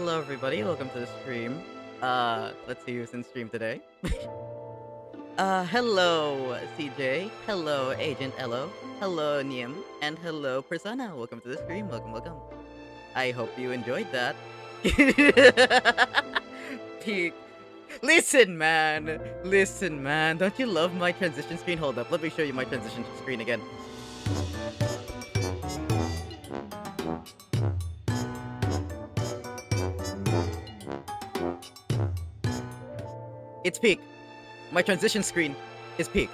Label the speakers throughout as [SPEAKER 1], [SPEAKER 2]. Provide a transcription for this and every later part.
[SPEAKER 1] Hello everybody, welcome to the stream. Let's see who's in stream today. Hello CJ, hello Agent Elo, hello Niem, and hello Persona. Welcome to the stream, welcome. I hope you enjoyed that. Peak. Listen man, don't you love my transition screen? Hold up, let me show you my transition screen again. It's peak. My transition screen is peak.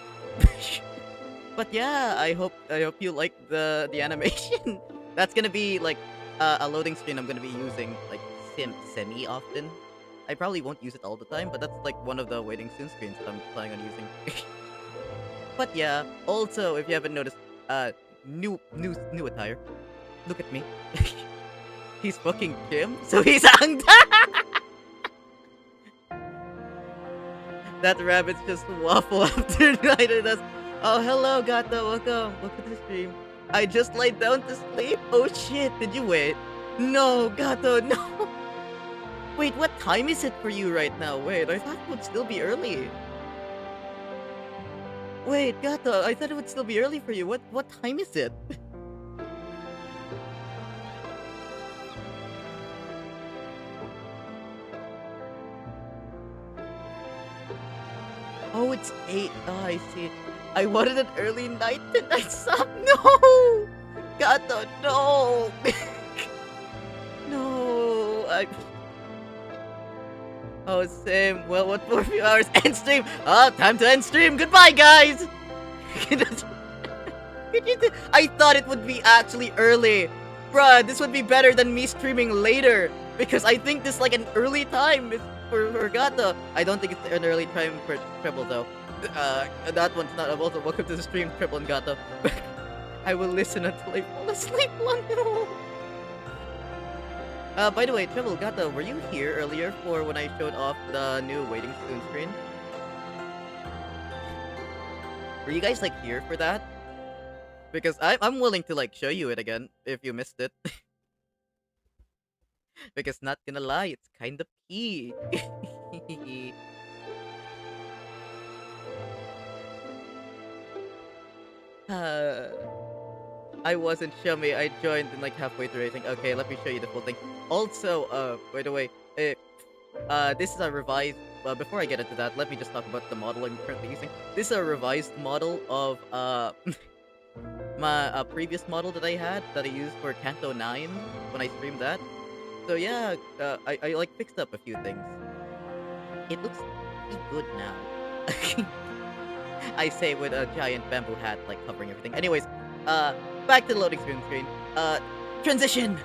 [SPEAKER 1] But yeah, I hope you like the animation. That's gonna be like a loading screen I'm gonna be using like semi often. I probably won't use it all the time, but that's like one of the waiting soon screens that I'm planning on using. But yeah, also if you haven't noticed, new attire. Look at me. He's fucking Kim, so he's Angda. That rabbit's just waffle after night and us. Oh, hello, Gato. Welcome to the stream. I just laid down to sleep. Oh shit, did you wait? No, Gato, no. Wait, what time is it for you right now? Wait, I thought it would still be early. Wait, Gato, I thought it would still be early for you. What time is it? Oh, it's 8. Oh, I see. I wanted an early night tonight sub. No! Gato, no! No, Oh, same. Well, what for a few hours? End stream! Oh, time to end stream! Goodbye, guys! I thought it would be actually early. Bruh, this would be better than me streaming later. Because I think this like an early time is for Gato. I don't think it's an early time for Treble though. That one's not. Also, welcome to the stream, Treble and Gato. I will listen until I fall asleep. By the way, Treble, Gato, were you here earlier for when I showed off the new waiting soon screen? Were you guys like here for that? Because I'm willing to like show you it again if you missed it. Because not gonna lie, it's kind of key. I wasn't Shumi. I joined in like halfway through. I think. Okay, let me show you the full thing. Also, by the way, this is a revised. Before I get into that, let me just talk about the model I'm currently using. This is a revised model of my previous model that I had that I used for Canto 9 when I streamed that. So yeah, I like fixed up a few things. It looks pretty good now. I say with a giant bamboo hat like covering everything. Anyways, back to the loading screen. Transition.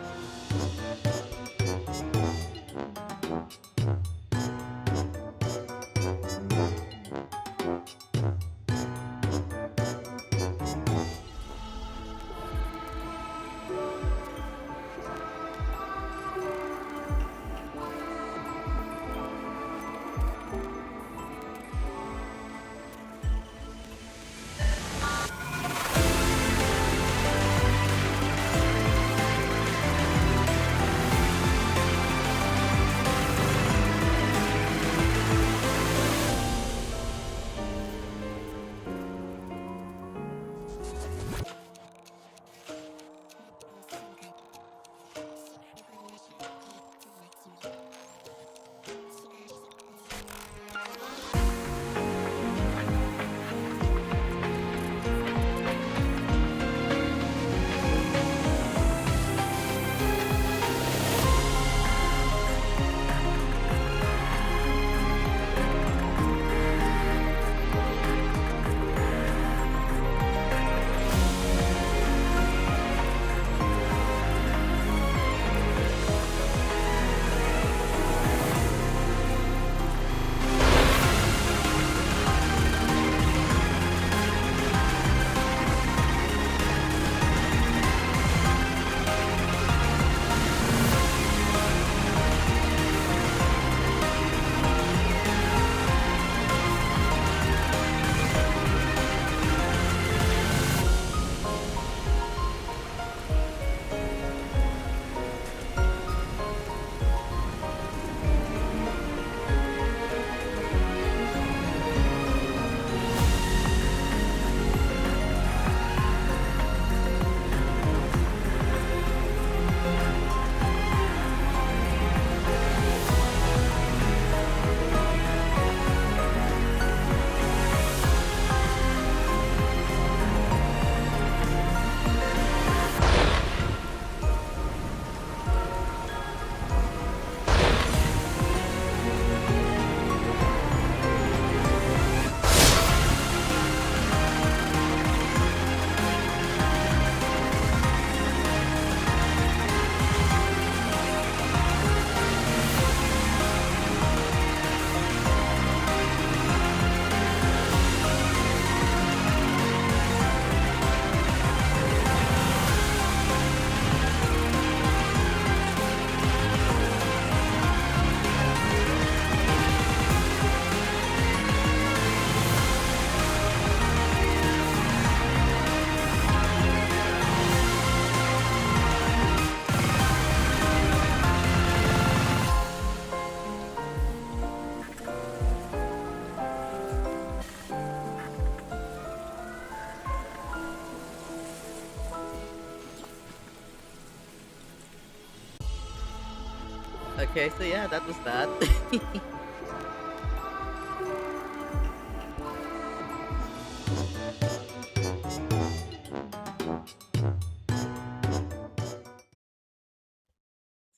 [SPEAKER 1] Okay, so yeah, that was that.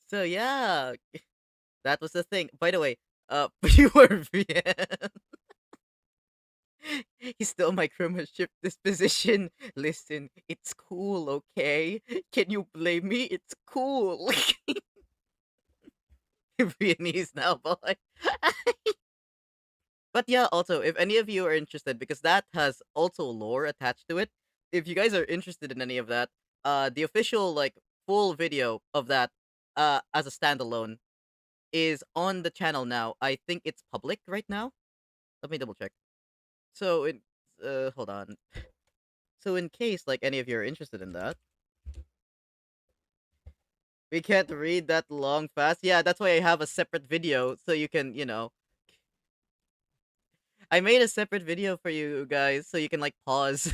[SPEAKER 1] So yeah, that was the thing. By the way, pure VN. He stole my crewmanship disposition. Listen, it's cool, okay? Can you blame me? It's cool. Viennese now, boy. But yeah, also, if any of you are interested, because that has also lore attached to it, if you guys are interested in any of that, the official like full video of that, as a standalone is on the channel now. I think it's public right now. Let me double check. So in hold on. So in case like any of you are interested in that, we can't read that long fast. Yeah, that's why I have a separate video so you can, I made a separate video for you guys so you can like pause.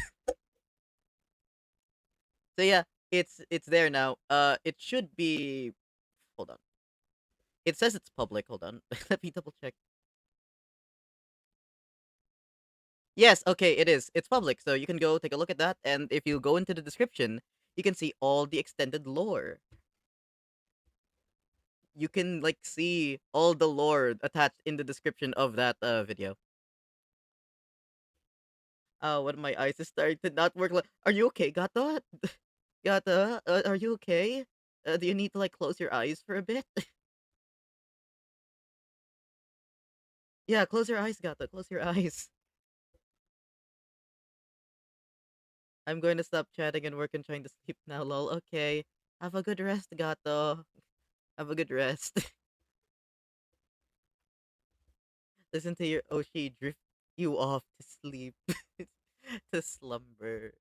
[SPEAKER 1] So yeah, it's there now. It should be. Hold on. It says it's public. Hold on. Let me double check. Yes, okay, it is. It's public, so you can go take a look at that. And if you go into the description, you can see all the extended lore. You can like see all the lore attached in the description of that video. When my eyes is starting to not work. Are you okay, Gato? Gato, are you okay? Do you need to like close your eyes for a bit? Yeah, close your eyes, Gato. Close your eyes. I'm going to stop chatting and work and trying to sleep now, lol. Okay. Have a good rest, Gato. Have a good rest. Listen to your Oshi drift you off to sleep. To slumber.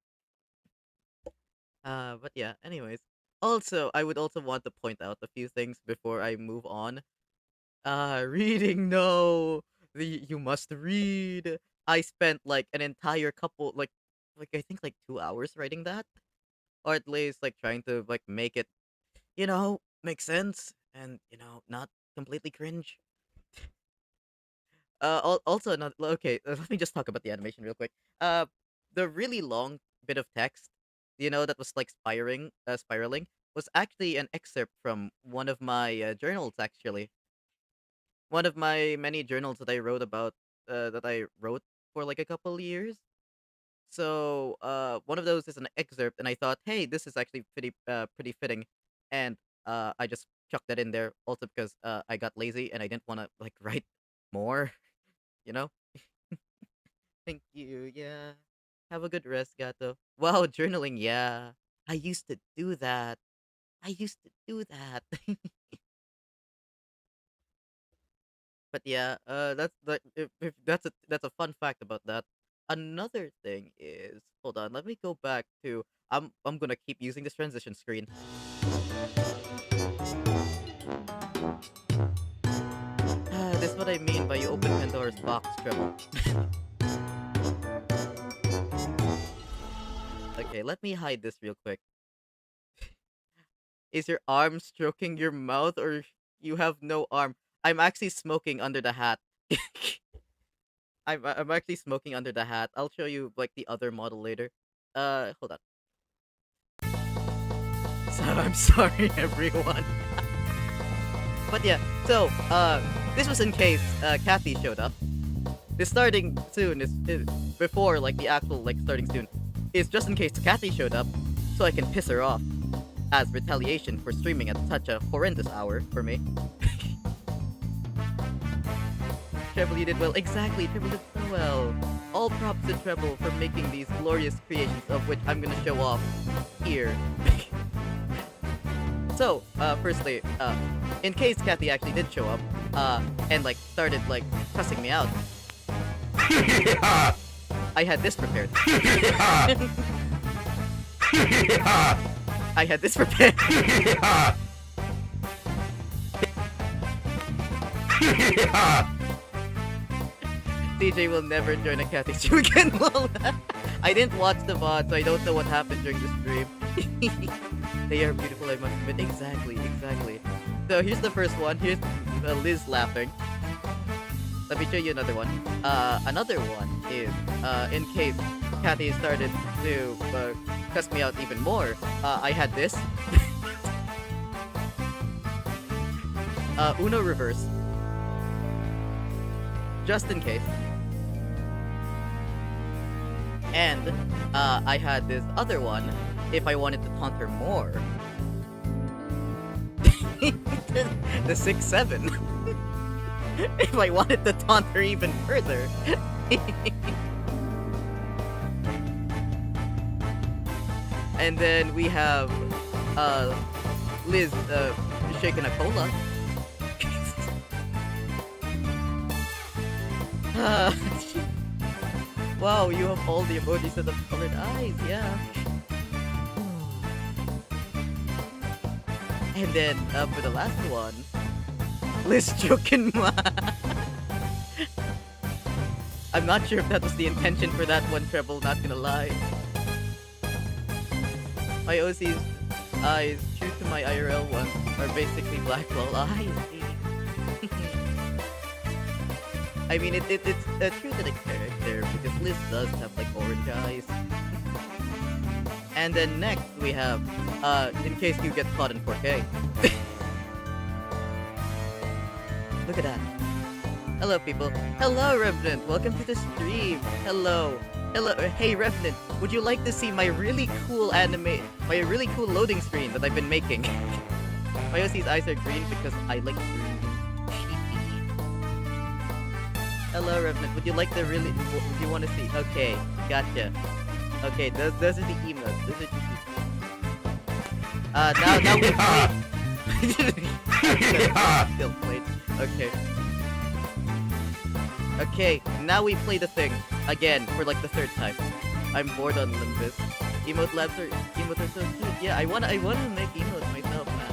[SPEAKER 1] But yeah, anyways. Also, I would also want to point out a few things before I move on. Reading, no. You must read. I spent like an entire couple, like I think like 2 hours writing that, or at least like trying to like make it, make sense and not completely cringe. Also not okay. Let me just talk about the animation real quick. Uh, the really long bit of text, that was like spiraling, was actually an excerpt from one of my journals. Actually, one of my many journals that I wrote about, that I wrote for like a couple years. So, one of those is an excerpt, and I thought, hey, this is actually pretty fitting, and I just chucked that in there. Also because I got lazy and I didn't want to like write more. You know. Thank you. Yeah. Have a good rest, Gato. Wow, journaling. Yeah, I used to do that. I used to do that. But yeah, that's like if that's a fun fact about that. Another thing is, hold on, let me go back to I'm gonna keep using this transition screen. This is what I mean by you open Pandora's box, Treble. Okay, let me hide this real quick. Is your arm stroking your mouth or you have no arm? I'm actually smoking under the hat. I'm actually smoking under the hat. I'll show you like the other model later. Hold on. So I'm sorry, everyone. But yeah, so this was in case Kathy showed up. The starting soon is before like the actual like starting soon is just in case Kathy showed up, so I can piss her off as retaliation for streaming at such a horrendous hour for me. Treble, you did well. Exactly, Treble did so well. All props to Treble for making these glorious creations of which I'm gonna show off here. So, firstly, in case Kathy actually did show up, and like started like cussing me out, I had this prepared. I had this prepared. CJ will never join a Kathy stream again. I didn't watch the VOD, so I don't know what happened during the stream. They are beautiful, I must admit. Exactly, exactly. So here's the first one. Here's Liz laughing. Let me show you another one. Another one is, in case Kathy started to cuss me out even more, I had this. Uno reverse. Just in case. And, I had this other one, if I wanted to taunt her more. The 6-7. If I wanted to taunt her even further. And then we have Liz shaking a cola. Wow, you have all the emojis of the colored eyes, yeah. And then for the last one, Liz joking ma. I'm not sure if that was the intention for that one, Treble, not gonna lie. My OC's eyes, true to my IRL ones, are basically black lol eyes. I mean, it's true to the character, because Liz does have, like, orange eyes. And then next, we have, in case you get caught in 4K. Look at that. Hello, people. Hello, Revenant. Welcome to the stream. Hello. Hello. Hey, Revenant. Would you like to see my really cool my really cool loading screen that I've been making? My OC's eyes are green because I like green. Hello, Revenant. Would you like the really... Would you want to see? Okay. Gotcha. Okay, those are the emotes. Those are the... now we play... Still played. Okay. Okay, now we play the thing. Again, for like the third time. I'm bored on Limbus. Emotes are so cute. Yeah, I wanna make emotes myself, man.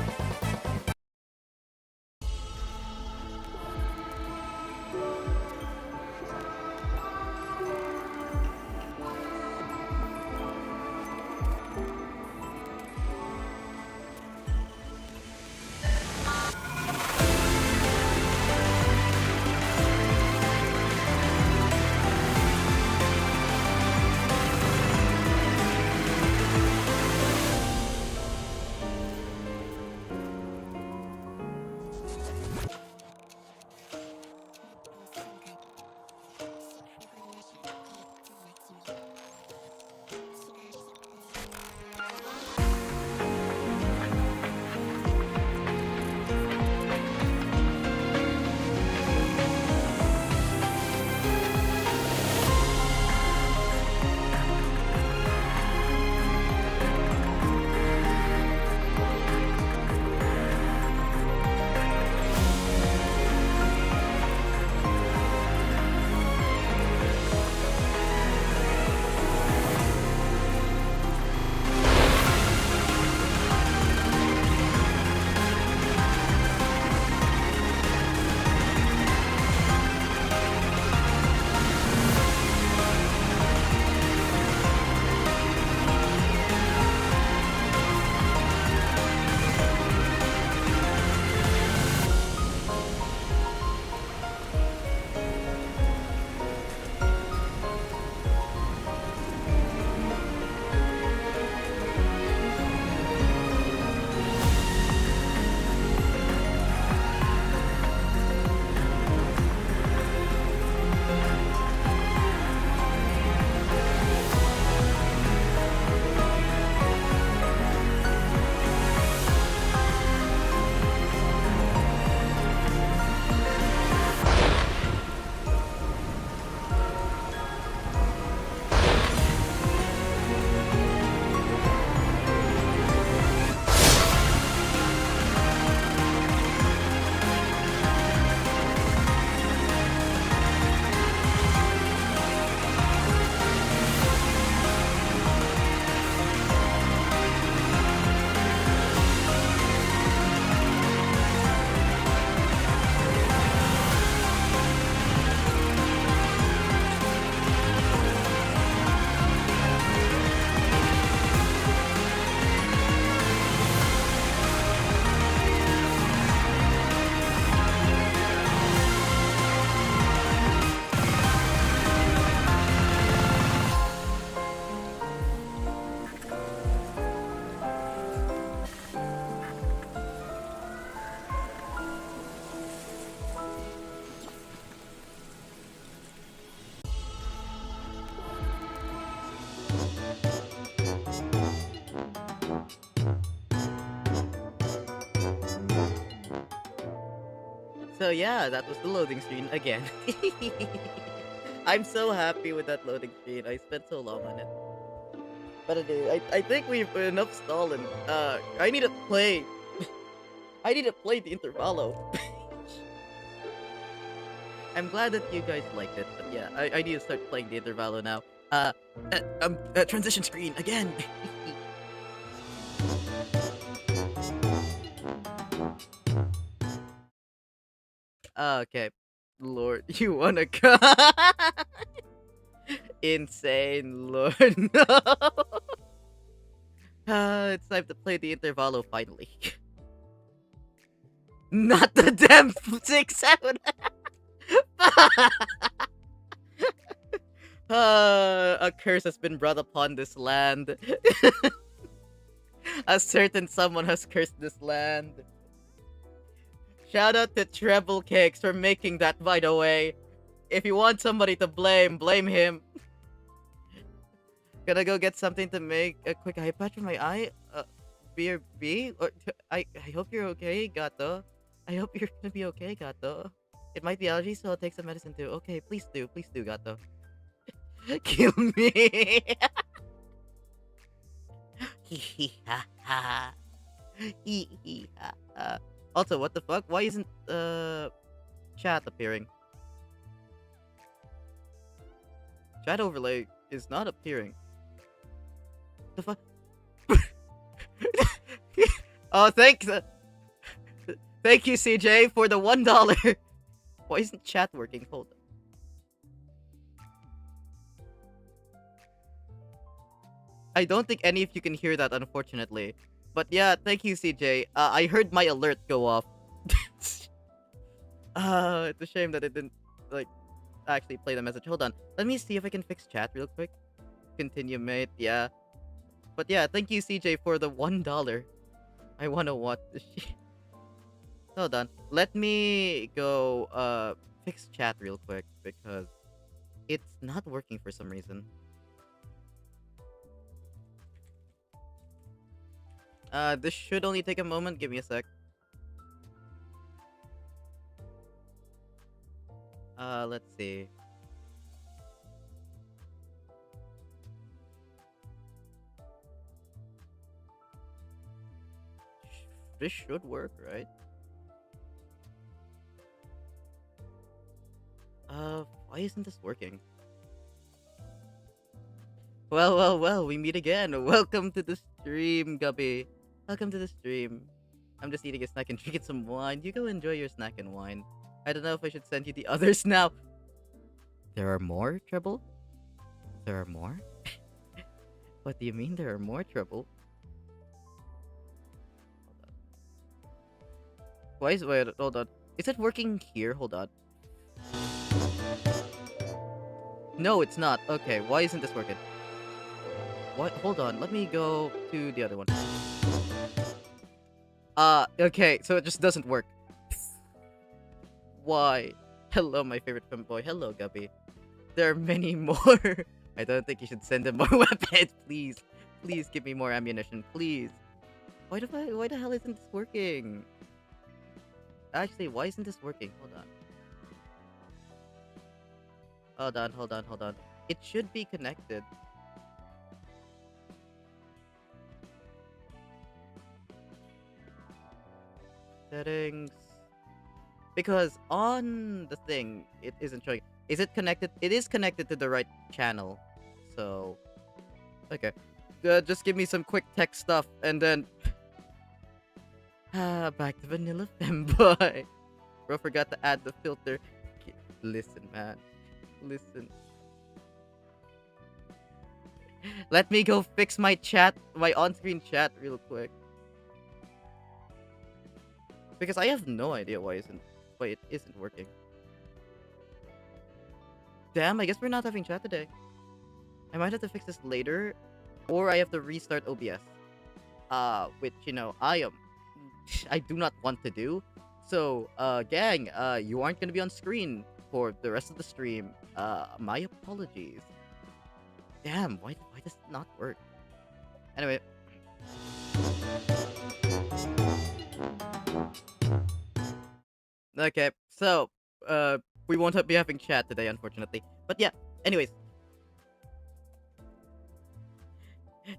[SPEAKER 1] So yeah, that was the loading screen again. I'm so happy with that loading screen. I spent so long on it. But I think we've enough stalling. I need to play. I need to play the Intervalo. I'm glad that you guys liked it, but yeah, I need to start playing the Intervalo now. Transition screen again. Okay, Lord, you wanna go? Insane, Lord, no. It's time to play the Intervalo finally. Not the damn 6-7. A curse has been brought upon this land. A certain someone has cursed this land. Shout out to Treble Cakes for making that, by the way. If you want somebody to blame, blame him. Gonna go get something to make a quick eye patch for my eye. BRB? I hope you're okay, Gato. I hope you're gonna be okay, Gato. It might be allergies, so I'll take some medicine too. Okay, please do, Gato. Kill me. Also, what the fuck? Why isn't chat appearing? Chat overlay is not appearing. The fuck? Oh, thank you, CJ, for the $1. Why isn't chat working? Hold on. I don't think any of you can hear that, unfortunately. But yeah, thank you, CJ. I heard my alert go off. It's a shame that it didn't, like, actually play the message. Hold on. Let me see if I can fix chat real quick. Continue, mate. Yeah. But yeah, thank you, CJ, for the $1. I wanna watch this shit. Hold on. Let me go, fix chat real quick, because it's not working for some reason. This should only take a moment. Give me a sec. Let's see. This should work, right? Why isn't this working? Well, we meet again. Welcome to the stream, Gubby. Welcome to the stream. I'm just eating a snack and drinking some wine. You go enjoy your snack and wine. I don't know if I should send you the others now. There are more, Treble? There are more? What do you mean there are more, Treble? Wait, hold on. Is it working here? Hold on. No, it's not. Okay, why isn't this working? What? Hold on. Let me go to the other one. Okay, so it just doesn't work. Why? Hello, my favorite femboy. Hello, Gubby. There are many more. I don't think you should send him more weapons. Please. Please give me more ammunition. Please. Why the hell isn't this working? Actually, why isn't this working? Hold on. Hold on. It should be connected. Settings. Because on the thing, it isn't showing. Is it connected? It is connected to the right channel. So, okay. Just give me some quick tech stuff, and then... back to vanilla femboy. Bro, forgot to add the filter. Listen, man. Listen. Let me go fix my chat, my on-screen chat real quick. Because I have no idea why it isn't working. Damn, I guess we're not having chat today. I might have to fix this later, or I have to restart OBS. Which, you know, I do not want to do. So, gang, you aren't gonna be on screen for the rest of the stream. My apologies. Damn, why does it not work? Anyway. Okay, so uh, we won't be having chat today, unfortunately. But yeah, anyways,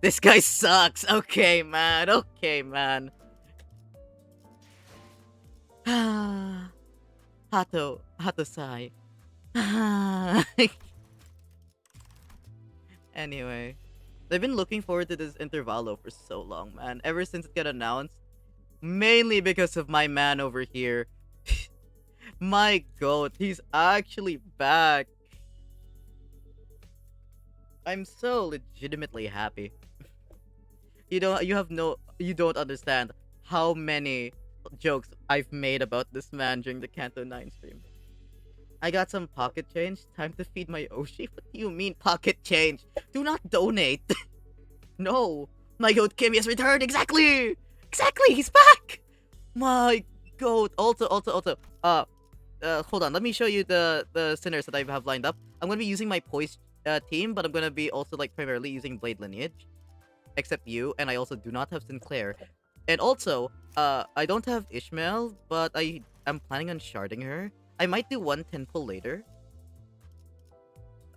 [SPEAKER 1] this guy sucks. Okay, man. Okay, man. Hato sai. Anyway, I've been looking forward to this intervalo for so long, man. Ever since it got announced, mainly because of my man over here. My goat, he's actually back. I'm so legitimately happy. You don't understand how many jokes I've made about this man during the Canto 9 stream. I got some pocket change. Time to feed my Oshi. What do you mean pocket change? Do not donate. No. My goat Kimmy has returned. Exactly. Exactly. He's back. My goat. Also. Hold on. Let me show you the sinners that I have lined up. I'm gonna be using my poise team, but I'm gonna be also like primarily using Blade lineage, except you, and I also do not have Sinclair. And also, I don't have Ishmael, but I am planning on sharding her. I might do one 10 pull later,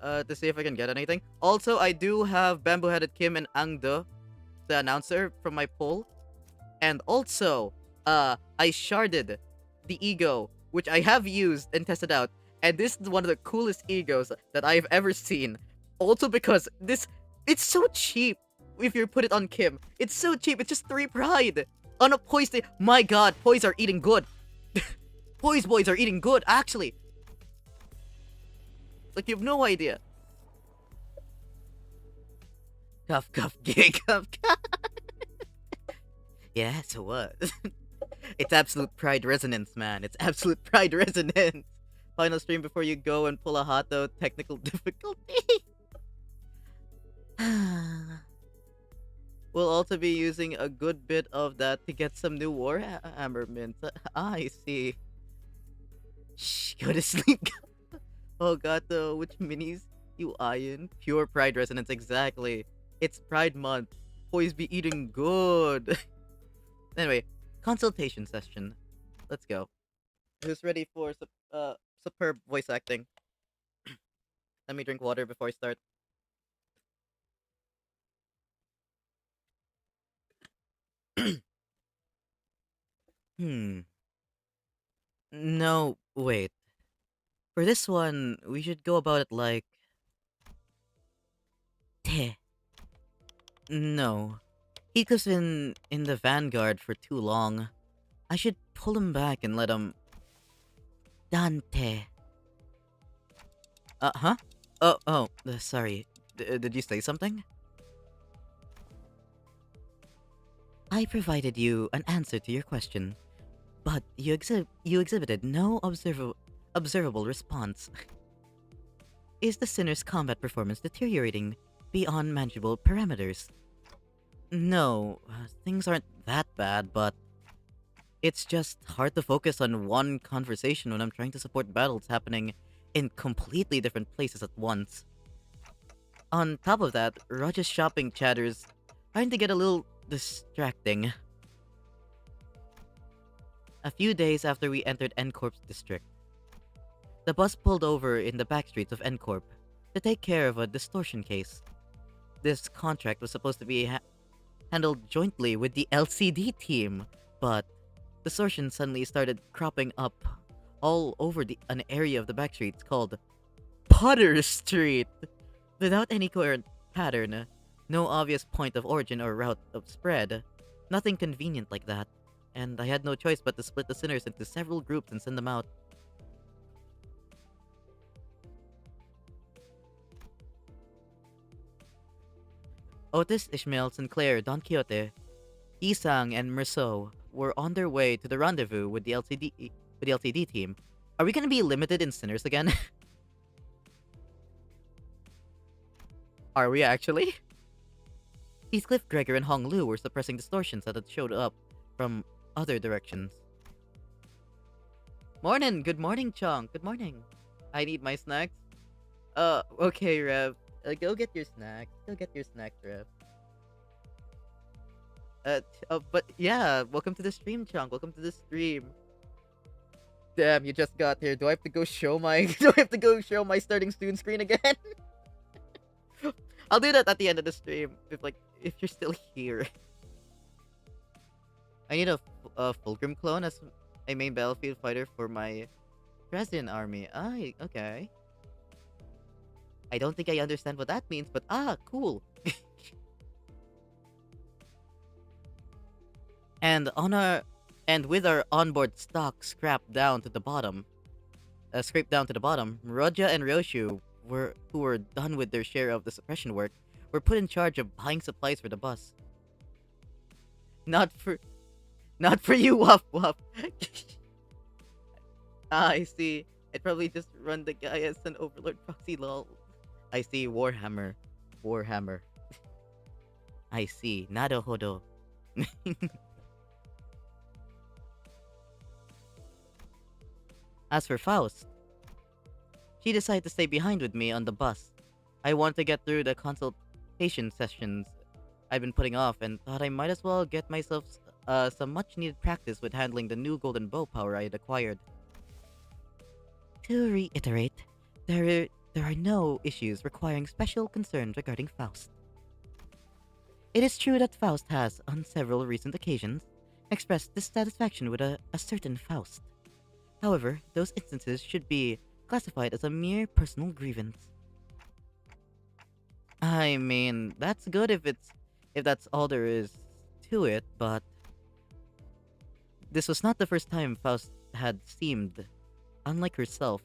[SPEAKER 1] to see if I can get anything. Also, I do have Bamboo Headed Kim and Angdo, the announcer, from my pull. And also, I sharded the ego, which I have used and tested out. And this is one of the coolest egos that I've ever seen. Also because it's so cheap if you put it on Kim. It's so cheap. It's just 3 pride. On a poise day. My god, poise are eating good. Poise boys are eating good, actually. Like, you have no idea. Cuff, cuff, gay, cuff, cuff. Yeah, so what? It's absolute pride resonance, man. It's absolute pride resonance. Final stream before you go and pull a Hato technical difficulty. We'll also be using a good bit of that to get some new Warhammer mints. I see. Shh, go to sleep. Oh god, though, which minis you eyeing? Pure pride resonance, exactly. It's Pride Month. Boys be eating good. Anyway, consultation session. Let's go. Who's ready for superb voice acting? Let me drink water before I start. Hmm. No, wait. For this one, we should go about it like... Teh. No. Hiko's been in the vanguard for too long. I should pull him back and let him... Dante. Huh? Sorry. Did you say something? I provided you an answer to your question, but you exhibited no observable response. Is the sinner's combat performance deteriorating beyond manageable parameters? No, things aren't that bad, but it's just hard to focus on one conversation when I'm trying to support battles happening in completely different places at once. On top of that, Roger's shopping chatter's trying to get a little distracting. A few days after we entered N-Corp's district, the bus pulled over in the backstreets of N-Corp to take care of a distortion case. This contract was supposed to be handled jointly with the LCD team, but distortion suddenly started cropping up all over an area of the backstreets called Potter Street. Without any coherent pattern, no obvious point of origin or route of spread, nothing convenient like that, and I had no choice but to split the sinners into several groups and send them out. Otis, Ishmael, Sinclair, Don Quixote, Isang, and Merceau were on their way to the rendezvous with the LCD team. Are we gonna be limited in sinners again? Are we actually? Heathcliff, Gregor, and Hong Lu were suppressing distortions that had showed up from other directions. Morning! Good morning, Chong. Good morning. I need my snacks. Okay, Rev. Go get your snacks. Go get your snacks, Rev. But yeah, welcome to the stream, Chong. Welcome to the stream. Damn, you just got here. Do I have to go show my do I have to go show my starting student screen again? I'll do that at the end of the stream if you're still here. I need a Fulgrim clone as a main battlefield fighter for my Dresden army. Okay. I don't think I understand what that means, but cool. And with our onboard stock scraped down to the bottom, Roja and Roshu who were done with their share of the suppression work, were put in charge of buying supplies for the bus. Not for you, Wop Wop. I see. I'd probably just run the guy as an overlord proxy, lol. I see. Warhammer. I see. Naruhodo. As for Faust, she decided to stay behind with me on the bus. I wanted to get through the consultation sessions I've been putting off and thought I might as well get myself some much-needed practice with handling the new golden bow power I had acquired. To reiterate, there are no issues requiring special concern regarding Faust. It is true that Faust has, on several recent occasions, expressed dissatisfaction with a certain Faust. However, those instances should be classified as a mere personal grievance. I mean, that's good if that's all there is to it, but this was not the first time Faust had seemed unlike herself.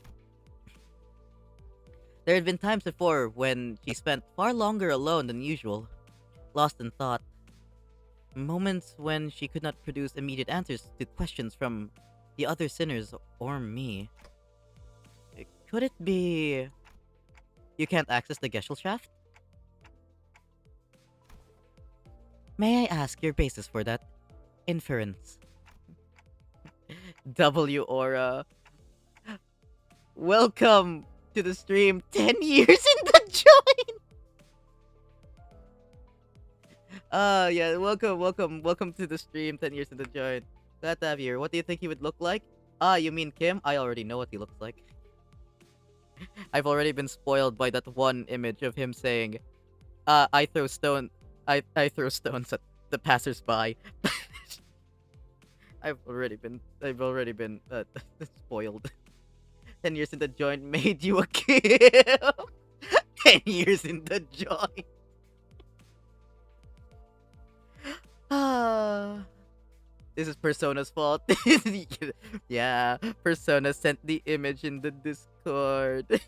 [SPEAKER 1] There had been times before when she spent far longer alone than usual, lost in thought. Moments when she could not produce immediate answers to questions from the other sinners or me. Could it be you can't access the Gesellschaft? May I ask your basis for that inference? W Aura. Welcome to the stream. 10 years in the join! Yeah, welcome to the stream. 10 years in the join. Glad to have you here. What do you think he would look like? You mean Kim? I already know what he looks like. I've already been spoiled by that one image of him saying, I throw stones at the passersby. I've already been spoiled. 10 years in the joint made you a kill. 10 years in the joint. This is Persona's fault. Yeah, Persona sent the image in the Discord.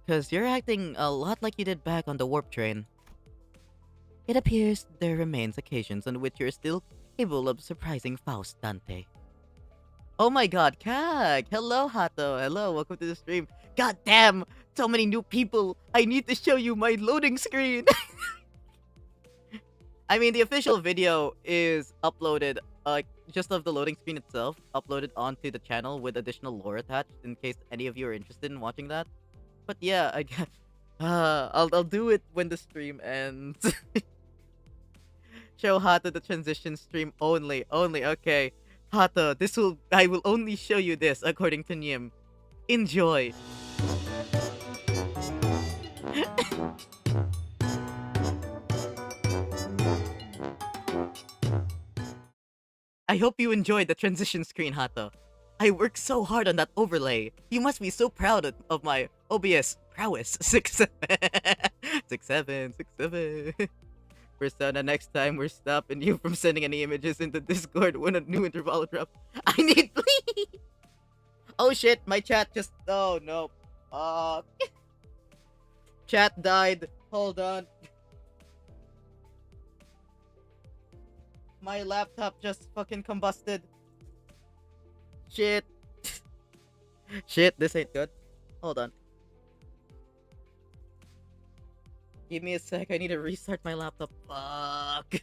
[SPEAKER 1] Because you're acting a lot like you did back on the warp train. It appears there remains occasions on which you're still capable of surprising Faust, Dante. Oh my god, Kag! Hello, Hato! Hello, welcome to the stream. God damn! So many new people! I need to show you my loading screen! I mean, the official video is uploaded, just of the loading screen itself, uploaded onto the channel with additional lore attached, in case any of you are interested in watching that. But yeah, I guess, I'll do it when the stream ends. Show Hato the transition stream only, okay. Hato, I will only show you this, according to Nim. Enjoy! I hope you enjoyed the transition screen, Hato. I worked so hard on that overlay. You must be so proud of my OBS prowess. 6-7. 6-7. Persona, next time we're stopping you from sending any images into Discord when a new interval drops. I need please. Oh shit, my chat just... Oh no. Chat died. Hold on. My laptop just fucking combusted. Shit. Shit, this ain't good. Hold on. Give me a sec, I need to restart my laptop. Fuck.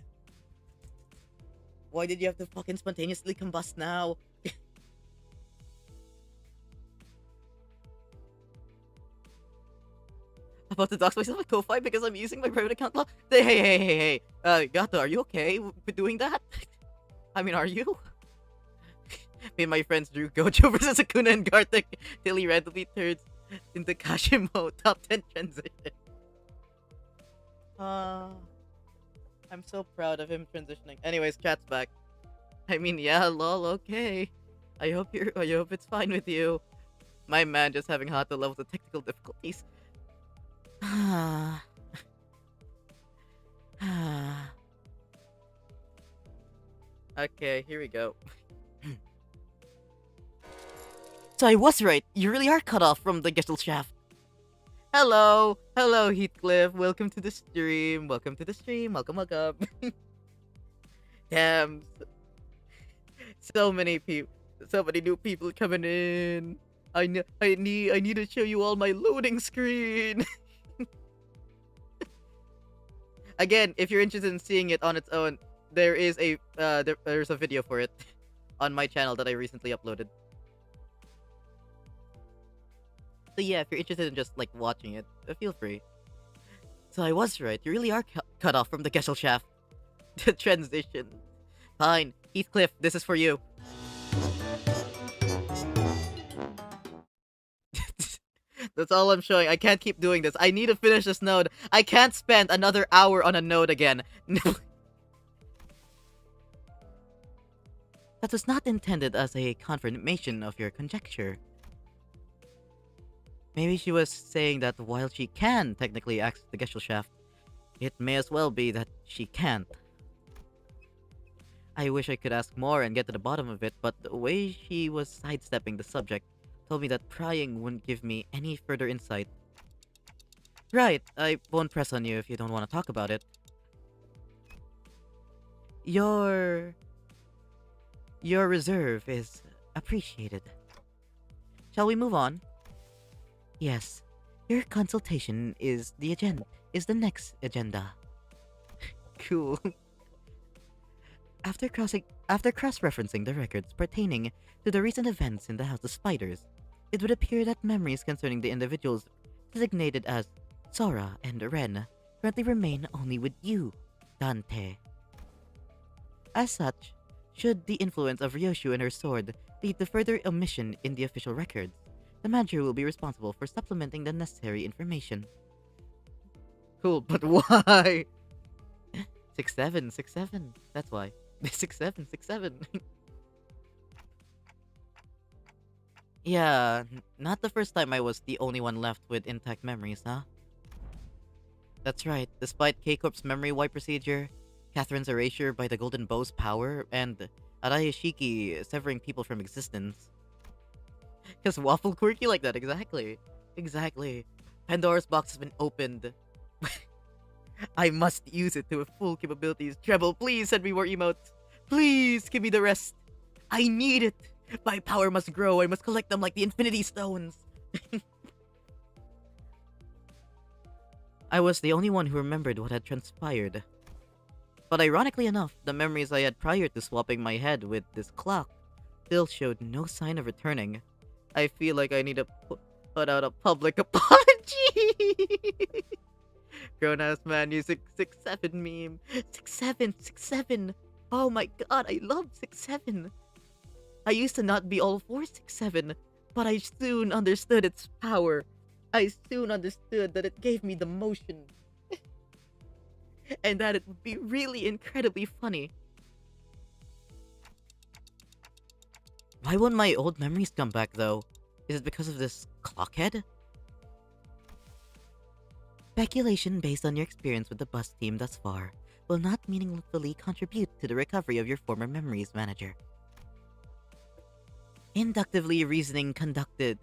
[SPEAKER 1] Why did you have to fucking spontaneously combust now? about to dox myself with Ko-Fi because I'm using my private account. Hey. Gato, are you okay with doing that? I mean, are you? Me and my friends drew Gojo versus Akuna and Gartic till he randomly turns into Kashimo top 10 transition. I'm so proud of him transitioning. Anyways, chat's back. I mean, yeah, lol, okay. I hope it's fine with you. My man just having hot levels of technical difficulties. Okay, here we go. So I was right. You really are cut off from the Gesellschaft. Hello, Heathcliff. Welcome to the stream. Welcome. Damn, so many people, so many new people coming in. I need to show you all my loading screen. Again, if you're interested in seeing it on its own, there is there's a video for it on my channel that I recently uploaded. So yeah, if you're interested in just like watching it, feel free. So I was right. You really are cut off from the Gesellschaft. The transition. Fine, Heathcliff, this is for you. That's all I'm showing. I can't keep doing this. I need to finish this node. I can't spend another hour on a node again. That was not intended as a confirmation of your conjecture. Maybe she was saying that while she can technically access the Gesellschaft, it may as well be that she can't. I wish I could ask more and get to the bottom of it, but the way she was sidestepping the subject told me that prying wouldn't give me any further insight. Right, I won't press on you if you don't want to talk about it. Your reserve is appreciated. Shall we move on? Yes, your consultation is the next agenda. Cool. After cross-referencing the records pertaining to the recent events in the House of Spiders, it would appear that memories concerning the individuals designated as Sora and Ren currently remain only with you, Dante. As such, should the influence of Ryoshu and her sword lead to further omission in the official records, the manager will be responsible for supplementing the necessary information. Cool, but why? 6-7. That's why. 6-7. Yeah, not the first time I was the only one left with intact memories, huh? That's right. Despite K-Corp's memory wipe procedure, Catherine's erasure by the Golden Bow's power, and Arayashiki severing people from existence. Because waffle quirky like that, exactly. Pandora's box has been opened. I must use it to its full capabilities. Treble, please send me more emotes. Please give me the rest. I need it. My power must grow. I must collect them like the Infinity Stones. I was the only one who remembered what had transpired. But ironically enough, the memories I had prior to swapping my head with this clock still showed no sign of returning. I feel like I need to put out a public apology. Grown-ass man using 6-7 meme. 6-7. Oh my god, I love 6-7. I used to not be all for 6-7, but I soon understood its power. I soon understood that it gave me the motion. And that it would be really incredibly funny. Why won't my old memories come back, though? Is it because of this clockhead? Speculation based on your experience with the bus team thus far will not meaningfully contribute to the recovery of your former memories, manager. Inductive reasoning conducted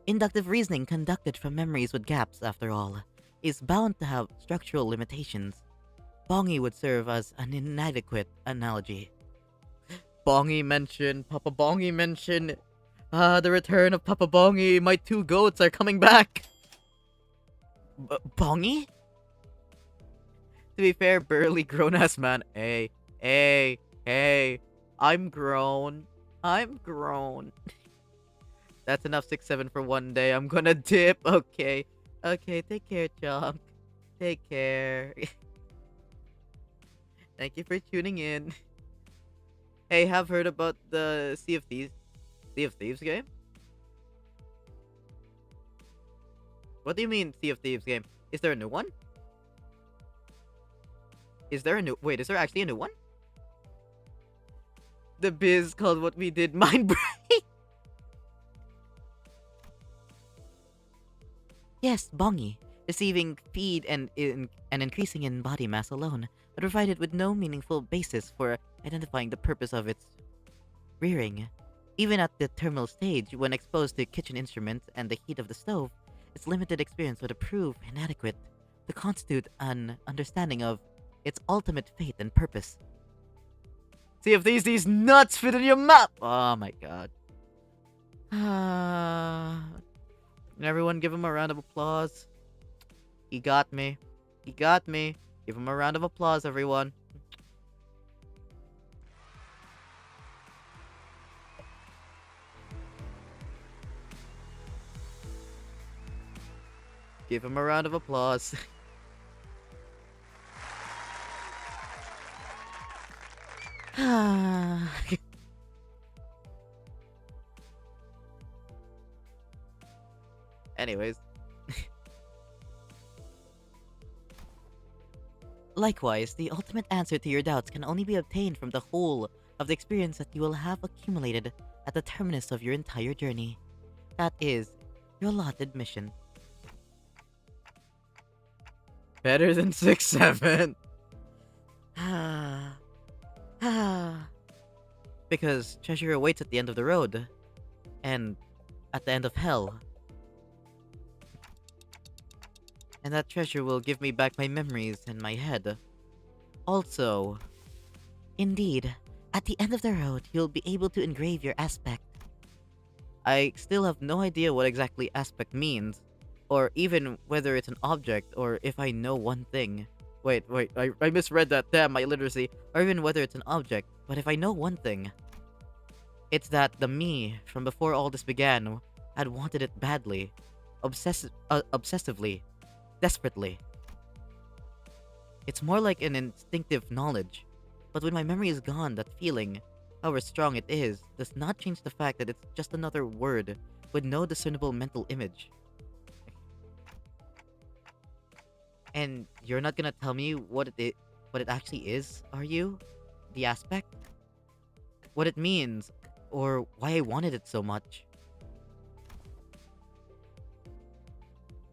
[SPEAKER 1] from memories with gaps, after all, is bound to have structural limitations. Bongi would serve as an inadequate analogy. Bongi mention, Papa Bongi mention. The return of Papa Bongi. My two goats are coming back. Bongi? To be fair, burly grown-ass man. Hey. I'm grown. That's enough 6-7 for one day. I'm gonna dip. Okay. Okay, take care, Chunk. Take care. Thank you for tuning in. Hey, have heard about the Sea of Thieves game? What do you mean Sea of Thieves game? Is there a new one? Is there a new Wait, is there actually a new one? The biz called what we did mind break. Yes, bongy. Receiving feed and increasing in body mass alone, but provided with no meaningful basis for identifying the purpose of its rearing. Even at the terminal stage, when exposed to kitchen instruments and the heat of the stove, its limited experience would prove inadequate to constitute an understanding of its ultimate fate and purpose. See if these nuts fit in your map! Oh my god. Everyone give him a round of applause. He got me. He got me. Give him a round of applause, everyone. Give him a round of applause. Anyways. Likewise, the ultimate answer to your doubts can only be obtained from the whole of the experience that you will have accumulated at the terminus of your entire journey. That is, your allotted mission. Better than 6-7. Because treasure awaits at the end of the road. And at the end of hell. And that treasure will give me back my memories and my head. Also, indeed, at the end of the road, you'll be able to engrave your aspect. I still have no idea what exactly aspect means, or even whether it's an object, or if I know one thing. Wait, I misread that, damn, my illiteracy. Or even whether it's an object, but if I know one thing, it's that the me, from before all this began, had wanted it badly, obsessively, desperately. It's more like an instinctive knowledge, but when my memory is gone, that feeling, however strong it is, does not change the fact that it's just another word with no discernible mental image. And you're not gonna tell me what it actually is, are you? The aspect? What it means, or why I wanted it so much?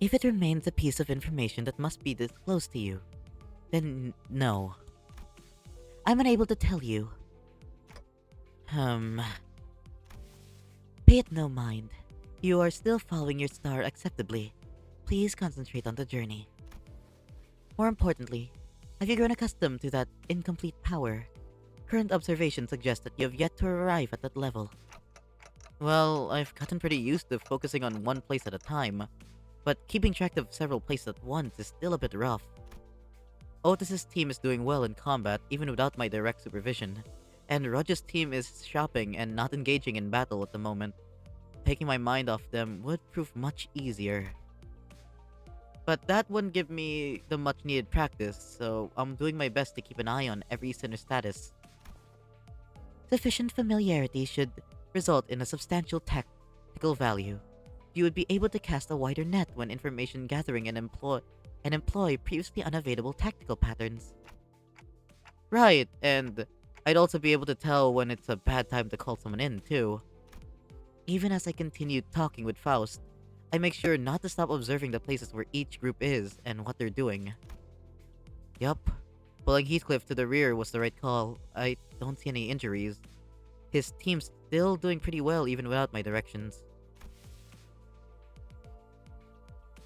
[SPEAKER 1] If it remains a piece of information that must be disclosed to you, then no. I'm unable to tell you. Pay it no mind. You are still following your star acceptably. Please concentrate on the journey. More importantly, have you grown accustomed to that incomplete power? Current observation suggests that you have yet to arrive at that level. Well, I've gotten pretty used to focusing on one place at a time, but keeping track of several places at once is still a bit rough. Otis's team is doing well in combat even without my direct supervision, and Rog's team is shopping and not engaging in battle at the moment. Taking my mind off them would prove much easier. But that wouldn't give me the much needed practice, so I'm doing my best to keep an eye on every sinner status. Sufficient familiarity should result in a substantial tactical value. You would be able to cast a wider net when information gathering and employ previously unavailable tactical patterns. Right, and I'd also be able to tell when it's a bad time to call someone in, too. Even as I continue talking with Faust, I make sure not to stop observing the places where each group is and what they're doing. Yup, pulling Heathcliff to the rear was the right call. I don't see any injuries. His team's still doing pretty well even without my directions.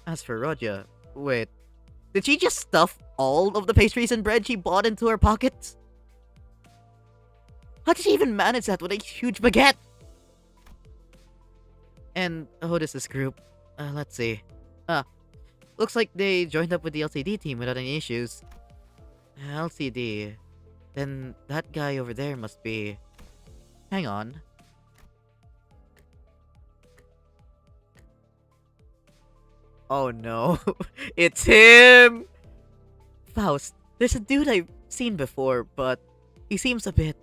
[SPEAKER 1] As for Roja, wait, did she just stuff all of the pastries and bread she bought into her pockets? How did she even manage that with a huge baguette? And Hodis' group, let's see. Looks like they joined up with the LCD team without any issues. LCD. Then that guy over there must be... Hang on. Oh no. It's him! Faust, there's a dude I've seen before, but he seems a bit,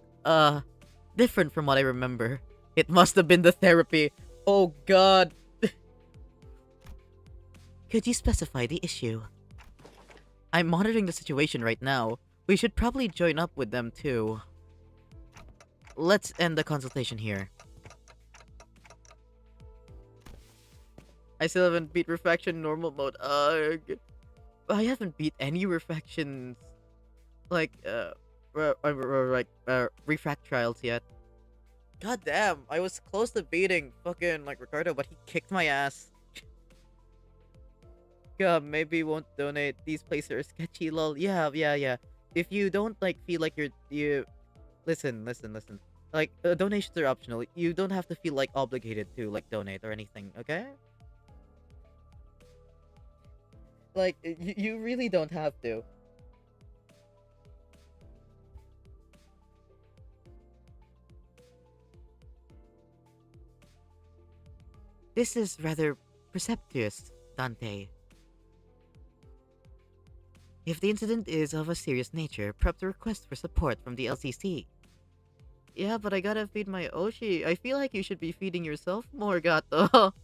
[SPEAKER 1] different from what I remember. It must have been the therapy. Oh god. Could you specify the issue? I'm monitoring the situation right now. We should probably join up with them too. Let's end the consultation here. I still haven't beat Refraction normal mode. Ugh. I haven't beat any Refractions, like, Refract trials yet. God damn, I was close to beating fucking, like, Ricardo, but he kicked my ass. God, maybe he won't donate. These places are sketchy, lol. Yeah. If you don't, like, feel like you... Listen. Like, donations are optional. You don't have to feel, like, obligated to, like, donate or anything, okay? Like, you really don't have to. This is rather preceptuous, Dante. If the incident is of a serious nature, perhaps a request for support from the LCC. Yeah, but I gotta feed my Oshi. I feel like you should be feeding yourself more, Gato.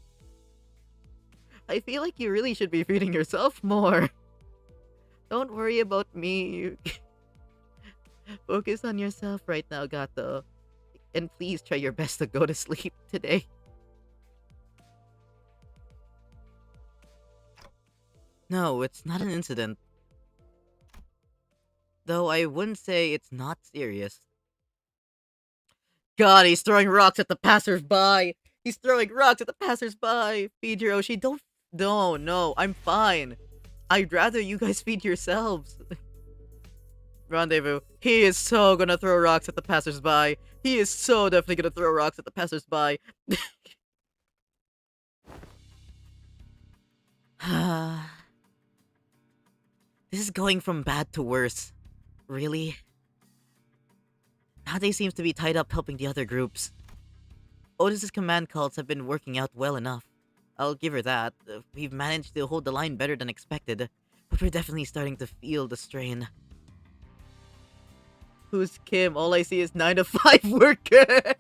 [SPEAKER 1] I feel like you really should be feeding yourself more. Don't worry about me. Focus on yourself right now, Gato. And please try your best to go to sleep today. No, it's not an incident. Though I wouldn't say it's not serious. God, he's throwing rocks at the passersby. He's throwing rocks at the passersby. Feed your Oshi. No, I'm fine. I'd rather you guys feed yourselves. Rendezvous. He is so gonna throw rocks at the passersby. He is so definitely gonna throw rocks at the passersby. This is going from bad to worse. Really? Nade seems to be tied up helping the other groups. Otis's command calls have been working out well enough. I'll give her that. We've managed to hold the line better than expected, but we're definitely starting to feel the strain. Who's Kim? All I see is 9 to 5 worker.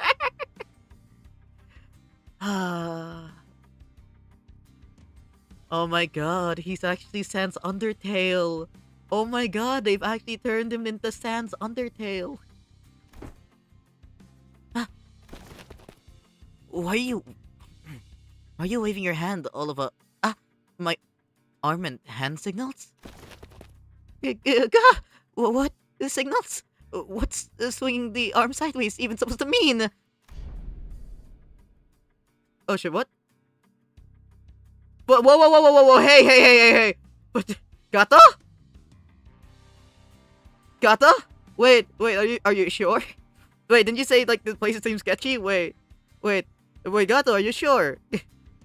[SPEAKER 1] Oh my god, he's actually Sans Undertale. Oh my god, they've actually turned him into Sans Undertale. Why are you waving your hand all of a... my arm and hand signals? What? The signals? What's swinging the arm sideways even supposed to mean? Oh shit, what? Whoa, hey. What? Gata? Gata? Wait, are you sure? Wait, didn't you say, like, the place seems sketchy? Wait, Gato, are you sure?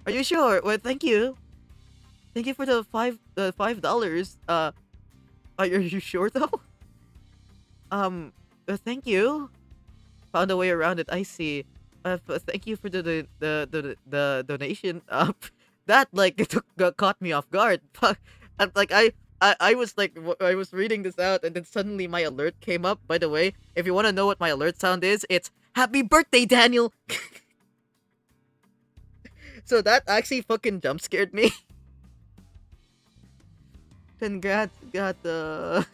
[SPEAKER 1] Are you sure? Well, thank you. Thank you for the $5. Are you sure though? Thank you. Found a way around it. I see. Thank you for the donation. That like caught me off guard. Like I was like I was reading this out and then suddenly my alert came up. By the way, if you want to know what my alert sound is, it's "Happy birthday, Daniel." So that actually fucking jump scared me. Congrats, got the.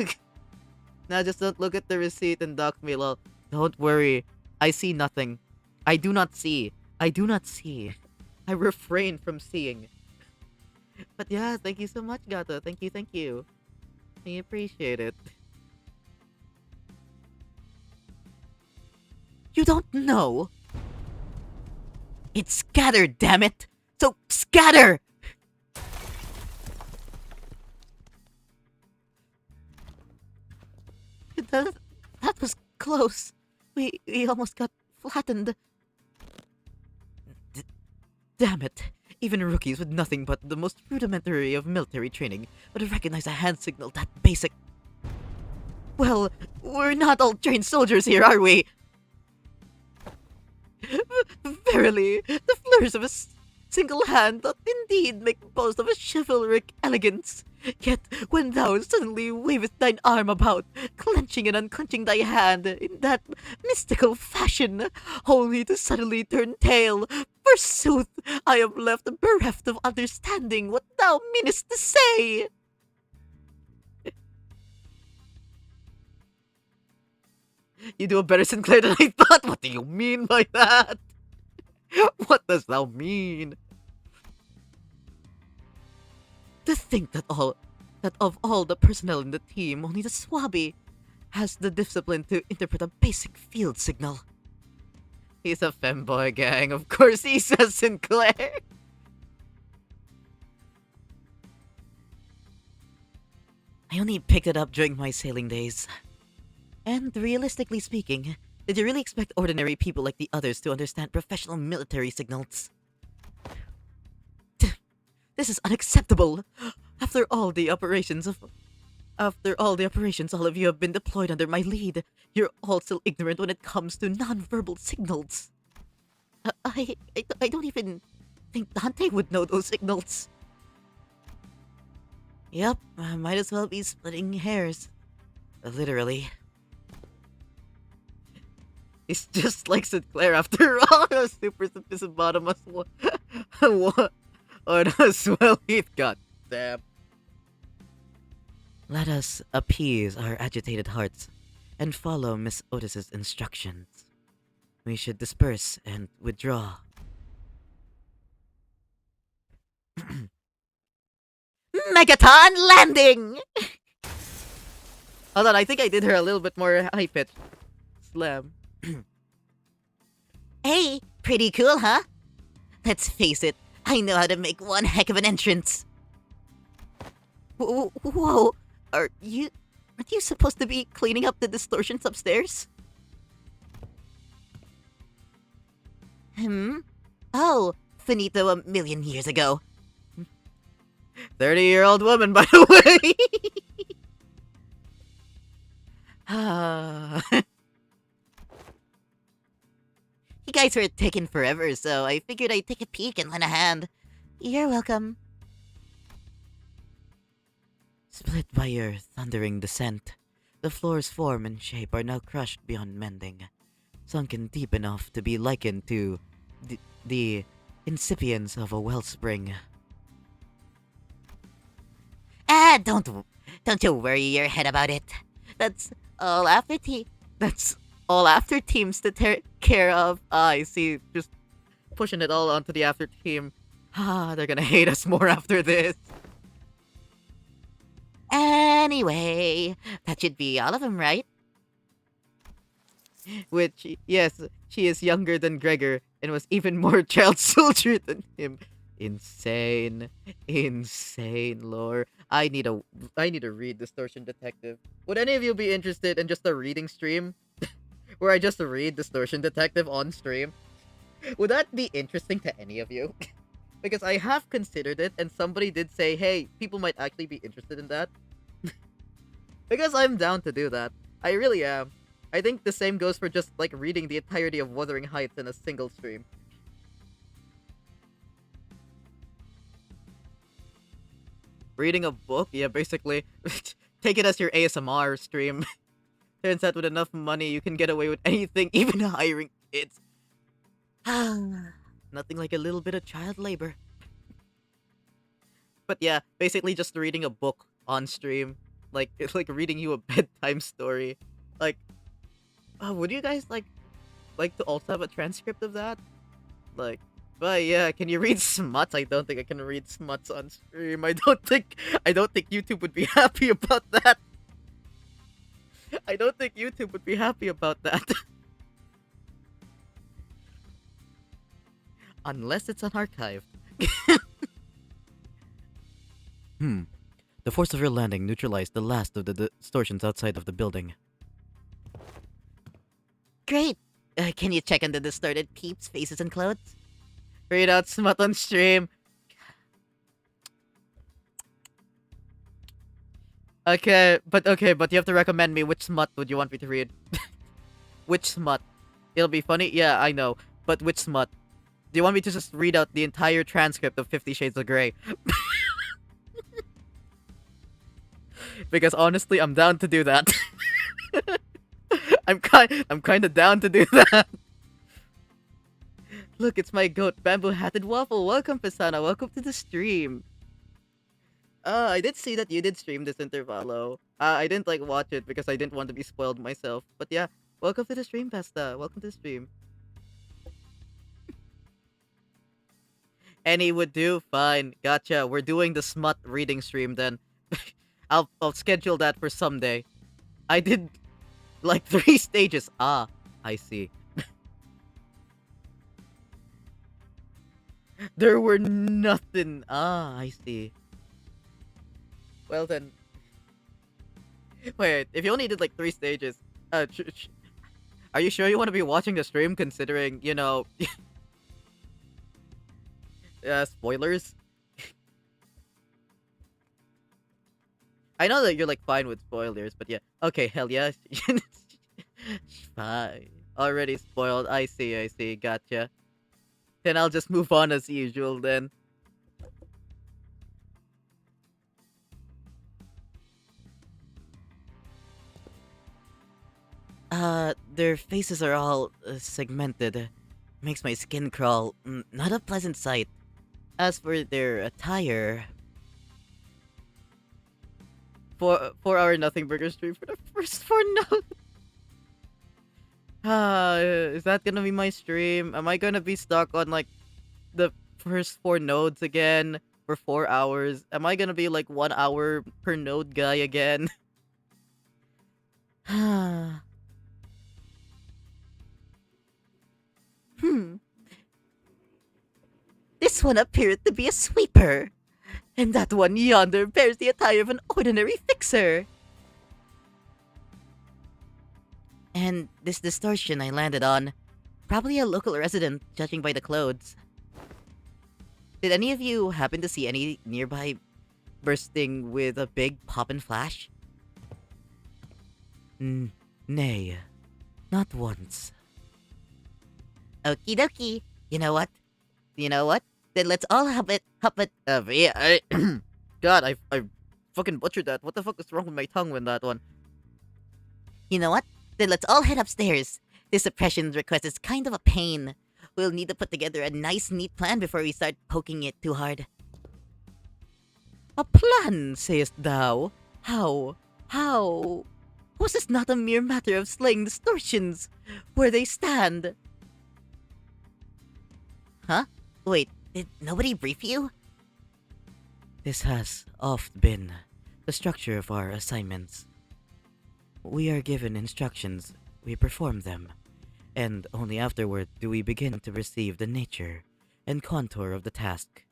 [SPEAKER 1] Now just don't look at the receipt and dock me, lol. Don't worry, I see nothing. I do not see. I refrain from seeing. But yeah, thank you so much, Gato. Thank you. I appreciate it. You don't know? It's scatter, damn it! So scatter! That was close. We almost got flattened. Damn it. Even rookies with nothing but the most rudimentary of military training would recognize a hand signal that basic. Well, we're not all trained soldiers here, are we? Verily, the flourish of us. single hand doth indeed make boast of a chivalric elegance. Yet when thou suddenly wavest thine arm about, clenching and unclenching thy hand in that mystical fashion, only to suddenly turn tail, forsooth, I am left bereft of understanding what thou meanest to say. You do a better Sinclair than I thought. What do you mean by that? What does thou mean? To think that of all the personnel in the team, only the Swabby has the discipline to interpret a basic field signal. He's a femboy gang, of course he says Sinclair. I only picked it up during my sailing days. And realistically speaking, did you really expect ordinary people like the others to understand professional military signals? This is unacceptable. After all the operations, all of you have been deployed under my lead, you're all still ignorant when it comes to non-verbal signals. I don't even think Dante would know those signals. Yep, I might as well be splitting hairs. Literally. It's just like Sinclair after all. A super bottomless what? On a swell heat, goddamn. Let us appease our agitated hearts and follow Miss Otis's instructions. We should disperse and withdraw. Megaton landing! Hold on, I think I did her a little bit more high pitch. Slam. Hey, pretty cool, huh? Let's face it, I know how to make one heck of an entrance. Whoa, aren't you supposed to be cleaning up the distortions upstairs? Oh, finito a million years ago. 30-year-old woman, by the way. You guys were taking forever, so I figured I'd take a peek and lend a hand. You're welcome. Split by your thundering descent, the floor's form and shape are now crushed beyond mending, sunken deep enough to be likened to the incipience of a wellspring. Don't you worry your head about it. That's all after teams to take care of. I see, just pushing it all onto the after team. They're gonna hate us more after this. Anyway, that should be all of them, right? Which, yes, she is younger than Gregor and was even more child soldier than him. Insane lore. I need to read Distortion Detective. Would any of you be interested in just a reading stream? Where I just read Distortion Detective on stream? Would that be interesting to any of you? Because I have considered it, and somebody did say, hey, people might actually be interested in that. Because I'm down to do that. I really am. I think the same goes for just, like, reading the entirety of Wuthering Heights in a single stream. Reading a book? Yeah, basically. Take it as your ASMR stream. Turns out with enough money, you can get away with anything, even hiring kids. Nothing like a little bit of child labor. But yeah, basically just reading a book on stream. Like, it's like reading you a bedtime story. Like, would you guys, like to also have a transcript of that? Like, but yeah, can you read smuts? I don't think I can read smuts on stream. I don't think YouTube would be happy about that. I don't think YouTube would be happy about that. Unless it's unarchived. The force of your landing neutralized the last of the distortions outside of the building. Great! Can you check on the distorted peeps' faces and clothes? Read out smut on stream. Okay, but you have to recommend me which smut would you want me to read. Which smut? It'll be funny? Yeah, I know. But which smut? Do you want me to just read out the entire transcript of 50 Shades of Grey? Because honestly, I'm down to do that. I'm kind of down to do that. Look, it's my goat, Bamboo Hatted Waffle. Welcome, Pisana. Welcome to the stream. I did see that you did stream this Intervalo. I didn't like watch it because I didn't want to be spoiled myself. But yeah, welcome to the stream, Pasta. Welcome to the stream. Any would do. Fine. Gotcha. We're doing the smut reading stream then. I'll schedule that for someday. I did like 3 stages. Ah, I see. There were nothing. Ah, I see. Well then. Wait, if you only did like 3 stages, are you sure you want to be watching the stream considering, you know, spoilers? I know that you're like fine with spoilers, but yeah. Okay, hell yeah. Fine. Already spoiled. I see. Gotcha. Then I'll just move on as usual then. Their faces are all segmented. Makes my skin crawl. Not a pleasant sight. As for their attire... 4 hour nothing burger stream for the first 4 notes. Is that gonna be my stream? Am I gonna be stuck on like the first 4 nodes again for 4 hours? Am I gonna be like 1 hour per node guy again? This one appeared to be a sweeper, and that one yonder bears the attire of an ordinary fixer. And this distortion I landed on, probably a local resident, judging by the clothes. Did any of you happen to see any nearby bursting with a big pop and flash? Nay, not once. Okie dokie. You know what? Then let's all hop it. Yeah. God, I fucking butchered that. What the fuck is wrong with my tongue with that one? You know what? Then let's all head upstairs. This suppression request is kind of a pain. We'll need to put together a nice, neat plan before we start poking it too hard. A plan, sayest thou? How? Was this not a mere matter of slaying distortions? Where they stand? Huh? Wait, did nobody brief you? This has oft been the structure of our assignments. We are given instructions, we perform them, and only afterward do we begin to perceive the nature and contour of the task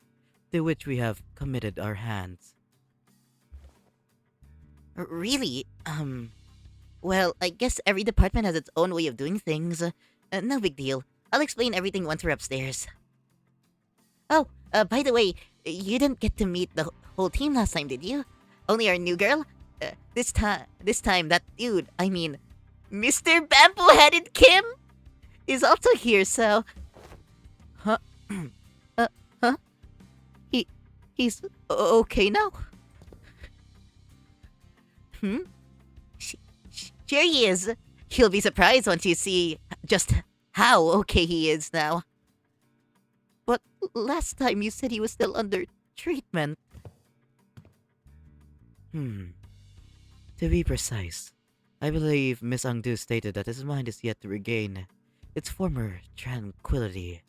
[SPEAKER 1] to which we have committed our hands. Really? Well, I guess every department has its own way of doing things. No big deal. I'll explain everything once we're upstairs. Oh, by the way, you didn't get to meet the whole team last time, did you? Only our new girl? This time, that dude, I mean, Mr. Bamboo-Headed Kim, is also here, so... Huh? Huh? He's okay now? Sure he is. You'll be surprised once you see just how okay he is now. But last time you said he was still under treatment. To be precise, I believe Miss Angdu stated that his mind is yet to regain its former tranquility.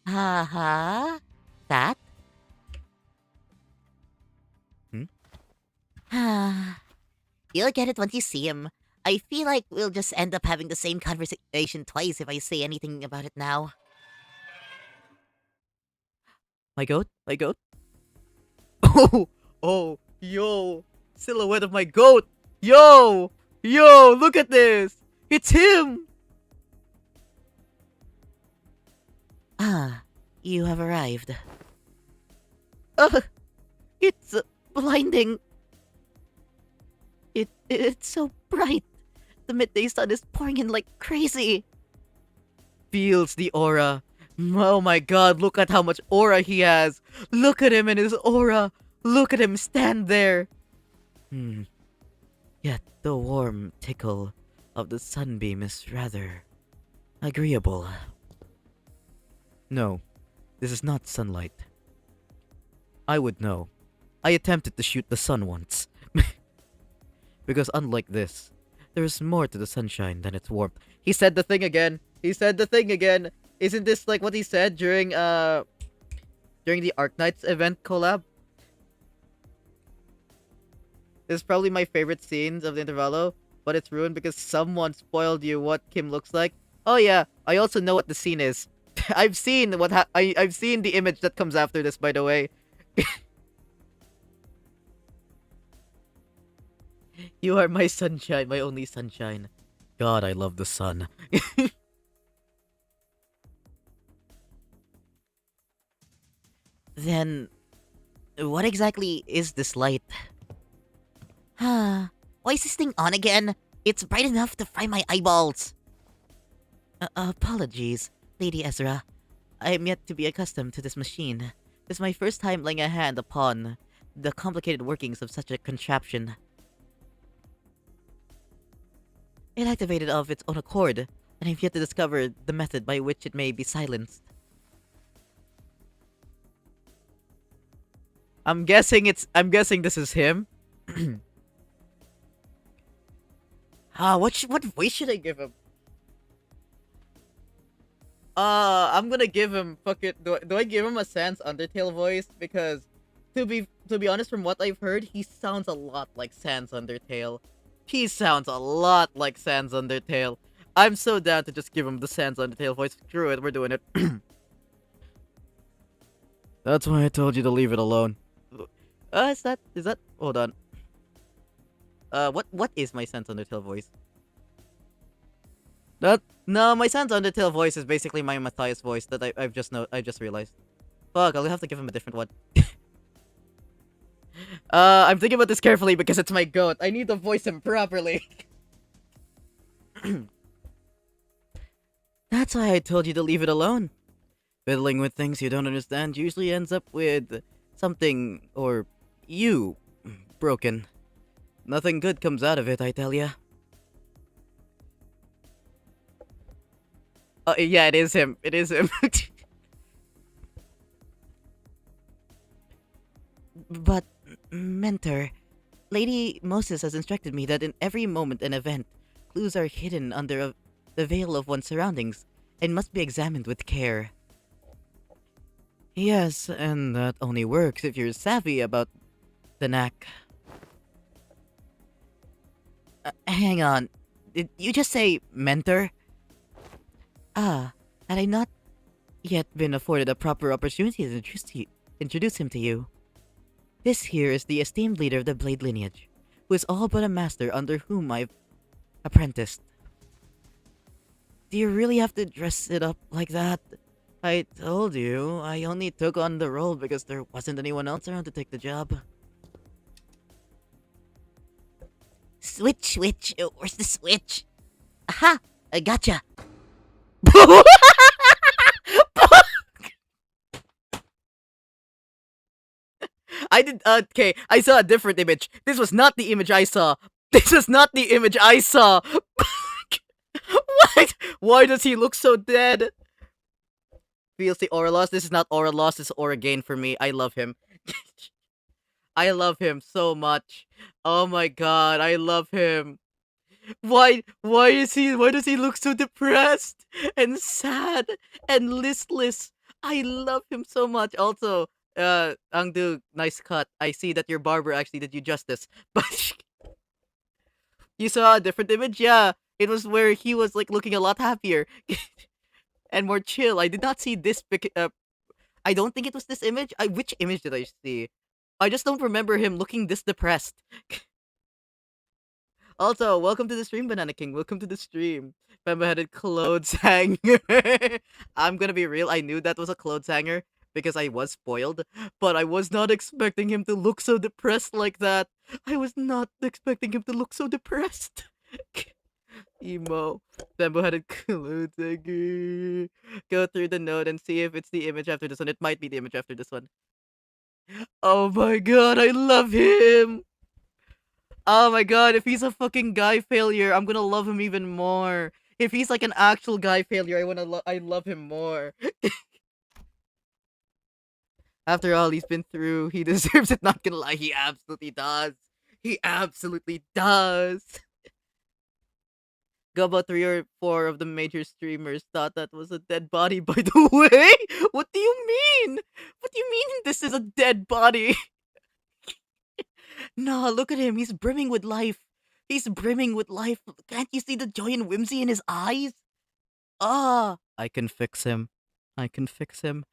[SPEAKER 1] That? You'll get it once you see him. I feel like we'll just end up having the same conversation twice if I say anything about it now. My goat? Oh, yo! Silhouette of my goat! Yo! Look at this! It's him! You have arrived. It's blinding. It's so bright. The midday sun is pouring in like crazy. feels the aura. Oh my god, look at how much aura he has. Look at him and his aura. Look at him stand there. Hmm. Yet the warm tickle of the sunbeam is rather agreeable. No, this is not sunlight. I would know. I attempted to shoot the sun once. Because unlike this, there is more to the sunshine than its warmth. He said the thing again. He said the thing again. Isn't this like what he said during the Arknights event collab? This is probably my favorite scenes of the Intervallo, but it's ruined because someone spoiled you what Kim looks like. Oh yeah, I also know what the scene is. I've seen I've seen the image that comes after this, by the way. You are my sunshine, my only sunshine. God, I love the sun. Then, what exactly is this light? Why is this thing on again? It's bright enough to fry my eyeballs. Apologies, Lady Ezra. I am yet to be accustomed to this machine. This is my first time laying a hand upon the complicated workings of such a contraption. It activated of its own accord, and I've yet to discover the method by which it may be silenced. I'm guessing this is him. What voice should I give him? I'm gonna give him do I give him a Sans Undertale voice? Because to be honest, from what I've heard, he sounds a lot like Sans Undertale. He sounds a lot like Sans Undertale. I'm so down to just give him the Sans Undertale voice. Screw it, we're doing it. That's why I told you to leave it alone. Is that hold on. What is my Sans Undertale voice? No, my Sans Undertale voice is basically my Matthias voice that I just realized. Fuck, I'll have to give him a different one. I'm thinking about this carefully because it's my goat. I need to voice him properly. That's why I told you to leave it alone. Fiddling with things you don't understand usually ends up with something, or you, broken. Nothing good comes out of it, I tell ya. Yeah, it is him. It is him. But, Mentor, Lady Moses has instructed me that in every moment and event, clues are hidden under the veil of one's surroundings and must be examined with care. Yes, and that only works if you're savvy about the knack. Hang on. Did you just say mentor? Had I not yet been afforded a proper opportunity to introduce him to you. This here is the esteemed leader of the Blade lineage, who is all but a master under whom I've apprenticed. Do you really have to dress it up like that? I told you, I only took on the role because there wasn't anyone else around to take the job. Switch. Where's the switch? Aha! I gotcha! I did, okay, I saw a different image. This was not the image I saw. This was not the image I saw! What? Why does he look so dead? Feels the aura loss. This is not aura loss, this is aura gain for me. I love him. I love him so much. Oh my god, I love him. Why does he look so depressed and sad and listless? I love him so much. Also, Angdu, nice cut. I see that your barber actually did you justice. But you saw a different image? Yeah. It was where he was like looking a lot happier and more chill. I did not see this I don't think it was this image. Which image did I see? I just don't remember him looking this depressed. Also, welcome to the stream, Banana King. Welcome to the stream. Pemba-headed clothes hanger. I'm gonna be real. I knew that was a clothes hanger because I was spoiled, but I was not expecting him to look so depressed like that. I was not expecting him to look so depressed. Emo. Bamboo-headed Kulutagi. Go through the note and see if it's the image after this one. It might be the image after this one. Oh my god, I love him! Oh my god, if he's a fucking guy failure, I'm gonna love him even more. If he's like an actual guy failure, I love him more. After all he's been through, he deserves it, not gonna lie, he absolutely does. He absolutely does. Go about 3 or 4 of the major streamers thought that was a dead body, by the way? What do you mean? What do you mean this is a dead body? Nah, look at him. He's brimming with life. He's brimming with life. Can't you see the joy and whimsy in his eyes? Ah, I can fix him. I can fix him.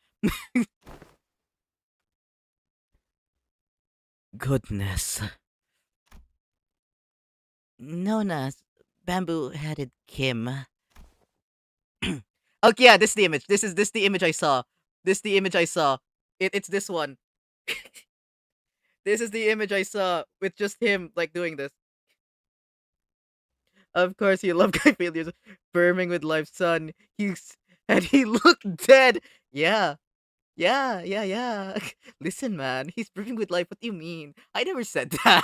[SPEAKER 1] Goodness. Known as Bamboo-headed Kim. Okay, yeah, this is the image. This the image I saw. This the image I saw. It's this one. This is the image I saw with just him like doing this. Of course, you love guy failures. Burning with life, son. And he looked dead. Yeah. Yeah. Listen, man. He's brimming with life. What do you mean? I never said that.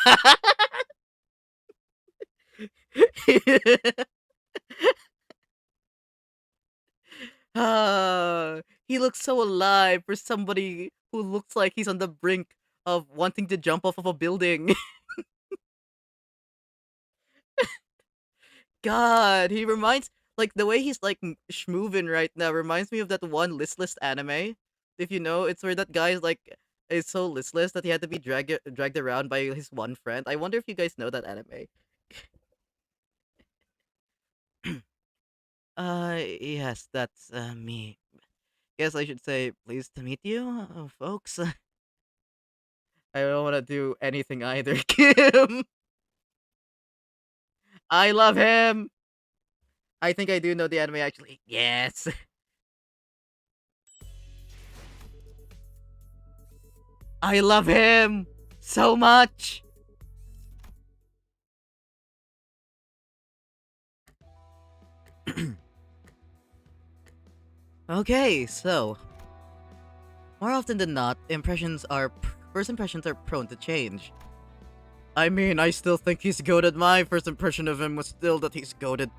[SPEAKER 1] He looks so alive for somebody who looks like he's on the brink of wanting to jump off of a building. God, he reminds like the way he's like schmovin right now reminds me of that one listless anime. If you know, it's where that guy is so listless that he had to be dragged around by his one friend. I wonder if you guys know that anime. Yes, that's me. Guess I should say pleased to meet you, folks. I don't want to do anything either, Kim. I love him. I think I do know the anime actually. Yes. I love him so much. Okay, so more often than not, first impressions are prone to change. I mean, I still think he's goated. My first impression of him was still that he's goated.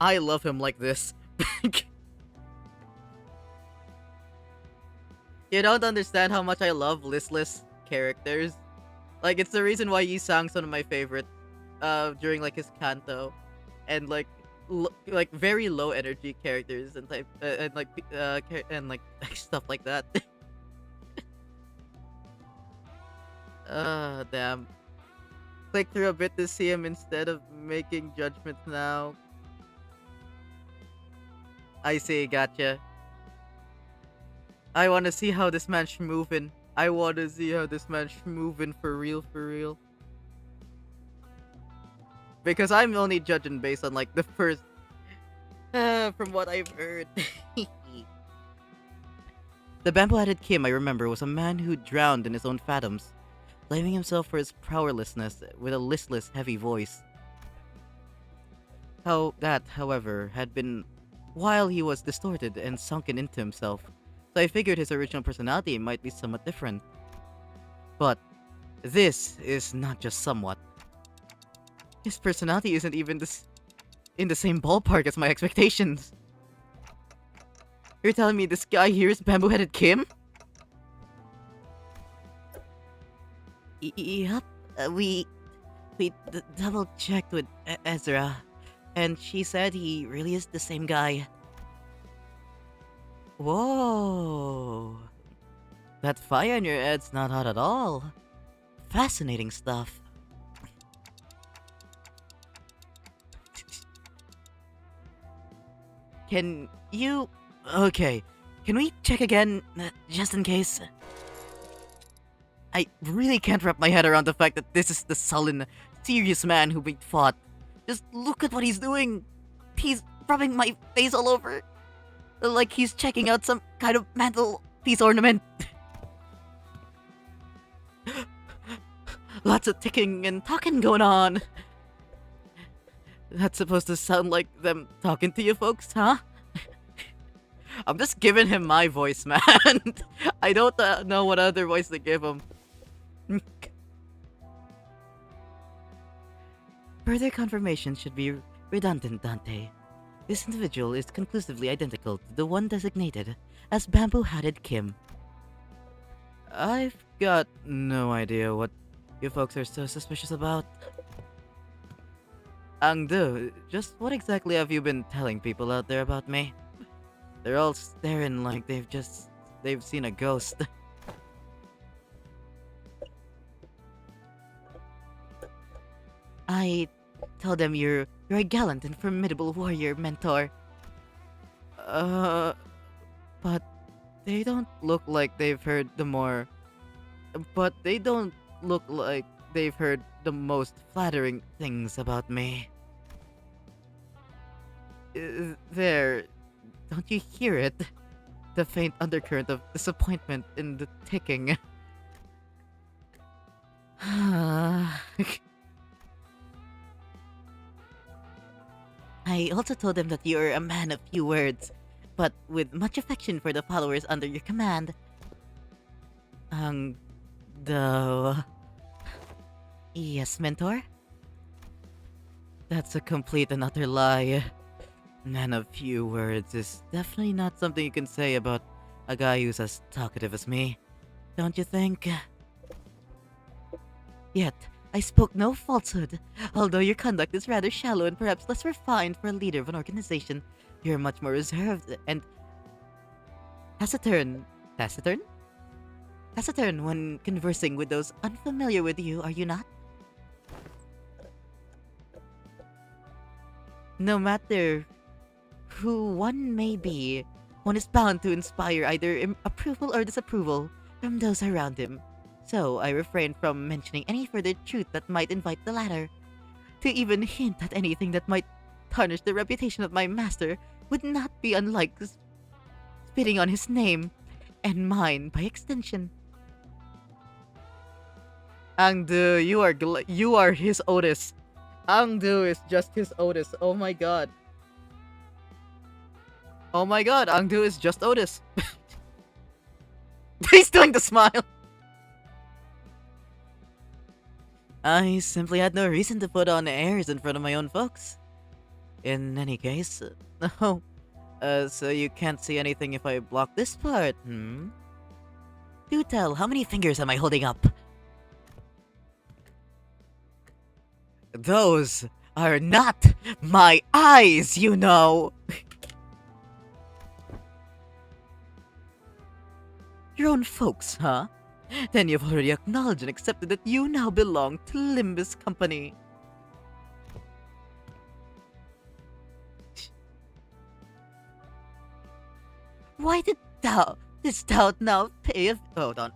[SPEAKER 1] I love him like this. You don't understand how much I love listless characters. Like, it's the reason why Yi Sang's one of my favorite during like his Canto, and like like very low energy characters and stuff like that. Damn. Click through a bit to see him instead of making judgments now. I see, gotcha. I wanna see how this man's moving. I wanna see how this man's moving for real, for real. Because I'm only judging based on like the first from what I've heard. The bamboo-headed Kim, I remember, was a man who drowned in his own fathoms, blaming himself for his powerlessness with a listless, heavy voice. However, had been while he was distorted and sunken into himself, so I figured his original personality might be somewhat different. But this is not just somewhat. His personality isn't even in the same ballpark as my expectations. You're telling me this guy here is bamboo-headed Kim? Yep. We double-checked with Ezra, and she said he really is the same guy. Whoa. That fire in your head's not hot at all. Fascinating stuff. Can you... Okay. Can we check again, just in case? I really can't wrap my head around the fact that this is the sullen, serious man who we fought. Just look at what he's doing. He's rubbing my face all over. Like he's checking out some kind of mantelpiece ornament. Lots of ticking and talking going on. That's supposed to sound like them talking to you folks, huh? I'm just giving him my voice, man. I don't know what other voice to give him. Further confirmation should be redundant, Dante. This individual is conclusively identical to the one designated as Bamboo-Hatted Kim. I've got no idea what you folks are so suspicious about. Angdu, just what exactly have you been telling people out there about me? They're all staring like they've seen a ghost. I tell them you're a gallant and formidable warrior, mentor. But they don't look like they've heard the more... But they don't look like they've heard the most flattering things about me. There, don't you hear it? The faint undercurrent of disappointment in the ticking. I also told them that you're a man of few words, but with much affection for the followers under your command. Though... Yes, mentor? That's a complete and utter lie. Man of few words is definitely not something you can say about a guy who's as talkative as me. Don't you think? Yet, I spoke no falsehood. Although your conduct is rather shallow and perhaps less refined for a leader of an organization, you're much more reserved and taciturn. Taciturn? Taciturn when conversing with those unfamiliar with you, are you not? No matter who one may be, one is bound to inspire either approval or disapproval from those around him. So I refrain from mentioning any further truth that might invite the latter. To even hint at anything that might tarnish the reputation of my master would not be unlike spitting on his name, and mine by extension. Angdu, you are his Otis. Angdu is just his Otis. Oh my god. Oh my god, Angdu is just Otis. He's doing the smile. I simply had no reason to put on airs in front of my own folks. In any case, no. So you can't see anything if I block this part, hmm? Do tell, how many fingers am I holding up? Those are not my eyes, you know! Your own folks, huh? Then you've already acknowledged and accepted that you now belong to Limbus Company. Why didst thou now pay a... Hold on.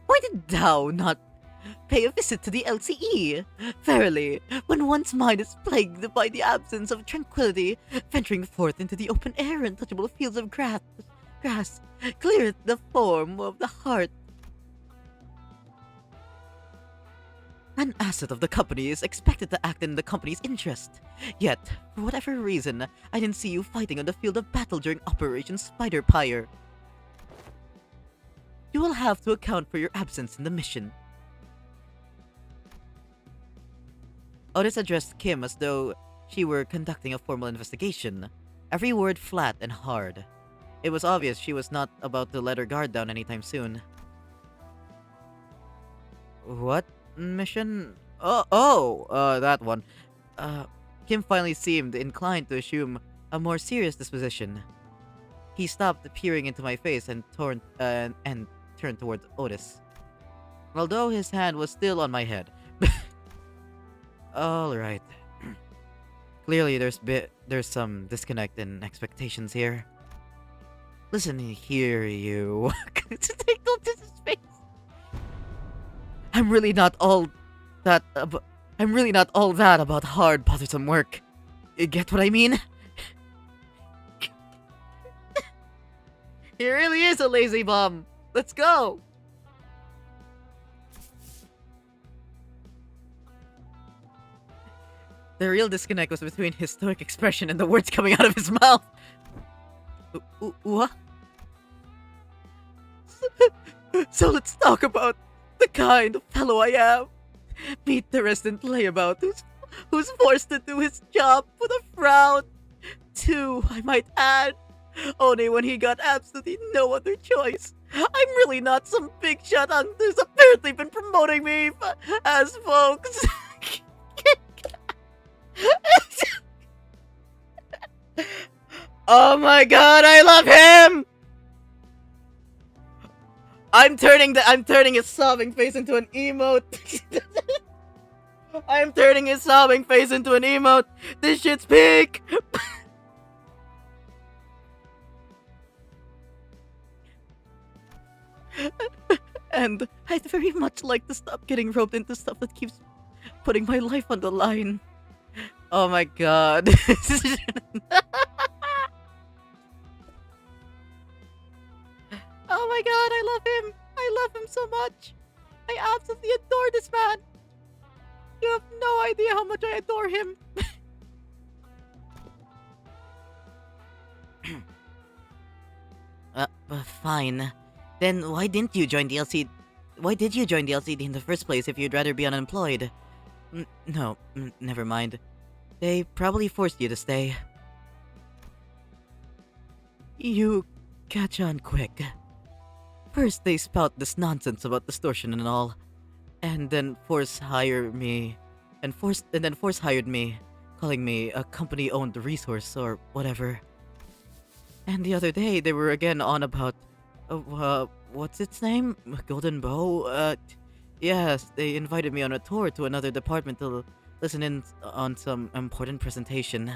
[SPEAKER 1] Why did thou not pay a visit to the LCE? Verily, when one's mind is plagued by the absence of tranquility, venturing forth into the open air and touchable fields of grass cleareth the form of the heart. An asset of the company is expected to act in the company's interest. Yet, for whatever reason, I didn't see you fighting on the field of battle during Operation Spider Pyre. You will have to account for your absence in the mission. Otis addressed Kim as though she were conducting a formal investigation, every word flat and hard. It was obvious she was not about to let her guard down anytime soon. What mission? That one. Kim finally seemed inclined to assume a more serious disposition. He stopped peering into my face and turned towards Otis, although his hand was still on my head. Alright. Clearly there's some disconnect in expectations here. Listen here, you. Don't touch his face. I'm really not all that about hard, bothersome work. You get what I mean? He really is a lazy bum. Let's go. The real disconnect was between his stoic expression and the words coming out of his mouth. What? So let's talk about the kind of fellow I am. Meet the resident layabout who's forced to do his job with a frown. Too, I might add. Only when he got absolutely no other choice. I'm really not some big shot who's apparently been promoting me as folks. Oh my god, I love him! I'm turning his sobbing face into an emote. I'm turning his sobbing face into an emote. This shit's peak. And I'd very much like to stop getting roped into stuff that keeps putting my life on the line. Oh my god. Oh my god, I love him. I love him so much. I absolutely adore this man. You have no idea how much I adore him. Fine. Then why didn't you join the LCD? Why did you join the LCD in the first place if you'd rather be unemployed? No, never mind. They probably forced you to stay. You catch on quick. First they spout this nonsense about distortion and all, and then force hired me, calling me a company-owned resource or whatever. And the other day they were again on about, what's its name? Golden Bow? Yes, they invited me on a tour to another department to listen in on some important presentation.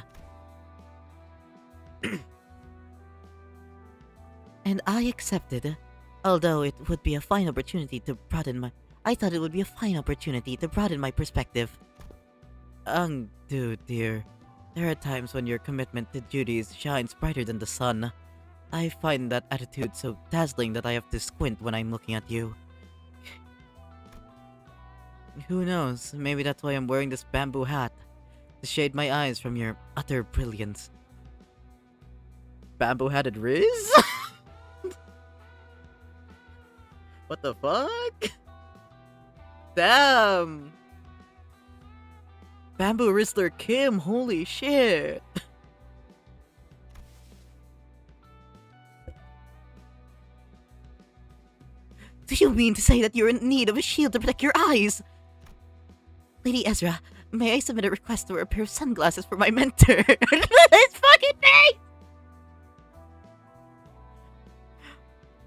[SPEAKER 1] And I accepted, although it would be a fine opportunity to broaden my... I thought it would be a fine opportunity to broaden my perspective. Dude, dear. There are times when your commitment to duties shines brighter than the sun. I find that attitude so dazzling that I have to squint when I'm looking at you. Who knows, maybe that's why I'm wearing this bamboo hat, to shade my eyes from your utter brilliance. Bamboo-hatted Riz? What the fuck? Damn! Bamboo Rizzler Kim, holy shit! Do you mean to say that you're in need of a shield to protect your eyes? Lady Ezra, may I submit a request for a pair of sunglasses for my mentor? This fucking thing!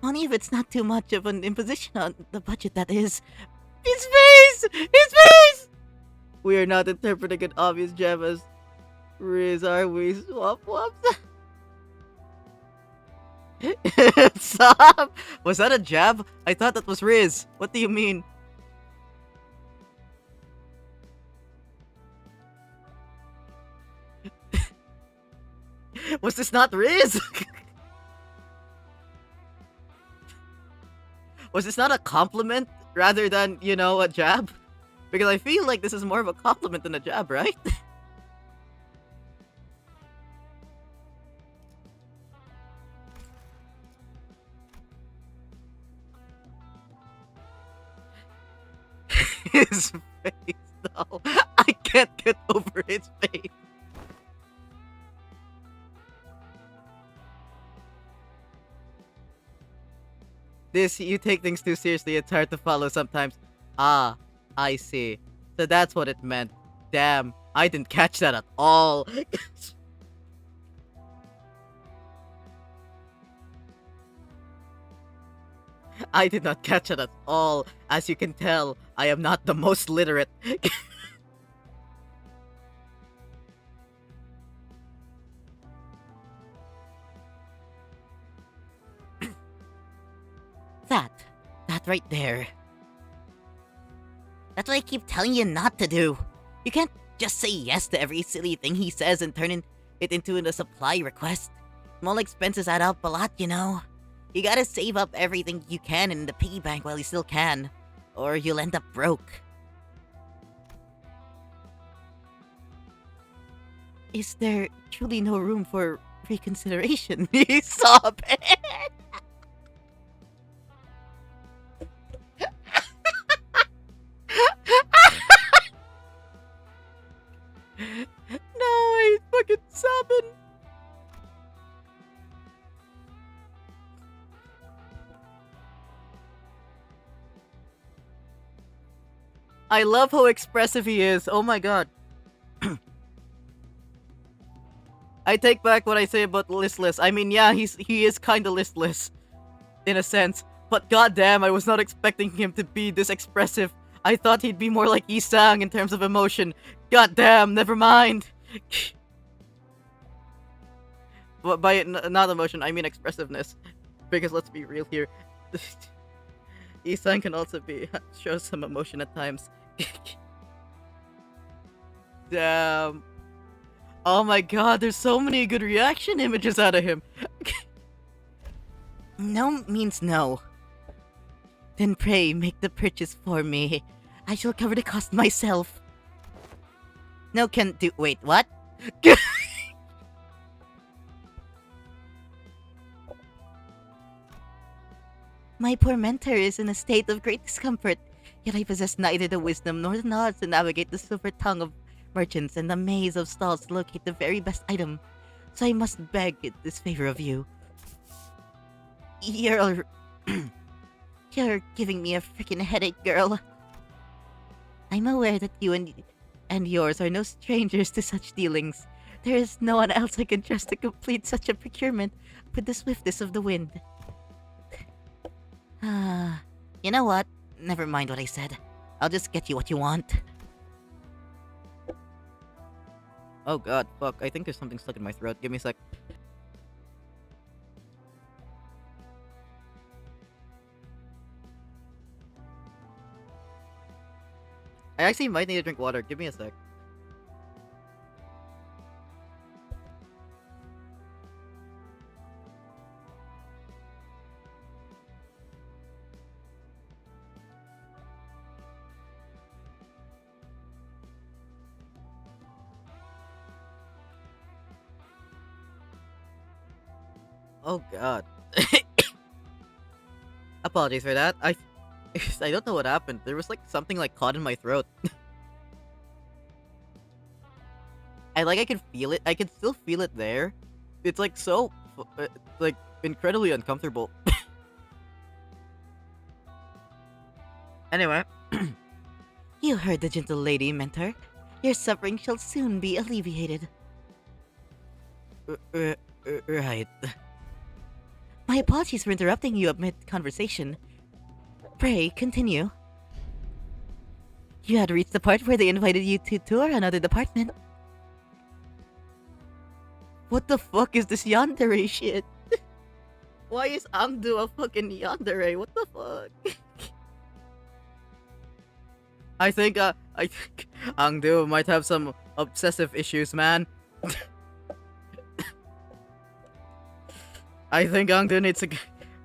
[SPEAKER 1] Only if it's not too much of an imposition on the budget, that is. His face! His face! We are not interpreting an obvious jab as Riz, are we? Swap whops? Stop! Was that a jab? I thought that was Riz. What do you mean? Was this not Riz? Was this not a compliment rather than, you know, a jab? Because I feel like this is more of a compliment than a jab, right? His face, though. I can't get over his face. This, you take things too seriously, it's hard to follow sometimes. Ah, I see. So that's what it meant. Damn, I didn't catch that at all. I did not catch it at all. As you can tell, I am not the most literate. That right there. That's what I keep telling you not to do. You can't just say yes to every silly thing he says and turn it into a supply request. Small expenses add up a lot, you know. You gotta save up everything you can in the piggy bank while you still can, or you'll end up broke. Is there truly no room for reconsideration? He's sobbing. No, he's fucking sobbing. I love how expressive he is. Oh my god. I take back what I say about listless. I mean, yeah, he is kind of listless in a sense, but goddamn, I was not expecting him to be this expressive. I thought he'd be more like Isang in terms of emotion. Goddamn, never mind. But by not emotion, I mean expressiveness. Because let's be real here. Isang can also show some emotion at times. Damn. Oh my god, there's so many good reaction images out of him. No means no. Then pray, make the purchase for me. I shall cover the cost myself. No can do- wait, what? My poor mentor is in a state of great discomfort, yet I possess neither the wisdom nor the knowledge to navigate the silver tongue of merchants and the maze of stalls to locate the very best item. So I must beg this favor of you. You're... You're giving me a freaking headache, girl. I'm aware that you and yours are no strangers to such dealings. There is no one else I can trust to complete such a procurement with the swiftness of the wind. You know what? Never mind what I said. I'll just get you what you want. Oh god, fuck. I think there's something stuck in my throat. Give me a sec. I actually might need to drink water. Give me a sec. Oh god. Apologies for that. I don't know what happened. There was like something like caught in my throat. I can feel it. I can still feel it there. It's like so like incredibly uncomfortable. Anyway, you heard the gentle lady, mentor. Your suffering shall soon be alleviated. Right. My apologies for interrupting you mid-conversation. Pray, continue. You had reached the part where they invited you to tour another department. What the fuck is this yandere shit? Why is Angdu a fucking yandere? What the fuck? I think Angdu might have some obsessive issues, man. I think Angdu needs to.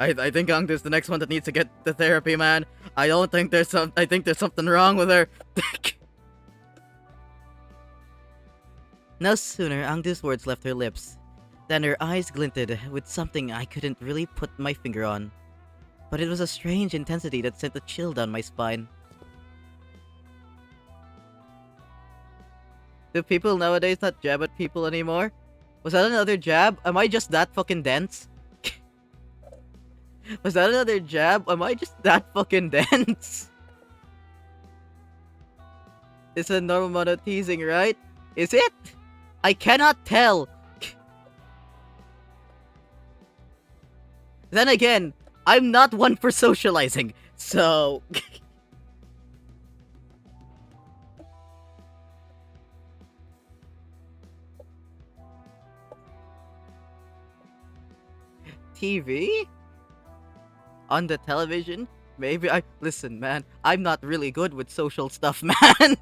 [SPEAKER 1] I think Angdu's the next one that needs to get the therapy, man. I think there's something wrong with her. No sooner Angdu's words left her lips than her eyes glinted with something I couldn't really put my finger on. But it was a strange intensity that sent a chill down my spine. Do people nowadays not jab at people anymore? Was that another jab? Am I just that fucking dense? Was that another jab? Am I just that fucking dense? It's a normal amount of teasing, right? Is it? I cannot tell. Then again, I'm not one for socializing, so... TV? On the television? Maybe I... Listen, man, I'm not really good with social stuff, man.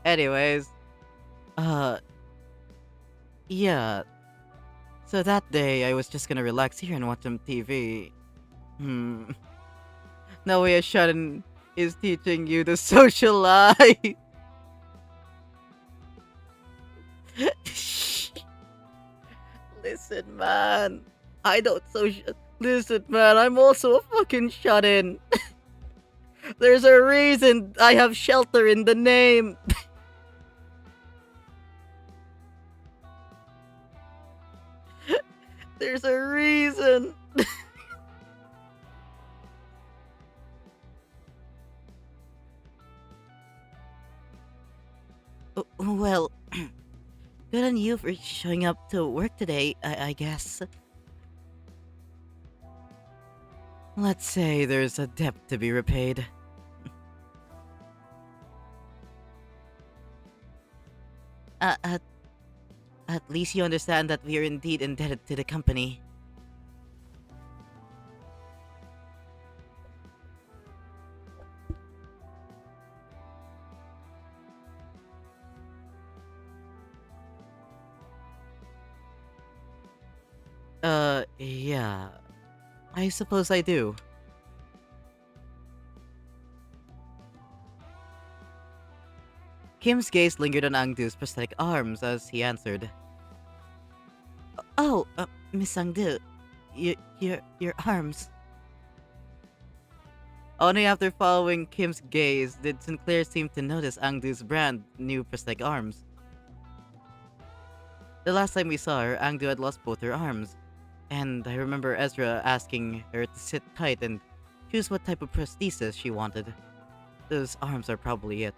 [SPEAKER 1] Anyways, Yeah, so that day I was just gonna relax here and watch some TV. Hmm. Naoya Sharon is teaching you the social life. Listen, man. I don't social. Listen, man. I'm also a fucking shut-in. There's a reason I have shelter in the name. There's a reason. Well, good on you for showing up to work today, I guess. Let's say there's a debt to be repaid. Uh, at, at least you understand that we are indeed indebted to the company. Yeah. I suppose I do. Kim's gaze lingered on Angdu's prosthetic arms as he answered. Oh, Miss Angdu, your arms. Only after following Kim's gaze did Sinclair seem to notice Angdu's brand new prosthetic arms. The last time we saw her, Angdu had lost both her arms, and I remember Ezra asking her to sit tight and choose what type of prosthesis she wanted. Those arms are probably it.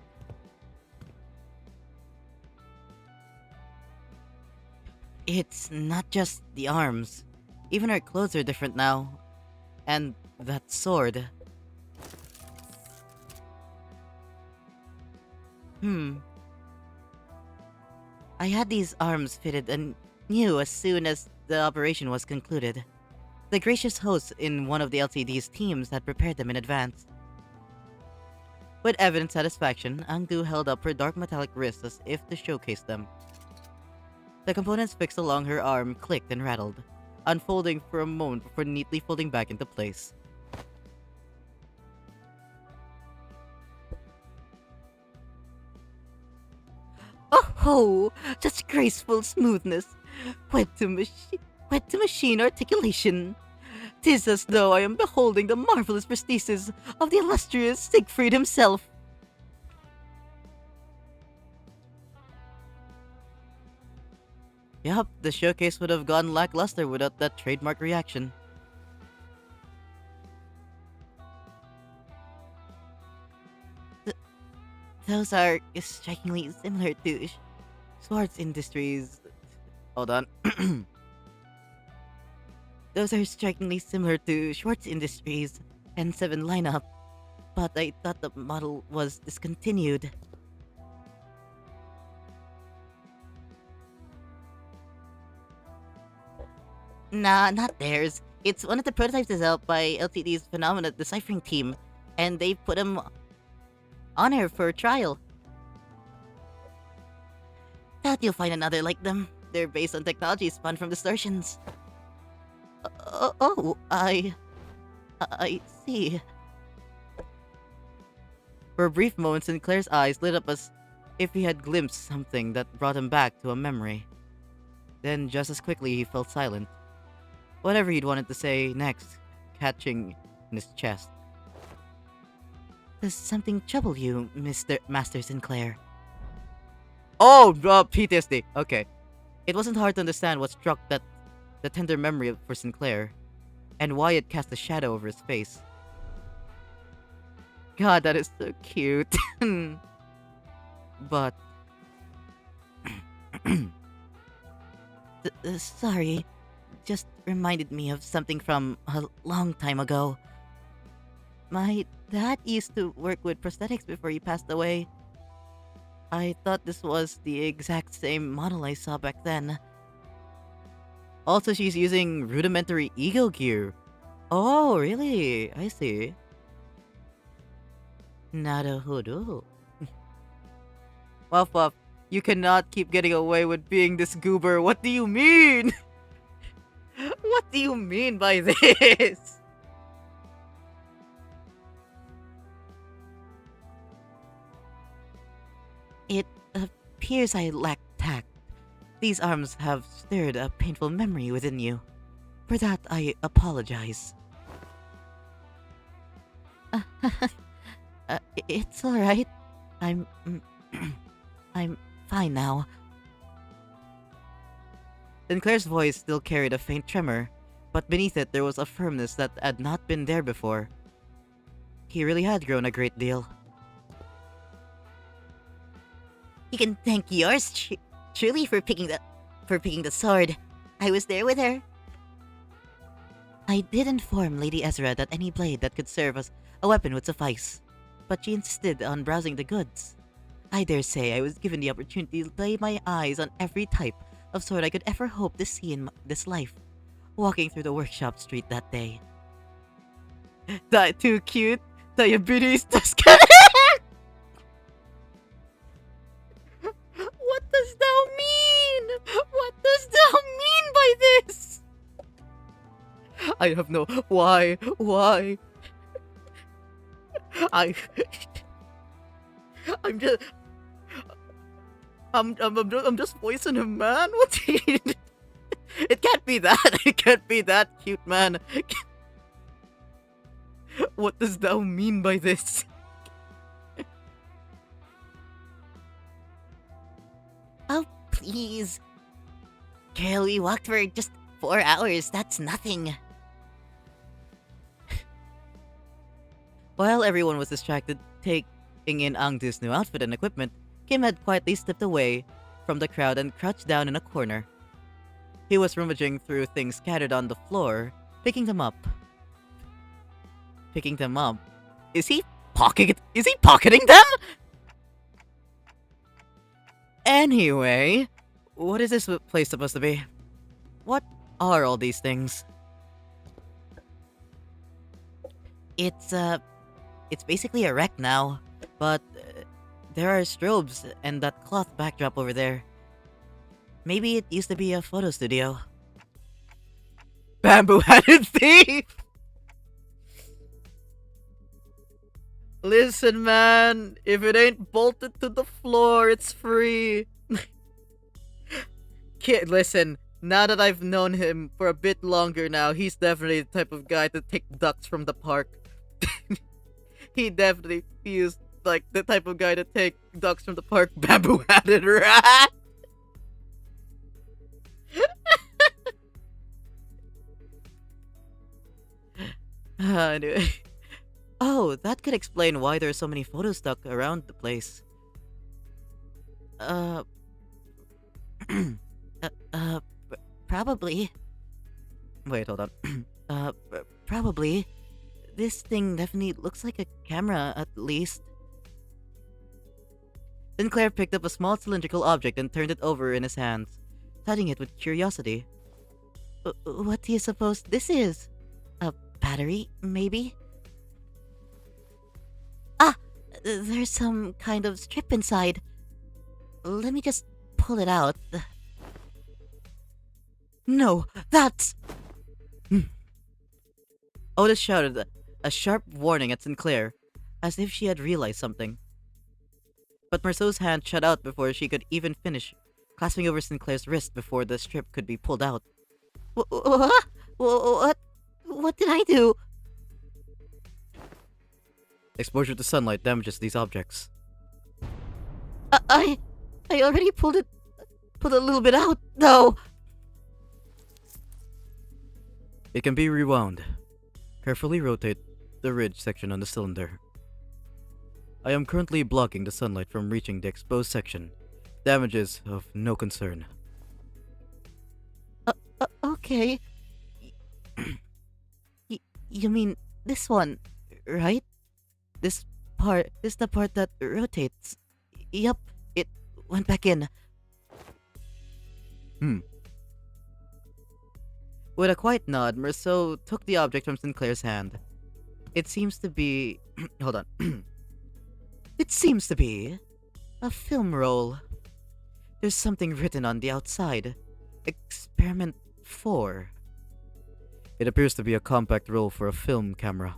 [SPEAKER 1] It's not just the arms. Even her clothes are different now. And that sword. Hmm. I had these arms fitted and new as soon as the operation was concluded. The gracious host in one of the LCD's teams had prepared them in advance. With evident satisfaction, Angdu held up her dark metallic wrist as if to showcase them. The components fixed along her arm clicked and rattled, unfolding for a moment before neatly folding back into place. Oh, such graceful smoothness! Wed to machine articulation! 'Tis as though I am beholding the marvelous prosthesis of the illustrious Siegfried himself. Yup, the showcase would have gone lackluster without that trademark reaction. Th- those are strikingly similar to Schwartz Industries. Hold on. Those are strikingly similar to Schwartz Industries N7 lineup, but I thought the model was discontinued. Nah, not theirs. It's one of the prototypes developed by LTD's Phenomena Deciphering team, and they put them on air for a trial. Thought you'll find another like them. They're based on technology spun from distortions. I see. For a brief moment, Sinclair's eyes lit up as if he had glimpsed something that brought him back to a memory. Then, just as quickly, he fell silent. Whatever he'd wanted to say next, catching in his chest. Does something trouble you, Master Sinclair? Oh, PTSD. Okay. It wasn't hard to understand what struck the tender memory for Sinclair, and why it cast a shadow over his face. God, that is so cute. But... sorry, just reminded me of something from a long time ago. My dad used to work with prosthetics before he passed away. I thought this was the exact same model I saw back then. Also, she's using rudimentary ego gear. Oh, really? I see. Naruhodo. Wuff wuff. You cannot keep getting away with being this goober. What do you mean? What do you mean by this? It appears I lack tact. These arms have stirred a painful memory within you. For that, I apologize. It's alright. I'm... I'm fine now. Sinclair's voice still carried a faint tremor, but beneath it there was a firmness that had not been there before. He really had grown a great deal. You can thank yours truly for picking the sword. I was there with her. I did inform Lady Ezra that any blade that could serve as a weapon would suffice, but she insisted on browsing the goods. I dare say I was given the opportunity to lay my eyes on every type of sword I could ever hope to see in this life, walking through the workshop street that day. That too cute? Diabetes just What does thou mean? What does thou mean by this? I have no... Why? I'm just... I'm just voicing him, man. What? It can't be that. It can't be that cute, man. What does thou mean by this? Oh, please. Girl, we walked for just 4 hours. That's nothing. While everyone was distracted taking in Angdu's new outfit and equipment, Kim had quietly slipped away from the crowd and crouched down in a corner. He was rummaging through things scattered on the floor, picking them up. Is he pocketing them? Anyway, what is this place supposed to be? What are all these things? It's basically a wreck now, but there are strobes and that cloth backdrop over there. Maybe it used to be a photo studio. Bamboo-headed thief! Listen, man, if it ain't bolted to the floor, it's free. Kid, listen, now that I've known him for a bit longer now, he's definitely the type of guy to take ducks from the park. He definitely feels like the type of guy to take ducks from the park. Bamboo-hatted rat! Anyway. Oh, that could explain why there's so many photos stuck around the place. Probably. Wait, hold on. Probably. This thing definitely looks like a camera, at least. Sinclair picked up a small cylindrical object and turned it over in his hands, studying it with curiosity. What do you suppose this is? A battery, maybe? Ah! There's some kind of strip inside. Let me just pull it out. No, that's... Otis shouted a sharp warning at Sinclair, as if she had realized something. But Marceau's hand shut out before she could even finish, clasping over Sinclair's wrist before the strip could be pulled out. What did I do? Exposure to sunlight damages these objects. I already pulled a little bit out, though. It can be rewound. Carefully rotate the ridge section on the cylinder. I am currently blocking the sunlight from reaching the exposed section. Damages of no concern. Okay. You mean this one, right? This the part that rotates. Yup, it went back in. With a quiet nod, Marceau took the object from Sinclair's hand. It seems to be... Hold on. It seems to be a film roll. There's something written on the outside. Experiment 4. It appears to be a compact roll for a film camera.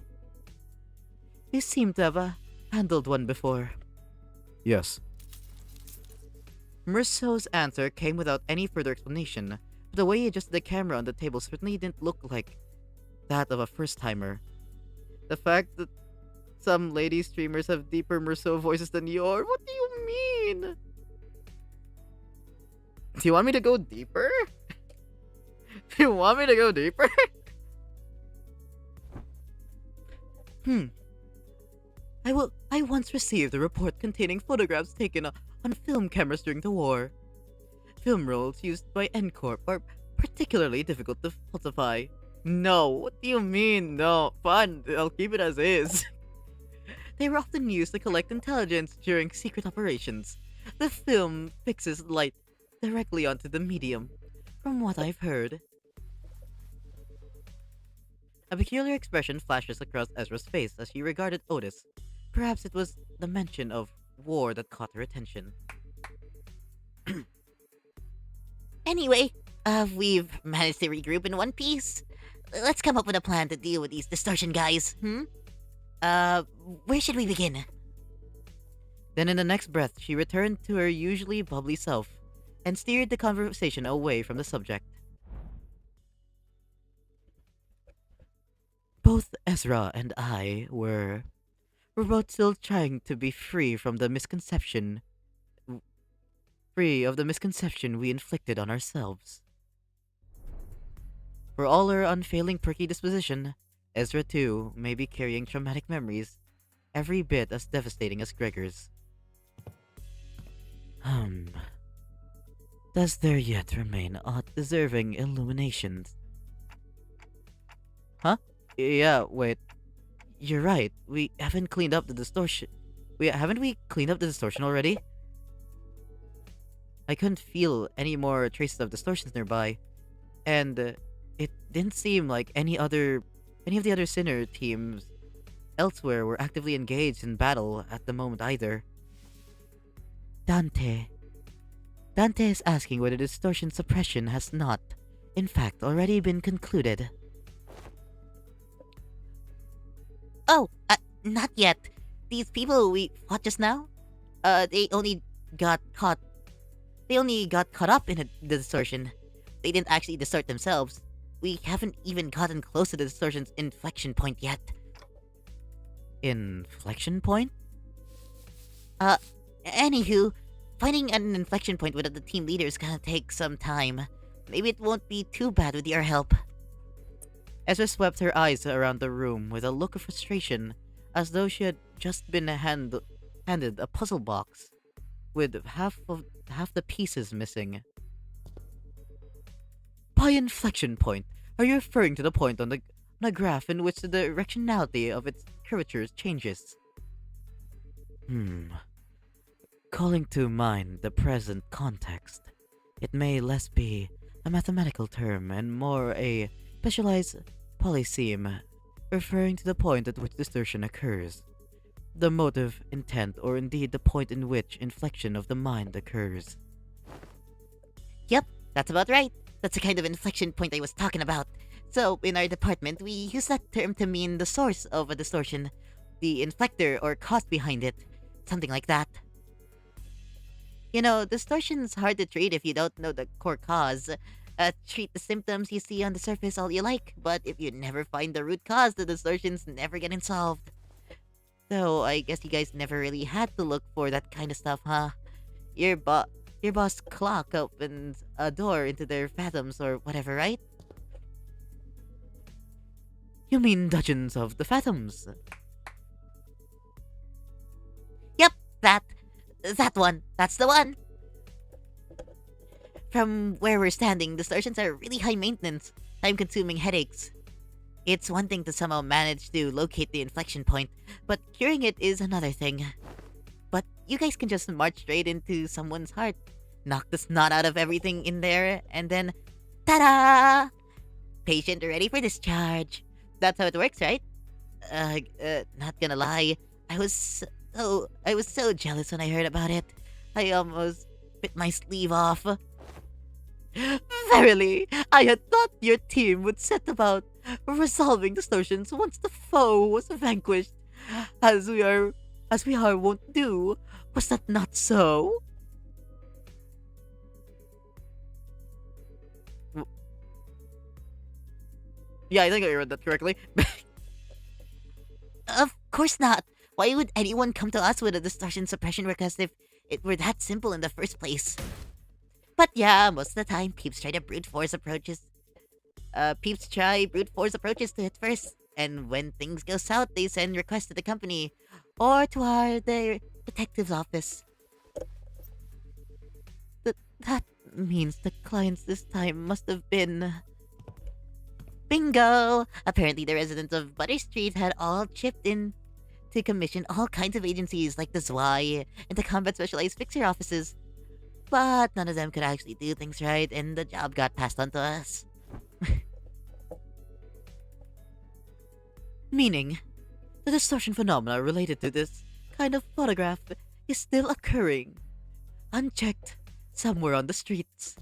[SPEAKER 1] You seem to have handled one before. Yes. Merceau's answer came without any further explanation, but the way he adjusted the camera on the table certainly didn't look like that of a first-timer. The fact that some lady streamers have deeper Merceau voices than yours, what do you mean? Do you want me to go deeper? Do you want me to go deeper? I once received a report containing photographs taken on film cameras during the war. Film rolls used by N-Corp are particularly difficult to falsify. No, what do you mean? No, fine, I'll keep it as is. They were often used to collect intelligence during secret operations. The film fixes light directly onto the medium, from what I've heard. A peculiar expression flashes across Ezra's face as she regarded Otis. Perhaps it was the mention of war that caught her attention.
[SPEAKER 2] Anyway, we've managed to regroup in one piece. Let's come up with a plan to deal with these distortion guys, where should we begin?
[SPEAKER 1] Then in the next breath, she returned to her usually bubbly self and steered the conversation away from the subject. Both Ezra and I were both still trying to be free of the misconception we inflicted on ourselves. For all her unfailing perky disposition, Ezra too may be carrying traumatic memories, every bit as devastating as Gregor's. Does there yet remain aught deserving illuminations? Huh? Yeah, wait. You're right. We haven't cleaned up the distortion. Haven't we cleaned up the distortion already? I couldn't feel any more traces of distortions nearby, and it didn't seem like any of the other Sinner teams elsewhere were actively engaged in battle at the moment either. Dante is asking whether distortion suppression has not, in fact, already been concluded.
[SPEAKER 2] Oh, not yet. These people we fought just now, they only got caught up in the distortion. They didn't actually distort themselves. We haven't even gotten close to the distortion's inflection point yet.
[SPEAKER 1] Inflection point?
[SPEAKER 2] Anywho, finding an inflection point without the team leader is gonna take some time. Maybe it won't be too bad with your help.
[SPEAKER 1] Ezra swept her eyes around the room with a look of frustration, as though she had just been handed a puzzle box with half the pieces missing. By inflection point, are you referring to the point on the graph in which the directionality of its curvatures changes? Calling to mind the present context, it may less be a mathematical term and more a specialized polyseme, referring to the point at which distortion occurs, the motive, intent, or indeed the point in which inflection of the mind occurs.
[SPEAKER 2] Yep, that's about right. That's the kind of inflection point I was talking about. So, in our department, we use that term to mean the source of a distortion, the inflector or cause behind it, something like that. You know, distortion's hard to treat if you don't know the core cause. Treat the symptoms you see on the surface all you like, but if you never find the root cause, the distortion's never getting solved. So, I guess you guys never really had to look for that kind of stuff, huh? Your boss clock opens a door into their phantoms or whatever, right?
[SPEAKER 1] You mean Dungeons of the Phantoms?
[SPEAKER 2] Yep, that one. That's the one. From where we're standing, distortions are really high maintenance, time-consuming headaches. It's one thing to somehow manage to locate the inflection point, but curing it is another thing. But you guys can just march straight into someone's heart, knock the snot out of everything in there, and then, ta-da! Patient ready for discharge. That's how it works, right? Not gonna lie, I was so jealous when I heard about it. I almost bit my sleeve off. Verily, I had thought your team would set about resolving distortions once the foe was vanquished, as we are wont do. Was that not so? W-
[SPEAKER 1] Yeah, I think I read that correctly.
[SPEAKER 2] Of course not. Why would anyone come to us with a distortion suppression request if it were that simple in the first place? But yeah, most of the time, peeps try brute force approaches to it first, and when things go south, they send requests to the company or to their detective's office. That means the clients this time must have been. Bingo! Apparently, the residents of Butter Street had all chipped in to commission all kinds of agencies like the ZWI and the Combat Specialized Fixer offices. But none of them could actually do things right, and the job got passed on to us. Meaning, the distortion phenomena related to this kind of photograph is still occurring, unchecked, somewhere on the streets.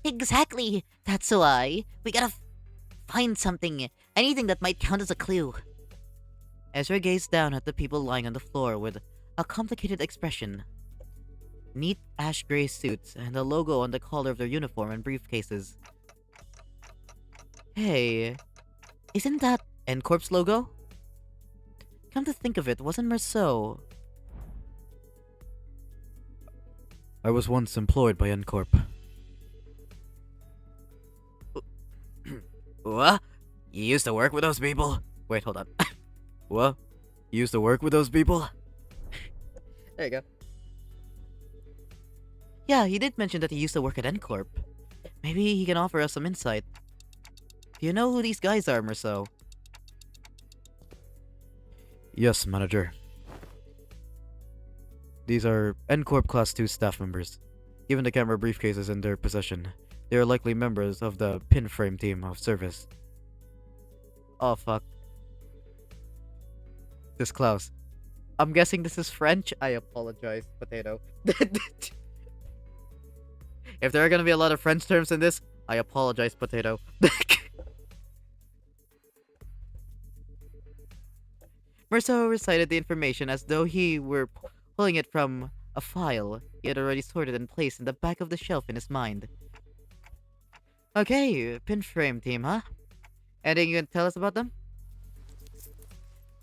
[SPEAKER 2] Exactly! That's why we gotta find something, anything that might count as a clue. Ezra gazed down at the people lying on the floor with a complicated expression. Neat ash-gray suits and a logo on the collar of their uniform and briefcases. Hey, isn't that N-Corp's logo? Come to think of it, wasn't Merceau?
[SPEAKER 3] I was once employed by N-Corp.
[SPEAKER 1] What? You used to work with those people? Wait, hold on.
[SPEAKER 3] What? You used to work with those people?
[SPEAKER 1] There you go.
[SPEAKER 2] Yeah, he did mention that he used to work at N-Corp. Maybe he can offer us some insight. Do you know who these guys are, Merceau?
[SPEAKER 3] Yes, manager. These are N-Corp Class 2 staff members. Given the camera briefcases in their possession, they are likely members of the pinframe team of service.
[SPEAKER 1] Oh, fuck. This Klaus. I'm guessing this is French. I apologize, potato. If there are gonna be a lot of French terms in this, I apologize, potato. Merceau recited the information as though he were pulling it from a file he had already sorted and placed in the back of the shelf in his mind. Okay, pinframe team, huh? Anything you can tell us about them?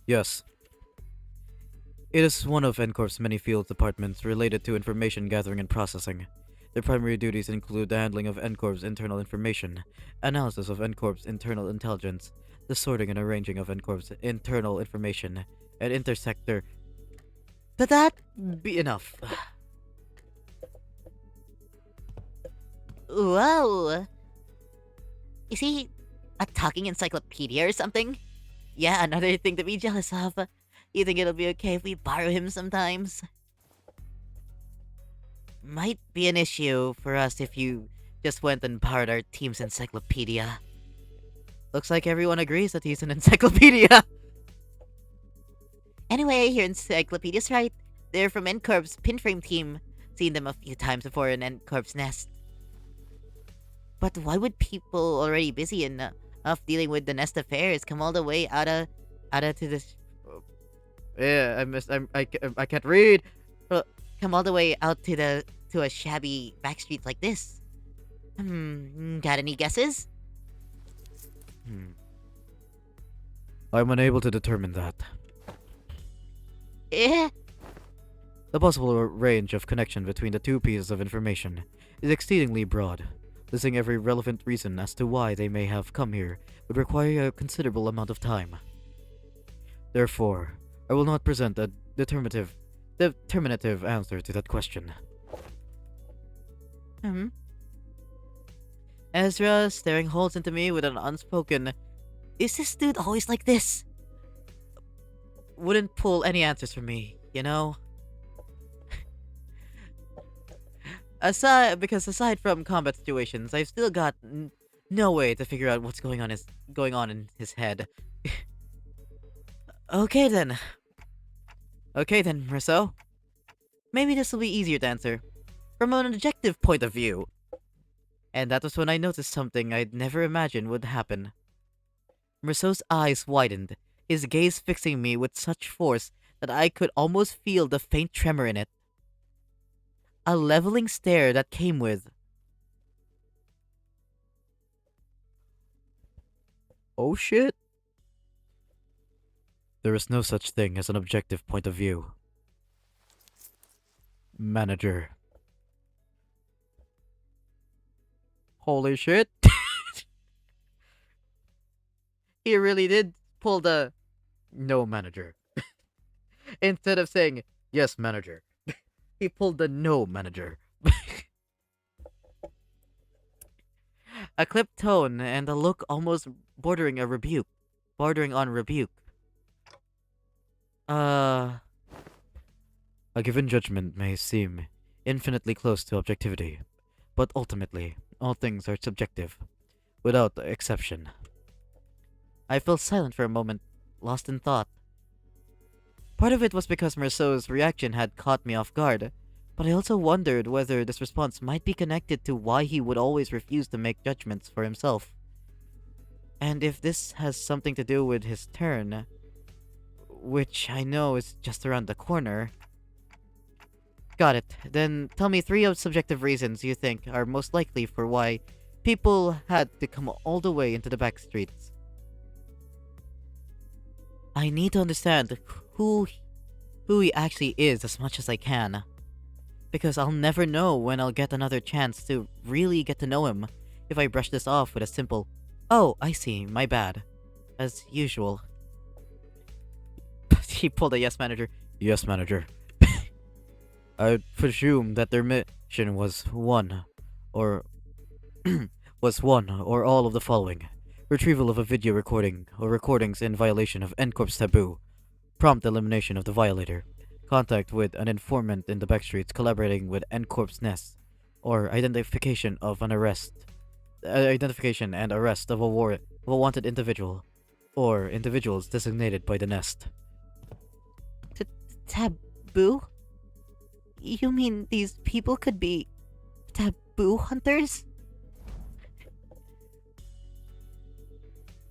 [SPEAKER 3] Yes. It is one of N-Corp's many field departments related to information gathering and processing. Their primary duties include the handling of N-Corp's internal information, analysis of N-Corp's internal intelligence, the sorting and arranging of N-Corp's internal information, and intersector.
[SPEAKER 1] But that be enough.
[SPEAKER 2] Whoa! Is he a talking encyclopedia or something? Yeah, another thing to be jealous of. You think it'll be okay if we borrow him sometimes? Might be an issue for us if you just went and borrowed our team's encyclopedia.
[SPEAKER 1] Looks like everyone agrees that he's an encyclopedia.
[SPEAKER 2] Anyway, your encyclopedia's right. They're from N-Corp's pinframe team. Seen them a few times before in N-Corp's nest. But why would people already busy enough dealing with the nest affairs come all the way out to this?
[SPEAKER 1] Yeah, I can't read.
[SPEAKER 2] Come all the way out to a shabby backstreet like this? Got any guesses?
[SPEAKER 3] I'm unable to determine that.
[SPEAKER 2] Eh?
[SPEAKER 3] The possible range of connection between the two pieces of information is exceedingly broad. Listing every relevant reason as to why they may have come here would require a considerable amount of time. Therefore, I will not present a determinative answer to that question.
[SPEAKER 2] Ezra staring holes into me with an unspoken, "Is this dude always like this?"
[SPEAKER 1] Wouldn't pull any answers from me, you know? Aside from combat situations, I've still got no way to figure out what's going on in his head. Okay then, Merceau. Maybe this will be easier to answer.
[SPEAKER 3] from an objective point of view. And that was when I noticed something I'd never imagined would happen. Merceau's eyes widened, his gaze fixing me with such force that I could almost feel the faint tremor in it. A leveling stare that came with, "Oh shit." There is no such thing as an objective point of view. Manager. Holy shit. He really did pull the "no, manager." Instead of saying "yes, manager," he pulled the "no, manager." A clipped tone and a look almost bordering on rebuke. A given judgment may seem infinitely close to objectivity, but ultimately, all things are subjective, without exception. I fell silent for a moment, lost in thought. Part of it was because Merceau's reaction had caught me off guard, but I also wondered whether this response might be connected to why he would always refuse to make judgments for himself. And if this has something to do with his turn, which I know is just around the corner. Got it. Then tell me 3 subjective reasons you think are most likely for why people had to come all the way into the back streets. I need to understand who he actually is as much as I can. Because I'll never know when I'll get another chance to really get to know him if I brush this off with a simple, "Oh, I see, my bad," as usual. He pulled a "yes, manager." "Yes, manager." I presume that their mission was one, or all of the following: retrieval of a video recording or recordings in violation of N-Corp's taboo, prompt elimination of the violator, contact with an informant in the backstreets collaborating with N-Corp's nest, or identification and arrest of a wanted individual, or individuals designated by the nest.
[SPEAKER 2] Taboo? You mean these people could be taboo hunters?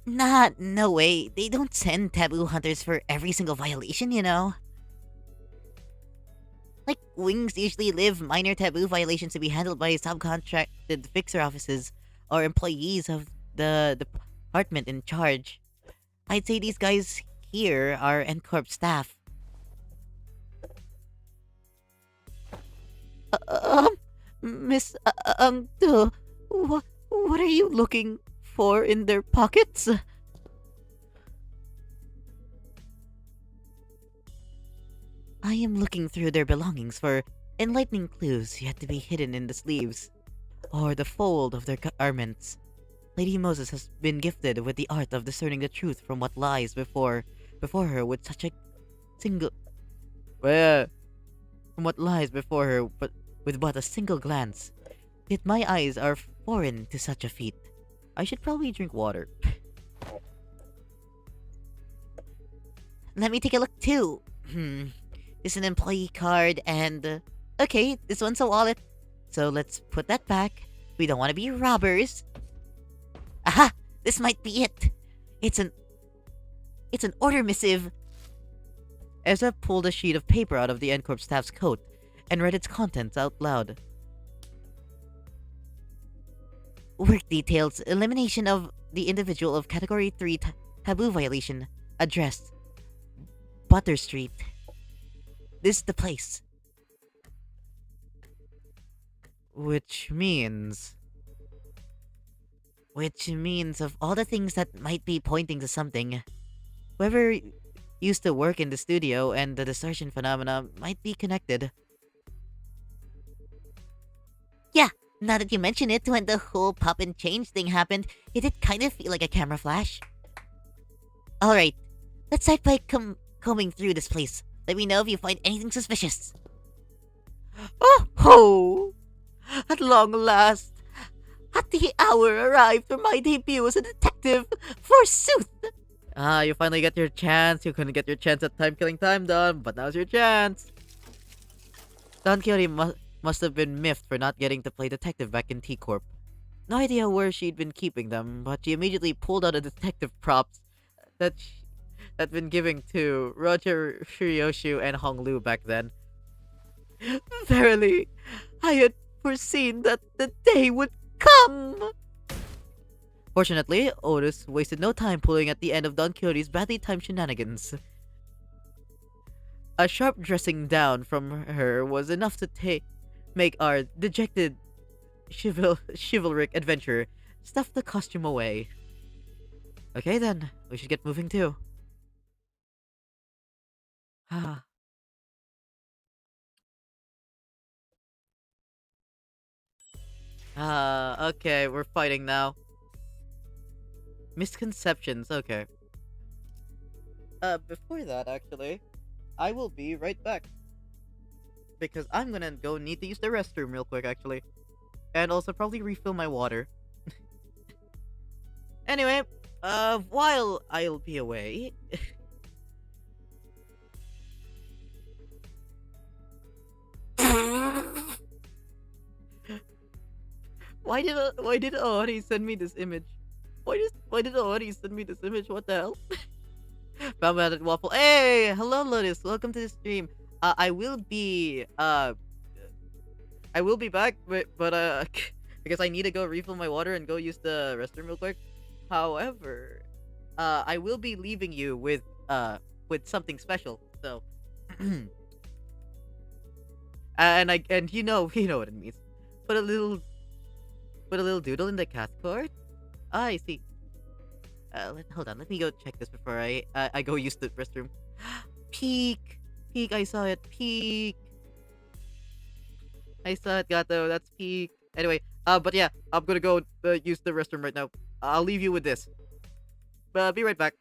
[SPEAKER 2] Nah, no way. They don't send taboo hunters for every single violation, you know? Like, wings usually leave minor taboo violations to be handled by subcontracted fixer offices or employees of the department in charge. I'd say these guys here are N-Corp staff. Miss what are you looking for in their pockets? I am looking through their belongings for enlightening clues yet to be hidden in the sleeves or the fold of their garments. Lady Moses has been gifted with the art of discerning the truth from what lies before her with such a single from what lies before her but with but a single glance. Yet my eyes are foreign to such a feat. I should probably drink water. Let me take a look too. It's an employee card and... okay, this one's a wallet. So let's put that back. We don't want to be robbers. Aha! This might be it. It's an order missive. Ezra pulled a sheet of paper out of the N-Corp staff's coat and read its contents out loud. Work details. Elimination of the individual of Category 3 taboo violation. Address: Butter Street. This is the place. Which means of all the things that might be pointing to something, whoever used to work in the studio and the distortion phenomena might be connected. Yeah, now that you mention it, when the whole pop and change thing happened, it did kind of feel like a camera flash. Alright, let's start by combing through this place. Let me know if you find anything suspicious. Oh ho! At long last, at the hour arrived for my debut as a detective, forsooth! You finally got your chance. You couldn't get your chance at time killing time, Don, but now's your chance. Don Quixote
[SPEAKER 3] Must have been miffed for not getting to play detective back in T Corp. No idea where she'd been keeping them, but she immediately pulled out the detective props that that been giving to Roger Shiryoshu and Hong Lu back then. Verily, I had foreseen that the day would come! Fortunately, Otis wasted no time pulling at the end of Don Quixote's badly timed shenanigans. A sharp dressing down from her was enough to make our dejected chivalric adventurer stuff the costume away. Okay then, we should get moving too. Okay, we're fighting now. Misconceptions, okay. Before that, actually, I will be right back. Because I'm gonna go need to use the restroom real quick, actually. And also probably refill my water. Anyway, while I'll be away... why did Ori send me this image? Why did Ori send me this image? What the hell? Found at Waffle. Hey, hello Lotus. Welcome to the stream. I will be back, but because I need to go refill my water and go use the restroom real quick. However, I will be leaving you with something special. So, and you know what it means. Put a little doodle in the cat court. Ah, I see. Hold on. Let me go check this before I go use the restroom. Peek. I saw it. Peek. I saw it, Gato. That's peek. Anyway, but yeah, I'm gonna go use the restroom right now. I'll leave you with this. Be right back.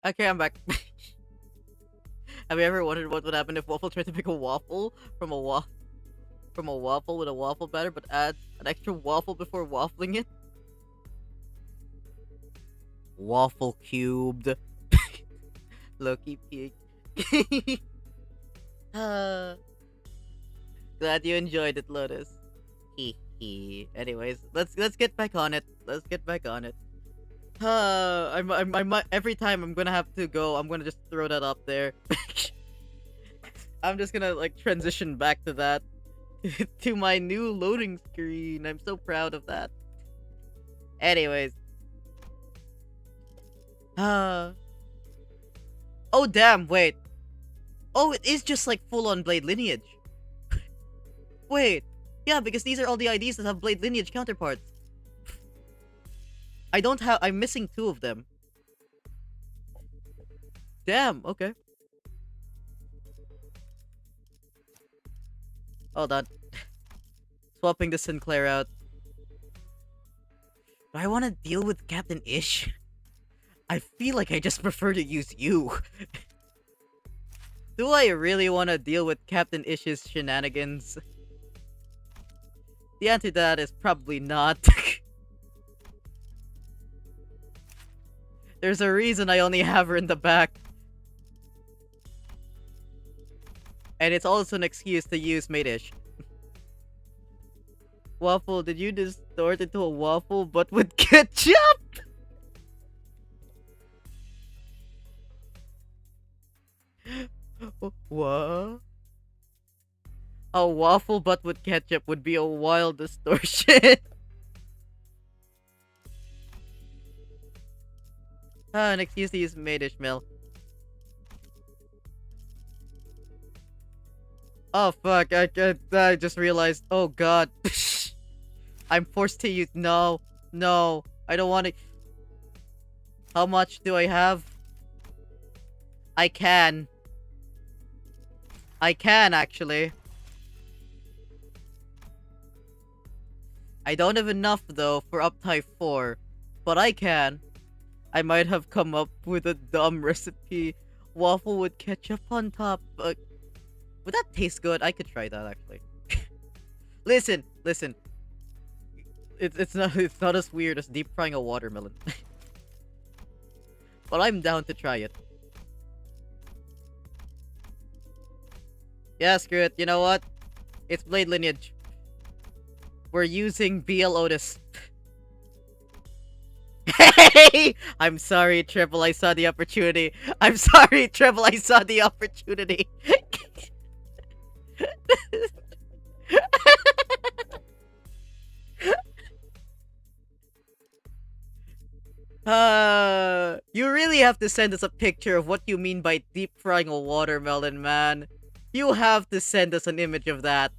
[SPEAKER 1] Okay, I'm back. Have you ever wondered what would happen if Waffle tried to make a waffle from a waffle with a waffle batter, but adds an extra waffle before waffling it? Waffle cubed. Loki peak. uh, glad you enjoyed it, Lotus. Hee hee. Anyways, let's get back on it. Let's get back on it. I'm every time I'm gonna have to go, I'm gonna just throw that up there. I'm just gonna like transition back to that to my new loading screen. I'm so proud of that. Anyways, oh damn, wait. Oh, it is just like full on Blade lineage. Wait, yeah, because these are all the IDs that have Blade lineage counterparts. I'm missing 2 of them. Damn, okay. Hold on. Swapping the Sinclair out. Do I want to deal with Captain Ish? I feel like I just prefer to use you. Do I really want to deal with Captain Ish's shenanigans? The answer to that is probably not. There's a reason I only have her in the back. And it's also an excuse to use Mate-ish. Waffle, did you distort into a waffle but with ketchup? What? A waffle but with ketchup would be a wild distortion. An excuse to use Mate-ish milk. Oh fuck, I just realized. Oh god. I'm forced to use. No, I don't want to. How much do I have? I can actually. I don't have enough though for uptype 4, but I can. I might have come up with a dumb recipe. Waffle with ketchup on top. Would that taste good? I could try that actually. Listen. It's not as weird as deep frying a watermelon. But I'm down to try it. Yeah, screw it. You know what? It's Blade lineage. We're using BL Otis. Hey! I'm sorry, Triple. I saw the opportunity. I'm sorry, Triple. I saw the opportunity. You really have to send us a picture of what you mean by deep frying a watermelon, man. You have to send us an image of that.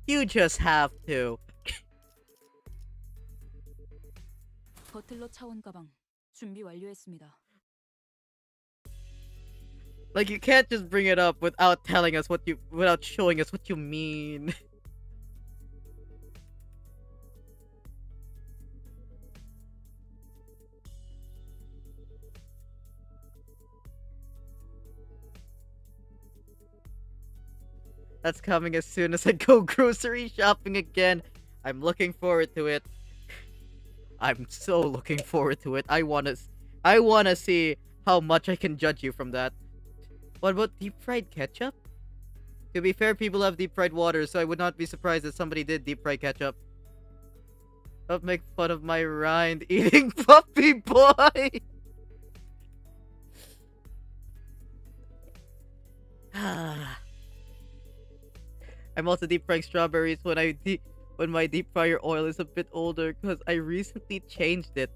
[SPEAKER 1] You just have to.
[SPEAKER 4] 버틀러 차원 가방 준비 완료했습니다.
[SPEAKER 1] Like, you can't just bring it up without telling us without showing us what you mean. That's coming as soon as I go grocery shopping again. I'm looking forward to it. I'm so looking forward to it. I wanna see how much I can judge you from that. What about deep fried ketchup? To be fair, people have deep fried water, so I would not be surprised if somebody did deep fried ketchup. Don't make fun of my rind eating puppy boy. I'm also deep frying strawberries when my deep fryer oil is a bit older because I recently changed it.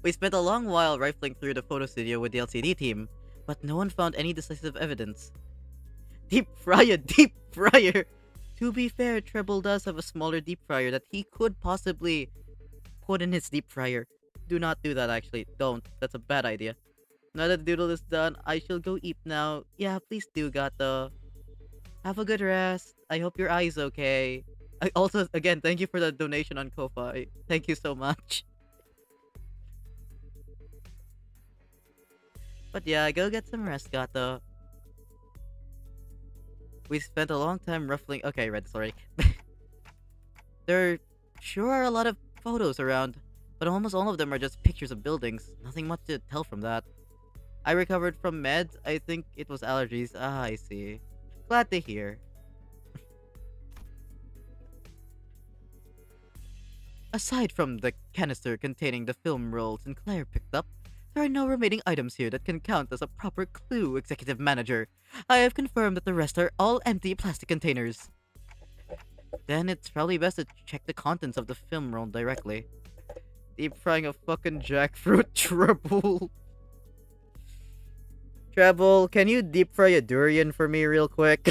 [SPEAKER 1] We spent a long while rifling through the photo studio with the LCD team, but no one found any decisive evidence. Deep fryer! To be fair, Treble does have a smaller deep fryer that he could possibly put in his deep fryer. Do not do that, actually. Don't. That's a bad idea. Now that the doodle is done, I shall go eat now. Yeah, please do, Gato. Have a good rest. I hope your eye's okay. I also, again, thank you for the donation on Ko-Fi. Thank you so much. But yeah, go get some rest, Gato. We spent a long time ruffling. Okay, I read this already. There sure are a lot of photos around, but almost all of them are just pictures of buildings. Nothing much to tell from that. I recovered from meds. I think it was allergies. Ah, I see. Glad to hear. Aside from the canister containing the film roll Sinclair picked up, there are no remaining items here that can count as a proper clue, Executive Manager. I have confirmed that the rest are all empty plastic containers. Then it's probably best to check the contents of the film roll directly. Deep frying a fucking jackfruit trouble. Treble, can you deep fry a durian for me real quick?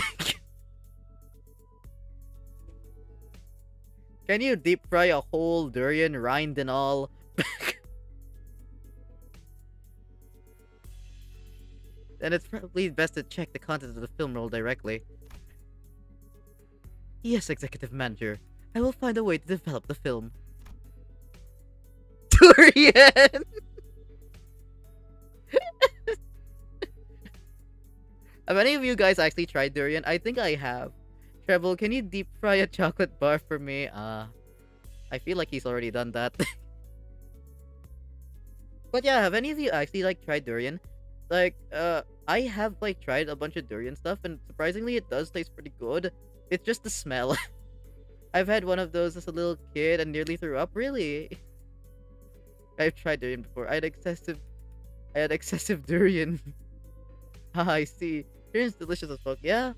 [SPEAKER 1] Can you deep fry a whole durian, rind and all? Then it's probably best to check the contents of the film roll directly. Yes, Executive Manager. I will find a way to develop the film. Durian! Have any of you guys actually tried durian? I think I have. Treble, can you deep fry a chocolate bar for me? I feel like he's already done that. But yeah, have any of you actually like tried durian? Like, I have like tried a bunch of durian stuff, and surprisingly, it does taste pretty good. It's just the smell. I've had one of those as a little kid and nearly threw up. Really? I've tried durian before. I had excessive durian. Haha, I see. Durian's delicious as fuck. Yeah.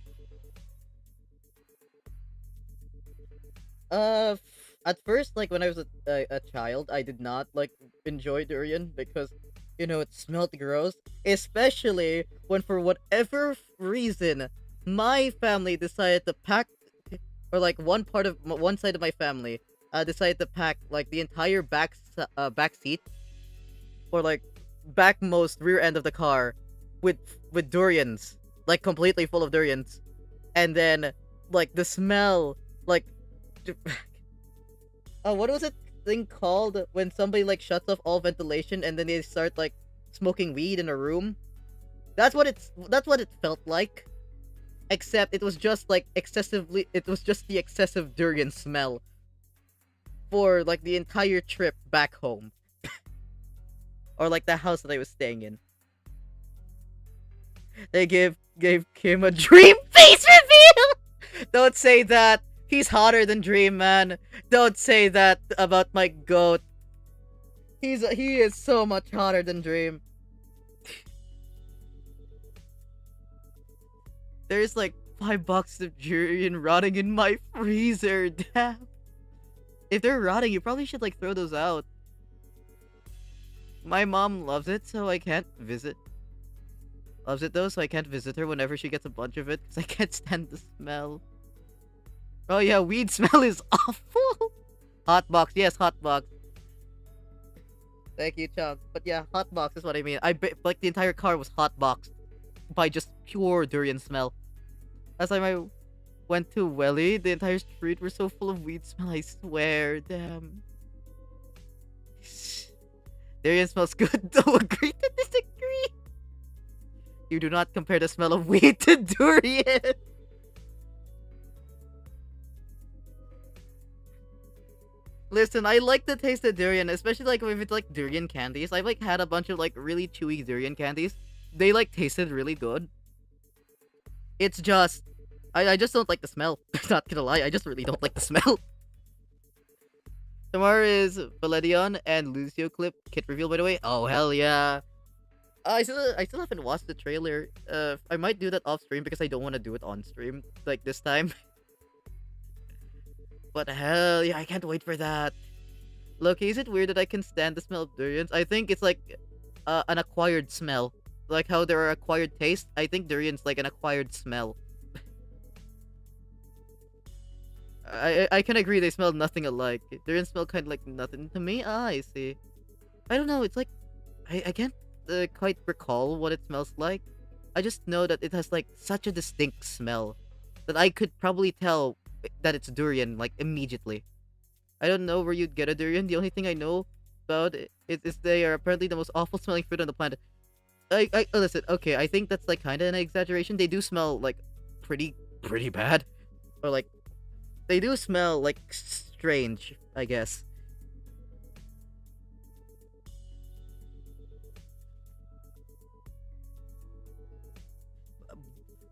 [SPEAKER 1] At first, like when I was a child, I did not like enjoy durian because, you know, it smelled gross. Especially when, for whatever reason, my family decided to pack, or like one side of my family, decided to pack like the entire back seat, or like backmost rear end of the car, with durians, like completely full of durians, and then like the smell, like. What was it thing called when somebody like shuts off all ventilation and then they start like smoking weed in a room? That's what it felt like. Except it was just like it was just the excessive durian smell for like the entire trip back home. Or like the house that I was staying in. They gave Kim a dream face reveal! Don't say that! He's hotter than Dream, man. Don't say that about my goat. He is so much hotter than Dream. There's like 5 boxes of durian rotting in my freezer. Damn. If they're rotting, you probably should like throw those out. My mom loves it, so I can't visit. Loves it though, so I can't visit her whenever she gets a bunch of it, because I can't stand the smell. Oh yeah, weed smell is awful. Hotbox, yes, hotbox. Thank you, Chunk. But yeah, hotbox is what I mean. Like the entire car was hotboxed by just pure durian smell. Last time I went to Welly, the entire street was so full of weed smell. I swear, damn. Durian smells good, though. Agree to disagree. You do not compare the smell of weed to durian. Listen, I like the taste of durian, especially like if it's like durian candies. I've like had a bunch of like really chewy durian candies. They like tasted really good. It's just, I just don't like the smell. Not gonna lie, I just really don't like the smell. Tomorrow is Valedion and Lucio clip kit reveal, by the way. Oh hell yeah! I still haven't watched the trailer. I might do that off stream because I don't want to do it on stream like this time. But hell yeah, I can't wait for that. Loki, is it weird that I can stand the smell of durians? I think it's like an acquired smell. Like how there are acquired tastes, I think durian's like an acquired smell. I can agree they smell nothing alike. Durian smell kind of like nothing to me. Ah, I see. I don't know, it's like I can't quite recall what it smells like. I just know that it has like such a distinct smell that I could probably tell that it's durian like immediately. I don't know where you'd get a durian. The only thing I know about it is they are apparently the most awful smelling fruit on the planet. Listen, okay, I think that's like kind of an exaggeration. They do smell like pretty bad, or like they do smell like strange, I guess.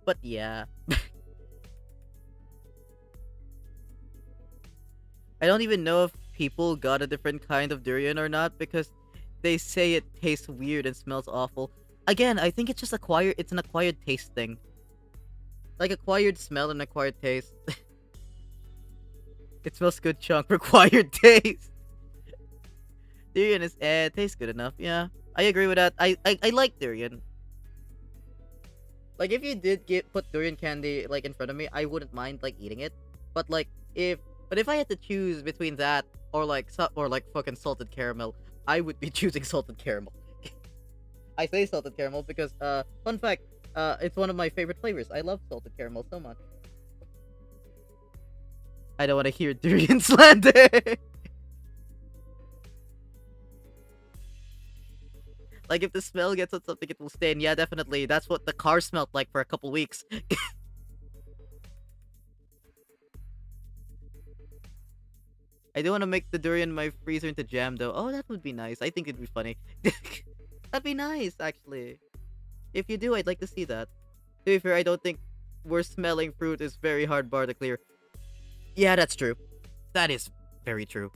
[SPEAKER 1] But yeah, I don't even know if people got a different kind of durian or not because they say it tastes weird and smells awful. Again, I think it's just acquired. It's an acquired taste thing, like acquired smell and acquired taste. It smells good, chunk. Required taste. Durian is tastes good enough. Yeah, I agree with that. I like durian. Like if you did put durian candy like in front of me, I wouldn't mind like eating it. But like if I had to choose between that or like or like fucking salted caramel, I would be choosing salted caramel. I say salted caramel because fun fact, it's one of my favorite flavors. I love salted caramel so much. I don't want to hear durian slander. Like if the smell gets on something, it will stain. Yeah, definitely. That's what the car smelled like for a couple weeks. I do want to make the durian my freezer into jam though. Oh, that would be nice. I think it'd be funny. That'd be nice, actually. If you do, I'd like to see that. To be fair, I don't think we're smelling fruit is very hard bar to clear. Yeah, that's true. That is very true.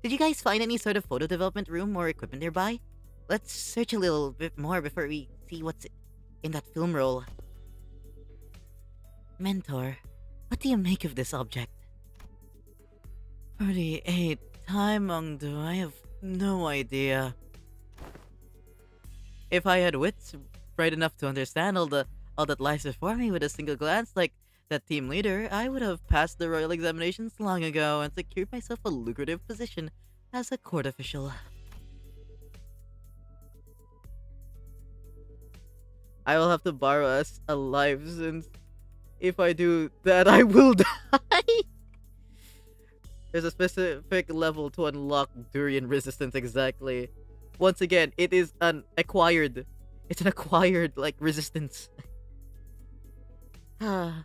[SPEAKER 2] Did you guys find any sort of photo development room or equipment nearby? Let's search a little bit more before we see what's in that film roll. Mentor, what do you make of this object?
[SPEAKER 3] 38 Taimongdu, I have no idea.
[SPEAKER 1] If I had wits bright enough to understand all that lies before me with a single glance, like that team leader, I would have passed the royal examinations long ago and secured myself a lucrative position as a court official. I will have to borrow us a life since if I do that, I will die. There's a specific level to unlock durian resistance exactly. Once again, it is an acquired. It's an acquired like resistance. My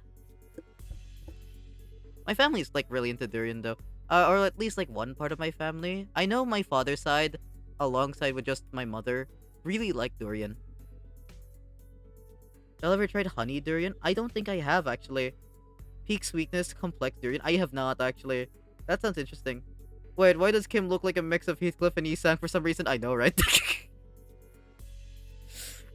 [SPEAKER 1] family's like really into durian though, or at least like one part of my family. I know my father's side, alongside with just my mother, really like durian. Y'all ever tried honey durian? I don't think I have actually. Peak sweetness, complex durian. I have not actually. That sounds interesting. Wait, why does Kim look like a mix of Heathcliff and Isang for some reason? I know, right?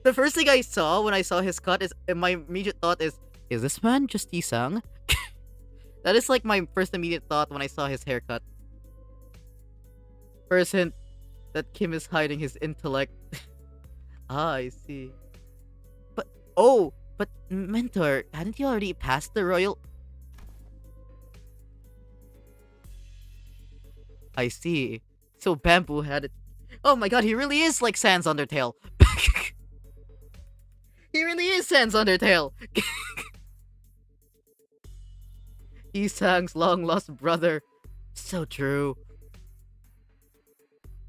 [SPEAKER 1] The first thing I saw when I saw his cut is my immediate thought is this man just Isang? That is like my first immediate thought when I saw his haircut. First hint that Kim is hiding his intellect. Ah, I see. But Mentor, hadn't you already passed the royal? I see. So Bamboo had it. Oh my god, he really is like Sans Undertale. He really is Sans Undertale. Isang's long lost brother. So true.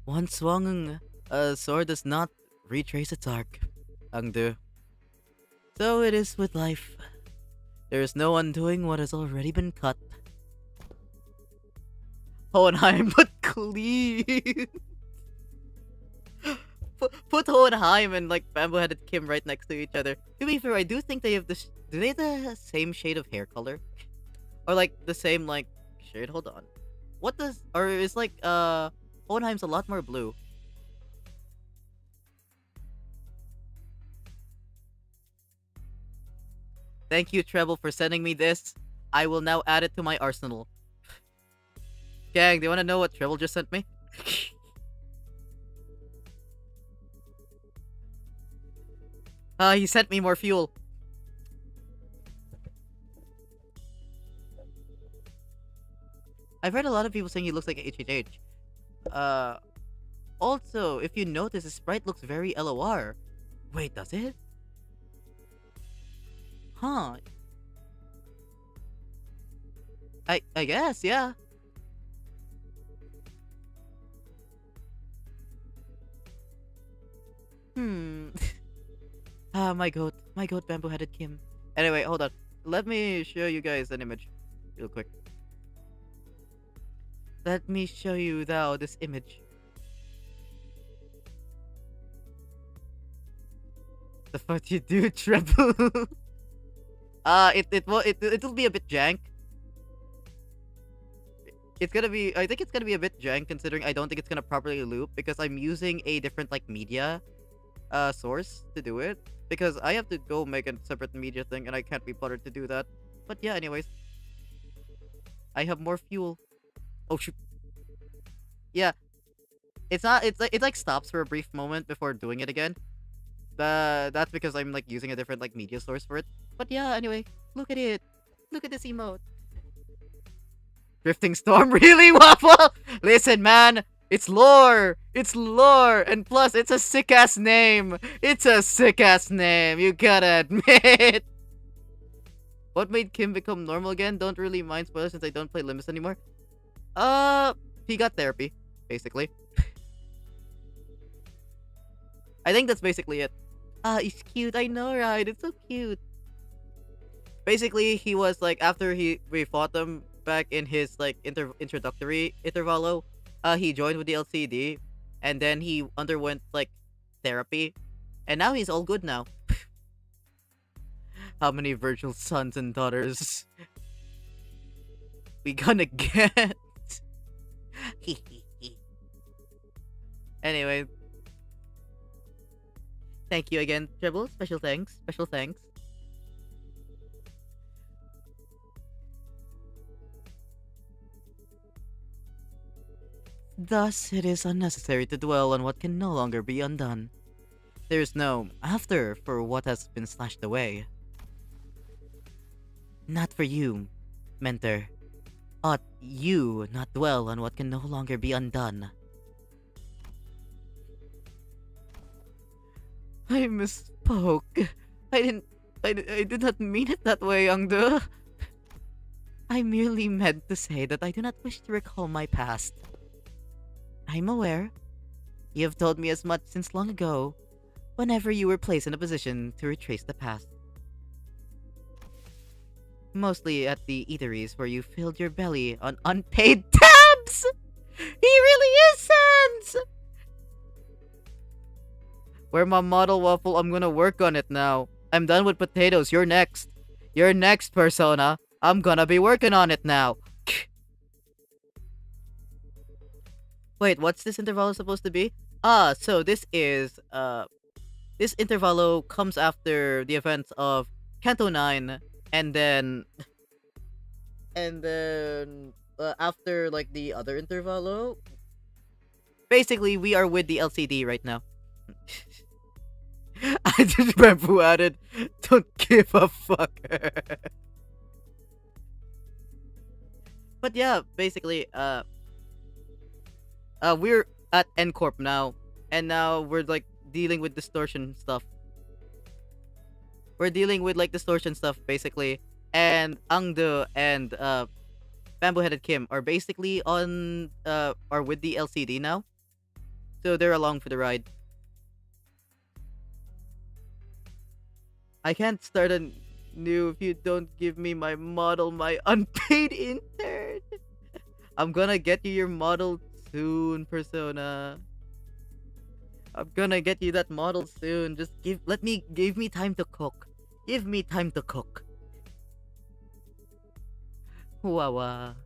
[SPEAKER 1] Once swung, a sword does not retrace its arc. Angdu. So it is with life. There is no undoing what has already been cut. Hohenheim, but clean. Put Hohenheim and like Bamboo-headed Kim right next to each other. To be fair, I do think they have this. Do they have the same shade of hair color, or like the same like shade? Hold on. What does or is like Hohenheim's a lot more blue. Thank you, Treble, for sending me this. I will now add it to my arsenal. Gang, do you want to know what Treble just sent me? He sent me more fuel. I've heard a lot of people saying he looks like HHH. also, if you notice, his sprite looks very LOR. Wait, does it? Huh. I guess, yeah. Hmm. My goat bamboo-headed Kim. Anyway, hold on. Let me show you guys an image real quick. Let me show you now this image. The fuck you do, Treble? It'll be a bit jank. I think it's gonna be a bit jank considering I don't think it's gonna properly loop because I'm using a different like media source to do it because I have to go make a separate media thing and I can't be bothered to do that. But yeah, anyways, I have more fuel. Oh shoot. Yeah, it's not. It like stops for a brief moment before doing it again. That's because I'm like using a different like media source for it. But yeah, anyway, look at it. Look at this emote. Drifting Storm, really, Waffle? Listen, man, it's lore. It's lore, and plus, it's a sick ass name. It's a sick ass name. You gotta admit. What made Kim become normal again? Don't really mind spoilers since I don't play Limbus anymore. He got therapy, basically. I think that's basically it. He's cute. I know, right? It's so cute. Basically, he was like after we fought them back in his like introductory intervalo. He joined with the LCD, and then he underwent like therapy, and now he's all good now. How many virtual sons and daughters we gonna get? Anyway, thank you again, Dribble. Special thanks. Special thanks. Thus, it is unnecessary to dwell on what can no longer be undone. There is no after for what has been slashed away. Not for you, Mentor. Ought you not dwell on what can no longer be undone. I misspoke. I did not mean it that way, Youngdo. I merely meant to say that I do not wish to recall my past. I'm aware. You have told me as much since long ago, whenever you were placed in a position to retrace the past. Mostly at the eateries where you filled your belly on unpaid tabs! He really is Sans! Where my model waffle, I'm gonna work on it now. I'm done with potatoes, you're next. You're next, Persona. I'm gonna be working on it now. Wait, what's this intervalo supposed to be? So this is, this intervalo comes after the events of Canto 9, and then after, like, the other intervalo. Basically, we are with the LCD right now. I just bamboo added, don't give a fuck. But yeah, basically, we're at N Corp now, and now we're like dealing with distortion stuff. We're dealing with like distortion stuff basically, and Angdo and Bamboo-headed Kim are basically on are with the LCD now, so they're along for the ride. I can't start a new if you don't give me my model, my unpaid intern. I'm gonna get you your model soon, Persona. I'm gonna get you that model soon. Just give me time to cook. Give me time to cook. Wawa.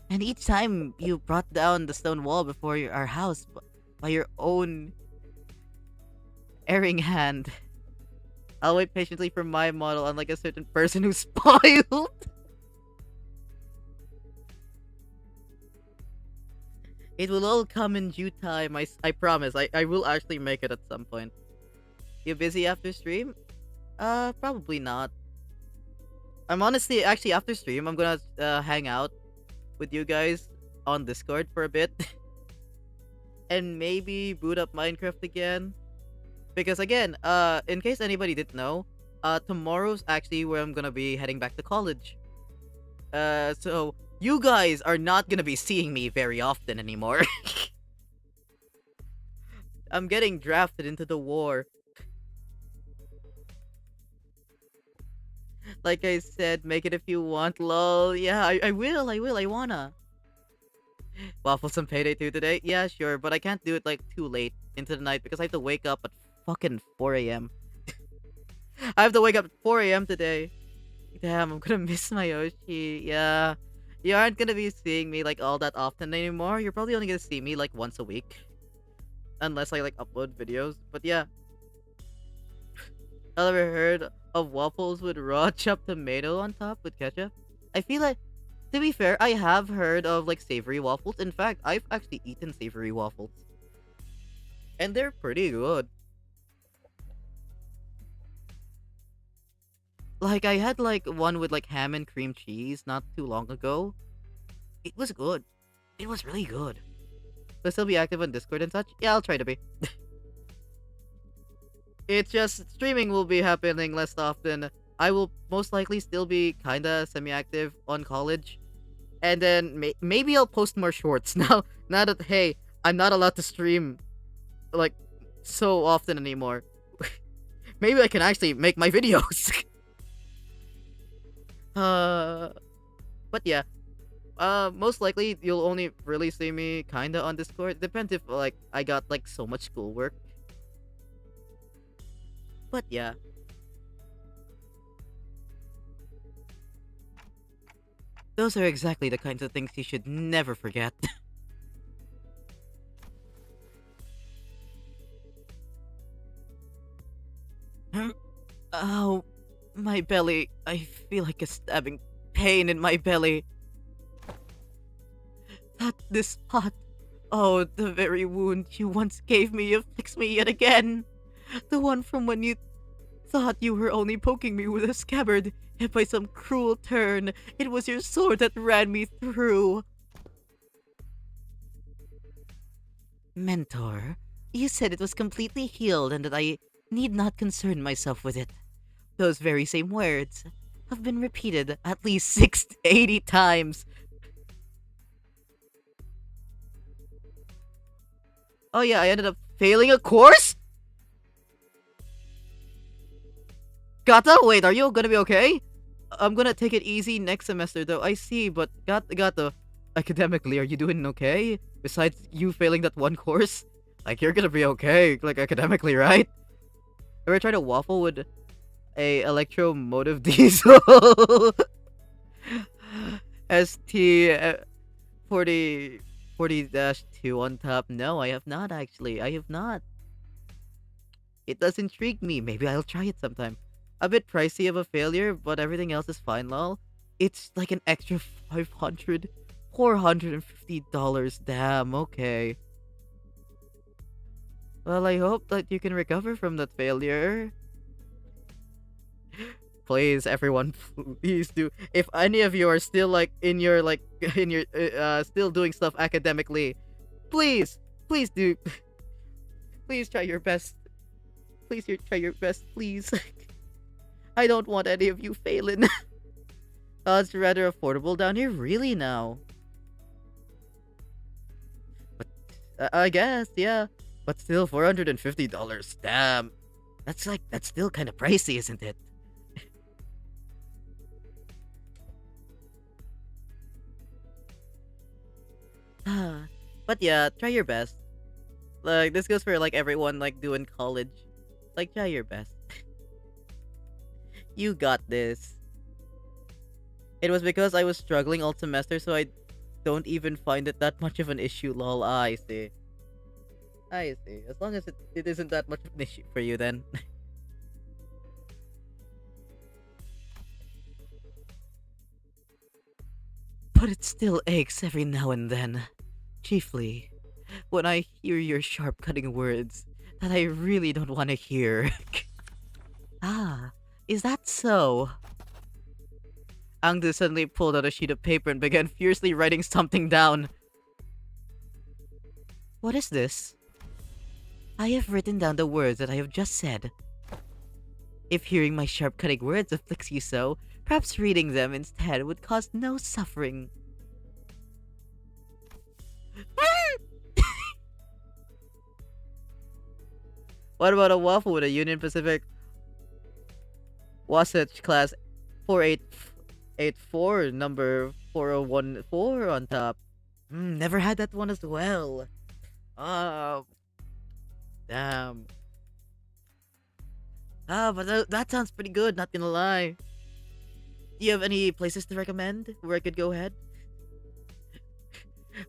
[SPEAKER 1] And each time you brought down the stone wall before our house by your own erring hand. I'll wait patiently for my model, unlike a certain person who's spoiled. It will all come in due time, I promise. I will actually make it at some point. You busy after stream? Probably not. I'm honestly actually after stream I'm gonna hang out with you guys on Discord for a bit and maybe boot up Minecraft again. Because again, in case anybody didn't know, tomorrow's actually where I'm gonna be heading back to college. So you guys are not gonna be seeing me very often anymore. I'm getting drafted into the war. Like I said, make it if you want, lol. Yeah, I will, I wanna. Waffles and Payday 2 today? Yeah, sure, but I can't do it like too late into the night because I have to wake up at fucking 4 a.m. I have to wake up at 4 a.m. today. Damn, I'm gonna miss my Yoshi. Yeah. You aren't gonna be seeing me like all that often anymore. You're probably only gonna see me like once a week. Unless I like upload videos. But yeah. I've ever heard of waffles with raw chopped tomato on top with ketchup? I feel like, to be fair, I have heard of like savory waffles. In fact, I've actually eaten savory waffles. And they're pretty good. Like, I had like one with like ham and cream cheese not too long ago. It was good. It was really good. Will still be active on Discord and such? Yeah, I'll try to be. It's just streaming will be happening less often. I will most likely still be kinda semi-active on college. And then maybe I'll post more shorts now that, hey, I'm not allowed to stream like so often anymore. Maybe I can actually make my videos. But yeah. Most likely you'll only really see me kinda on Discord. Depends if like I got like so much schoolwork. But yeah. Those are exactly the kinds of things you should never forget. Oh, my belly. I feel like a stabbing pain in my belly. This spot. Oh, the very wound you once gave me afflicts me yet again. The one from when you thought you were only poking me with a scabbard, and by some cruel turn, it was your sword that ran me through.
[SPEAKER 2] Mentor, you said it was completely healed and that I need not concern myself with it. Those very same words have been repeated at least
[SPEAKER 1] 80 times. Oh yeah, I ended up failing a course? Gata, wait, are you gonna be okay? I'm gonna take it easy next semester though, I see, but Gata, academically, are you doing okay? Besides you failing that one course? Like, you're gonna be okay, like, academically, right? Ever tried a waffle with a electromotive diesel? ST 40-2 on top. No, I have not actually. I have not. It does intrigue me. Maybe I'll try it sometime. A bit pricey of a failure, but everything else is fine, lol. It's like an extra $450. Damn, okay. Well, I hope that you can recover from that failure. Please, everyone, please do. If any of you are still like in your still doing stuff academically, please do. Please try your best. Please try your best, please. I don't want any of you failing. It's rather affordable down here, really now. But I guess, yeah. But still, $450. Damn, that's still kind of pricey, isn't it? But yeah, try your best. Like, this goes for like everyone like doing college. Like, try your best. You got this. It was because I was struggling all semester, so I don't even find it that much of an issue, lol. I see. I see. As long as it isn't that much of an issue for you, then. But it still aches every now and then. Chiefly, when I hear your sharp cutting words that I really don't want to hear.
[SPEAKER 2] Ah, is that so?
[SPEAKER 1] Angdu suddenly pulled out a sheet of paper and began fiercely writing something down.
[SPEAKER 2] What is this? I have written down the words that I have just said. If hearing my sharp-cutting words afflicts you so, perhaps reading them instead would cause no suffering.
[SPEAKER 1] What about a waffle with a Union Pacific Wasatch class 4884 number 4014 on top?
[SPEAKER 2] Never had that one as well.
[SPEAKER 1] Damn. But that sounds pretty good, not gonna lie. Do you have any places to recommend where I could go ahead?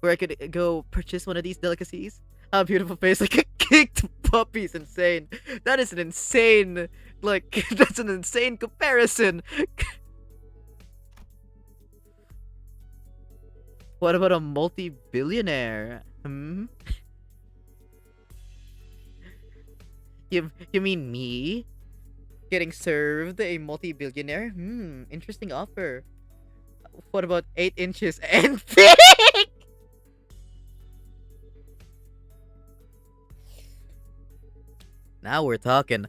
[SPEAKER 1] Where I could go purchase one of these delicacies? A beautiful face like a kicked puppy's insane. That is an insane, like, that's an insane comparison. What about a multi-billionaire? You mean me? Getting served a multi-billionaire? Interesting offer. What about 8 inches and thick? Now we're talking.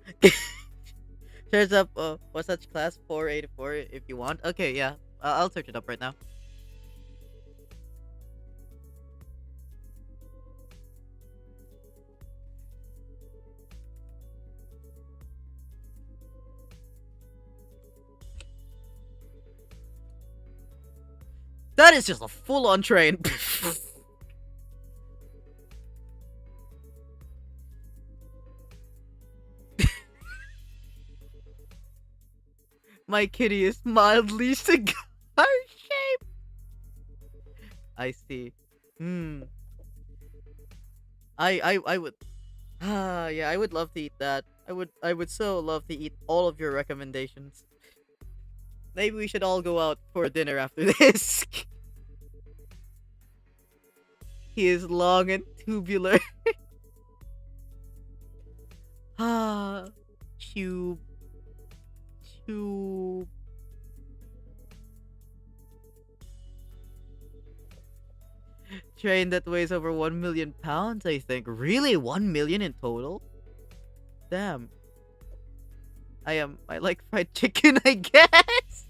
[SPEAKER 1] Shares up Wasatch class 484 if you want. Okay, yeah. I'll search it up right now. That is just a full-on train. My kitty is mildly cigar shape. I see. I would. Yeah, I would love to eat that. I would so love to eat all of your recommendations. Maybe we should all go out for dinner after this. He is long and tubular. Tube. Train that weighs over 1 million pounds, I think. Really? 1 million in total? Damn. I like fried chicken, I guess.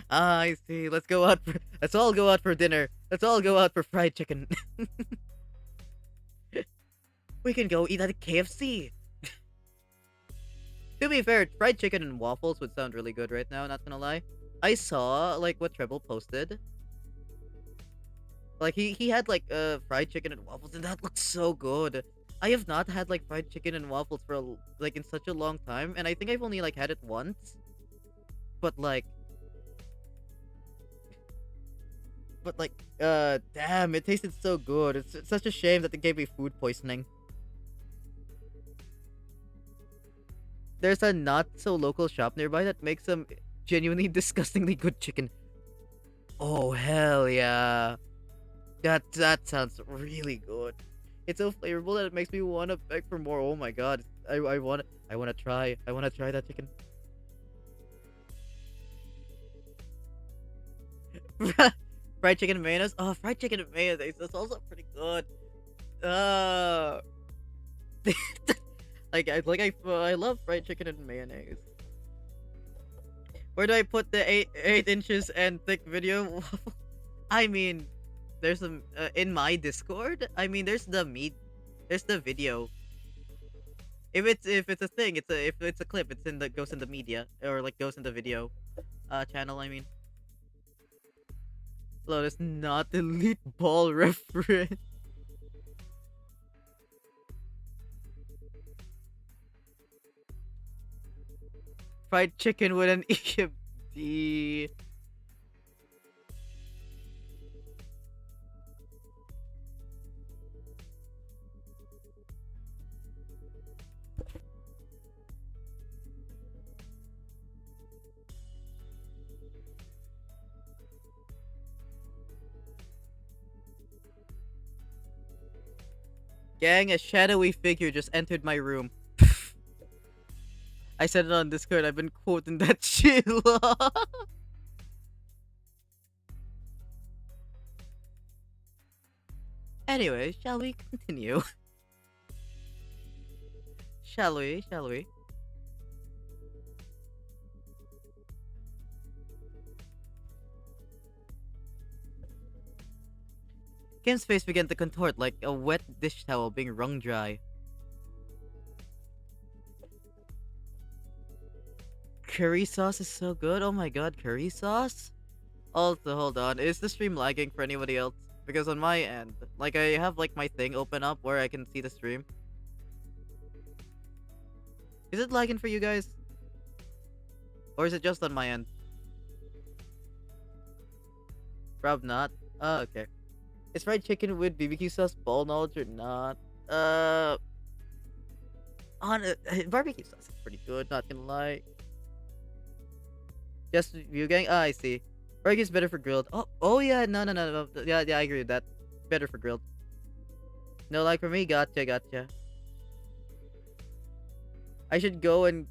[SPEAKER 1] I see. Let's all go out for dinner. Let's all go out for fried chicken. We can go eat at KFC. To be fair, fried chicken and waffles would sound really good right now, not gonna lie. I saw, like, what Treble posted. Like, he had, like, fried chicken and waffles, and that looked so good. I have not had, like, fried chicken and waffles for, like, in such a long time, and I think I've only, like, had it once. But, like... damn, it tasted so good. It's such a shame that it gave me food poisoning. There's a not-so-local shop nearby that makes some genuinely disgustingly good chicken. Oh, hell yeah. That sounds really good. It's so flavorful that it makes me want to beg for more. Oh my god. I want to try that chicken. Fried chicken and mayonnaise? Oh, fried chicken and mayonnaise. That's also pretty good. I love fried chicken and mayonnaise. Where do I put the 8 inches and thick video? I mean, there's some in my Discord. I mean, there's the video. If it's a thing, if it's a clip, goes in the media or like goes in the video channel. I mean, Lotus not elite ball reference. Fried chicken with an EFD. Gang, a shadowy figure just entered my room. I said it on Discord, I've been quoting that shit. Anyway, shall we continue? Shall we? Kim's face began to contort like a wet dish towel being wrung dry. Curry sauce is so good. Oh my god, curry sauce? Also, hold on. Is the stream lagging for anybody else? Because on my end, like I have like my thing open up where I can see the stream. Is it lagging for you guys? Or is it just on my end? Prob not. Oh, okay. Is fried chicken with BBQ sauce ball knowledge or not? Barbecue sauce is pretty good, not gonna lie. Just view gang? Ah, I see. Barbecue is better for grilled. Oh yeah, no. Yeah, I agree with that. Better for grilled. No, like for me, gotcha. I should go and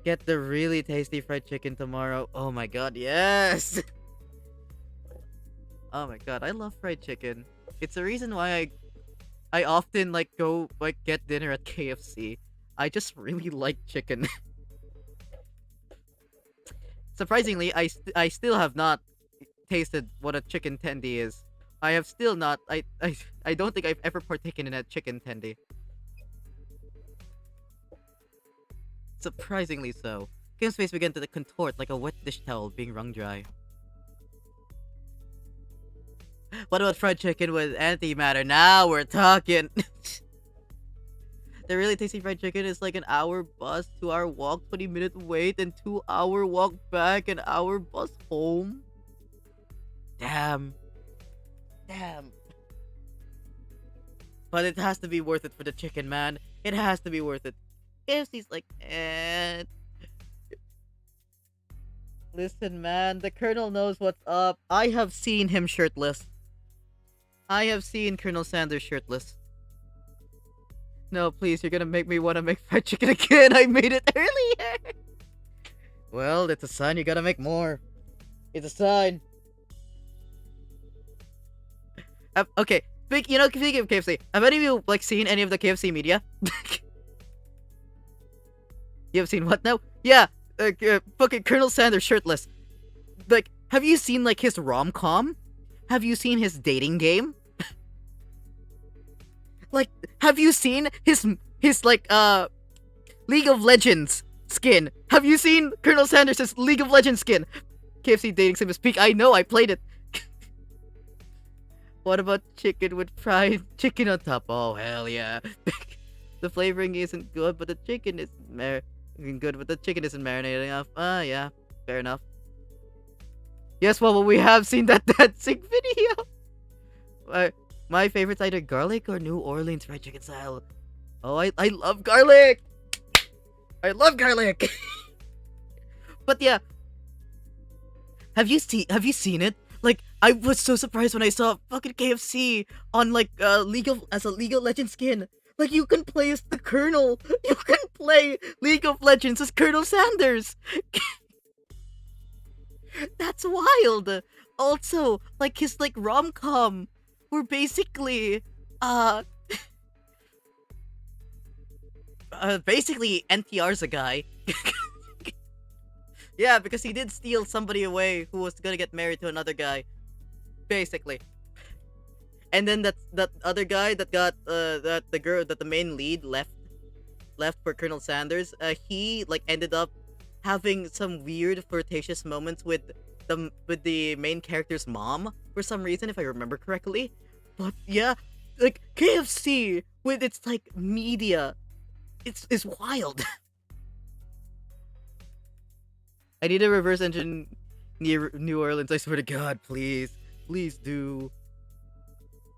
[SPEAKER 1] get the really tasty fried chicken tomorrow. Oh my god, yes! Oh my god, I love fried chicken. It's the reason why I often like go like get dinner at KFC. I just really like chicken. Surprisingly, I still have not tasted what a chicken tendy is. I have still not. I don't think I've ever partaken in a chicken tendy. Surprisingly so. Kim's face began to contort like a wet dish towel being wrung dry. What about fried chicken with antimatter? Now we're talking. The really tasty fried chicken is like an hour bus, 2-hour walk, 20-minute wait, and 2-hour walk back, an hour bus home. Damn. But it has to be worth it for the chicken, man. It has to be worth it. KFC's like, Listen, man, the Colonel knows what's up. I have seen him shirtless. I have seen Colonel Sanders shirtless. No, please, you're gonna make me want to make fried chicken again. I made it earlier. Well, it's a sign you gotta make more. It's a sign. Okay, speaking of KFC, have any of you like seen any of the KFC media? You have seen what now? Yeah, fucking Colonel Sanders shirtless. Like, have you seen like his rom-com? Have you seen his dating game? Like, have you seen his like League of Legends skin? Have you seen Colonel Sanders' League of Legends skin? KFC dating sim is peak. I know, I played it. What about chicken with fried chicken on top? Oh hell yeah. The flavoring isn't good, but the chicken is good, but the chicken isn't marinating enough. Yeah, fair enough. Yes, well, we have seen that dancing video. My favorite's either garlic or New Orleans fried chicken style. Oh, I love garlic. I love garlic. But yeah, have you seen it? Like, I was so surprised when I saw fucking KFC on like League of Legends skin. Like, you can play as the Colonel. You can play League of Legends as Colonel Sanders. That's wild. Also, like his like rom-com were basically basically NTR's a guy. Yeah, because he did steal somebody away who was gonna get married to another guy. Basically. And then that other guy that got that the main lead left for Colonel Sanders, he like ended up having some weird flirtatious moments with the main character's mom for some reason, if I remember correctly. But yeah, like KFC with its like media, it's wild. I need a reverse engine near New Orleans. I swear to God, please do.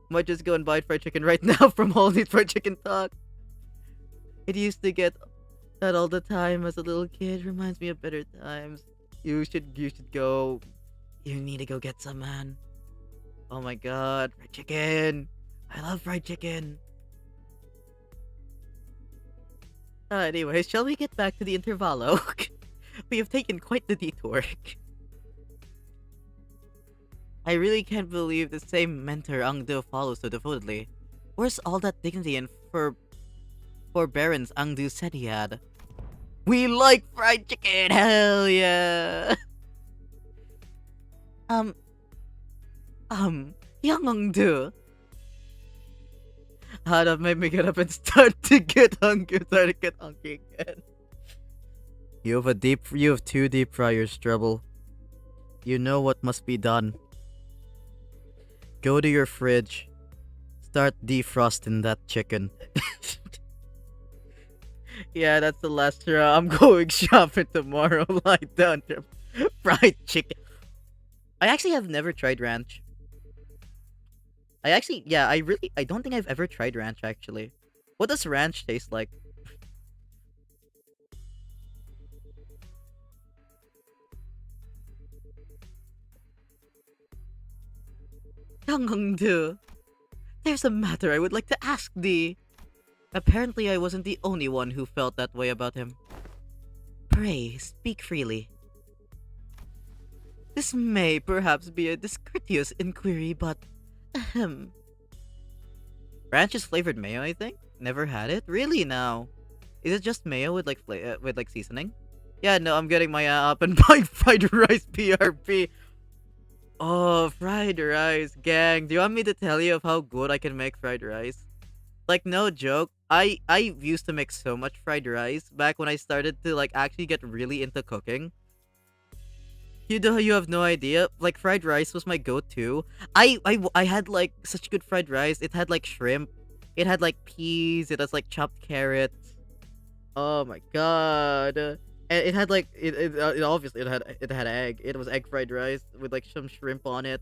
[SPEAKER 1] Might just go and buy fried chicken right now from All Need Fried Chicken Talk. It used to get that all the time as a little kid. Reminds me of better times. You should go. You need to go get some, man. Oh my god, fried chicken. I love fried chicken. Anyways, shall we get back to the intervallo? We have taken quite the detour. I really can't believe the same mentor Angdo follows so devotedly. Where's all that dignity and forbearance Angdu said he had? We like fried chicken, hell yeah! um, young Angdu. That made me get up and start to get hungry again. You have 2 deep fryers, Trouble. You know what must be done. Go to your fridge. Start defrosting that chicken. Yeah, that's the last straw. I'm going shopping tomorrow. Lie down, fried chicken. I actually have never tried ranch. I don't think I've ever tried ranch actually. What does ranch taste like? Yanggongdu, there's a matter I would like to ask thee. Apparently I wasn't the only one who felt that way about him. Pray, speak freely. This may perhaps be a discourteous inquiry, but ahem. Ranch is flavored mayo, I think. Never had it. Really now? Is it just mayo with like seasoning? Yeah, no, I'm getting my up and buying fried rice PRP. Oh, fried rice, gang. Do you want me to tell you of how good I can make fried rice? Like, no joke. I used to make so much fried rice back when I started to like actually get really into cooking. You have no idea. Like, fried rice was my go-to. I had like such good fried rice. It had like shrimp. It had like peas. It has like chopped carrots. Oh my god. And it had like it obviously it had egg. It was egg fried rice with like some shrimp on it.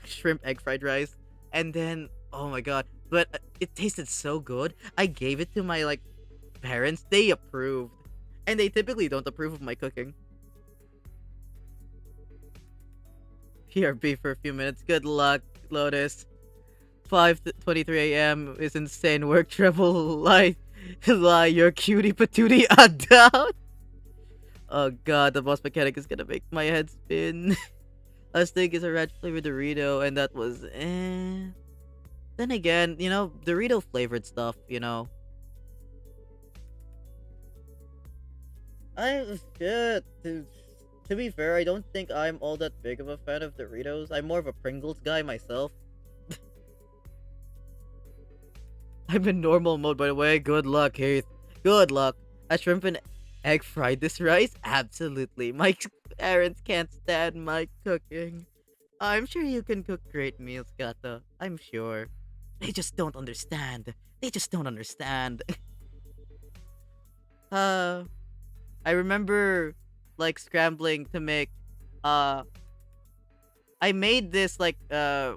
[SPEAKER 1] Shrimp egg fried rice. And then oh my god, but it tasted so good. I gave it to my like parents. They approved. And they typically don't approve of my cooking. PRB for a few minutes. Good luck, Lotus. 5:23 a.m. is insane work. Treble lie, your cutie patootie down. Oh god, the boss mechanic is gonna make my head spin. Last thing is a red flavored Dorito, and that was eh. Then again, you know, Dorito flavored stuff, you know. To be fair, I don't think I'm all that big of a fan of Doritos. I'm more of a Pringles guy myself. I'm in normal mode, by the way. Good luck, Heath. Good luck. A shrimp and egg fried this rice? Absolutely. My parents can't stand my cooking. I'm sure you can cook great meals, Gata. I'm sure. They just don't understand. They just don't understand. I remember like scrambling to make I made this like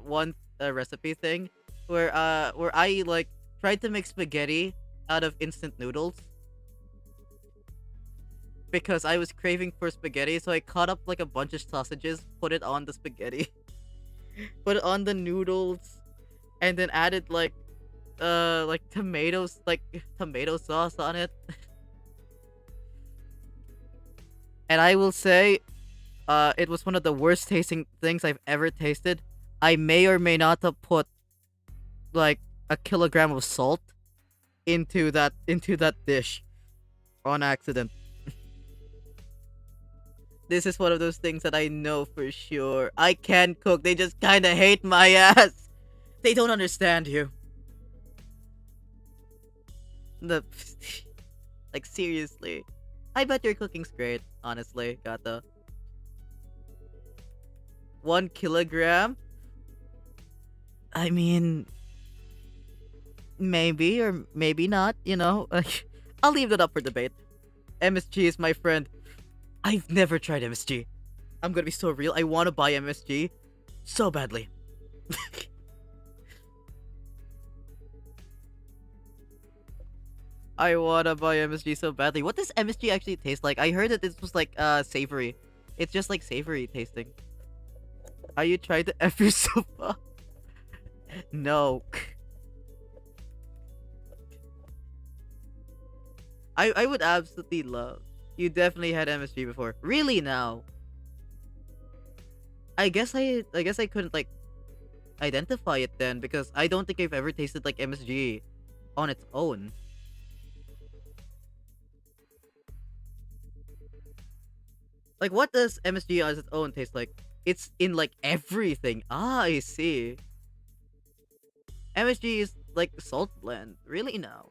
[SPEAKER 1] one recipe thing where I like tried to make spaghetti out of instant noodles because I was craving for spaghetti, so I cut up like a bunch of sausages, put it on the spaghetti, put it on the noodles, and then added like tomatoes, like tomato sauce on it. And I will say, it was one of the worst tasting things I've ever tasted. I may or may not have put like a kilogram of salt into that dish on accident. This is one of those things that I know for sure. I can cook. They just kind of hate my ass. They don't understand you. Like seriously. I bet your cooking's great, honestly, Gata. 1 kilogram? I mean, maybe or maybe not, you know? I'll leave that up for debate. MSG is my friend. I've never tried MSG. I'm gonna be so real. I want to buy MSG so badly. I wanna buy MSG so badly. What does MSG actually taste like? I heard that this was like savory. It's just like savory tasting. Are you trying to F your sofa? No. I would absolutely love. You definitely had MSG before. Really now? I guess I couldn't like identify it then because I don't think I've ever tasted like MSG on its own. Like, what does MSG on its own taste like? It's in like everything. Ah, I see. MSG is like salt blend. Really now?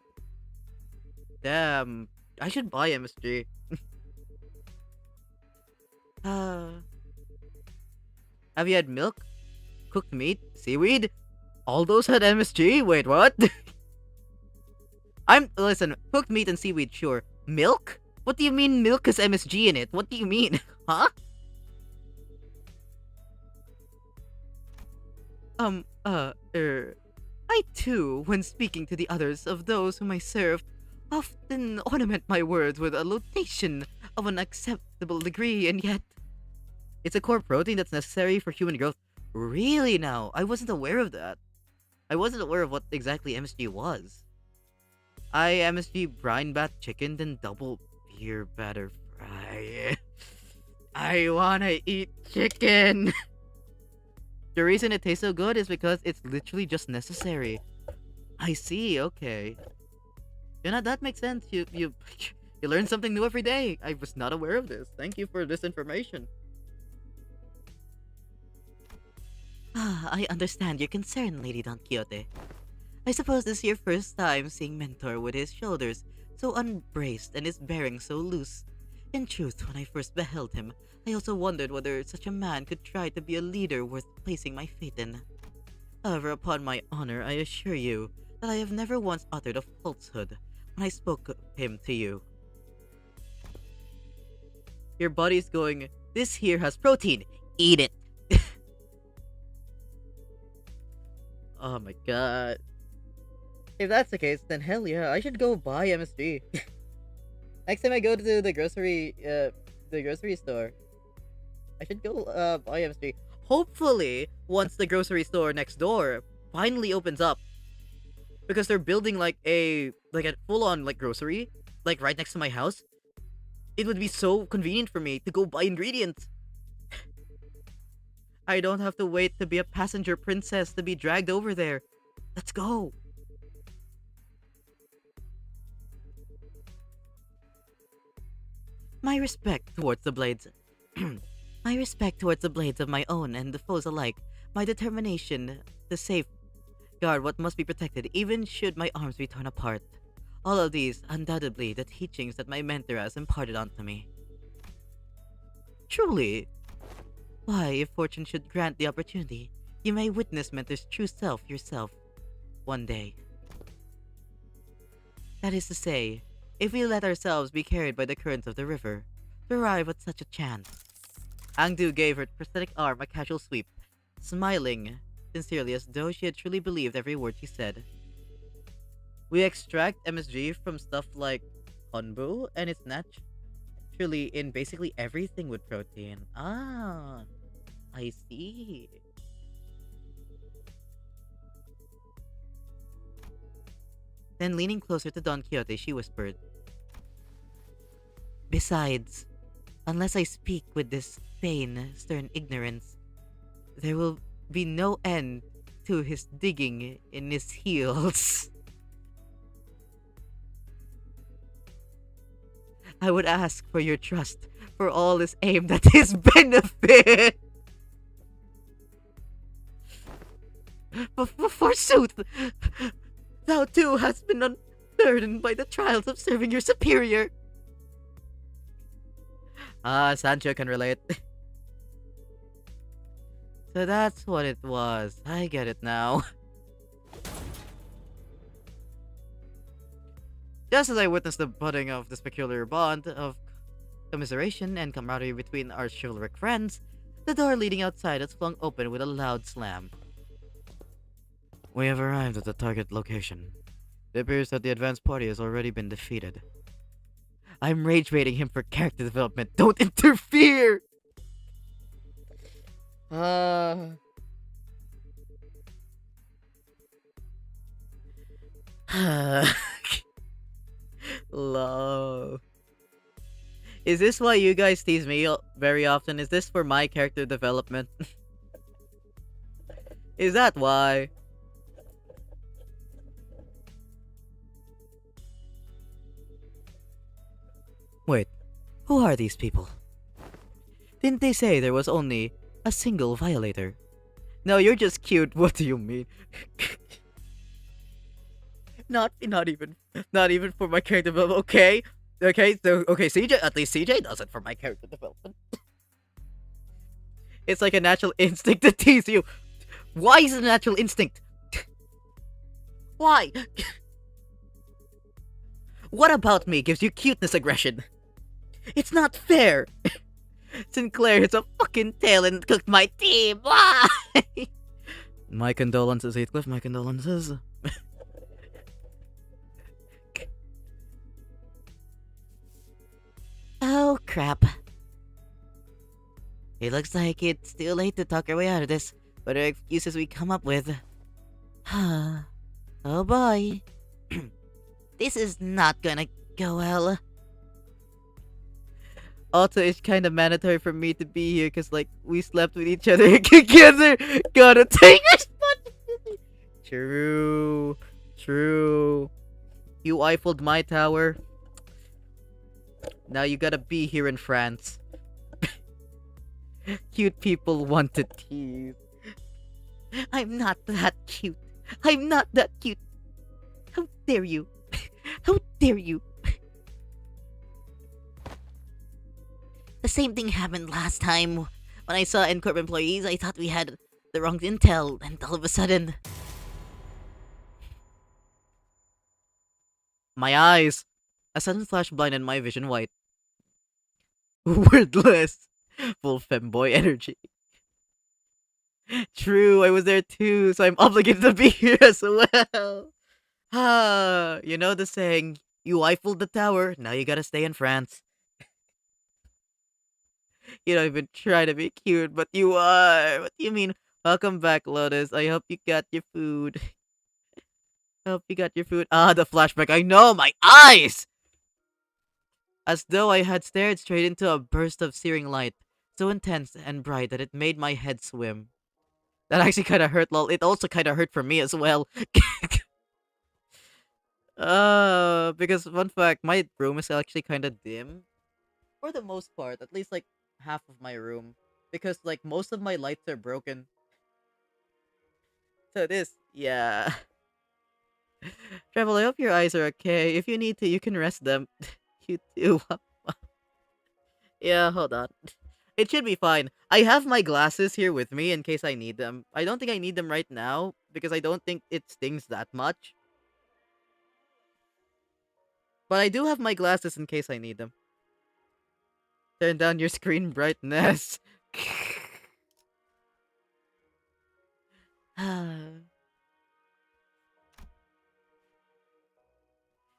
[SPEAKER 1] Damn. I should buy MSG. Uh, have you had milk, cooked meat, seaweed? All those had MSG? Wait, what? Listen, cooked meat and seaweed, sure. Milk? What do you mean milk has MSG in it? What do you mean? Huh? I too, when speaking to the others of those whom I served, often ornament my words with a notation of an acceptable degree, and yet it's a core protein that's necessary for human growth. Really now? I wasn't aware of that. I wasn't aware of what exactly MSG was. I MSG brine bath chicken, then double beer batter fry. I wanna eat chicken. The reason it tastes so good is because it's literally just necessary. I see. Okay. You know that makes sense. You you learn something new every day. I was not aware of this. Thank you for this information.
[SPEAKER 2] Ah, I understand your concern, Lady Don Quixote. I suppose this is your first time seeing Mentor with his shoulders so unbraced and his bearing so loose. In truth, when I first beheld him, I also wondered whether such a man could try to be a leader worth placing my faith in. However, upon my honor, I assure you that I have never once uttered a falsehood when I spoke of him to you.
[SPEAKER 1] Your body's going, this here has protein. Eat it. Oh my god. If that's the case, then hell yeah, I should go buy MSG. Next time I go to the grocery store, I should go buy MSG. Hopefully, once the grocery store next door finally opens up, because they're building like a full-on like grocery, like right next to my house. It would be so convenient for me to go buy ingredients. I don't have to wait to be a passenger princess to be dragged over there. Let's go.
[SPEAKER 2] My respect towards the blades. My respect towards the blades of my own and the foes alike, my determination to safeguard what must be protected, even should my arms be torn apart. All of these, undoubtedly, the teachings that my mentor has imparted onto me. Truly. Why, if fortune should grant the opportunity, you may witness Mentor's true self yourself one day. That is to say, if we let ourselves be carried by the currents of the river, to arrive at such a chance.
[SPEAKER 1] Angdu gave her prosthetic arm a casual sweep, smiling sincerely as though she had truly believed every word she said. We extract MSG from stuff like konbu, and it's naturally in basically everything with protein. Ah, I see.
[SPEAKER 2] Then leaning closer to Don Quixote, she whispered, Besides, unless I speak with this vain, stern ignorance, there will be no end to his digging in his heels. I would ask for your trust, for all is aimed at his benefit. Forsooth, thou too hast been unburdened by the trials of serving your superior.
[SPEAKER 1] Ah, Sancho can relate.
[SPEAKER 2] So that's what it was. I get it now.
[SPEAKER 1] Just as I witnessed the budding of this peculiar bond of commiseration and camaraderie between our chivalric friends, the door leading outside is flung open with a loud slam.
[SPEAKER 3] We have arrived at the target location. It appears that the advance party has already been defeated.
[SPEAKER 1] I'm rage baiting him for character development. Don't interfere! Love. Is this why you guys tease me very often? Is this for my character development? Is that why?
[SPEAKER 3] Wait, who are these people? Didn't they say there was only a single violator?
[SPEAKER 1] No, you're just cute. What do you mean? not even for my character development. Okay, okay. CJ, at least CJ does it for my character development. It's like a natural instinct to tease you. Why is it a natural instinct? Why? What about me gives you cuteness aggression? It's not fair. Sinclair is a fucking tail and cooked my team. Why?
[SPEAKER 3] My condolences, Heathcliff, my condolences.
[SPEAKER 2] Oh, crap. It looks like it's too late to talk our way out of this, whatever excuses we come up with. Oh boy. This is not gonna go well.
[SPEAKER 1] Also, it's kind of mandatory for me to be here because, like, we slept with each other together. Gotta take responsibility. True. You Eiffeled my tower. Now you gotta be here in France. Cute people want to tease.
[SPEAKER 2] I'm not that cute. I'm not that cute. How dare you? How dare you? The same thing happened last time. When I saw N-Corp employees, I thought we had the wrong intel, and all of a sudden...
[SPEAKER 1] My eyes. A sudden flash blinded my vision white. Wordless. Full femboy energy. True, I was there too, so I'm obligated to be here as well. Ah, you know the saying, you Eiffeled the tower, now you gotta stay in France. You don't even try to be cute, but you are. What do you mean? Welcome back, Lotus. I hope you got your food. Hope you got your food. Ah, the flashback. I know, my eyes! As though I had stared straight into a burst of searing light, so intense and bright that it made my head swim. That actually kind of hurt, lol. It also kind of hurt for me as well. Because fun fact, my room is actually kind of dim. For the most part, at least like half of my room. Because like most of my lights are broken. So yeah. Travel, I hope your eyes are okay. If you need to, you can rest them. You too. Yeah, hold on. It should be fine. I have my glasses here with me in case I need them. I don't think I need them right now because I don't think it stings that much. But I do have my glasses in case I need them. Turn down your screen brightness.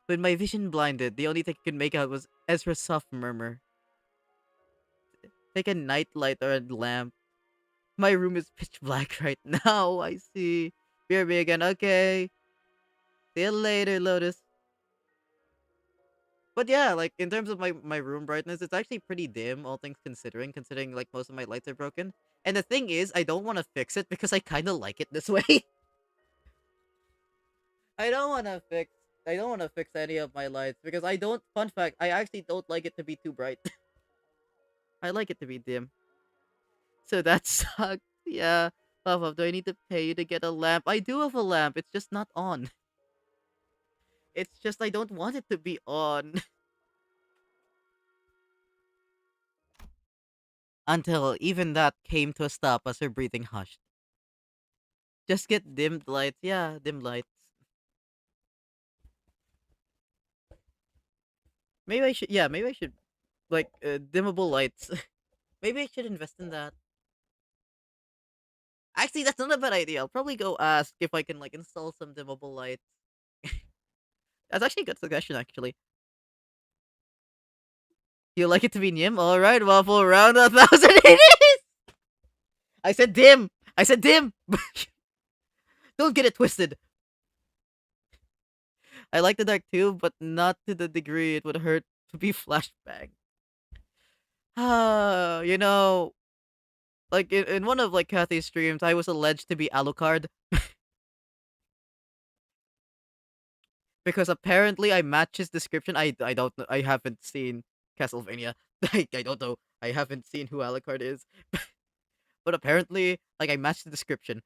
[SPEAKER 1] With my vision blinded, the only thing I could make out was Ezra's soft murmur. Take a nightlight or a lamp. My room is pitch black right now, I see. BRB again, okay. See you later, Lotus. But yeah, like, in terms of my room brightness, it's actually pretty dim, all things considering, like, most of my lights are broken. And the thing is, I don't want to fix it because I kind of like it this way. I don't want to fix any of my lights because fun fact, I actually don't like it to be too bright. I like it to be dim. So that sucks. Yeah. Puff, do I need to pay you to get a lamp? I do have a lamp. It's just not on. It's just I don't want it to be on. Until even that came to a stop as her breathing hushed. Just get dimmed lights. Yeah, dim lights. Maybe I should, like, dimmable lights. Maybe I should invest in that. Actually, that's not a bad idea. I'll probably go ask if I can, like, install some dimmable lights. That's actually a good suggestion, actually. You like it to be dim? Alright, waffle around 1,000 it is! I said dim! I said dim! Don't get it twisted. I like the dark too, but not to the degree it would hurt to be flashbang. You know, like in one of like Kathy's streams, I was alleged to be Alucard because apparently I match his description. I don't know. I haven't seen Castlevania. I don't know. I haven't seen who Alucard is, but apparently, like I matched the description.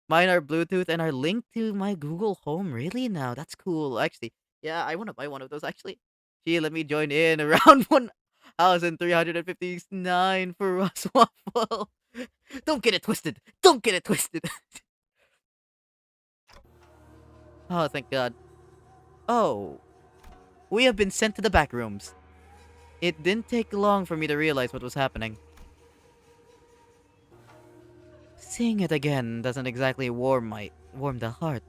[SPEAKER 1] Mine are Bluetooth and are linked to my Google Home. Really now? That's cool. Actually, yeah, I want to buy one of those. Actually, gee, let me join in around 1,359 for Ross Waffle. Don't get it twisted. Don't get it twisted. Oh, thank God. Oh, we have been sent to the back rooms. It didn't take long for me to realize what was happening. Seeing it again doesn't exactly warm the heart.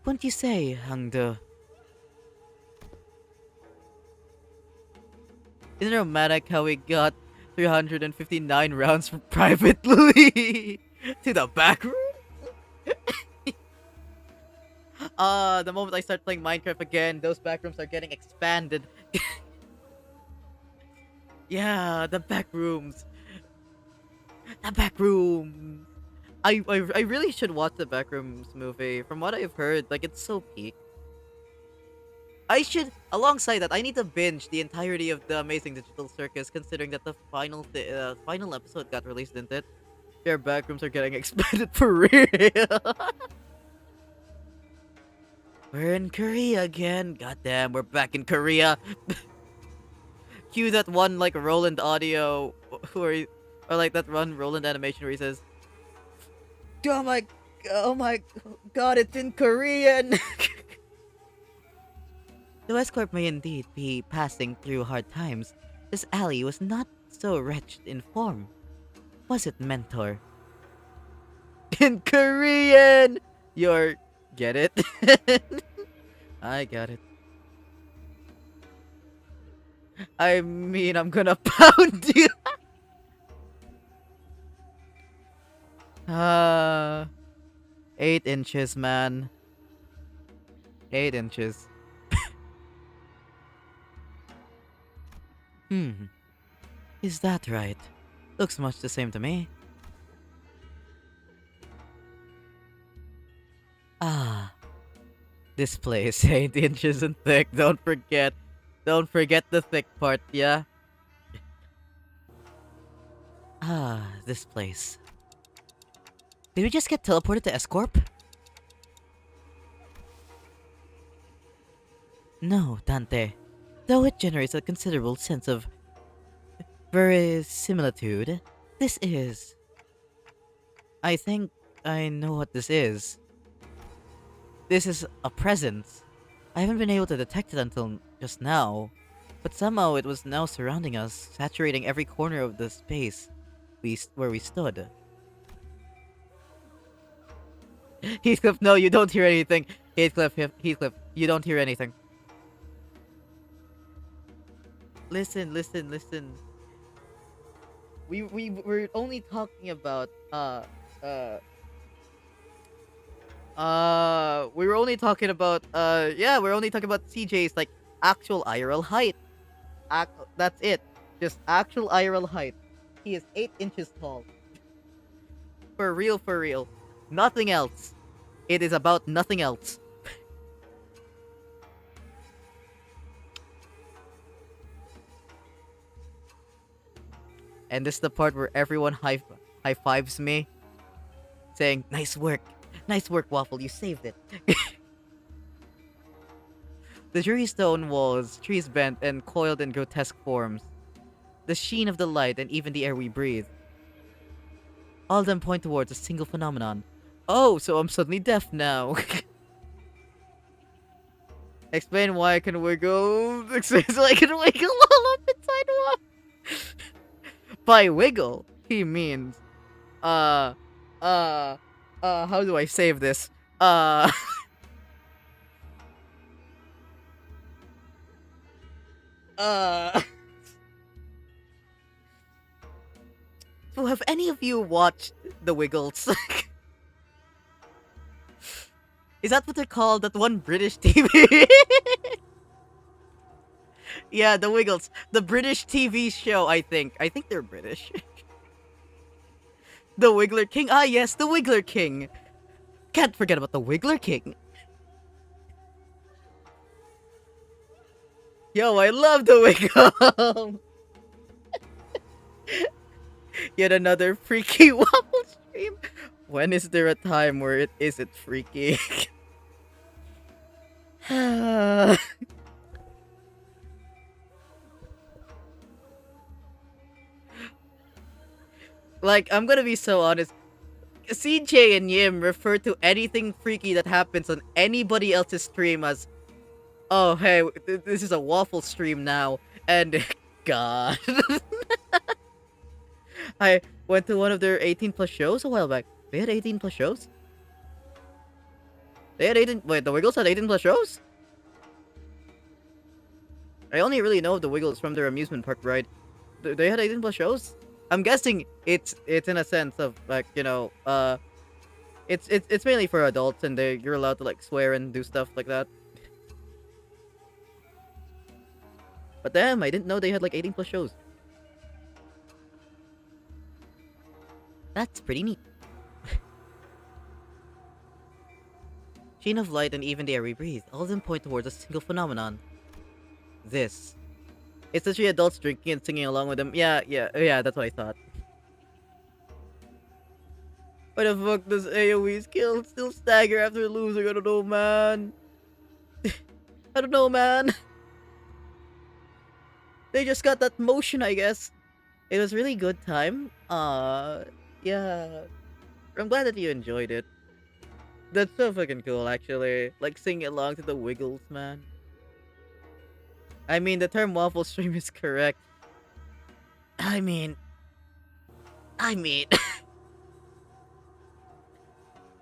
[SPEAKER 1] Wouldn't you say, Hangde? Isn't it romantic how we got 359 rounds privately to the back room? The moment I start playing Minecraft again, those back rooms are getting expanded. Yeah, the back rooms. The back room. I really should watch the Backrooms movie. From what I've heard, like it's so peak. I should, alongside that, I need to binge the entirety of the Amazing Digital Circus, considering that the final episode got released, didn't it? Their backrooms are getting expanded for real. We're in Korea again. Goddamn, we're back in Korea. Cue that one like Roland audio, or like that one Roland animation where he says, oh my God, it's in Korean." Though Escort may indeed be passing through hard times, this alley was not so wretched in form. Was it, Mentor? In Korean! Get it? I got it. I mean, I'm gonna pound you! 8 inches, man. 8 inches. Is that right? Looks much the same to me. Ah. This place, 8 inches and thick. Don't forget. Don't forget the thick part, yeah? Ah, this place. Did we just get teleported to Escorp? No, Dante. Though it generates a considerable sense of verisimilitude, this is... I think I know what this is. This is a presence. I haven't been able to detect it until just now, but somehow it was now surrounding us, saturating every corner of the space where we stood. Heathcliff, no, you don't hear anything. Heathcliff, you don't hear anything. Listen. We're only talking about we were only talking about we're only talking about CJ's like actual IRL height. That's it. Just actual IRL height. He is 8 inches tall. For real. Nothing else. It is about nothing else. And this is the part where everyone high fives me, saying, "Nice work, Waffle, you saved it." The dreary stone walls, trees bent and coiled in grotesque forms, the sheen of the light, and even the air we breathe. All of them point towards a single phenomenon. Oh, so I'm suddenly deaf now. Explain why I can wiggle. Explain why I can wiggle all up inside one. By wiggle, he means, how do I save this? So have any of you watched The Wiggles? Is that what they're called? That one British TV? Yeah, the Wiggles. The British TV show, I think. I think they're British. The Wiggler King. Ah, yes, the Wiggler King. Can't forget about the Wiggler King. Yo, I love the Wiggle. Yet another freaky waffle stream. When is there a time where it isn't freaky? Like, I'm gonna be so honest. CJ and Yim refer to anything freaky that happens on anybody else's stream as, oh, hey, this is a waffle stream now. And, God. I went to one of their 18 plus shows a while back. They had 18 plus shows? They had 18. Wait, the Wiggles had 18 plus shows? I only really know of the Wiggles from their amusement park ride. They had 18 plus shows? I'm guessing it's in a sense of like, you know, it's mainly for adults and you're allowed to like swear and do stuff like that. But damn, I didn't know they had like 18 plus shows.
[SPEAKER 2] That's pretty neat.
[SPEAKER 1] Sheen of light and even the air we breathe, all of them point towards a single phenomenon. This. It's literally adults drinking and singing along with them. Yeah, that's what I thought. Why the fuck does AoE skill still stagger after losing? I don't know, man. I don't know, man. They just got that motion, I guess. It was really good time. Yeah. I'm glad that you enjoyed it. That's so fucking cool, actually. Like, singing along to the Wiggles, man. I mean, the term waffle stream is correct. I mean...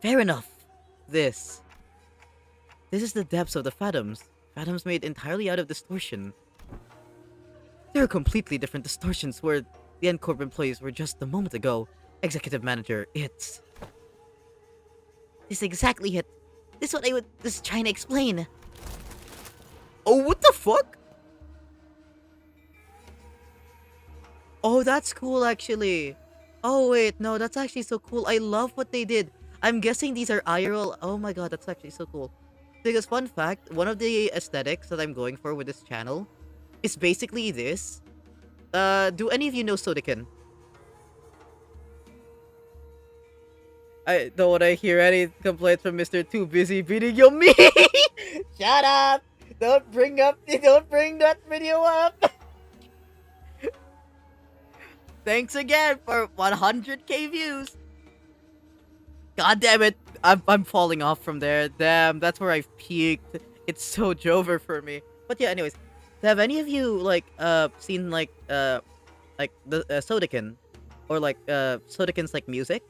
[SPEAKER 1] Fair enough. This is the depths of the Phantoms. Phantoms made entirely out of distortion. There are completely different distortions where the N-Corp employees were just a moment ago. Executive manager, it's...
[SPEAKER 2] This is exactly it. This is what I was trying to explain.
[SPEAKER 1] Oh, what the fuck? Oh, that's cool, actually. Oh, wait, no, that's actually so cool. I love what they did. I'm guessing these are IRL. Oh my god, that's actually so cool. Because fun fact, one of the aesthetics that I'm going for with this channel is basically this. Do any of you know Sodakin? I don't want to hear any complaints from Mr. Too Busy beating your me. Shut up! Don't bring that video up. Thanks again for 100k views. God damn it! I'm falling off from there. Damn, that's where I've peaked. It's so Jover for me. But yeah, anyways, have any of you like seen like the Sodakin, or like Sodakin's like music,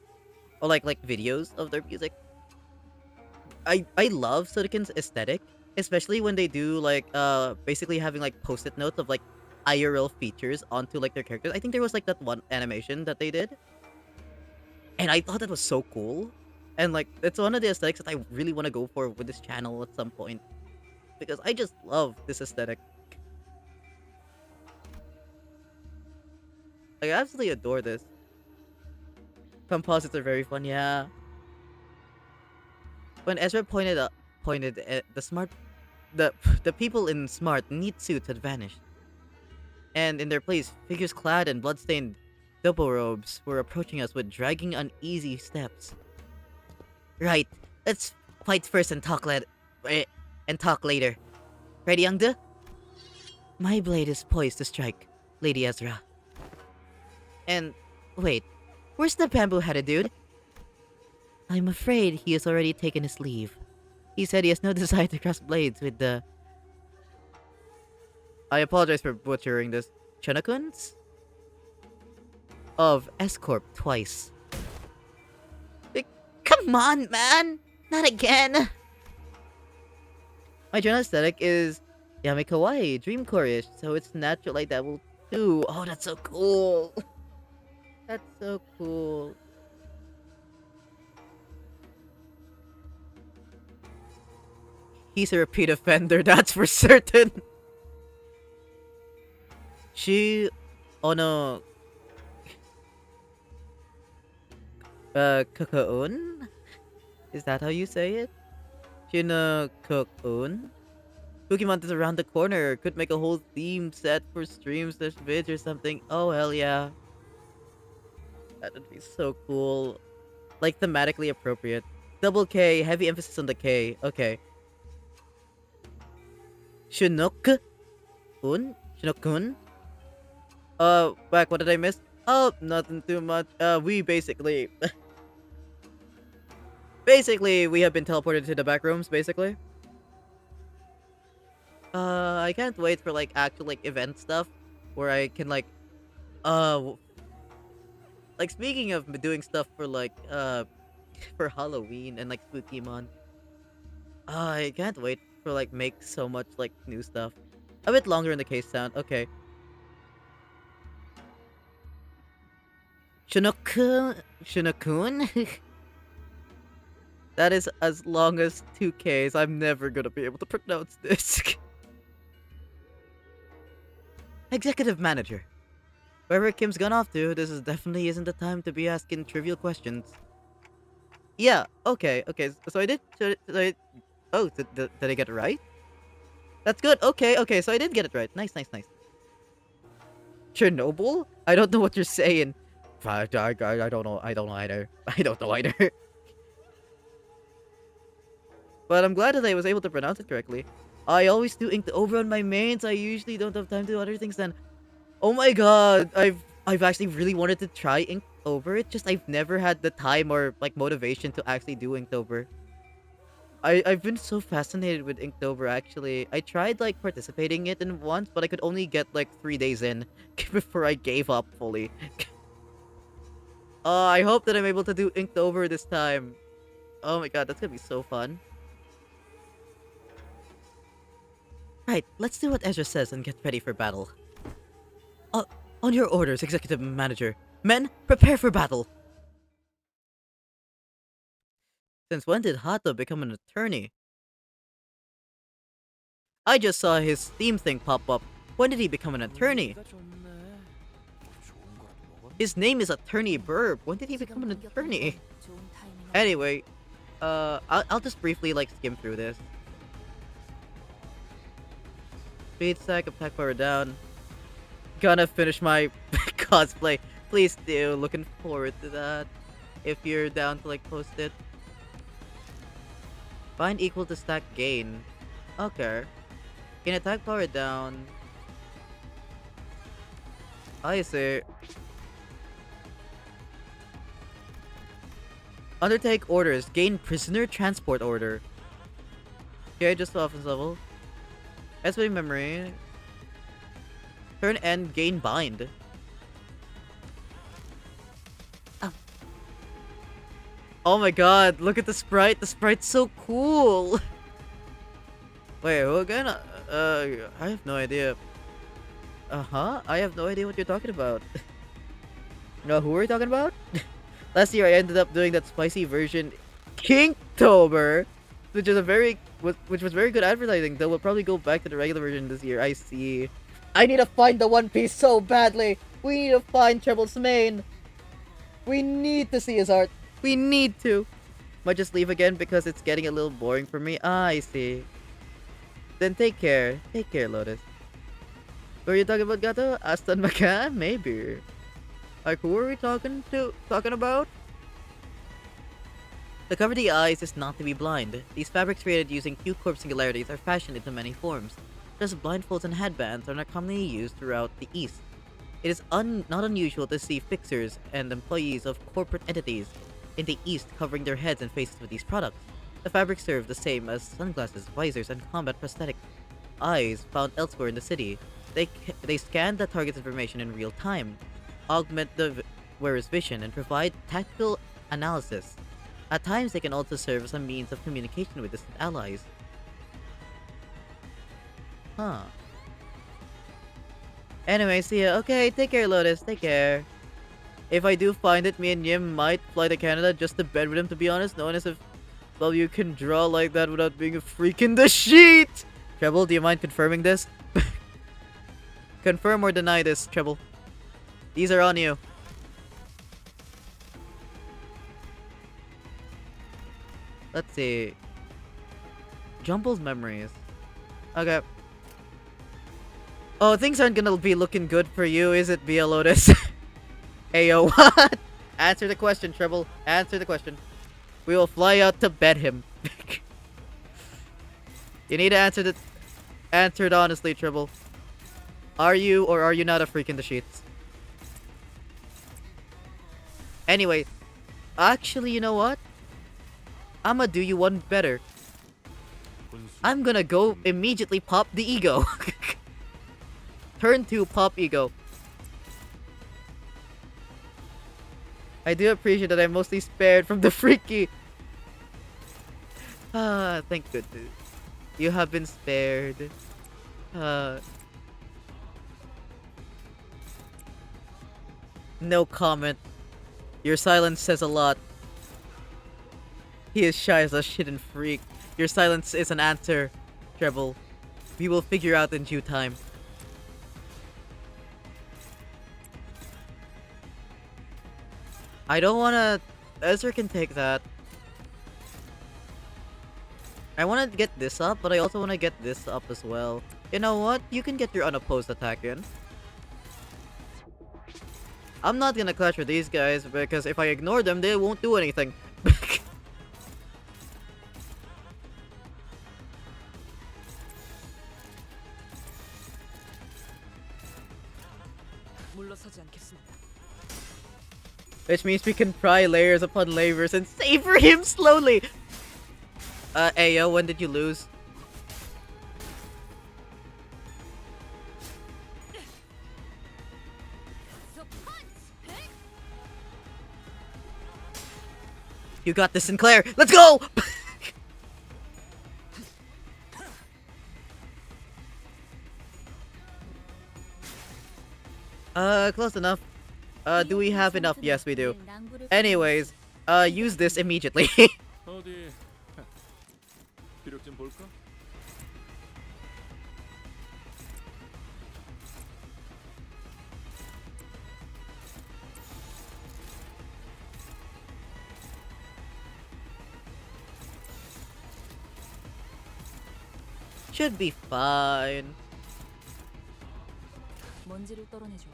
[SPEAKER 1] or like videos of their music? I love Sodakin's aesthetic, especially when they do like basically having like post-it notes of like IRL features onto like their characters. I think there was like that one animation that they did, and I thought that was so cool. And like it's one of the aesthetics that I really want to go for with this channel at some point, because I just love this aesthetic. Like, I absolutely adore this. Composites are very fun, yeah. When Ezra pointed at the people in smart, neat suits had vanished. And in their place, figures clad in bloodstained double robes were approaching us with dragging uneasy steps. Right, let's fight first and talk later. Ready, Youngda? My blade is poised to strike, Lady Ezra. And wait, where's the bamboo-headed dude? I'm afraid he has already taken his leave. He said he has no desire to cross blades with the... I apologize for butchering this. Chunakuns? Of S-Corp twice.
[SPEAKER 2] Come on, man! Not again!
[SPEAKER 1] My general aesthetic is Yami Kawaii, dreamcore-ish, so it's natural like that will do. Oh, that's so cool! That's so cool. He's a repeat offender, that's for certain. Shi ono Cocoon? Is that how you say it? Shino Cocoon? Cookie Month is around the corner. Could make a whole theme set for streams, vids or something. Oh hell yeah. That would be so cool. Like thematically appropriate. Double K, heavy emphasis on the K. Okay. Shinok-kun? Shinok-kun? Back, what did I miss? Oh, nothing too much. We basically... basically, we have been teleported to the back rooms, basically. I can't wait for, like, actual, like, event stuff. Where I can, like... Like, speaking of doing stuff for, like, for Halloween and, like, Spooky-mon. I can't wait for, like, make so much, like, new stuff. A bit longer in the case sound. Okay. Shinokun? That is as long as 2 Ks. I'm never gonna be able to pronounce this. Executive Manager. Wherever Kim's gone off to, this is definitely isn't the time to be asking trivial questions. Yeah, okay. So I did... oh, did I get it right? That's good. Okay, so I did get it right. Nice. Chernobyl? I don't know what you're saying. I don't know either. I don't know either. But I'm glad that I was able to pronounce it correctly. I always do ink over on my mains. I usually don't have time to do other things then. Oh my god, I've actually really wanted to try ink over. It's just I've never had the time or like motivation to actually do Inktober. I've been so fascinated with Inktober actually. I tried like participating in it once, but I could only get like 3 days in before I gave up fully. I hope that I'm able to do Inktober this time. Oh my god, that's gonna be so fun. Right, let's do what Ezra says and get ready for battle. On your orders, Executive Manager. Men, prepare for battle! Since when did Hato become an attorney? I just saw his Steam thing pop up. When did he become an attorney? His name is Attorney Burb. When did he become an attorney? Anyway, I'll just briefly like skim through this. Speed stack, attack power down. Gonna finish my cosplay. Please do. Looking forward to that. If you're down to like post it. Find equal to stack gain. Okay. Gain attack power down. I see. Undertake orders. Gain prisoner transport order. Okay, just offense level. Estimating memory. Turn end, gain bind. Oh my god, look at the sprite. The sprite's so cool. Wait, who again? I have no idea. I have no idea what you're talking about. No, who are you talking about? Last year I ended up doing that spicy version Kinktober, which was very good advertising, though we'll probably go back to the regular version this year. I see. I need to find the One Piece so badly. We need to find Treble's main. We need to see his art. We need to. Might just leave again because it's getting a little boring for me. I see. Then take care. Take care, Lotus. Were you talking about, Gato? Aston McCann? Maybe. Like, who are we talking about? To cover the eyes is not to be blind. These fabrics created using Q-Corp singularities are fashioned into many forms. Just blindfolds and headbands are not commonly used throughout the East. It is not unusual to see fixers and employees of corporate entities in the East covering their heads and faces with these products. The fabrics serve the same as sunglasses, visors, and combat prosthetic eyes found elsewhere in the city. They scan the target's information in real time, augment the wearer's vision, and provide tactical analysis. At times, they can also serve as a means of communication with distant allies. Huh. Anyway, see ya. Okay, take care, Lotus. Take care. If I do find it, me and Yim might fly to Canada just to bed with him, to be honest. No one is if W can draw like that without being a freak in the sheet! Treble, do you mind confirming this? Confirm or deny this, Treble. These are on you. Let's see. Jumbled memories. Okay. Oh, things aren't gonna be looking good for you, is it, Bia Lotus? Ayo, what? Answer the question, Treble. Answer the question. We will fly out to bed him. You need to answer it honestly, Treble. Are you or are you not a freak in the sheets? Anyway, actually, you know what? I'ma do you one better. I'm gonna go immediately pop the ego. Turn 2 pop ego. I do appreciate that I'm mostly spared from the freaky. Ah, thank goodness. You have been spared. No comment. Your silence says a lot. He is shy as a shitting freak. Your silence is an answer, Treble. We will figure out in due time. I don't wanna... Ezra can take that. I wanna get this up, but I also wanna get this up as well. You know what? You can get your unopposed attack in. I'm not gonna clash with these guys, because if I ignore them, they won't do anything. Which means we can pry layers upon layers and savor him slowly! Ayo, when did you lose? You got this, Sinclair! Let's go! Close enough. Do we have enough? Yes, we do. Anyways, use this immediately.
[SPEAKER 5] 어디 기록 좀 볼까?
[SPEAKER 1] Should be fine.
[SPEAKER 4] 먼지를 떨어내줘.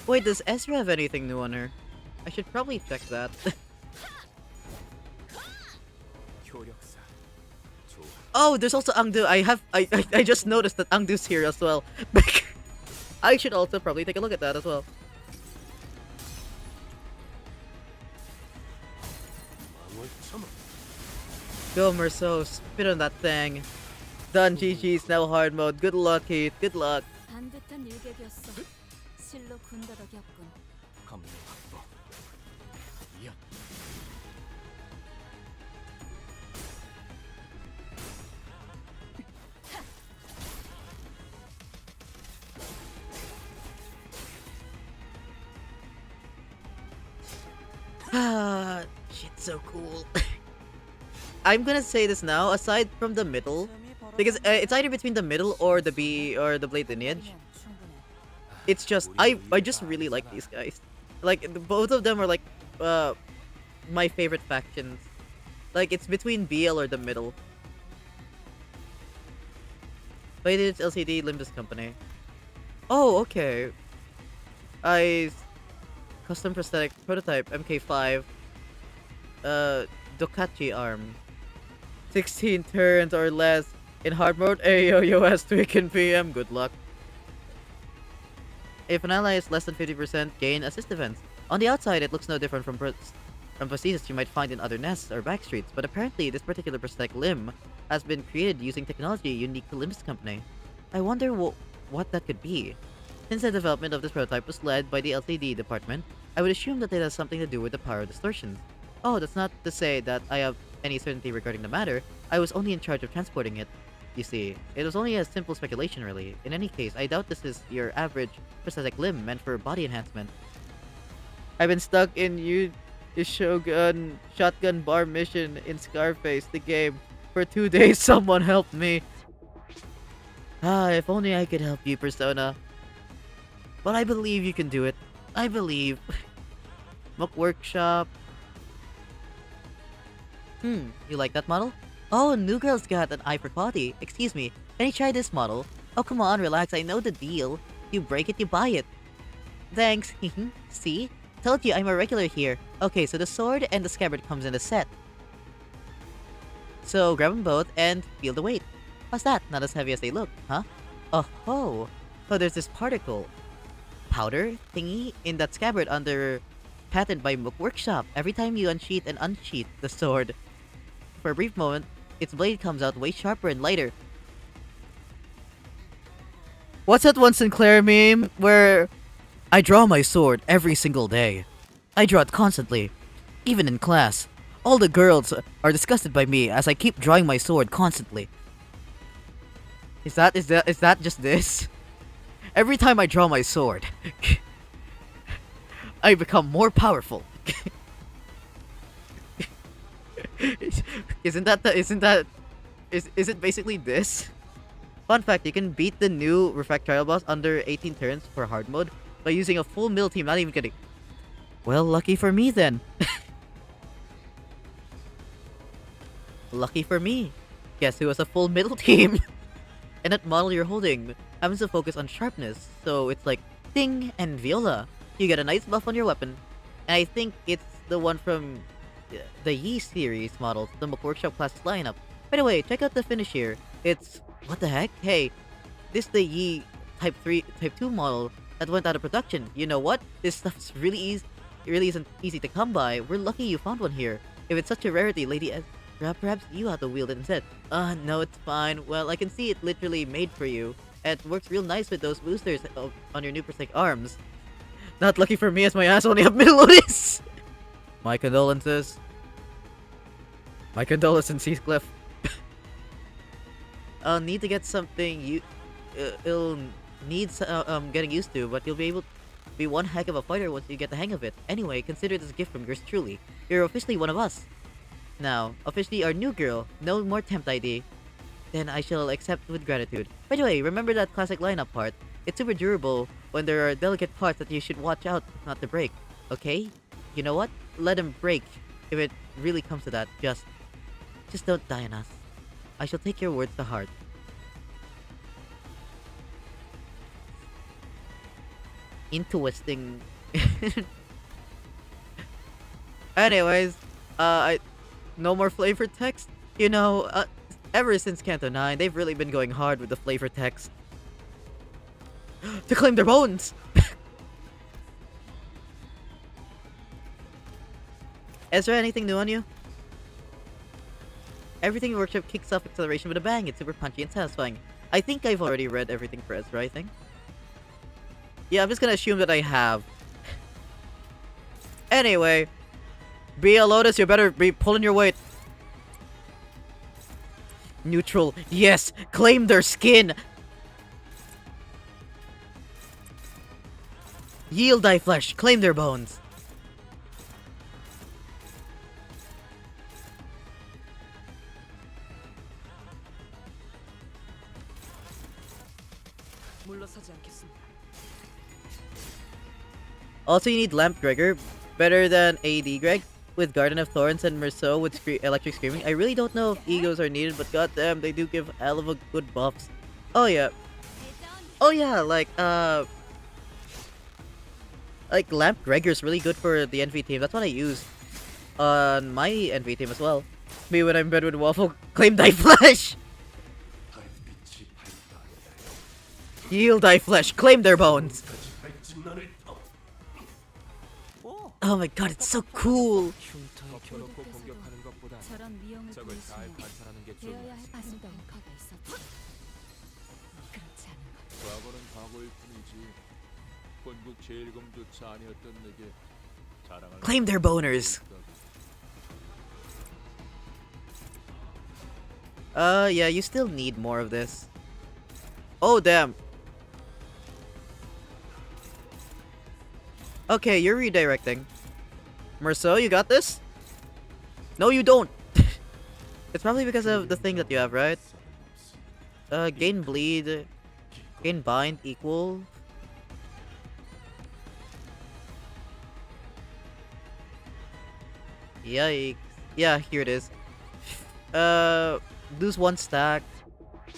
[SPEAKER 1] Wait, does Ezra have anything new on her? I should probably check that.
[SPEAKER 5] 효력사. 좋아.
[SPEAKER 1] Oh, there's also Angdu. I just noticed that Angdu's here as well. I should also probably take a look at that as well.
[SPEAKER 5] 망월 참아.
[SPEAKER 1] Go Merceau, spit on that thing. Done, GG's, now hard mode. Good luck, Heath. Good luck.
[SPEAKER 4] 반듯한 일격이었어. 실로 군더더기였군.
[SPEAKER 5] 감정 확보. 야.
[SPEAKER 1] Ah, shit's so cool. I'm gonna say this now, aside from the middle, because it's either between the middle or the Blade Lineage. It's just I just really like these guys. Like both of them are like my favorite factions. Like it's between BL or the middle. Blade Lineage LCD Limbus Company. Oh, okay. Custom prosthetic prototype MK5. Ducati arm. 16 turns or less in hard mode. AOS tweak in PM. Good luck. If an ally is less than 50%, gain assist events. On the outside, it looks no different from prostheses you might find in other nests or backstreets, but apparently this particular prosthetic limb has been created using technology unique to Limbus Company. I wonder what that could be. Since the development of this prototype was led by the LCD department, I would assume that it has something to do with the power of distortions. Oh, that's not to say that I have any certainty regarding the matter. I was only in charge of transporting it. You see, it was only a simple speculation really. In any case, I doubt this is your average prosthetic limb meant for body enhancement. I've been stuck in Shogun Shotgun Bar mission in Scarface, the game,
[SPEAKER 3] For 2 days, someone help me. Ah, if only I could help you, Persona. But I believe you can do it. I believe. Mock Workshop.
[SPEAKER 2] You like that model? Oh, new girl's got an eye for quality. Excuse me, can you try this model? Oh, come on, relax, I know the deal. You break it, you buy it. Thanks. See? Told you I'm a regular here. Okay, so the sword and the scabbard comes in a set. So grab them both and feel the weight. How's that? Not as heavy as they look, huh? Oh, there's this particle powder thingy in that scabbard under patented by Mook Workshop. Every time you unsheath and unsheath the sword, for a brief moment, its blade comes out way sharper and lighter.
[SPEAKER 3] What's that one Sinclair meme where I draw my sword every single day? I draw it constantly, even in class. All the girls are disgusted by me as I keep drawing my sword constantly.
[SPEAKER 1] Is that just this?
[SPEAKER 3] Every time I draw my sword, I become more powerful.
[SPEAKER 1] Is it basically this? Fun fact, you can beat the new Refractorial boss under 18 turns for hard mode by using a full mill team, not even kidding.
[SPEAKER 3] Well, lucky for me then.
[SPEAKER 1] Lucky for me. Guess who has a full middle team? And that model you're holding happens to focus on sharpness, so it's like ding and viola. You get a nice buff on your weapon, and I think it's the one from the Yi series models, the Mook Workshop class lineup. By the way, check out the finish here. It's what the heck? Hey, this the Yi Type 2 model that went out of production. You know what? This stuff's really easy. It really isn't easy to come by. We're lucky you found one here. If it's such a rarity, Lady S, perhaps you have to wield it instead. No, it's fine. Well, I can see it literally made for you. And it works real nice with those boosters on your new prosthetic arms. Not lucky for me as my ass only have middle lotus.
[SPEAKER 3] My condolences. My condolences, Heathcliff.
[SPEAKER 1] I'll need to get something it'll need getting used to, but you'll be able to be one heck of a fighter once you get the hang of it. Anyway, consider this a gift from yours truly. You're officially one of us. Now, officially our new girl. No more tempt ID. Then I shall accept with gratitude. By the way, remember that classic lineup part. It's super durable when there are delicate parts that you should watch out not to break. Okay? You know what? Let them break. If it really comes to that, just don't die on us. I shall take your words to heart. Interesting. Anyways, no more flavor text. You know, ever since Canto 9, they've really been going hard with the flavor text. To claim their bones! Ezra, anything new on you? Everything in Workshop kicks off acceleration with a bang. It's super punchy and satisfying. I think I've already read everything for Ezra, I think. Yeah, I'm just gonna assume that I have. Anyway, be a Lotus, you better be pulling your weight. Neutral, yes! Claim their skin! Yield thy flesh, claim their bones! Also, you need Lamp Gregor, better than AD Greg, with Garden of Thorns and Merceau with Electric Screaming. I really don't know if egos are needed, but goddamn, they do give hell of a good buffs. Oh yeah. Oh yeah, like Lamp Gregor's really good for the NV team. That's what I use on my NV team as well. Me when I'm bed with Waffle, claim thy flesh! Yield thy flesh, claim their bones! Oh my god, it's so cool!
[SPEAKER 4] 저런 위험을
[SPEAKER 5] 적을 잘
[SPEAKER 4] 보이시면
[SPEAKER 5] 관찰하는 게
[SPEAKER 4] 되어야
[SPEAKER 5] 좋은
[SPEAKER 4] 할 아름다운 과거 있었지. 그렇지 않은 것.
[SPEAKER 5] 과거는 과거일 뿐이지. 본국 제일검조차 아니었던 내게 자랑할
[SPEAKER 1] Claim their boners! Yeah, you still need more of this. Oh, damn. Okay, you're redirecting. Merceau, you got this? No, you don't. It's probably because of the thing that you have, right? Gain bleed, gain bind equal. Yikes. Yeah, here it is. Lose 1 stack.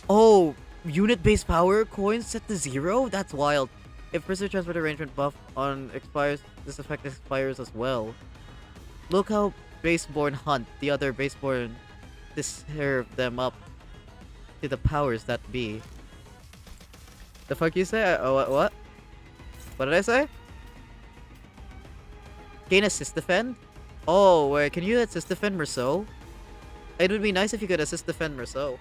[SPEAKER 1] Oh, unit-based power coins set to 0? That's wild. If prisoner transport arrangement buff on expires, this effect expires as well. Look how baseborn hunt the other baseborn to serve them up to the powers that be. The fuck you say? Oh, what? What did I say? Gain assist defend? Oh, wait, can you assist defend Merceau? It would be nice if you could assist defend Merceau.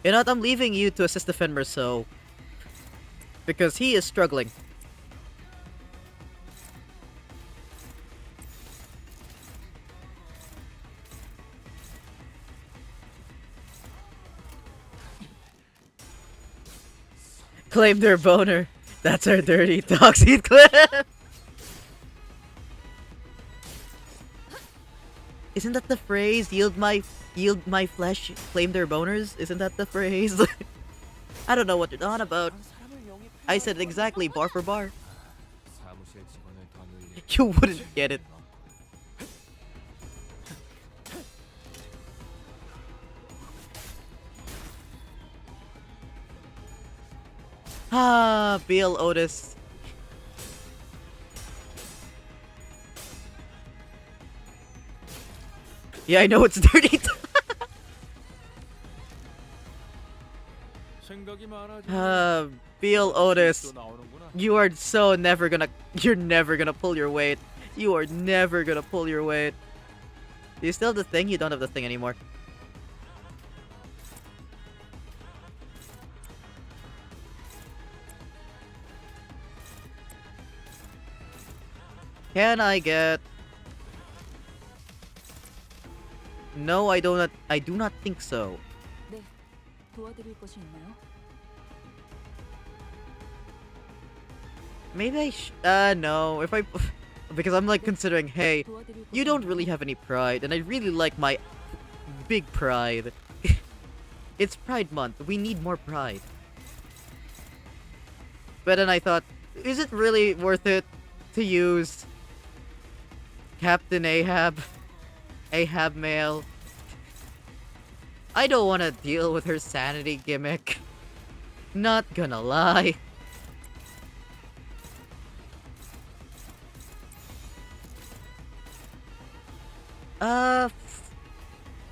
[SPEAKER 1] You know what? I'm leaving you to assist defend Merceau. Because he is struggling. Claim their boner. That's our dirty toxic clip. Isn't that the phrase? Yield my flesh, claim their boners? Isn't that the phrase? I don't know what you're on about. I said it exactly, bar for bar.
[SPEAKER 5] 사무실 직원을 더 늘릴
[SPEAKER 1] You wouldn't get it. Ah, Bill Otis. Yeah, I know it's dirty.
[SPEAKER 5] 생각이 많아지면
[SPEAKER 1] Bill Otis.
[SPEAKER 5] 또 나오는구나.
[SPEAKER 1] You're never gonna pull your weight. You are never gonna pull your weight. Do you still have the thing? You don't have the thing anymore. Can I get... No, I do not think so.
[SPEAKER 4] 네, 도와드릴 것이 있나요?
[SPEAKER 1] Maybe no. If I... Because I'm like considering, hey,
[SPEAKER 4] 도와드릴
[SPEAKER 1] you
[SPEAKER 4] 것이
[SPEAKER 1] don't
[SPEAKER 4] 있나요?
[SPEAKER 1] really have any pride, and I really like my big pride. It's Pride Month. We need more pride. But then I thought, is it really worth it to use Captain Ahab? Ahab male? I don't want to deal with her sanity gimmick. Not gonna lie.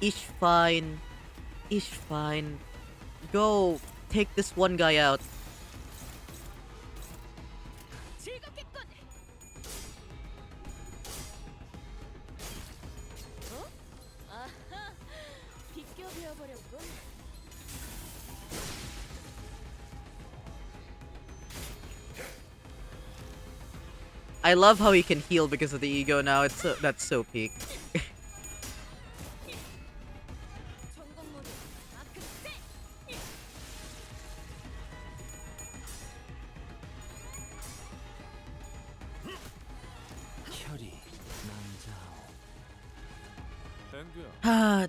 [SPEAKER 1] Ish fine. Ish fine. Go take this one guy out.
[SPEAKER 4] 아하, 비껴비어버렸군.
[SPEAKER 1] I love how he can heal because of the ego now. That's so peak.
[SPEAKER 4] 점검 모드 마크 셋.
[SPEAKER 5] 혈이 남자오. 앵두야.
[SPEAKER 1] Ah,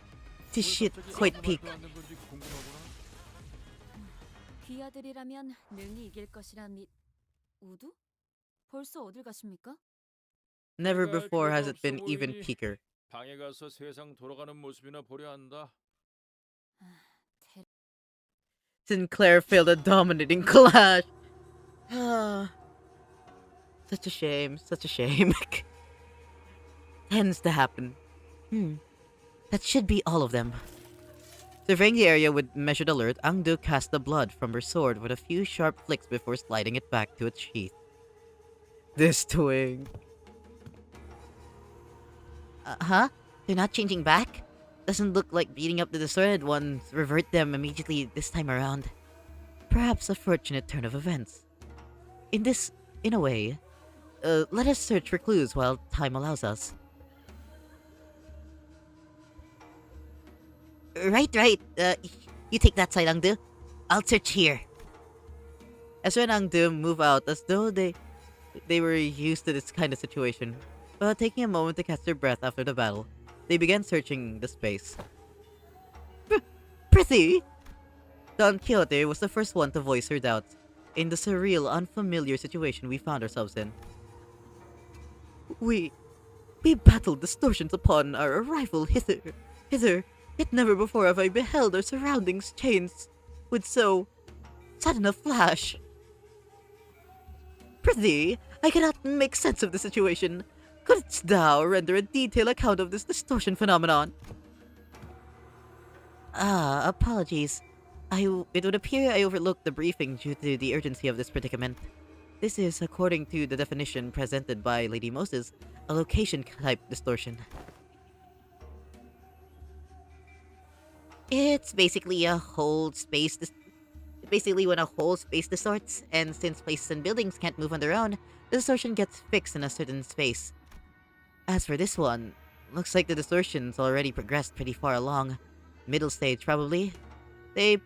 [SPEAKER 1] this shit
[SPEAKER 5] 갑자기
[SPEAKER 1] quite
[SPEAKER 5] 아무
[SPEAKER 1] peak.
[SPEAKER 5] 말도 안 하는 건지 궁금하구나.
[SPEAKER 4] 귀하들이라면 능히 이길 것이라 우두? 벌써 어딜 가십니까?
[SPEAKER 1] Never
[SPEAKER 5] 내가
[SPEAKER 1] before has
[SPEAKER 5] 필요가
[SPEAKER 1] it been
[SPEAKER 5] 없어
[SPEAKER 1] even
[SPEAKER 5] 보이니?
[SPEAKER 1] peaker.
[SPEAKER 5] 방에 가서 세상 돌아가는 모습이나 보려 한다.
[SPEAKER 1] Sinclair failed a dominating clash. Ah, such a shame. Such a shame. Tends to happen.
[SPEAKER 2] That should be all of them.
[SPEAKER 1] Surveying the area with measured alert, Angdu cast the blood from her sword with a few sharp flicks before sliding it back to its sheath. This twig.
[SPEAKER 2] Huh? They're not changing back? Doesn't look like beating up the distorted ones revert them immediately this time around.
[SPEAKER 1] Perhaps a fortunate turn of events.
[SPEAKER 2] In a way,
[SPEAKER 1] Let us search for clues while time allows us.
[SPEAKER 2] right. You take that side, Angdu. I'll search here.
[SPEAKER 1] Ezra and Angdu move out as though they were used to this kind of situation. But taking a moment to catch their breath after the battle, they began searching the space. Prithee! Don Quixote was the first one to voice her doubts in the surreal, unfamiliar situation we found ourselves in. We battled distortions upon our arrival hither, yet never before have I beheld our surroundings changed with so sudden a flash. Prithee, I cannot make sense of the situation. Couldst thou render a detailed account of this distortion phenomenon?
[SPEAKER 2] Apologies. It would appear I overlooked the briefing due to the urgency of this predicament. This is, according to the definition presented by Lady Moses, a location-type distortion. It's basically a whole space. Basically, when a whole space distorts, and since places and buildings can't move on their own, the distortion gets fixed in a certain space. As for this one, looks like the distortion's already progressed pretty far along. Middle stage, probably. They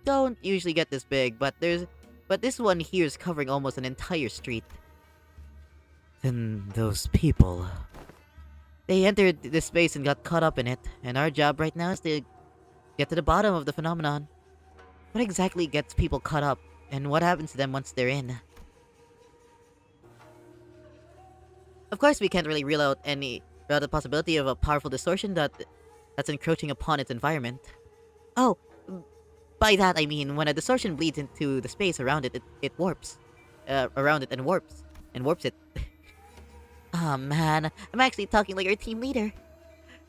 [SPEAKER 2] don't usually get this big, but this one here is covering almost an entire street.
[SPEAKER 3] Then those people.
[SPEAKER 2] They entered this space and got caught up in it, and our job right now is to get to the bottom of the phenomenon. What exactly gets people caught up, and what happens to them once they're in? Of course, we can't really rule out the possibility of a powerful distortion that's encroaching upon its environment. Oh, by that I mean when a distortion bleeds into the space around it, it warps. Around it and warps it. Oh man, I'm actually talking like our team leader.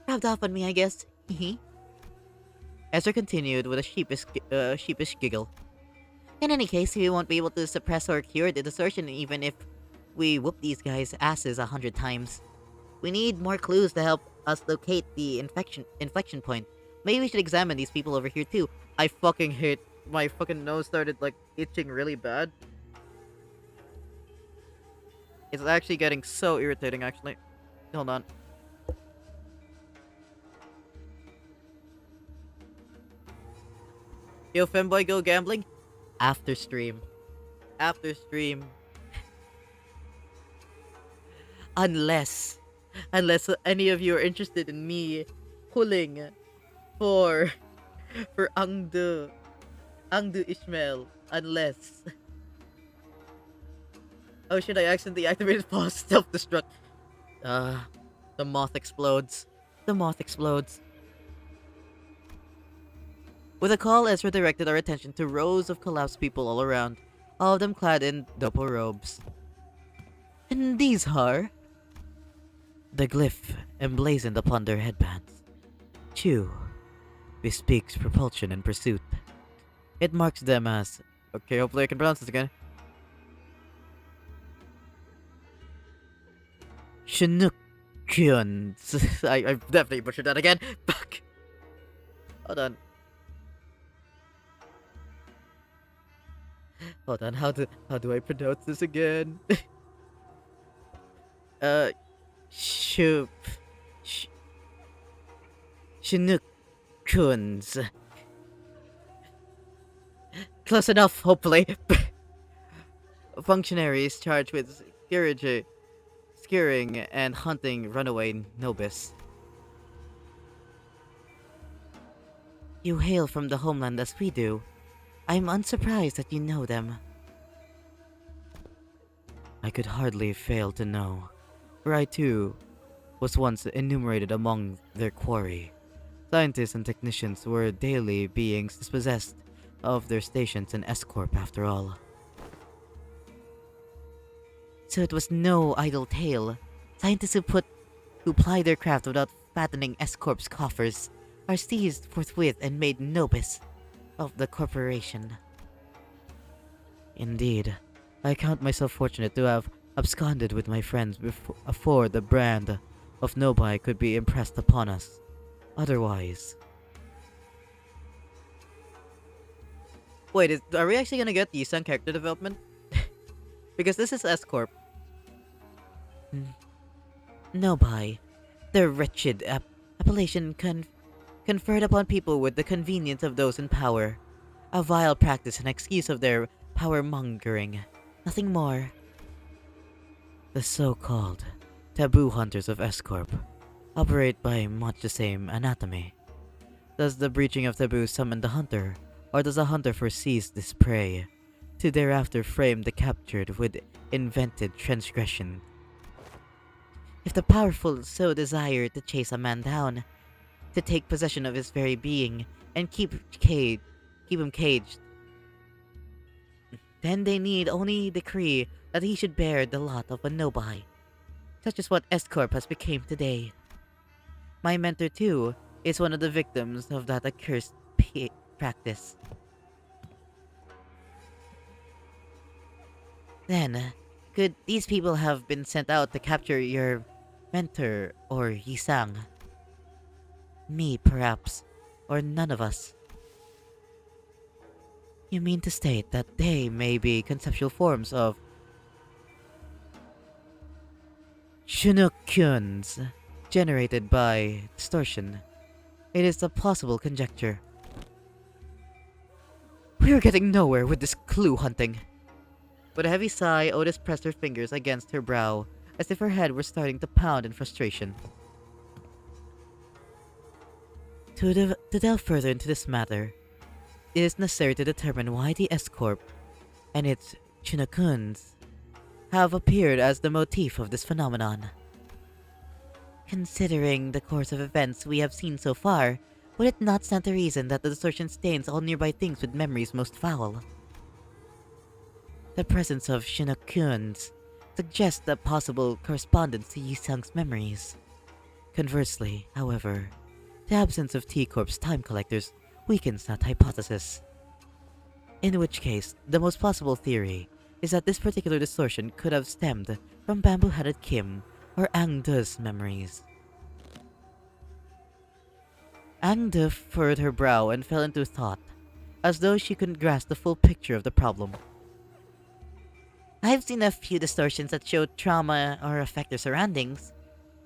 [SPEAKER 2] Rubbed off on me, I guess.
[SPEAKER 1] Ezra continued with a sheepish giggle.
[SPEAKER 2] In any case, we won't be able to suppress or cure the distortion even if we whoop these guys' asses 100 times. We need more clues to help us locate the inflection point. Maybe we should examine these people over here too.
[SPEAKER 1] I fucking hate... My fucking nose started, like, itching really bad. It's actually getting so irritating, actually. Hold on. Yo, Femboy, go gambling? After stream. After stream. Unless any of you are interested in me pulling for Angdu Ishmael. Unless... Oh shit, I accidentally activated pause self-destruct. The moth explodes. The moth explodes. With a call, Ezra directed our attention to rows of collapsed people all around, all of them clad in dopo robes. And these are...
[SPEAKER 3] The glyph emblazoned upon their headbands. Chu bespeaks propulsion and pursuit. It marks them as...
[SPEAKER 1] Okay, hopefully I can pronounce this again.
[SPEAKER 3] Chinookkyuns.
[SPEAKER 1] I definitely butchered that again. Fuck. Hold on. Hold on, how do I pronounce this again? Chinookkyuns. Close enough, hopefully. Functionaries charged with scaring and hunting runaway nobis.
[SPEAKER 2] You hail from the homeland as we do. I'm unsurprised that you know them.
[SPEAKER 3] I could hardly fail to know, for I too was once enumerated among their quarry. Scientists and technicians were daily beings dispossessed of their stations in S-Corp after all.
[SPEAKER 2] So it was no idle tale. Scientists who ply their craft without fattening S-Corp's coffers are seized forthwith and made nobis of the corporation.
[SPEAKER 3] Indeed, I count myself fortunate to have absconded with my friends before the brand of Nobai could be impressed upon us. Otherwise...
[SPEAKER 1] Wait, are we actually gonna get the Sun character development? Because this is S-Corp.
[SPEAKER 2] Nobai, the wretched appellation conferred upon people with the convenience of those in power. A vile practice and excuse of their power-mongering. Nothing more.
[SPEAKER 3] The so-called taboo hunters of S-Corp operate by much the same anatomy. Does the breaching of taboo summon the hunter, or does the hunter foresees this prey, to thereafter frame the captured with invented transgression? If the powerful so desire to chase a man down, to take possession of his very being, and keep him caged, then they need only decree that he should bear the lot of a nobody. Such is what S-Corp has become today. My mentor, too, is one of the victims of that accursed practice. Then, could these people have been sent out to capture your mentor or Yisang? Me, perhaps, or none of us. You mean to state that they may be conceptual forms of Chinokyuns generated by distortion? It is a plausible conjecture. We're getting nowhere with this clue hunting. With a heavy sigh, Otis pressed her fingers against her brow, as if her head were starting to pound in frustration. To delve further into this matter, it is necessary to determine why the S-Corp and its Chinokuns have appeared as the motif of this phenomenon. Considering the course of events we have seen so far, would it not stand to reason that the distortion stains all nearby things with memories most foul? The presence of Chinokuns suggests a possible correspondence to Yisang's memories. Conversely, however, the absence of T-Corp's time collectors weakens that hypothesis. In which case, the most plausible theory is that this particular distortion could have stemmed from Bamboo-Headed Kim or Angde's memories. Angde furrowed her brow and fell into thought, as though she couldn't grasp the full picture of the problem. I've seen a few distortions that show trauma or affect their surroundings,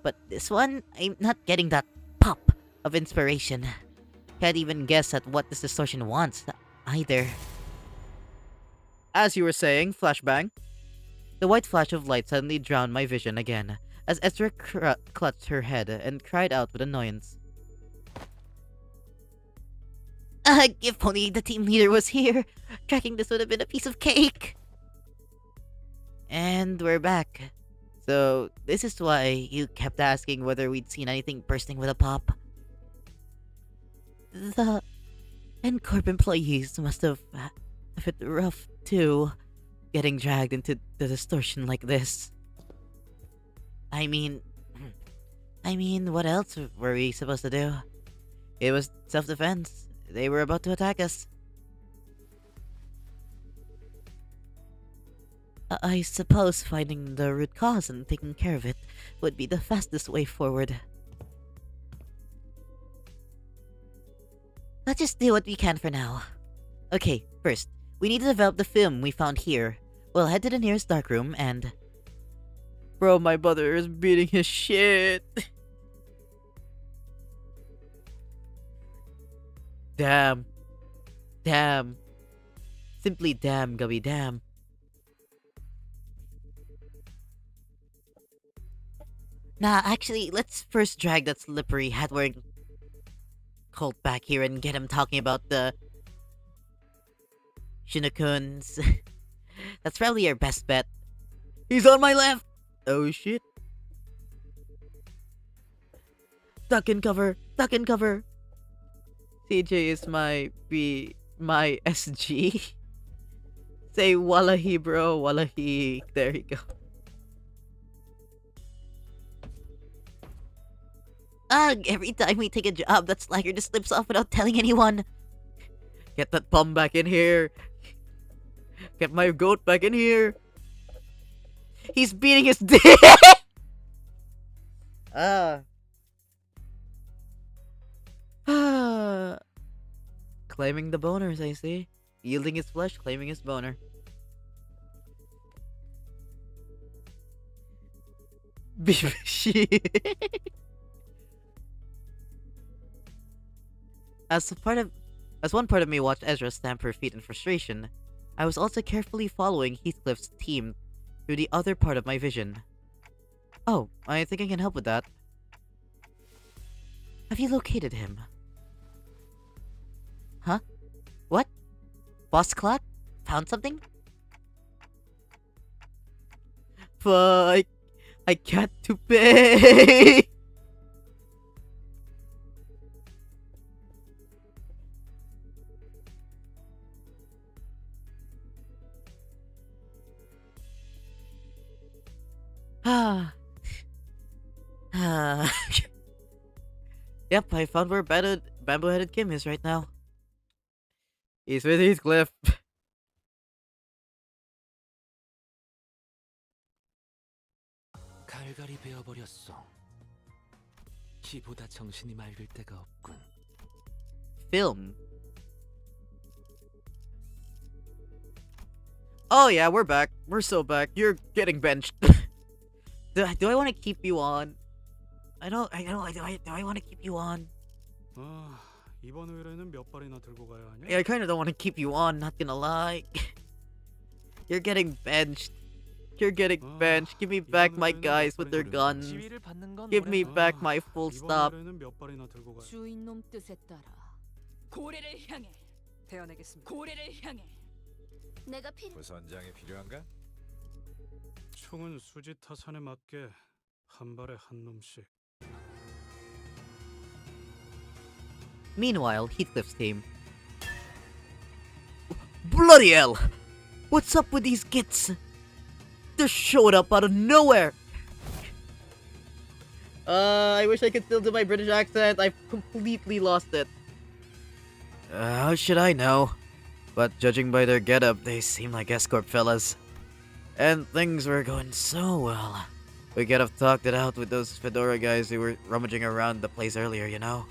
[SPEAKER 3] but this one, I'm not getting that pop of inspiration. Can't even guess at what this distortion wants, either.
[SPEAKER 1] As you were saying, flashbang.
[SPEAKER 3] The white flash of light suddenly drowned my vision again, as Ezra clutched her head and cried out with annoyance.
[SPEAKER 2] If only the team leader was here. Tracking this would have been a piece of cake.
[SPEAKER 3] And we're back. So, this is why you kept asking whether we'd seen anything bursting with a pop?
[SPEAKER 2] The N-Corp employees must have it rough too,
[SPEAKER 3] Getting dragged into the distortion like this.
[SPEAKER 2] I mean, what else were we supposed to do?
[SPEAKER 3] It was self-defense. They were about to attack us.
[SPEAKER 2] I suppose finding the root cause and taking care of it would be the fastest way forward. Let's just do what we can for now. Okay, first, we need to develop the film we found here. We'll head to the nearest darkroom and...
[SPEAKER 1] Bro, my brother is beating his shit.
[SPEAKER 3] Damn. Damn. Simply damn, Gubby, damn.
[SPEAKER 2] Nah, actually, let's first drag that slippery hat-wearing cult back here and get him talking about the Shinokuns. That's probably our best bet.
[SPEAKER 1] He's on my left. Oh shit.
[SPEAKER 3] Duck and cover. Duck and cover.
[SPEAKER 1] CJ is my SG. Say wallahi, bro, wallahi. There you go.
[SPEAKER 2] Ugh, every time we take a job, that slacker just slips off without telling anyone.
[SPEAKER 1] Get that bum back in here. Get my goat back in here. He's beating his dick.
[SPEAKER 3] Claiming the boners, I see. Yielding his flesh, claiming his boner. As one part of me watched Ezra stamp her feet in frustration, I was also carefully following Heathcliff's team through the other part of my vision. Oh, I think I can help with that.
[SPEAKER 2] Have you located him? Huh? What? Boss clock? Found something?
[SPEAKER 1] Fuck. I got to pay.
[SPEAKER 2] Ah. Ah.
[SPEAKER 3] Yep, I found where bamboo-headed Kim is right now.
[SPEAKER 1] He's with Heathcliff.
[SPEAKER 5] 갈갈이 베어버렸어. 이보다 정신이 맑을 때가 없군.
[SPEAKER 1] Film. Oh yeah, we're back. We're so back. You're getting benched. do I want to keep you on? I know. Do I want to keep you on?
[SPEAKER 6] 아, 이번 의뢰는 몇 발이나 들고 가야 하냐?
[SPEAKER 1] Yeah, I kind of don't want to keep you on. Not gonna lie. You're getting benched. You're getting benched. Give me back my guys with their guns.
[SPEAKER 5] 지위를 받는 건
[SPEAKER 1] Give me
[SPEAKER 5] 오랜만이야.
[SPEAKER 1] back my full
[SPEAKER 6] 이번
[SPEAKER 1] stop.
[SPEAKER 6] 의뢰는 몇 발이나 들고 가야?
[SPEAKER 4] 주인 놈 뜻에 따라 고래를 향해 대원하겠습니다. 고래를 향해 내가 필요
[SPEAKER 5] 부선장이 필요한가?
[SPEAKER 6] 총은 수지 타산에 맞게 한 발에 한 놈씩.
[SPEAKER 1] Meanwhile, Heathcliff's team. Bloody hell! What's up with these gits? They showed up out of nowhere! I wish I could still do my British accent. I've completely lost it.
[SPEAKER 3] How should I know? But judging by their getup, they seem like escort fellas. And things were going so well. We could have talked it out with those fedora guys who were rummaging around the place earlier, you know?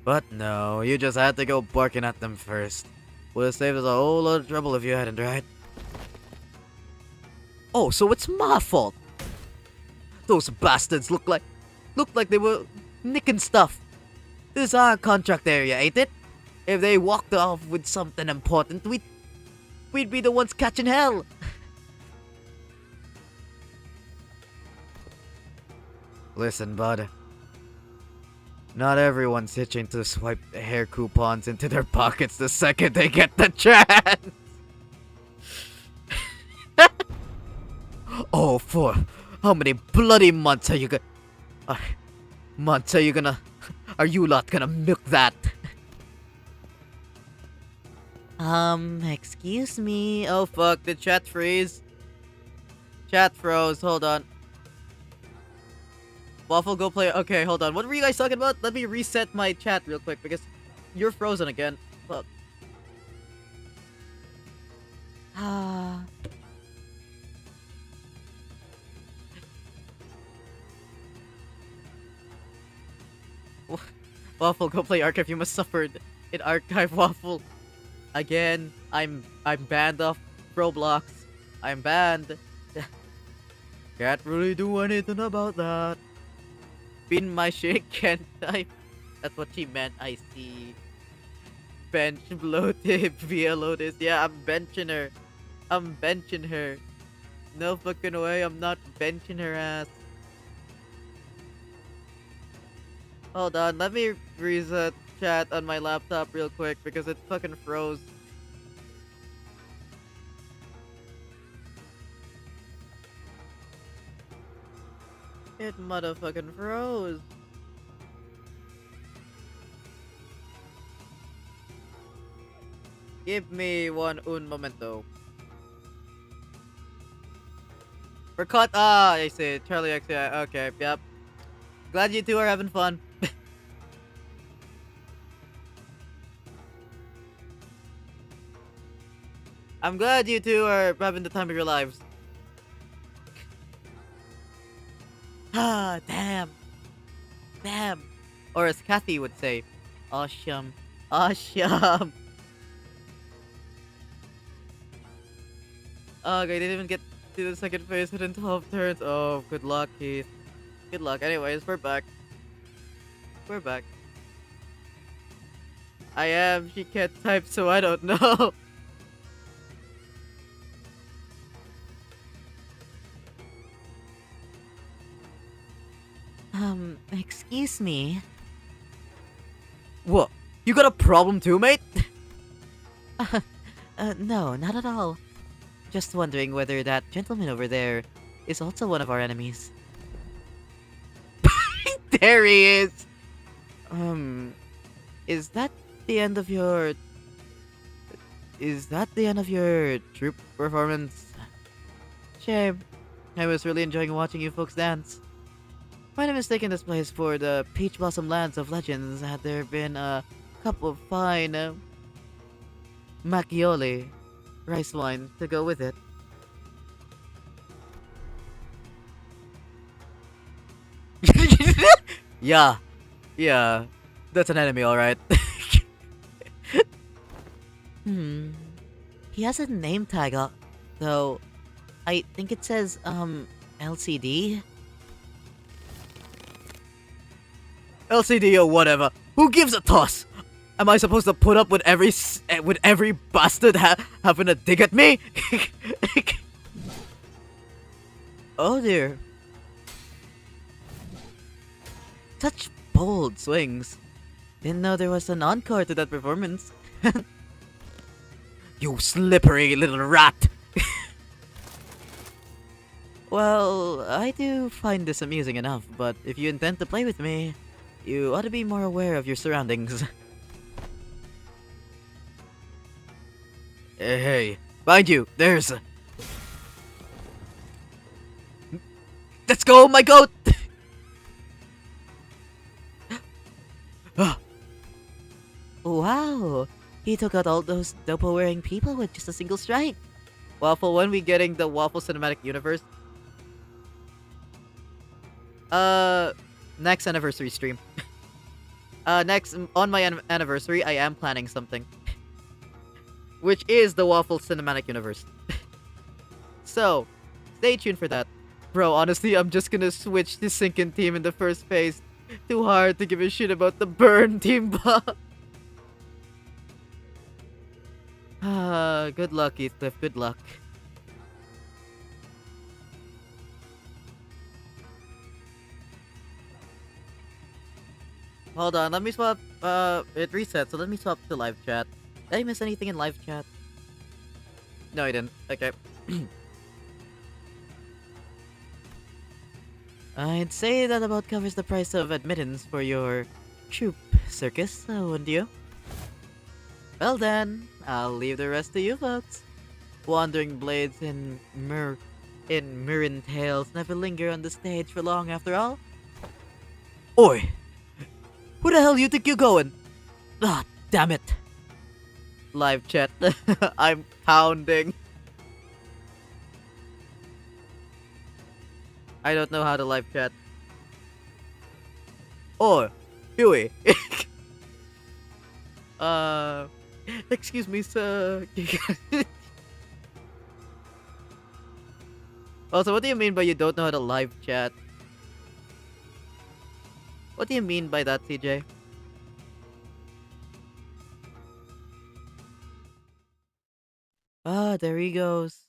[SPEAKER 3] But no, you just had to go barking at them first. Would have saved us a whole lot of trouble if you hadn't, right?
[SPEAKER 1] Oh, so it's my fault. Those bastards look like they were nicking stuff. This is our contract area, ain't it? If they walked off with something important, we'd be the ones catching hell.
[SPEAKER 3] Listen, bud. Not everyone's itching to swipe hair coupons into their pockets the second they get the chance.
[SPEAKER 1] Oh, for how many bloody months are you are you lot gonna milk that?
[SPEAKER 2] Excuse me.
[SPEAKER 1] Oh fuck, did chat freeze? Chat froze, hold on. Waffle, go play. Okay, hold on. What were you guys talking about? Let me reset my chat real quick because you're frozen again. Fuck.
[SPEAKER 2] Ah.
[SPEAKER 1] Waffle, go play Archive. You must suffered in Archive, Waffle. Again, I'm banned off Roblox. I'm banned. Can't really do anything about that. Spin my shit, can't I? That's what she meant, I see. Bench bloated via Lotus. Yeah, I'm benching her. I'm benching her. No fucking way, I'm not benching her ass. Hold on, let me reset chat on my laptop real quick because it fucking froze. It motherfucking froze. Give me un momento. We're caught. Ah, I see. Charlie X. Yeah, okay, yep. Glad you two are having fun. I'm glad you two are having the time of your lives. Ah, damn. Damn. Or as Kathy would say, awesome. Awesome. Okay, they didn't even get to the second phase within 12 turns. Oh, good luck, Keith. Good luck. Anyways, we're back. We're back. I am. She can't type, so I don't know.
[SPEAKER 2] Excuse me.
[SPEAKER 3] What? You got a problem too, mate?
[SPEAKER 2] No, not at all. Just wondering whether that gentleman over there is also one of our enemies.
[SPEAKER 3] There he is!
[SPEAKER 2] Is that the end of your... Is that the end of your
[SPEAKER 3] Troop performance.
[SPEAKER 2] shame? I was really enjoying watching you folks dance. Might have mistaken this place for the Peach Blossom Lands of Legends had there been a cup of fine macchioli rice wine to go with it.
[SPEAKER 3] Yeah. Yeah. That's an enemy, alright.
[SPEAKER 2] He has a name tag though. I think it says LCD.
[SPEAKER 3] LCD or whatever. Who gives a toss? Am I supposed to put up with every bastard having a dig at me?
[SPEAKER 2] Oh dear. Such bold swings. Didn't know there was an encore to that performance.
[SPEAKER 3] You slippery little rat!
[SPEAKER 2] Well, I do find this amusing enough, but if you intend to play with me, you ought to be more aware of your surroundings.
[SPEAKER 3] Hey, mind you, there's... Let's go, my goat!
[SPEAKER 2] Wow! He took out all those dopo-wearing people with just a single strike.
[SPEAKER 3] Waffle, when we getting the Waffle Cinematic Universe? Next anniversary stream. Next, on my anniversary, I am planning something. Which is the Waffle Cinematic Universe. So, stay tuned for that. Bro, honestly, I'm just gonna switch to Sinkin team in the first phase. Too hard to give a shit about the burn team boss. Good luck, Heathcliff, good luck. Hold on, let me swap, it reset, so let me swap to live chat. Did I miss anything in live chat? No, I didn't. Okay.
[SPEAKER 2] I'd say that about covers the price of admittance for your troop circus, wouldn't you? Well then, I'll leave the rest to you folks. Wandering blades and Mirren tales never linger on the stage for long after all.
[SPEAKER 3] Oi! Who the hell you think you're going? Ah, damn it. Live chat. I'm pounding. I don't know how to live chat. Oh, Huey. Excuse me, sir. Also, what do you mean by you don't know how to live chat? What do you mean by that, CJ?
[SPEAKER 2] Ah, there he goes.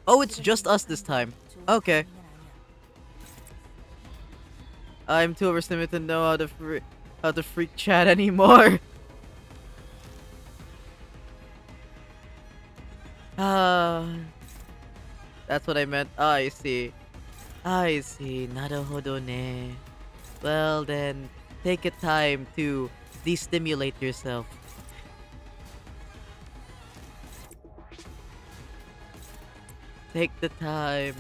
[SPEAKER 3] Oh, it's just us this time. Okay. I'm too overstimulated to know how to freak chat anymore. That's what I meant. Ah, I see. I see. Naruhodo ne. Well then, take a time to destimulate yourself. Take the time.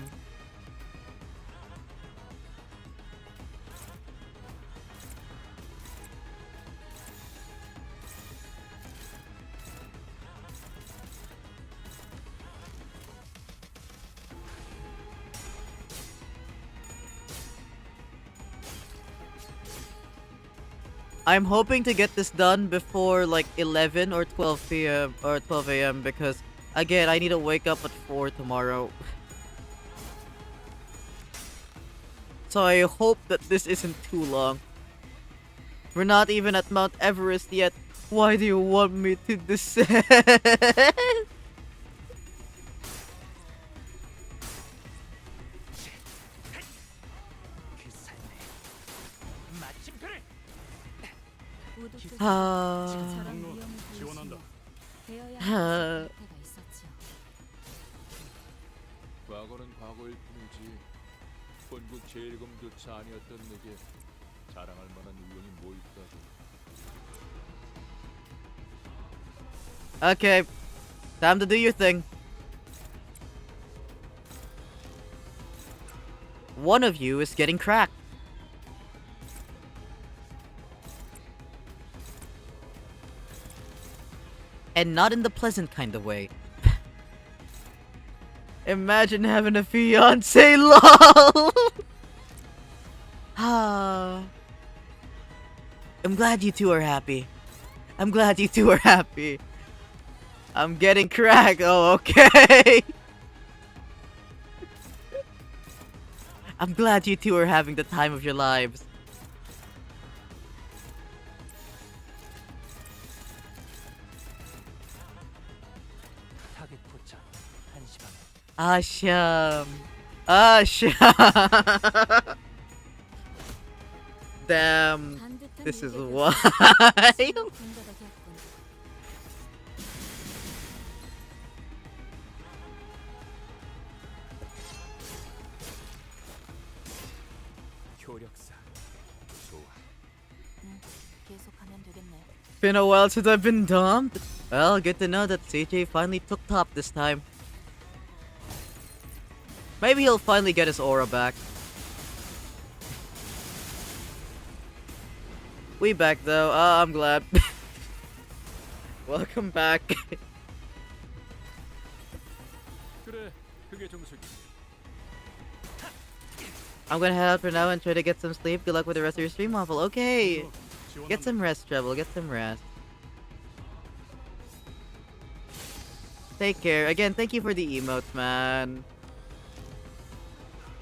[SPEAKER 3] I'm hoping to get this done before like 11 or 12 p.m. or 12 a.m. because again, I need to wake up at 4 tomorrow. So I hope that this isn't too long. We're not even at Mount Everest yet.
[SPEAKER 1] Why do you want me to descend?
[SPEAKER 5] 그 삶의 마침표를
[SPEAKER 1] 아,
[SPEAKER 4] 저런
[SPEAKER 6] 경로
[SPEAKER 4] 위험을
[SPEAKER 6] 지원한다.
[SPEAKER 4] 보이시며 되어야
[SPEAKER 1] 아.
[SPEAKER 4] 할 때가 있었지요.
[SPEAKER 5] 과거는 과거일 뿐이지 본국 제일검조차 아니었던 내게 자랑할 만한 우연이 뭐 있다고.
[SPEAKER 1] okay. Time to do your thing. One of you is getting cracked. And not in the pleasant kind of way. Imagine having a fiance, lol! Ah. I'm glad you two are happy. I'm glad you two are happy. I'm getting cracked. Oh, okay. I'm glad you two are having the time of your lives.
[SPEAKER 5] 타겟 포착 1시 반에.
[SPEAKER 1] Asham. Asham. Damn.
[SPEAKER 4] 반듯한
[SPEAKER 1] This is
[SPEAKER 4] 일격이었으니
[SPEAKER 1] why.
[SPEAKER 4] 시간 군다가 되었군.
[SPEAKER 5] 효력사. 좋아.
[SPEAKER 4] 계속하면 되겠네.
[SPEAKER 1] Been a while since I've been dumped. Well, good to know that CJ finally took top this time. Maybe he'll finally get his aura back. We back though. I'm glad. Welcome back.
[SPEAKER 5] 그래, 그게 정석이.
[SPEAKER 1] I'm gonna head out for now and try to get some sleep. Good luck with the rest of your stream, Waffle. Okay.
[SPEAKER 6] 경로
[SPEAKER 1] Get
[SPEAKER 6] 지원한다.
[SPEAKER 1] some rest, Treble. Get some rest. Take care. Again, thank you for the emotes, man.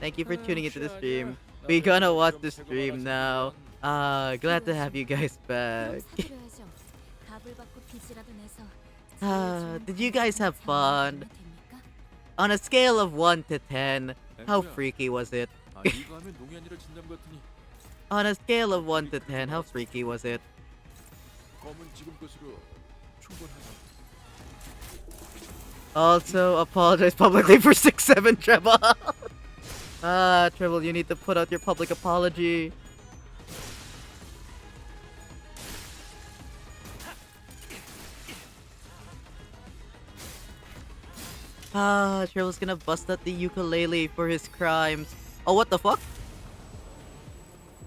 [SPEAKER 1] Thank you for tuning into the stream. We gonna watch the stream now. Glad to have you guys back.
[SPEAKER 4] 사드려야죠. 답을 받고 빚이라도 내서 제일 좋은
[SPEAKER 1] Did you guys have fun?
[SPEAKER 4] 방법을 됩니까?
[SPEAKER 1] On a scale of 1 to 10, how freaky was it?
[SPEAKER 5] 아, 이거 하면 농이 아니라 진담 같으니
[SPEAKER 1] On a scale of 1 to 10, how freaky was it?
[SPEAKER 5] 검은 지금 것으로 충분하다.
[SPEAKER 1] Also, apologize publicly for 6-7 Treble. Treble, you need to put out your public apology. Treble's gonna bust out the ukulele for his crimes. Oh, what the fuck?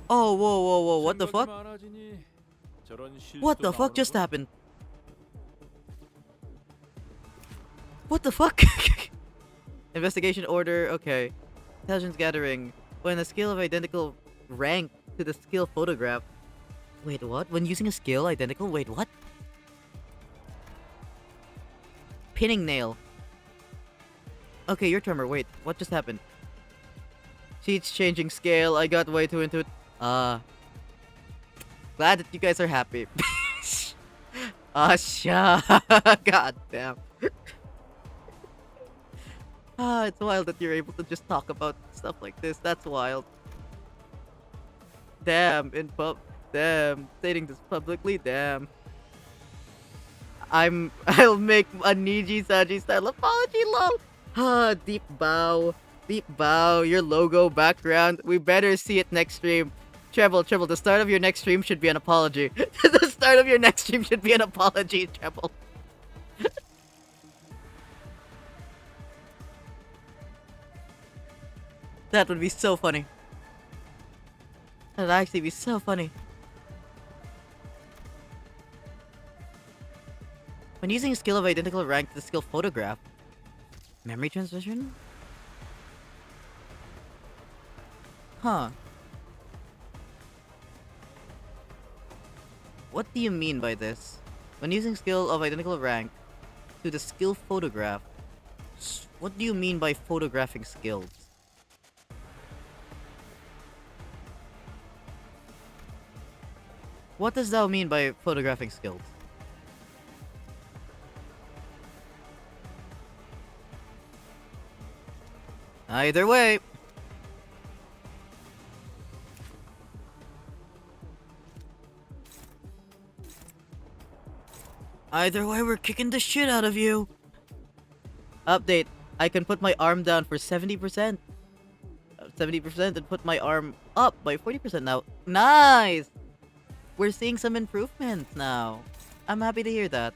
[SPEAKER 1] Oh, whoa, whoa, whoa, what the fuck? What the fuck just happened? What the fuck? Investigation order, okay. Intelligence gathering. When a skill of identical rank to the skill photograph. Wait, what? When using a skill identical? Wait, what? Pinning nail. Okay, your tremor. Wait, what just happened? Sheets changing scale. I got way too into it. Glad that you guys are happy. God damn. It's wild that you're able to just talk about stuff like this. That's wild. Damn, damn, stating this publicly, damn. I'll make a Niji Saji style apology, lol. Deep bow, your logo background. We better see it next stream. Treble, the start of your next stream should be an apology. The start of your next stream should be an apology, Treble. That would be so funny. That'd actually be so funny. When using a skill of identical rank to the skill photograph. Memory transmission? Huh. What do you mean by this? When using skill of identical rank to the skill photograph. What do you mean by photographing skills? What does that mean by photographing skills? Either way. Either way, we're kicking the shit out of you. Update. I can put my arm down for 70%. 70% and put my arm up by 40% now. Nice! We're seeing some improvements now. I'm happy to hear that.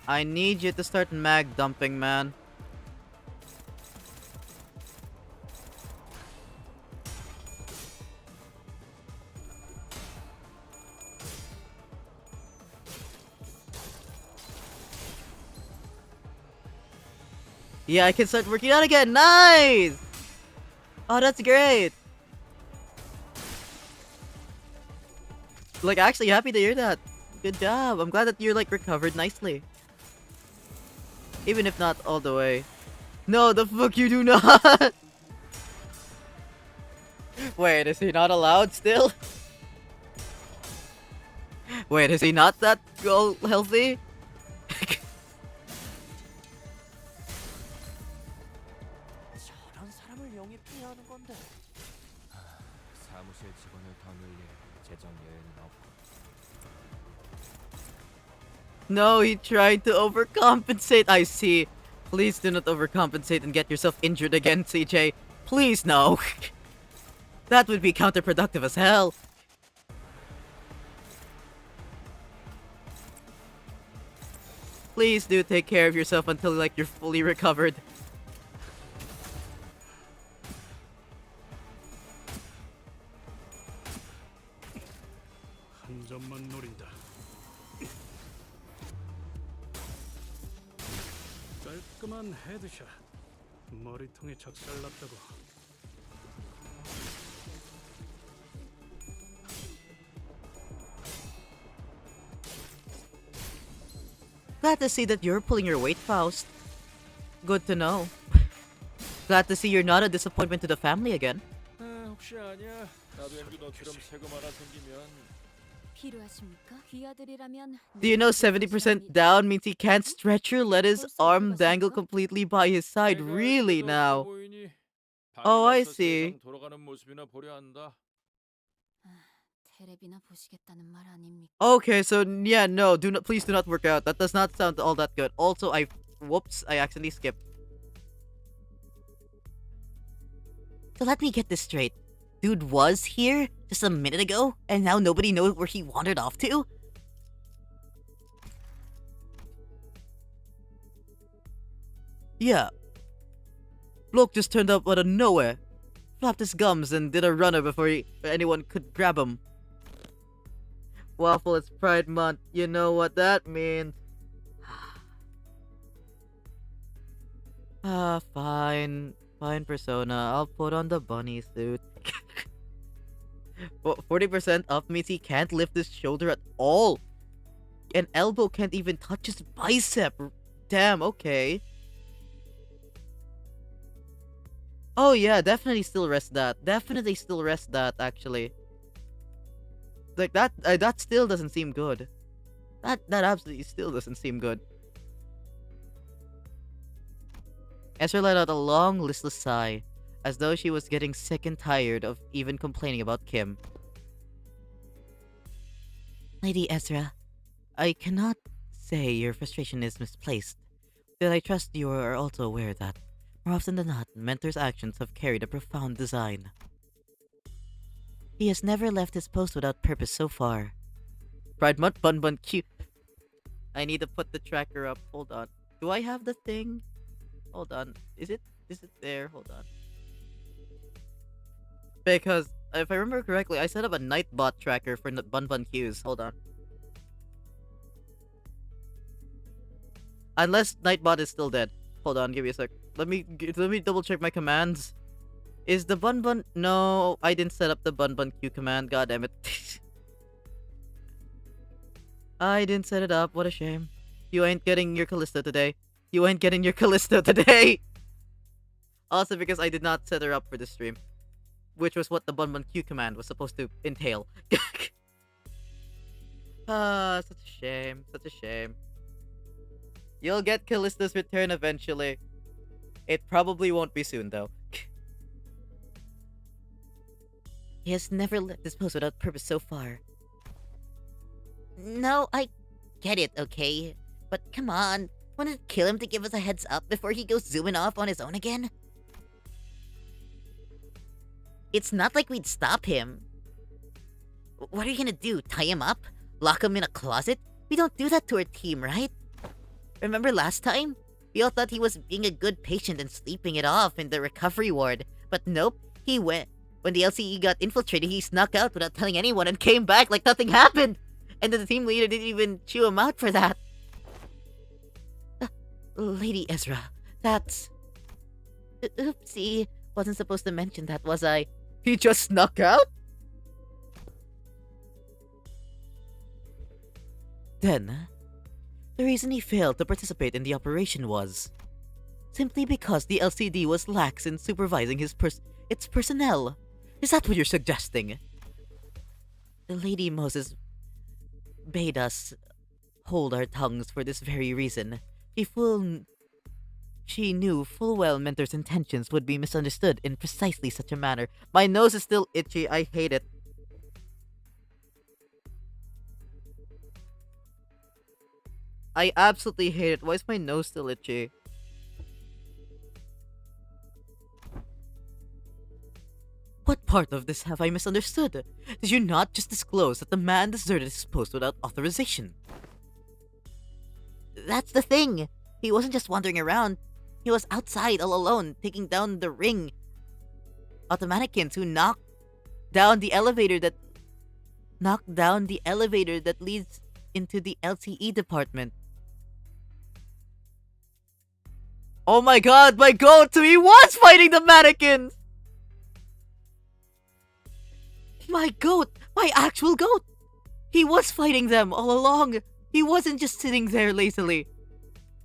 [SPEAKER 1] I need you to start mag dumping, man. Yeah, I can start working out again. Nice! Oh, that's great. Like, actually happy to hear that. Good job. I'm glad that you're, like, recovered nicely. Even if not all the way. No, the fuck you do not! Wait, is he not allowed still? Wait, is he not that all healthy?
[SPEAKER 5] 저런 사람을 영입해야 하는 건데. 사무실 직원을 더 늘릴 재정 여유는 없고.
[SPEAKER 1] No, he tried to overcompensate. I see. Please do not overcompensate and get yourself injured again, CJ. Please, no. That would be counterproductive as hell. Please do take care of yourself until, like, you're fully recovered.
[SPEAKER 6] 한 점만 노린다. 깔끔한 헤드샷. 머리통이 작살났다고.
[SPEAKER 1] Glad to see that you're pulling your weight, Faust. Good to know. Glad to see you're not a disappointment to the family again.
[SPEAKER 5] 혹시 아니야? 나도 앵두 너처럼 세금 하나 생기면
[SPEAKER 4] 필요하십니까? 귀아들이라면
[SPEAKER 1] Do you know 70% down means he can't stretch or let his arm dangle completely by his side?
[SPEAKER 5] 내가
[SPEAKER 1] Really
[SPEAKER 5] 앵두
[SPEAKER 1] now?
[SPEAKER 5] 보이니?
[SPEAKER 1] Oh, I
[SPEAKER 5] 방에 가서
[SPEAKER 1] see.
[SPEAKER 5] 세상 돌아가는 모습이나 보려 한다.
[SPEAKER 4] 테레비나 보시겠다는 말 아닙니까?
[SPEAKER 1] Okay, so yeah, no, please do not work out. That does not sound all that good. Also, whoops, I accidentally skipped.
[SPEAKER 2] So let me get this straight. Dude was here just a minute ago, and now nobody knows where he wandered off to?
[SPEAKER 1] Yeah. Bloke just turned up out of nowhere. Flapped his gums and did a runner before anyone could grab him. Waffle, it's Pride Month. You know what that means. Fine. Fine, Persona. I'll put on the bunny suit. 40% up means he can't lift his shoulder at all. An elbow can't even touch his bicep. Damn, okay. Oh yeah, definitely still rest that. Definitely still rest that, actually. Like, that still doesn't seem good. That absolutely still doesn't seem good. Ezra let out a long, listless sigh, as though she was getting sick and tired of even complaining about Kim.
[SPEAKER 2] Lady Ezra, I cannot say your frustration is misplaced, but I trust you are also aware that, more often than not, Mentor's actions have carried a profound design. He has never left his post without purpose so far.
[SPEAKER 1] Pride Month, Bun cute. I need to put the tracker up. Hold on. Do I have the thing? Hold on. Is it there? Hold on. Because if I remember correctly, I set up a Nightbot tracker for Bun Q's. Hold on. Unless Nightbot is still dead. Hold on, give me a sec. Let me double check my commands. Is the Bun? No, I didn't set up the Bun Q command. God damn it. I didn't set it up. What a shame. You ain't getting your Callisto today. You ain't getting your Callisto today. Also because I did not set her up for the stream. which was what the Bunbun Q command was supposed to entail. Such a shame. Such a shame. You'll get Callista's return eventually. It probably won't be soon, though.
[SPEAKER 2] He has never left this post without purpose so far. No, I get it, okay? But come on, wouldn't it kill him to give us a heads up before he goes zooming off on his own again? It's not like we'd stop him. What are you gonna do, tie him up? Lock him in a closet? We don't do that to our team, right? Remember last time? We all thought he was being a good patient and sleeping it off in the recovery ward. But nope, he went. When the LCE got infiltrated, he snuck out without telling anyone and came back like nothing happened! And the team leader didn't even chew him out for that. Lady Ezra, that's... Oopsie, wasn't supposed to mention that, was I?
[SPEAKER 1] He just snuck out?
[SPEAKER 2] Then, the reason he failed to participate in the operation was simply because the LCD was lax in supervising its personnel.
[SPEAKER 1] Is that what you're suggesting?
[SPEAKER 2] The Lady Moses bade us hold our tongues for this very reason. She knew full well Mentor's intentions would be misunderstood in precisely such a manner.
[SPEAKER 1] My nose is still itchy. I hate it. I absolutely hate it. Why is my nose still itchy?
[SPEAKER 2] What part of this have I misunderstood? Did you not just disclose that the man deserted his post without authorization? That's the thing. He wasn't just wandering around. He was outside all alone, taking down the ring automaticans who knocked down the elevator that leads into the LTE department.
[SPEAKER 1] Oh my god, my goat! He was fighting the mannequins!
[SPEAKER 2] My goat! My actual goat! He was fighting them all along! He wasn't just sitting there lazily!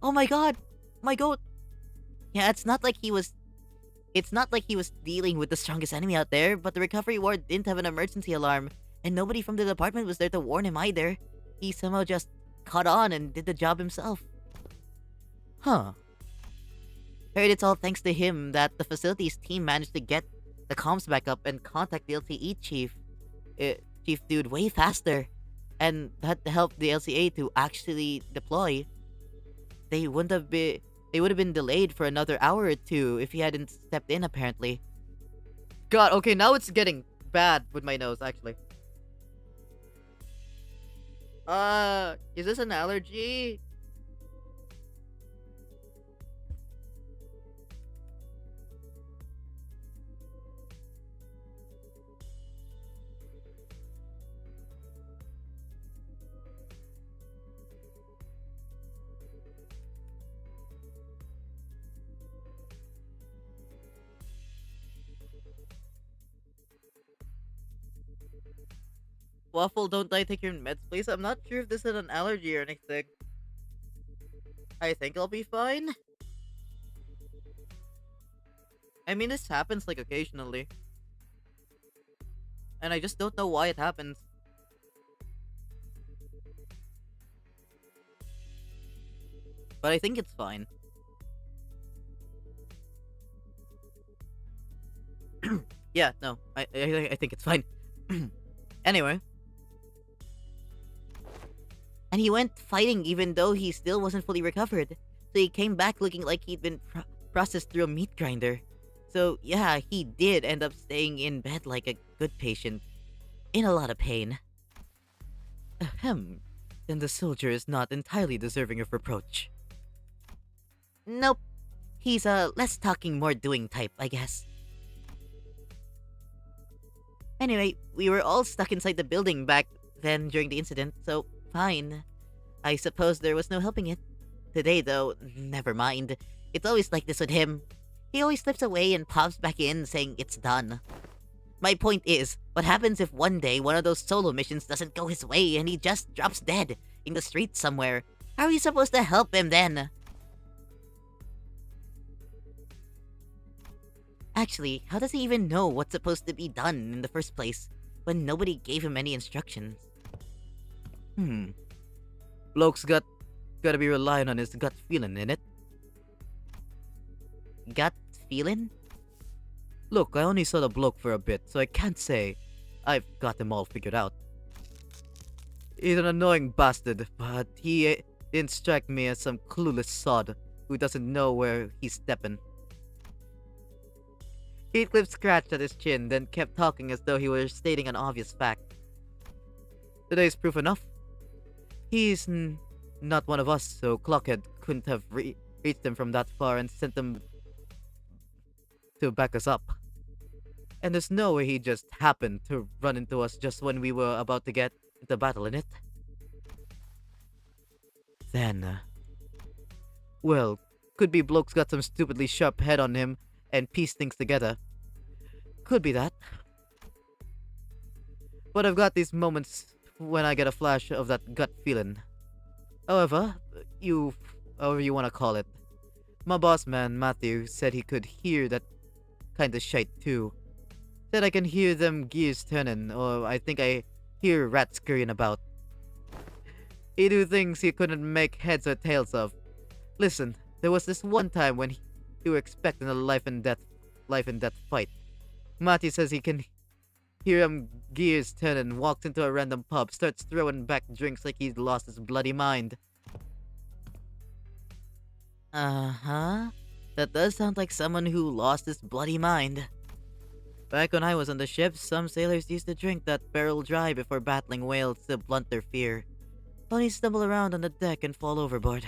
[SPEAKER 2] Oh my god! My goat! Yeah, it's not like he was dealing with the strongest enemy out there, but the recovery ward didn't have an emergency alarm, and nobody from the department was there to warn him either. He somehow just caught on and did the job himself. Huh. Heard it's all thanks to him that the facilities team managed to get the comms back up and contact the LTE chief dude way faster, and that helped the LCA to actually deploy. They would have been delayed for another hour or two if he hadn't stepped in, apparently.
[SPEAKER 1] God, okay, now it's getting bad with my nose, actually. Is this an allergy? Waffle, don't I take your meds, please? I'm not sure if this is an allergy or anything. I think I'll be fine. I mean, this happens, like, occasionally. And I just don't know why it happens. But I think it's fine. Yeah, no, I think it's fine. Anyway.
[SPEAKER 2] And he went fighting even though he still wasn't fully recovered. So he came back looking like he'd been processed through a meat grinder. So yeah, he did end up staying in bed like a good patient. In a lot of pain.
[SPEAKER 3] Ahem. Then the soldier is not entirely deserving of reproach.
[SPEAKER 2] Nope. He's a less talking, more doing type, I guess. Anyway, we were all stuck inside the building back then during the incident, so fine. I suppose there was no helping it. Today, though, never mind. It's always like this with him. He always slips away and pops back in saying it's done. My point is, what happens if one day one of those solo missions doesn't go his way and he just drops dead in the streets somewhere? How are you supposed to help him then? Actually, how does he even know what's supposed to be done in the first place when nobody gave him any instructions?
[SPEAKER 3] Bloke's gotta be relying on his gut feeling, innit?
[SPEAKER 2] Gut feeling?
[SPEAKER 3] Look, I only saw the bloke for a bit, so I can't say I've got him all figured out. He's an annoying bastard, but he didn't strike me as some clueless sod who doesn't know where he's stepping.
[SPEAKER 2] Heathcliff scratched at his chin, then kept talking as though he were stating an obvious fact.
[SPEAKER 3] Today's proof enough. He's not one of us, so Clockhead couldn't have reached him from that far and sent them to back us up. And there's no way he just happened to run into us just when we were about to get into battle, in it. Then, well, could be bloke's got some stupidly sharp head on him and piece things together. Could be that. But I've got these moments when I get a flash of that gut feeling. However, however you want to call it, my boss man, Matthew, said he could hear that kind of shite too. Said I can hear them gears turning, or I think I hear rats scurrying about. He do things he couldn't make heads or tails of. Listen, there was this one time when you were expecting a life and death fight. Matty says he can hear him gears turning, walks into a random pub, starts throwing back drinks like he's lost his bloody mind.
[SPEAKER 2] Uh-huh. That does sound like someone who lost his bloody mind.
[SPEAKER 3] Back when I was on the ship, some sailors used to drink that barrel dry before battling whales to blunt their fear. Only stumble around on the deck and fall overboard.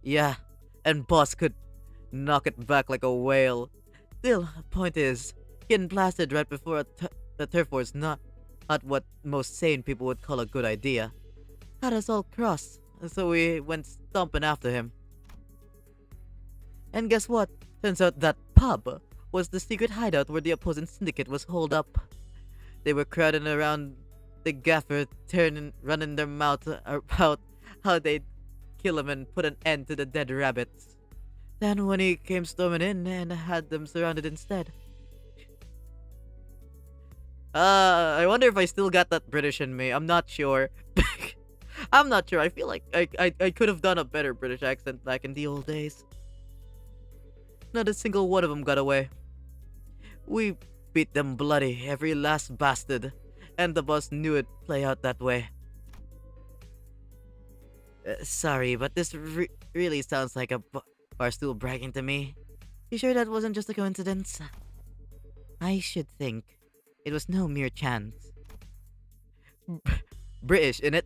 [SPEAKER 3] Yeah, and boss could knock it back like a whale. Still, point is, getting blasted right before the turf war's not what most sane people would call a good idea. Had us all crossed, so we went stomping after him. And guess what? Turns out that pub was the secret hideout where the opposing syndicate was holed up. They were crowding around the gaffer, running their mouth about how they'd kill him and put an end to the dead rabbits. Then when he came storming in and had them surrounded instead. I wonder if I still got that British in me. I'm not sure. I'm not sure. I feel like I could have done a better British accent back in the old days. Not a single one of them got away. We beat them bloody, every last bastard, and the boss knew it'd play out that way. Sorry, but this really sounds like a barstool bragging to me. You sure that wasn't just a coincidence? I should think it was no mere chance. British, innit?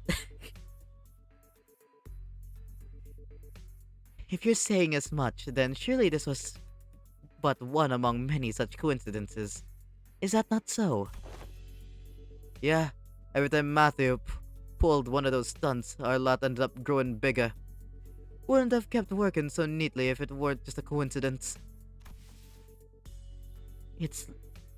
[SPEAKER 3] If you're saying as much, then surely this was but one among many such coincidences. Is that not so? Yeah, every time Matthew pulled one of those stunts, our lot ended up growing bigger. Wouldn't have kept working so neatly if it weren't just a coincidence. It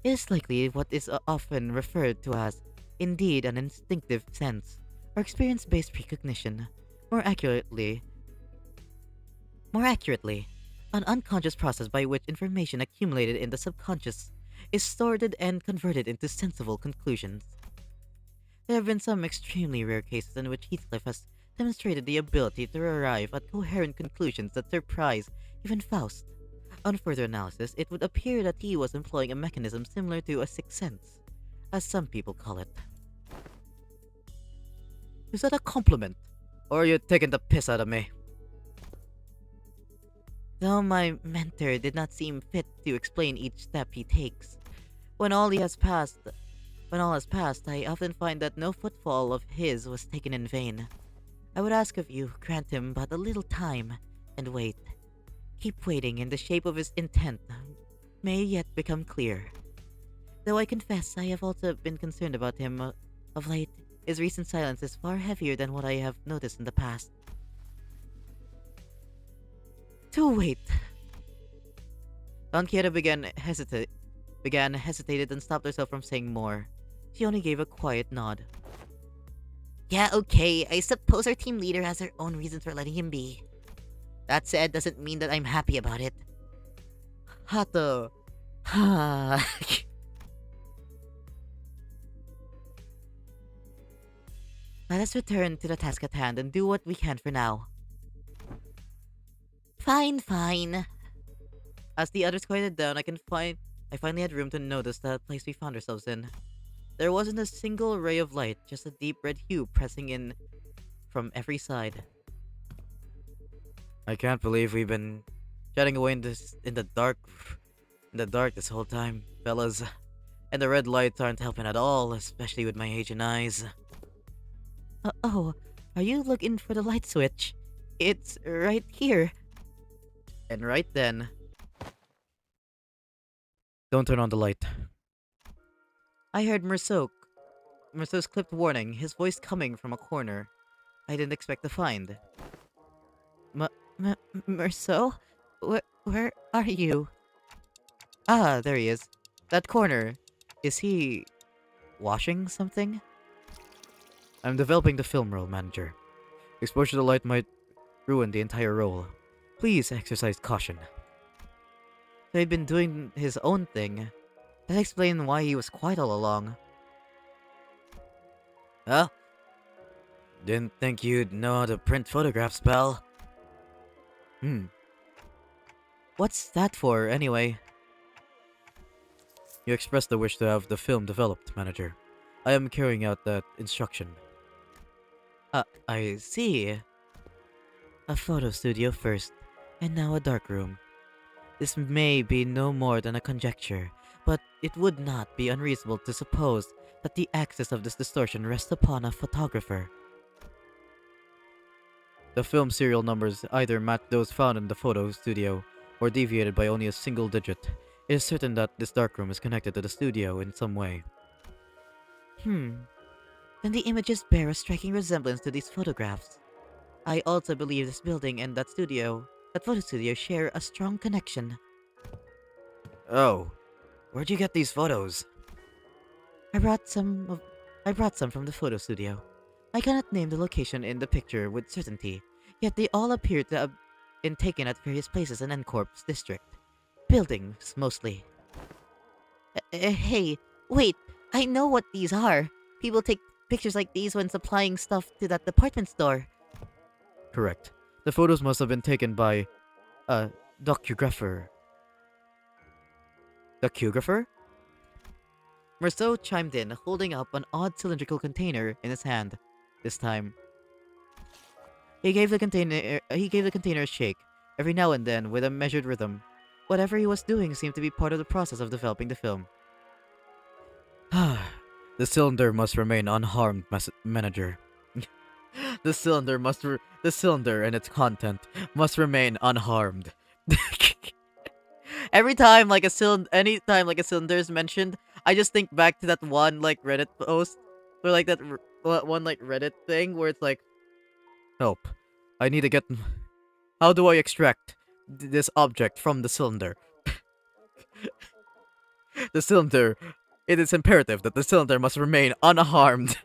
[SPEAKER 3] is likely what is often referred to as, indeed, an instinctive sense, or experience-based precognition. More accurately, an unconscious process by which information accumulated in the subconscious is sorted and converted into sensible conclusions. There have been some extremely rare cases in which Heathcliff has demonstrated the ability to arrive at coherent conclusions that surprise even Faust. On further analysis, it would appear that he was employing a mechanism similar to a sixth sense, as some people call it. Is that a compliment? Or are you taking the piss out of me? Though my mentor did not seem fit to explain each step he takes, when all has passed, I often find that no footfall of his was taken in vain. I would ask of you, grant him but a little time, and wait. Keep waiting, and the shape of his intent may yet become clear. Though I confess I have also been concerned about him of late, his recent silence is far heavier than what I have noticed in the past. To wait. Don Quixote hesitated and stopped herself from saying more. She only gave a quiet nod.
[SPEAKER 2] Yeah, okay, I suppose our team leader has her own reasons for letting him be. That said, doesn't mean that I'm happy about it.
[SPEAKER 3] Hato,
[SPEAKER 2] Let us return to the task at hand and do what we can for now. Fine, fine.
[SPEAKER 3] As the others quieted down, I finally had room to notice the place we found ourselves in. There wasn't a single ray of light, just a deep red hue pressing in from every side. I can't believe we've been chatting away in the dark this whole time, fellas. And the red lights aren't helping at all, especially with my Asian eyes.
[SPEAKER 2] Oh, are you looking for the light switch? It's right here.
[SPEAKER 3] And right then... Don't turn on the light. I heard Merceau's clipped warning, his voice coming from a corner I didn't expect to find.
[SPEAKER 2] Merceau? Where are you?
[SPEAKER 3] Ah, there he is. That corner. Is he... washing something? I'm developing the film roll, manager. Exposure to light might ruin the entire roll. Please exercise caution. So he'd been doing his own thing. That explains why he was quiet all along. Huh? Didn't think you'd know how to print photographs, pal. What's that for, anyway? You expressed the wish to have the film developed, manager. I am carrying out that instruction. I see. A photo studio first, and now a dark room. This may be no more than a conjecture, but it would not be unreasonable to suppose that the axis of this distortion rests upon a photographer. The film serial numbers either match those found in the photo studio, or deviated by only a single digit. It is certain that this darkroom is connected to the studio in some way.
[SPEAKER 2] Then the images bear a striking resemblance to these photographs. I also believe this building and that photo studio share a strong connection.
[SPEAKER 3] Oh, where'd you get these photos?
[SPEAKER 2] I brought some from the photo studio. I cannot name the location in the picture with certainty, yet they all appear to have been taken at various places in N-Corp's district. Buildings, mostly. Hey, wait, I know what these are. People take pictures like these when supplying stuff to that department store.
[SPEAKER 3] Correct. The photos must have been taken by a docugrapher. Docugrapher? Merceau chimed in, holding up an odd cylindrical container in his hand. This time, he gave the container a shake, every now and then with a measured rhythm. Whatever he was doing seemed to be part of the process of developing the film. The cylinder must remain unharmed, manager. The cylinder and its content must remain unharmed. Anytime like a cylinder is mentioned, I just think back to that one like Reddit post, or like that one like Reddit thing where it's like, help, I need to get. How do I extract this object from the cylinder? The cylinder. It is imperative that the cylinder must remain unharmed.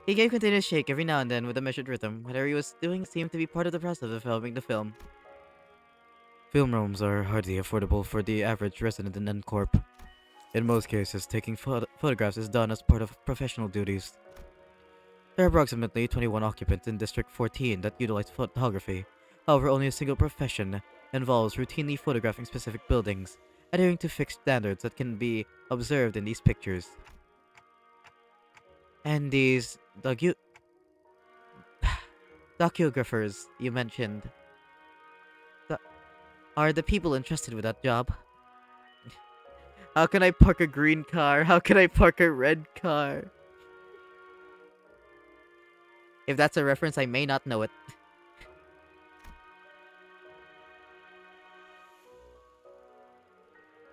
[SPEAKER 3] He gave container a shake every now and then with a measured rhythm. Whatever he was doing seemed to be part of the process of developing the film. Film rooms are hardly affordable for the average resident in N-Corp. In most cases, taking photographs is done as part of professional duties. There are approximately 21 occupants in District 14 that utilize photography. However, only a single profession involves routinely photographing specific buildings, adhering to fixed standards that can be observed in these pictures. And these docugraphers you mentioned are the people entrusted with that job. How can I park a green car? How can I park a red car? If that's a reference, I may not know it.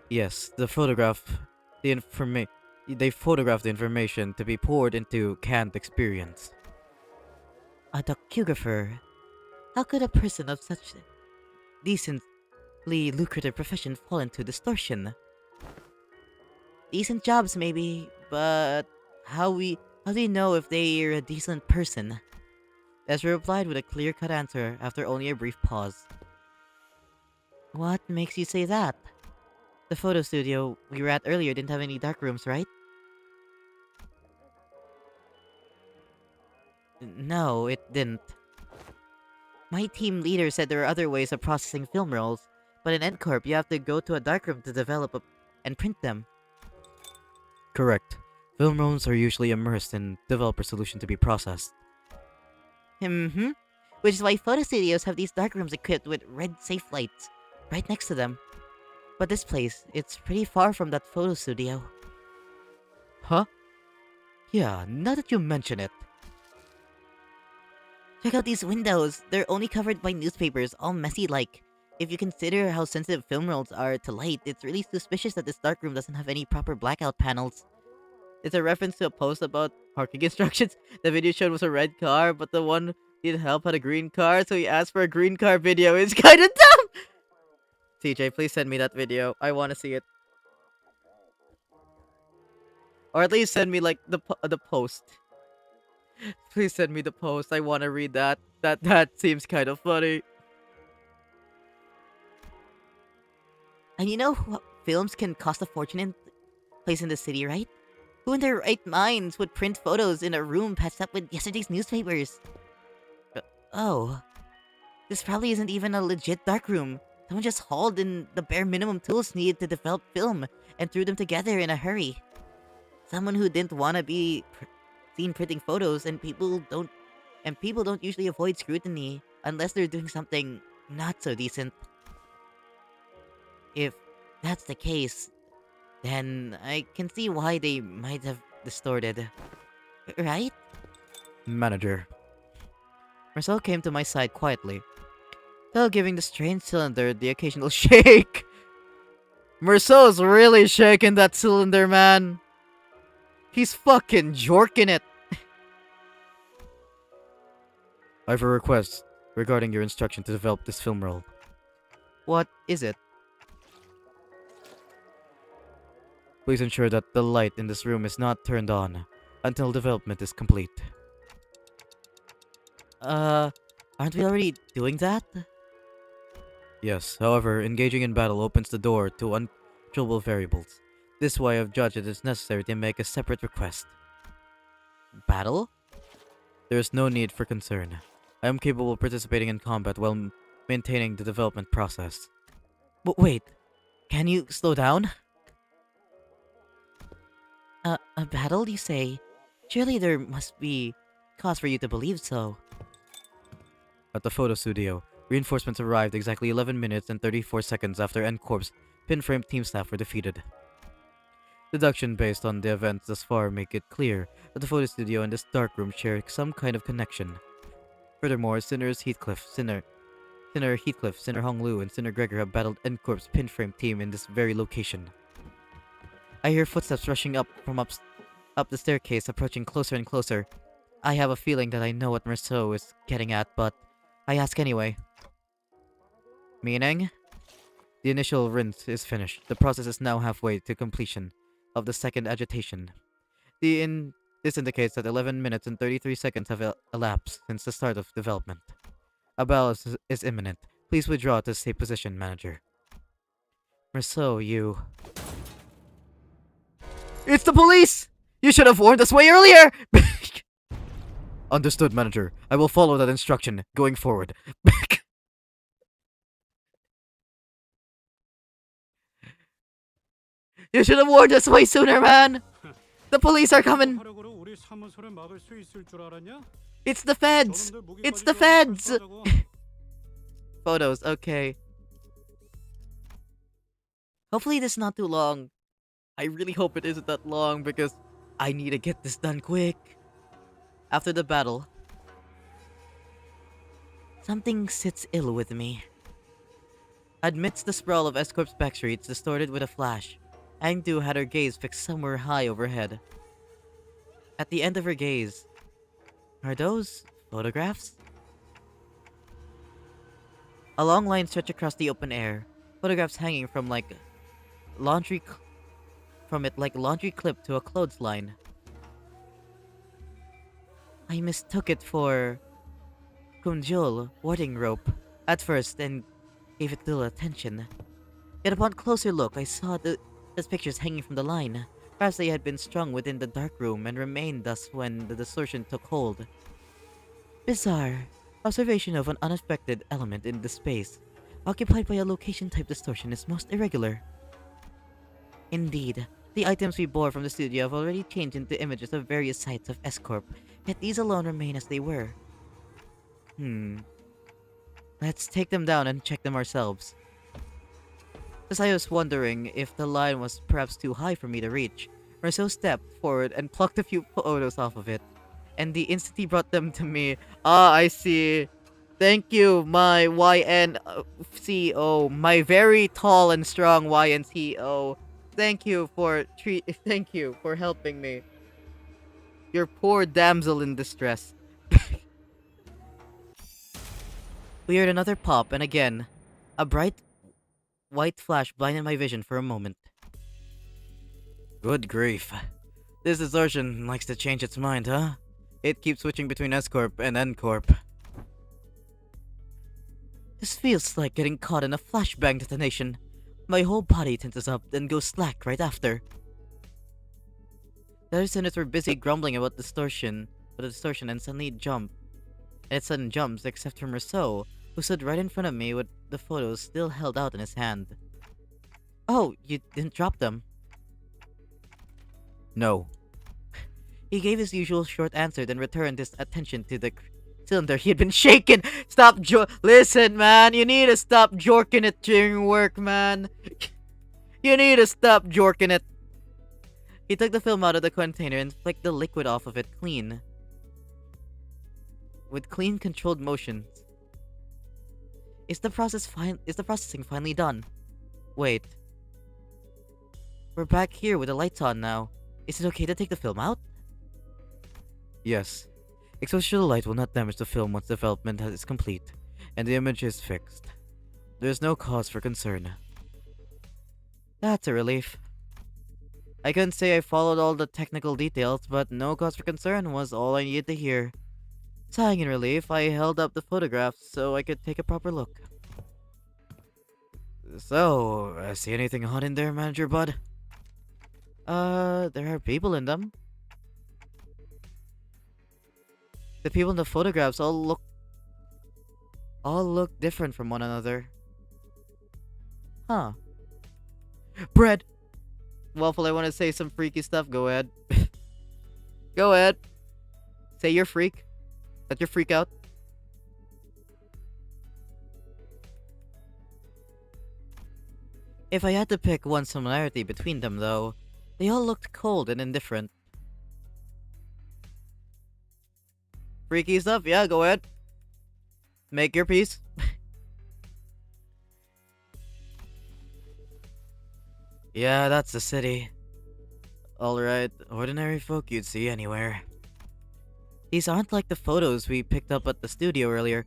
[SPEAKER 3] Yes, they photograph the information to be poured into canned experience.
[SPEAKER 2] A docugrapher? How could a person of such decently lucrative profession fall into distortion? Decent jobs, maybe, but how How do you know if they're a decent person? Ezra replied with a clear-cut answer after only a brief pause. What makes you say that? The photo studio we were at earlier didn't have any dark rooms, right? No, it didn't. My team leader said there are other ways of processing film rolls, but in EndCorp you have to go to a darkroom to and print them.
[SPEAKER 3] Correct. Film rolls are usually immersed in developer solution to be processed.
[SPEAKER 2] Mm-hmm. Which is why photo studios have these darkrooms equipped with red safe lights right next to them. But this place, it's pretty far from that photo studio.
[SPEAKER 3] Huh? Yeah, now that you mention it.
[SPEAKER 2] Check out these windows. They're only covered by newspapers, all messy like. If you consider how sensitive film rolls are to light, it's really suspicious that this darkroom doesn't have any proper blackout panels.
[SPEAKER 1] It's a reference to a post about parking instructions. The video showed was a red car, but the one he needed help had a green car, so he asked for a green car video. It's kind of dumb! TJ, please send me that video. I want to see it. Or at least send me, like, the post. Please send me the post. I want to read that. That seems kind of funny.
[SPEAKER 2] And you know films can cost a fortune in place in the city, right? Who in their right minds would print photos in a room patched up with yesterday's newspapers? Oh. This probably isn't even a legit darkroom. Someone just hauled in the bare minimum tools needed to develop film and threw them together in a hurry. Someone who didn't want to be seen printing photos, and people don't usually avoid scrutiny unless they're doing something not so decent. If that's the case, then I can see why they might have distorted. Right?
[SPEAKER 3] Manager. Marcel came to my side quietly, still giving the strange cylinder the occasional shake.
[SPEAKER 1] Marceau's really shaking that cylinder, man. He's fucking jorking it.
[SPEAKER 3] I have a request regarding your instruction to develop this film roll.
[SPEAKER 1] What is it?
[SPEAKER 3] Please ensure that the light in this room is not turned on until development is complete.
[SPEAKER 2] Aren't we already doing that?
[SPEAKER 3] Yes, however, engaging in battle opens the door to uncontrollable variables. This is why I've judged it is necessary to make a separate request.
[SPEAKER 2] Battle?
[SPEAKER 3] There is no need for concern. I am capable of participating in combat while maintaining the development process.
[SPEAKER 2] But wait, can you slow down? A battle, you say? Surely there must be cause for you to believe so.
[SPEAKER 3] At the photo studio, reinforcements arrived exactly 11 minutes and 34 seconds after EndCorp's pinframe team staff were defeated. Deduction based on the events thus far make it clear that the photo studio and this darkroom share some kind of connection. Furthermore, Sinner Heathcliff, Sinner Honglu, and Sinner Gregor have battled EndCorp's pinframe team in this very location. I hear footsteps rushing up the staircase, approaching closer and closer. I have a feeling that I know what Marceau is getting at, but I ask anyway.
[SPEAKER 1] Meaning?
[SPEAKER 3] The initial rinse is finished. The process is now halfway to completion of the second agitation. This indicates that 11 minutes and 33 seconds have elapsed since the start of development. A battle is imminent. Please withdraw to a safe position, Manager.
[SPEAKER 1] Marceau, you... It's the police! You should have warned us way earlier!
[SPEAKER 3] Understood, Manager. I will follow that instruction going forward.
[SPEAKER 1] You should have warned us way sooner, man! The police are coming!
[SPEAKER 6] 화력으로 우리 사무소를 막을 수 있을 줄 알았냐?
[SPEAKER 1] It's the feds!
[SPEAKER 6] 저놈들 무기
[SPEAKER 1] It's the
[SPEAKER 6] 가지고
[SPEAKER 1] feds!
[SPEAKER 6] 철저하다고.
[SPEAKER 1] Photos, okay. Hopefully this is not too long. I really hope it isn't that long because I need to get this done quick. After the battle,
[SPEAKER 2] Something sits ill with me.
[SPEAKER 1] amidst the sprawl of Escorp's backstreets distorted with a flash, Angdu had her gaze fixed somewhere high overhead. At the end of her gaze, are those photographs? A long line stretched across the open air, photographs hanging from laundry clip to a clothesline.
[SPEAKER 2] I mistook it for Kumjol warding rope at first and gave it little attention. Yet upon closer look, I saw those pictures hanging from the line. Perhaps they had been strung within the dark room and remained thus when the distortion took hold. Bizarre. Observation of an unaffected element in the space occupied by a location-type distortion is most irregular. Indeed, the items we bore from the studio have already changed into images of various sites of S-Corp, yet these alone remain as they were. Let's take them down and check them ourselves. As I was wondering if the line was perhaps too high for me to reach, Marceau stepped forward and plucked a few photos off of it, and the instant he brought them to me, I see. Thank you, my YNCO, my very tall and strong YNCO. Thank you for helping me. Your poor damsel in distress. We heard another pop, and again, a bright white flash blinded my vision for a moment.
[SPEAKER 3] Good grief. This distortion likes to change its mind, huh? It keeps switching between S-Corp and N-Corp.
[SPEAKER 2] This feels like getting caught in a flashbang detonation. My whole body tenses up, then goes slack right after. The other students were busy grumbling about the distortion, and sudden jumps, except for Marceau, who stood right in front of me with the photos still held out in his hand. Oh, you didn't drop them?
[SPEAKER 3] No.
[SPEAKER 2] He gave his usual short answer, then returned his attention to the cylinder he had been shaking. Listen, man, you need to stop jorking it during work, man. You need to stop jorking it. He took the film out of the container and flicked the liquid off of it clean. With clean, controlled motions. Is the processing finally done? Wait. We're back here with the lights on now. Is it okay to take the film out?
[SPEAKER 3] Yes. Exposure to the light will not damage the film once development is complete, and the image is fixed. There is no cause for concern.
[SPEAKER 2] That's a relief. I couldn't say I followed all the technical details, but no cause for concern was all I needed to hear. Sighing in relief, I held up the photographs so I could take a proper look.
[SPEAKER 3] So, see anything hot in there, Manager Bud?
[SPEAKER 2] There are people in them. The people in the photographs all look different from one another. Huh. Bread! Waffle, I want to say some freaky stuff. Go ahead. Go ahead. Say you're freak. Let your freak out. If I had to pick one similarity between them, though, they all looked cold and indifferent. Freaky stuff? Yeah, go ahead. Make your piece.
[SPEAKER 3] Yeah, that's the city.
[SPEAKER 2] Alright,
[SPEAKER 3] Ordinary folk you'd see anywhere.
[SPEAKER 2] these aren't like the photos we picked up at the studio earlier.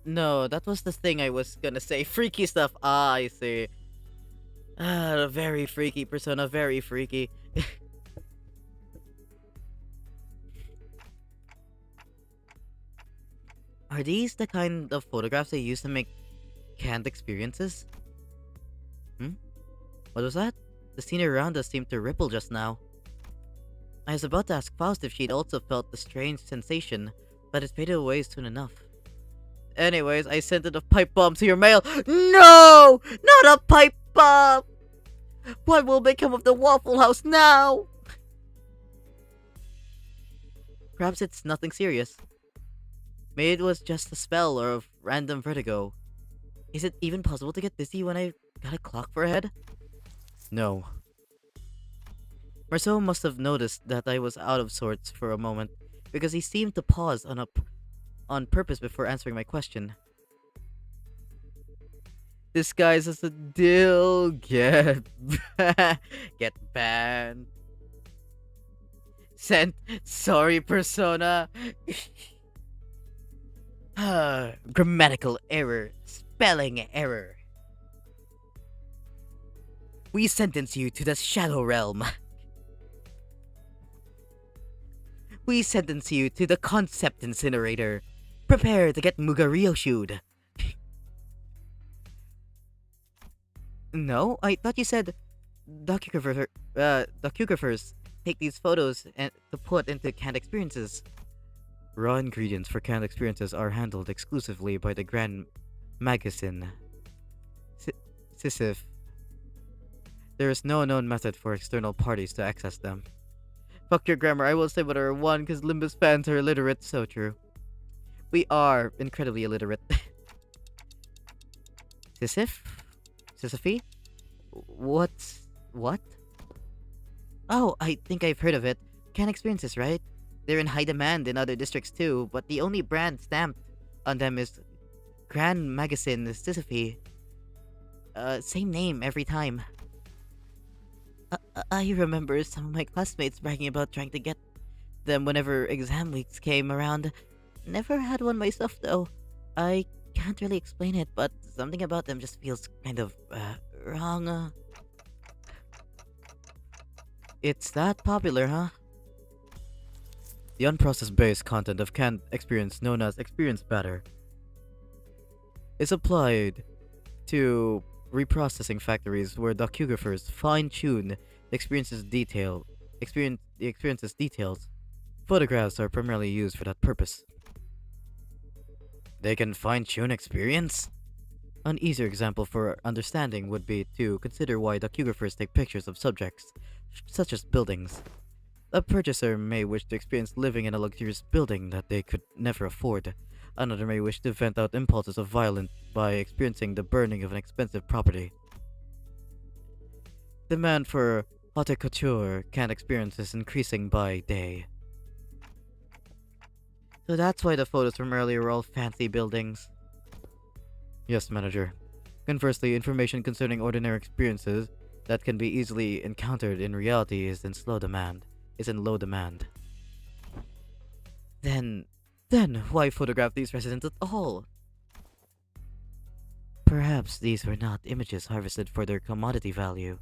[SPEAKER 2] No, that was the thing I was gonna say. Freaky stuff. Ah, I see. Ah, very freaky persona, very freaky. Are these the kind of photographs they use to make canned experiences? What was that? The scenery around us seemed to ripple just now. I was about to ask Faust if she'd also felt the strange sensation, but it faded away soon enough. Anyways, I sent it a pipe bomb to your mail. No! Not a pipe bomb! What will become of the Waffle House now? Perhaps it's nothing serious. Maybe it was just a spell or a random vertigo. Is it even possible to get dizzy when I got a clock for a head?
[SPEAKER 3] No.
[SPEAKER 2] Marceau must have noticed that I was out of sorts for a moment, because he seemed to pause on purpose before answering my question.
[SPEAKER 1] Disguised as a dill. Get banned. Sent. Sorry, Persona. Grammatical error. Spelling error. We sentence you to the Shadow Realm. We sentence you to the Concept Incinerator. Prepare to get Mugaryo-shooed. No, I thought you said docugraphers take these photos and to put into canned experiences.
[SPEAKER 3] Raw ingredients for canned experiences are handled exclusively by the Grand Magazine. Sisif. There is no known method for external parties to access them.
[SPEAKER 1] Fuck your grammar, I will say whatever I want because Limbus fans are illiterate, so true. We are incredibly illiterate. Sisif? Sisyphe? What? Oh, I think I've heard of it. Can experiences, right? They're in high demand in other districts too, but the only brand stamped on them is Grand Magazine Sisyphe. Same name every time. I remember some of my classmates bragging about trying to get them whenever exam weeks came around. Never had one myself though. I can't really explain it, but something about them just feels kind of wrong. It's that popular, huh?
[SPEAKER 3] The unprocessed base content of canned experience known as experience batter is applied to reprocessing factories where docugraphers fine-tune the experience's details. Photographs are primarily used for that purpose.
[SPEAKER 1] They can fine-tune experience?
[SPEAKER 3] An easier example for understanding would be to consider why docugraphers take pictures of subjects, such as buildings. A purchaser may wish to experience living in a luxurious building that they could never afford. Another may wish to vent out impulses of violence by experiencing the burning of an expensive property. Demand for haute couture canned experience is increasing by day.
[SPEAKER 1] So that's why the photos from earlier were all fancy buildings.
[SPEAKER 3] Yes, manager. Conversely, information concerning ordinary experiences that can be easily encountered in reality is in low demand.
[SPEAKER 1] Then why photograph these residents at all?
[SPEAKER 3] Perhaps these were not images harvested for their commodity value,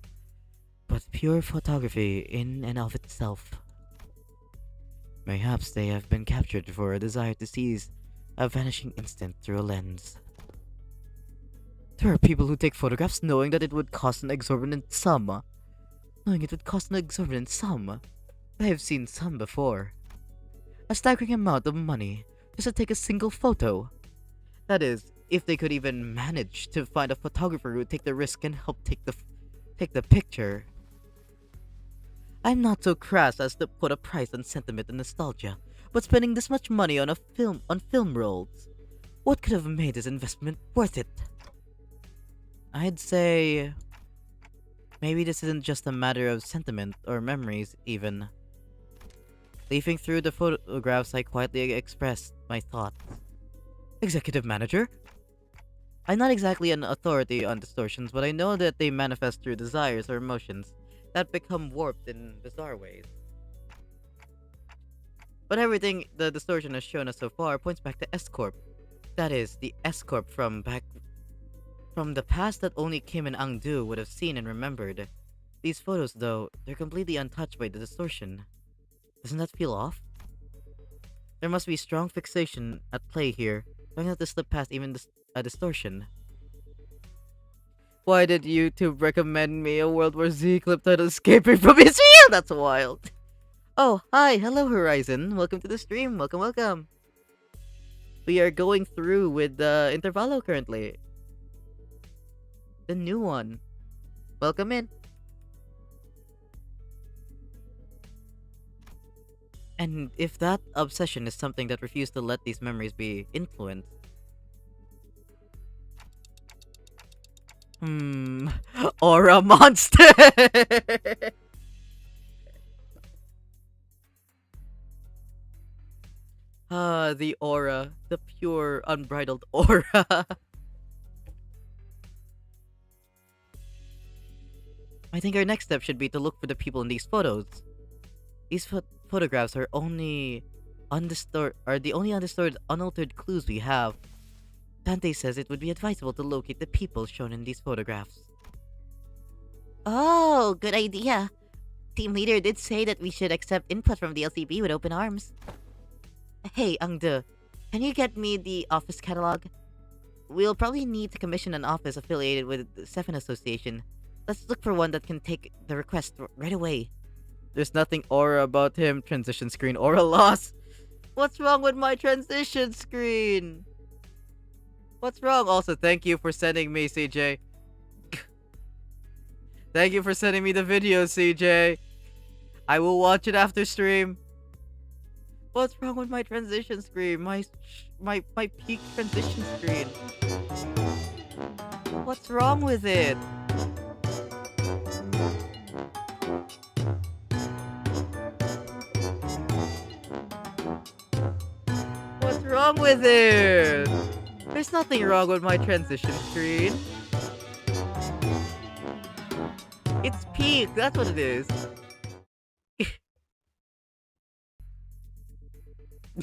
[SPEAKER 3] but pure photography in and of itself. Perhaps they have been captured for a desire to seize a vanishing instant through a lens.
[SPEAKER 1] There are people who take photographs knowing that it would cost an exorbitant sum. I have seen some before. A staggering amount of money just to take a single photo. That is, if they could even manage to find a photographer who would take the risk and help take the picture. I'm not so crass as to put a price on sentiment and nostalgia, but spending this much money on film rolls, what could have made this investment worth it? I'd say maybe this isn't just a matter of sentiment or memories even. Leafing through the photographs, I quietly expressed my thoughts. Executive manager? I'm not exactly an authority on distortions, but I know that they manifest through desires or emotions that become warped in bizarre ways. But everything the distortion has shown us so far points back to S-Corp. That is, the S-Corp from the past that only Kim and Angdu would have seen and remembered. These photos, though, they're completely untouched by the distortion. Doesn't that feel off? There must be strong fixation at play here, trying not to slip past even a distortion. Why did YouTube recommend me a World War Z clip titled Escaping from Israel? That's wild. Oh, hi, hello Horizon. Welcome to the stream. Welcome. We are going through with Intervalo currently. The new one. Welcome in. And if that obsession is something that refused to let these memories be influenced, aura monster! The aura. The pure, unbridled aura.
[SPEAKER 3] I think our next step should be to look for the people in these photos. These photographs are the only undistorted, unaltered clues we have. Dante says it would be advisable to locate the people shown in these photographs.
[SPEAKER 2] Oh, good idea. Team leader did say that we should accept input from the LCB with open arms. Hey, Angde, can you get me the office catalog? We'll probably need to commission an office affiliated with the Seven Association. Let's look for one that can take the request right away.
[SPEAKER 3] There's nothing aura about him. Transition screen aura loss. What's wrong with my transition screen? What's wrong? Also, thank you for sending me, CJ. Thank you for sending me the video, CJ. I will watch it after stream. What's wrong with my transition screen? My peak transition screen. What's wrong with it? What's wrong with it? There's nothing wrong with my transition screen. It's peak, that's what it is.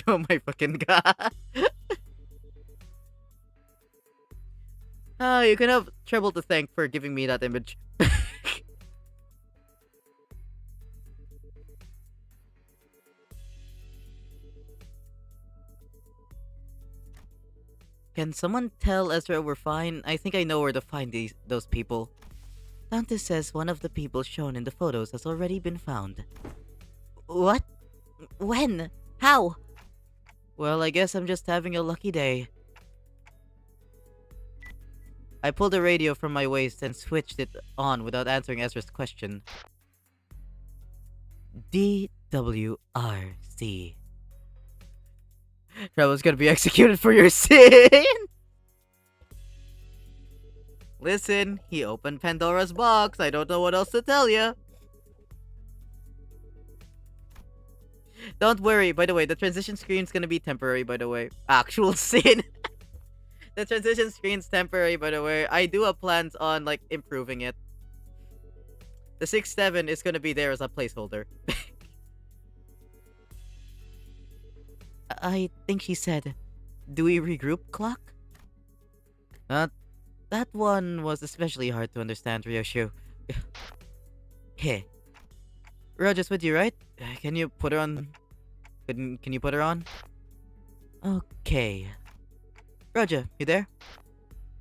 [SPEAKER 3] Oh my fucking god. You can have Treble to thank for giving me that image. Can someone tell Ezra we're fine? I think I know where to find those people. Dante says one of the people shown in the photos has already been found.
[SPEAKER 2] What? When? How?
[SPEAKER 3] Well, I guess I'm just having a lucky day. I pulled the radio from my waist and switched it on without answering Ezra's question. DWRC. Treble's gonna be executed for your sin! Listen, he opened Pandora's box. I don't know what else to tell you. Don't worry, by the way, the transition screen's gonna be temporary, by the way. Actual sin! The transition screen's temporary, by the way. I do have plans on, like, improving it. The 6-7 is gonna be there as a placeholder.
[SPEAKER 2] I think she said, do we regroup, clock?
[SPEAKER 3] That one was especially hard to understand, Ryoshu. Hey. Roger's with you, right? Can you put her on... Can you put her on? Okay. Roger, you there?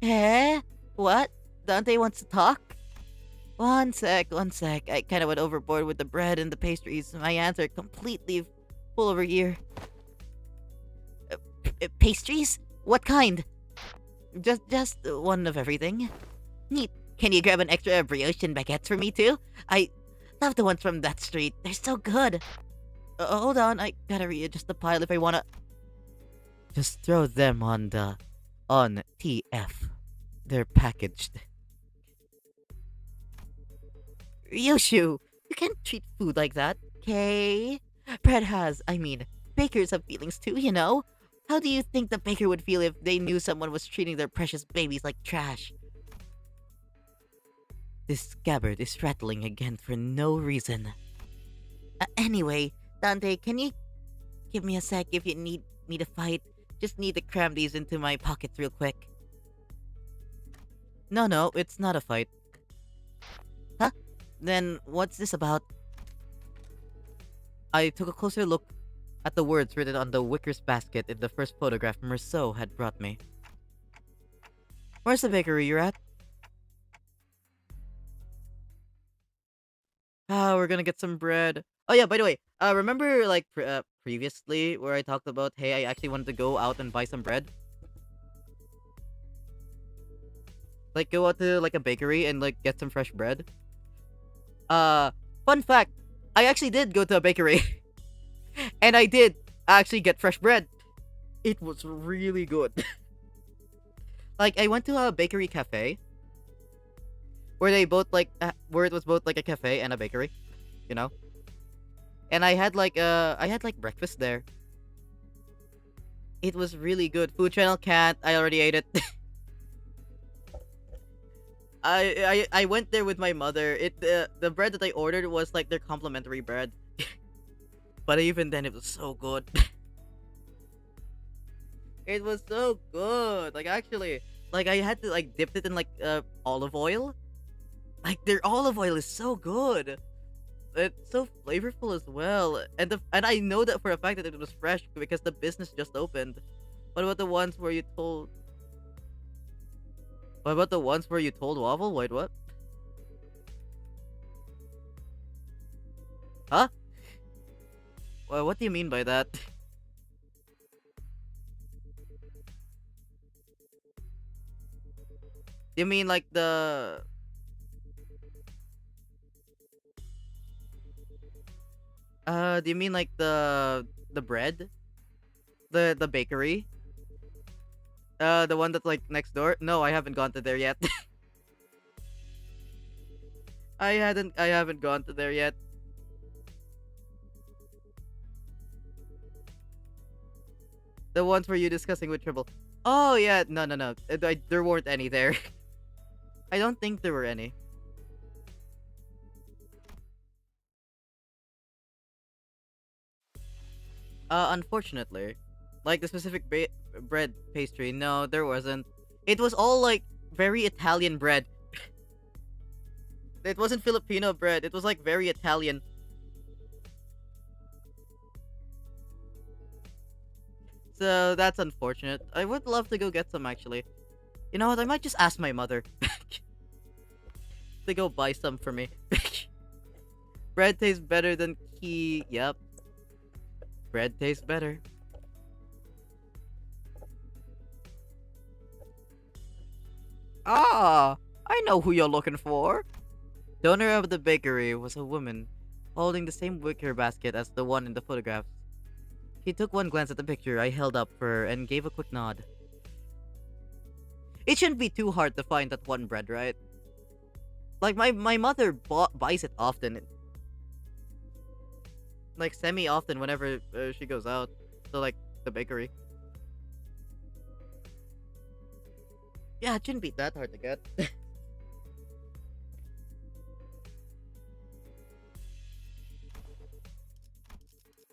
[SPEAKER 2] Eh? What? Dante wants to talk? One sec. I kinda went overboard with the bread and the pastries. My hands are completely full over here. Pastries? What kind? Just one of everything. Neat. Can you grab an extra brioche and baguettes for me too? I love the ones from that street. They're so good. Hold on, I gotta readjust the pile if I wanna...
[SPEAKER 3] Just throw them on TF. They're packaged.
[SPEAKER 2] Yoshu, you can't treat food like that, okay? Bakers have feelings too, you know? How do you think the baker would feel if they knew someone was treating their precious babies like trash?
[SPEAKER 3] This scabbard is rattling again for no reason.
[SPEAKER 2] Anyway, Dante, can you give me a sec if you need me to fight? Just need to cram these into my pockets real quick.
[SPEAKER 3] No, it's not a fight.
[SPEAKER 2] Huh? Then what's this about?
[SPEAKER 3] I took a closer look at the words written on the Wicker's basket in the first photograph Merceau had brought me. Where's the bakery you're at? We're gonna get some bread. Oh yeah, by the way, remember like previously where I talked about, hey, I actually wanted to go out and buy some bread? Like go out to like a bakery and like get some fresh bread? Fun fact, I actually did go to a bakery. And I did actually get fresh bread. It was really good. Like, I went to a bakery cafe. Where they both, like, where it was both, like, a cafe and a bakery. You know? And I had, like, breakfast there. It was really good. Food Channel can't. I already ate it.
[SPEAKER 1] I went there with my mother. The bread that I ordered was like their complimentary bread. But even then, it was so good. It was so good. Like actually, like I had to like dip it in like olive oil. Like their olive oil is so good. It's so flavorful as well. And I know that for a fact that it was fresh because the business just opened. What about the ones where you told? What about the ones where you told Waffle? Wait, what? Huh? Well, what do you mean by that? You mean like do you mean like the bread? The bakery? The one that's like next door? No, I haven't gone to there yet. I haven't gone to there yet. The ones where you discussing with Triple. Oh yeah, no. There weren't any there. I don't think there were any. Unfortunately, like the specific bread pastry, no, there wasn't. It was all like very Italian bread. It wasn't Filipino bread. It was like very Italian. So that's unfortunate. I would love to go get some actually. You know what? I might just ask my mother to go buy some for me. Bread tastes better than key. Yep. Bread tastes better. Ah, I know who you're looking for. The owner of the bakery was a woman holding the same wicker basket as the one in the photographs. He took one glance at the picture I held up for her and gave a quick nod. It shouldn't be too hard to find that one bread, right? Like, my mother buys it often. Like, semi-often whenever she goes out to, like, the bakery. Yeah, it shouldn't be that hard to get.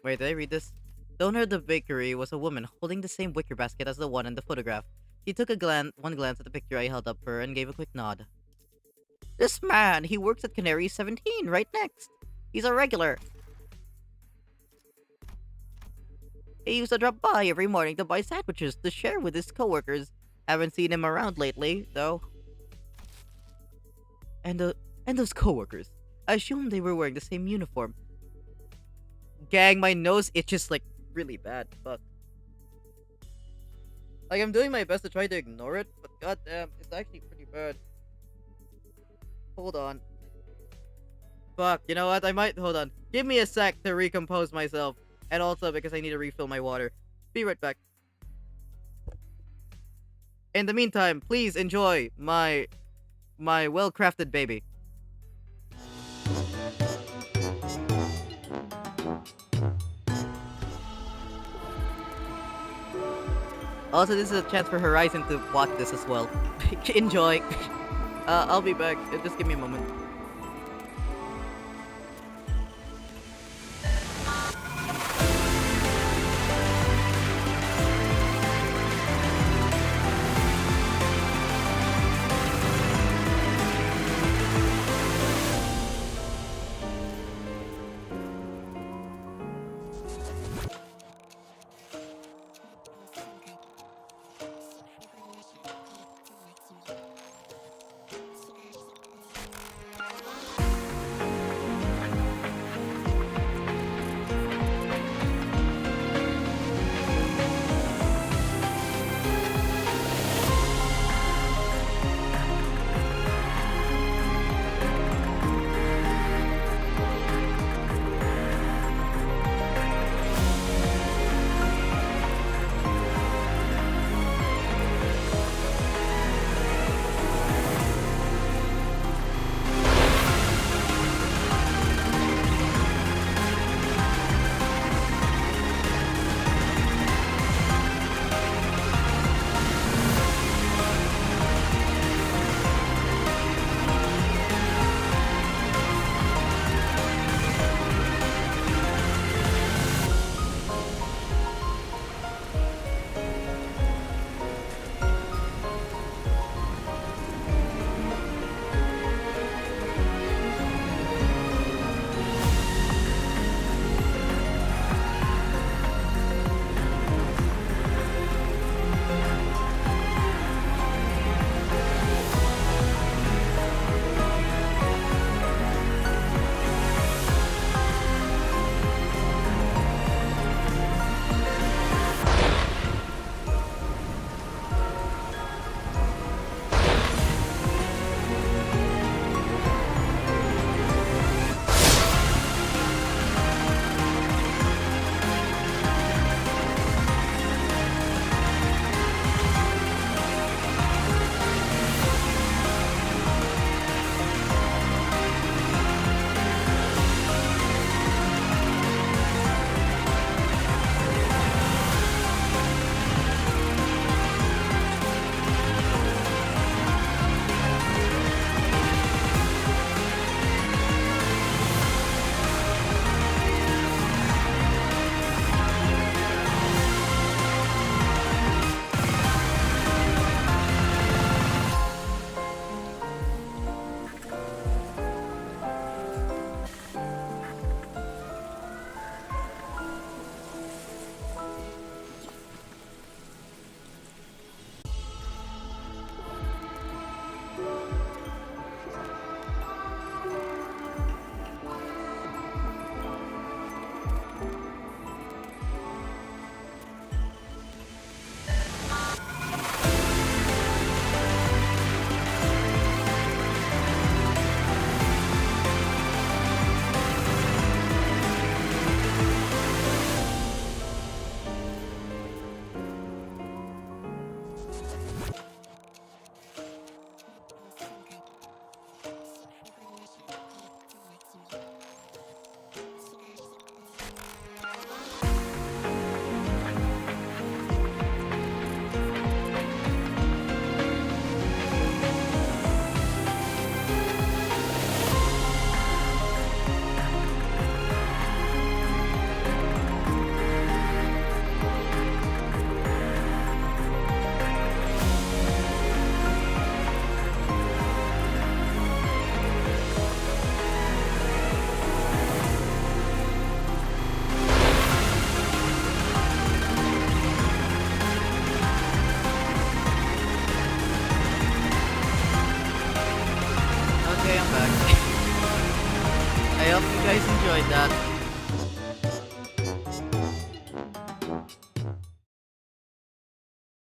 [SPEAKER 1] Wait, did I read this? The owner of the bakery was a woman holding the same wicker basket as the one in the photograph. She took one glance at the picture I held up for her and gave a quick nod. This man, he works at Canary 17, right next. He's a regular. He used to drop by every morning to buy sandwiches to share with his coworkers. Haven't seen him around lately, though. And those coworkers. I assumed they were wearing the same uniform. Gang, my nose itches like really bad. Fuck. Like I'm doing my best to try to ignore it, but goddamn, it's actually pretty bad. Hold on. Fuck, you know what? I might hold on. Give me a sec to recompose myself. And also because I need to refill my water. Be right back. In the meantime, please enjoy my well-crafted baby. Also, this is a chance for Horizon to watch this as well. Enjoy. I'll be back. Just give me a moment.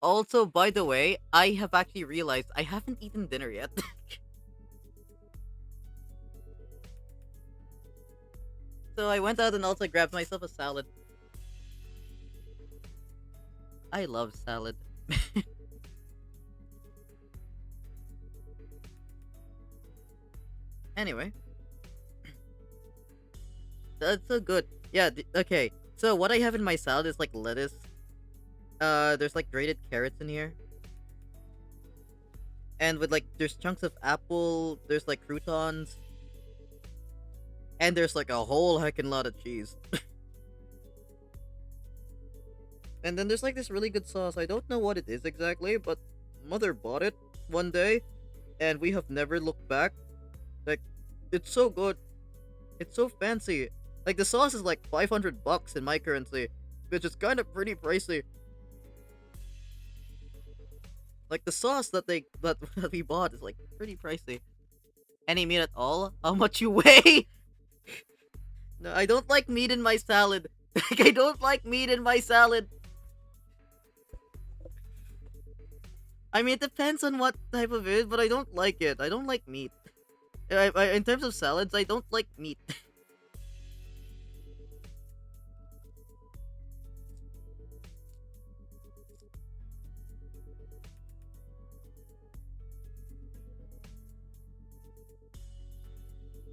[SPEAKER 1] Also, by the way, I have actually realized I haven't eaten dinner yet. So I went out and also grabbed myself a salad. I love salad. Anyway, that's so good. Yeah, okay. So what I have in my salad is like lettuce. There's like grated carrots in here. And with like, there's chunks of apple, there's like croutons. And there's like a whole heckin' lot of cheese. And then there's like this really good sauce. I don't know what it is exactly, but mother bought it one day. And we have never looked back. Like, it's so good. It's so fancy. Like, the sauce is like $500 in my currency, which is kind of pretty pricey. Like, the sauce that that we bought is like pretty pricey. Any meat at all? How much you weigh? No, I don't like meat in my salad. Like, I don't like meat in my salad. I mean, it depends on what type of it, but I don't like it. I don't like meat. In terms of salads, I don't like meat.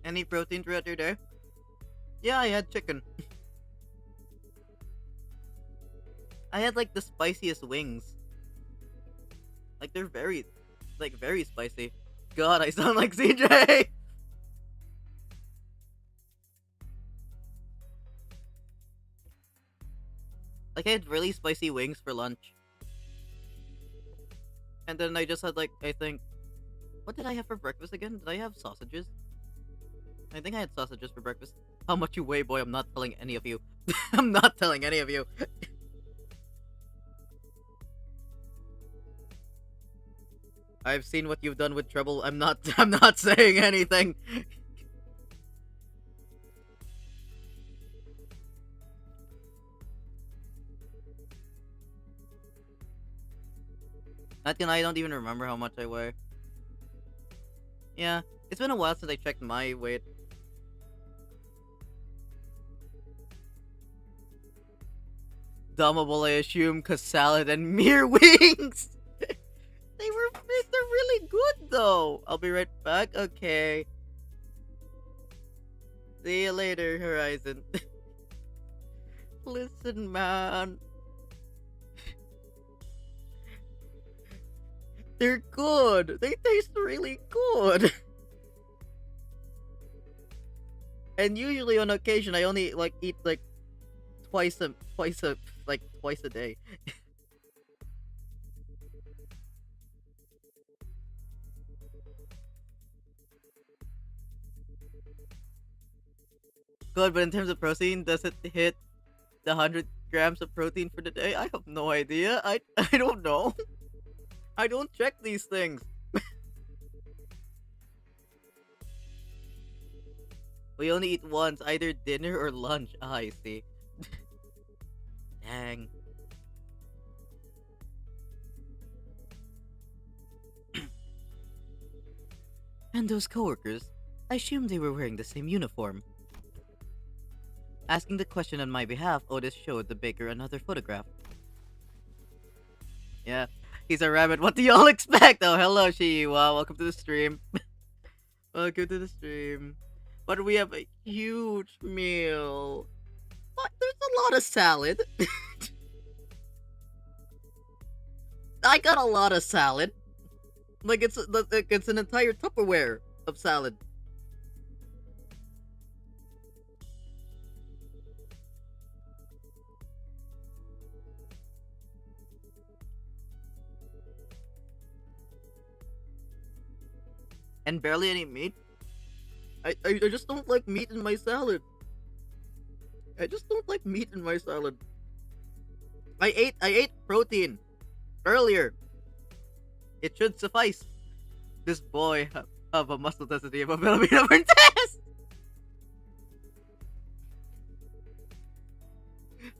[SPEAKER 1] Any protein throughout your day? Yeah, I had chicken. I had like the spiciest wings. Like, they're very spicy. God, I sound like CJ! Like, I had really spicy wings for lunch. And then I just had like, I think... What did I have for breakfast again? Did I have sausages? I think I had sausages for breakfast. How much you weigh, boy? I'm not telling any of you. I'm not telling any of you. I've seen what you've done with trouble. I'm not saying anything. I don't even remember how much I weigh. Yeah, it's been a while since I checked my weight. Dumbable, I assume, cause salad and mere wings! They're really good though! I'll be right back, okay. See you later, Horizon. Listen, man. They're good! They taste really good! And usually on occasion I only like eat like twice a day. Good, but in terms of protein, does it hit the 100 grams of protein for the day? I have no idea. I don't know. I don't check these things. We only eat once, either dinner or lunch. Ah, I see. Dang. And those coworkers, I assumed they were wearing the same uniform. Asking the question on my behalf, Otis showed the baker another photograph. Yeah, he's a rabbit. What do y'all expect? Oh, hello, Shiiwa. Welcome to the stream. Welcome to the stream. But we have a huge meal. What? There's a lot of salad. I got a lot of salad. Like, it's an entire Tupperware of salad. And barely any meat. I just don't like meat in my salad. I just don't like meat in my salad. I ate protein earlier. It should suffice. This boy have a muscle density of a Filipino test.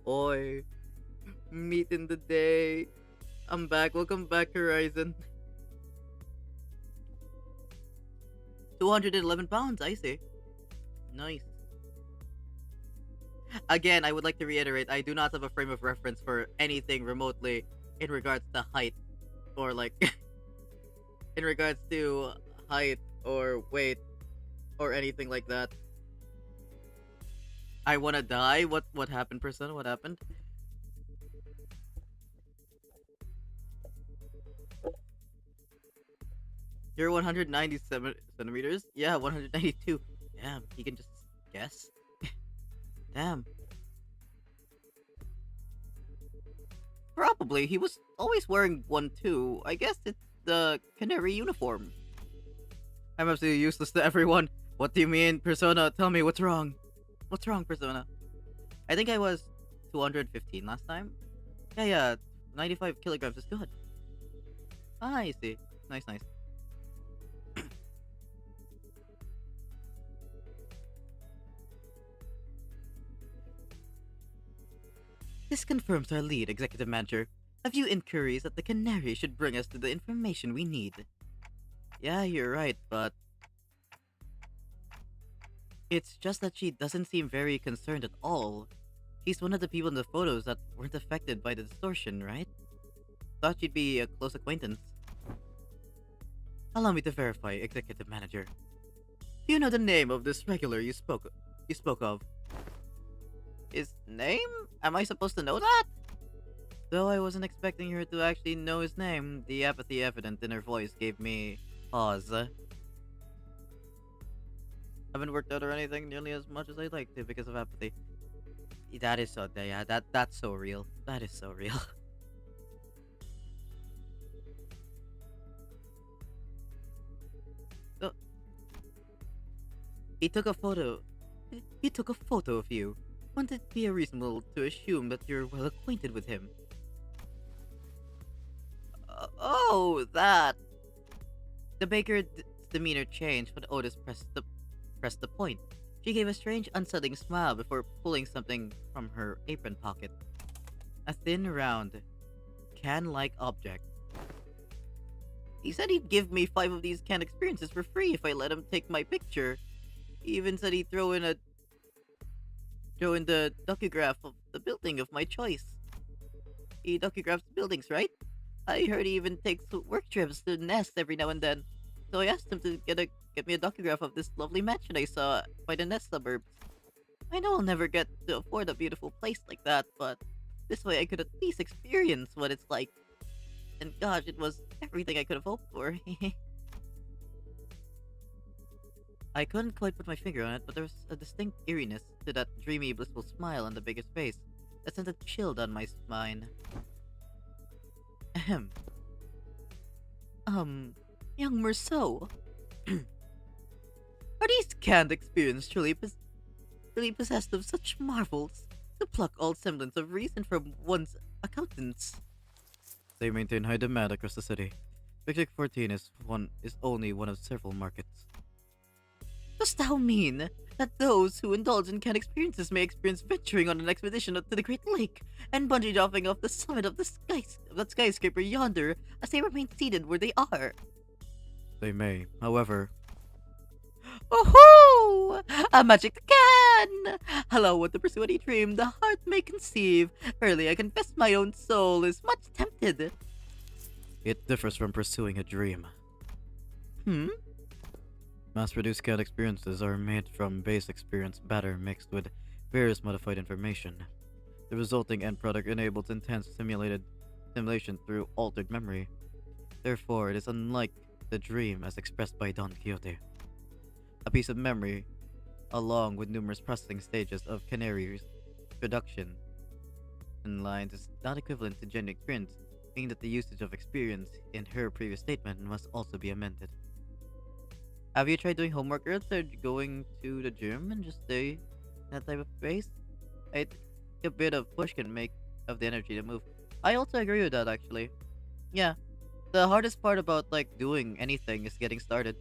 [SPEAKER 1] Oi, meat in the day. I'm back. Welcome back, Horizon. 211 pounds, I see. Nice. Again, I would like to reiterate, I do not have a frame of reference for anything remotely in regards to height or like in regards to height or weight or anything like that. I wanna die? What happened, Persona? What happened? You're 197 centimeters? Yeah, 192. Damn, he can just guess? Damn. Probably. He was always wearing one too. I guess it's the canary uniform. I'm absolutely useless to everyone. What do you mean, Persona? Tell me what's wrong. What's wrong, Persona? I think I was 215 last time. Yeah, 95 kilograms is good. Ah, I see. Nice. This confirms our lead, Executive Manager. A few inquiries that the Canary should bring us to the information we need. Yeah, you're right, but... It's just that she doesn't seem very concerned at all. She's one of the people in the photos that weren't affected by the distortion, right? Thought she'd be a close acquaintance. Allow me to verify, Executive Manager. Do you know the name of this regular you spoke of? His name? Am I supposed to know that? Though I wasn't expecting her to actually know his name, the apathy evident in her voice gave me pause. Haven't worked out or anything nearly as much as I'd like to because of apathy. That is so, yeah, that's so real. That is so real. So, he took a photo of you. Wouldn't it be reasonable to assume that you're well acquainted with him? Oh, that. The baker's demeanor changed when Otis pressed the point. She gave a strange, unsettling smile before pulling something from her apron pocket. A thin, round, can-like object. He said he'd give me 5 of these canned experiences for free if I let him take my picture. He even said he'd throw in the docograph of the building of my choice. He docugraphs buildings, right? I heard he even takes work trips to Nest every now and then. So I asked him to get me a docugraph of this lovely mansion I saw by the Nest suburbs. I know I'll never get to afford a beautiful place like that, but this way I could at least experience what it's like. And gosh, it was everything I could have hoped for. I couldn't quite put my finger on it, but there was a distinct eeriness to that dreamy, blissful smile on the biggest face that sent a chill down my spine. Ahem. Young Merceau. Are these canned experiences truly possessed of such marvels to pluck all semblance of reason from one's accountants?
[SPEAKER 3] They maintain high demand across the city. District 14 is only one of several markets.
[SPEAKER 1] Dost thou mean that those who indulge in canned experiences may experience venturing on an expedition to the Great Lake and bungee jumping off the summit of that skyscraper yonder as they remain seated where they are?
[SPEAKER 3] They may, however...
[SPEAKER 1] Oh-hoo! A magic can! Allow what to pursue any dream the heart may conceive. Verily, I confess my own soul is much tempted.
[SPEAKER 3] It differs from pursuing a dream.
[SPEAKER 1] Hmm?
[SPEAKER 3] Mass-produced canned experiences are made from base experience matter mixed with various modified information. The resulting end product enables intense simulation through altered memory. Therefore, it is unlike the dream as expressed by Don Quixote. A piece of memory, along with numerous processing stages of Canary's production and lines, is not equivalent to genuine experience, meaning that the usage of experience in her previous statement must also be amended. Have you tried doing homework or going to the gym and just stay in that type of pace? I think a bit of push can make of the energy to move. I also agree with that, actually. Yeah, the hardest part about like doing anything is getting started.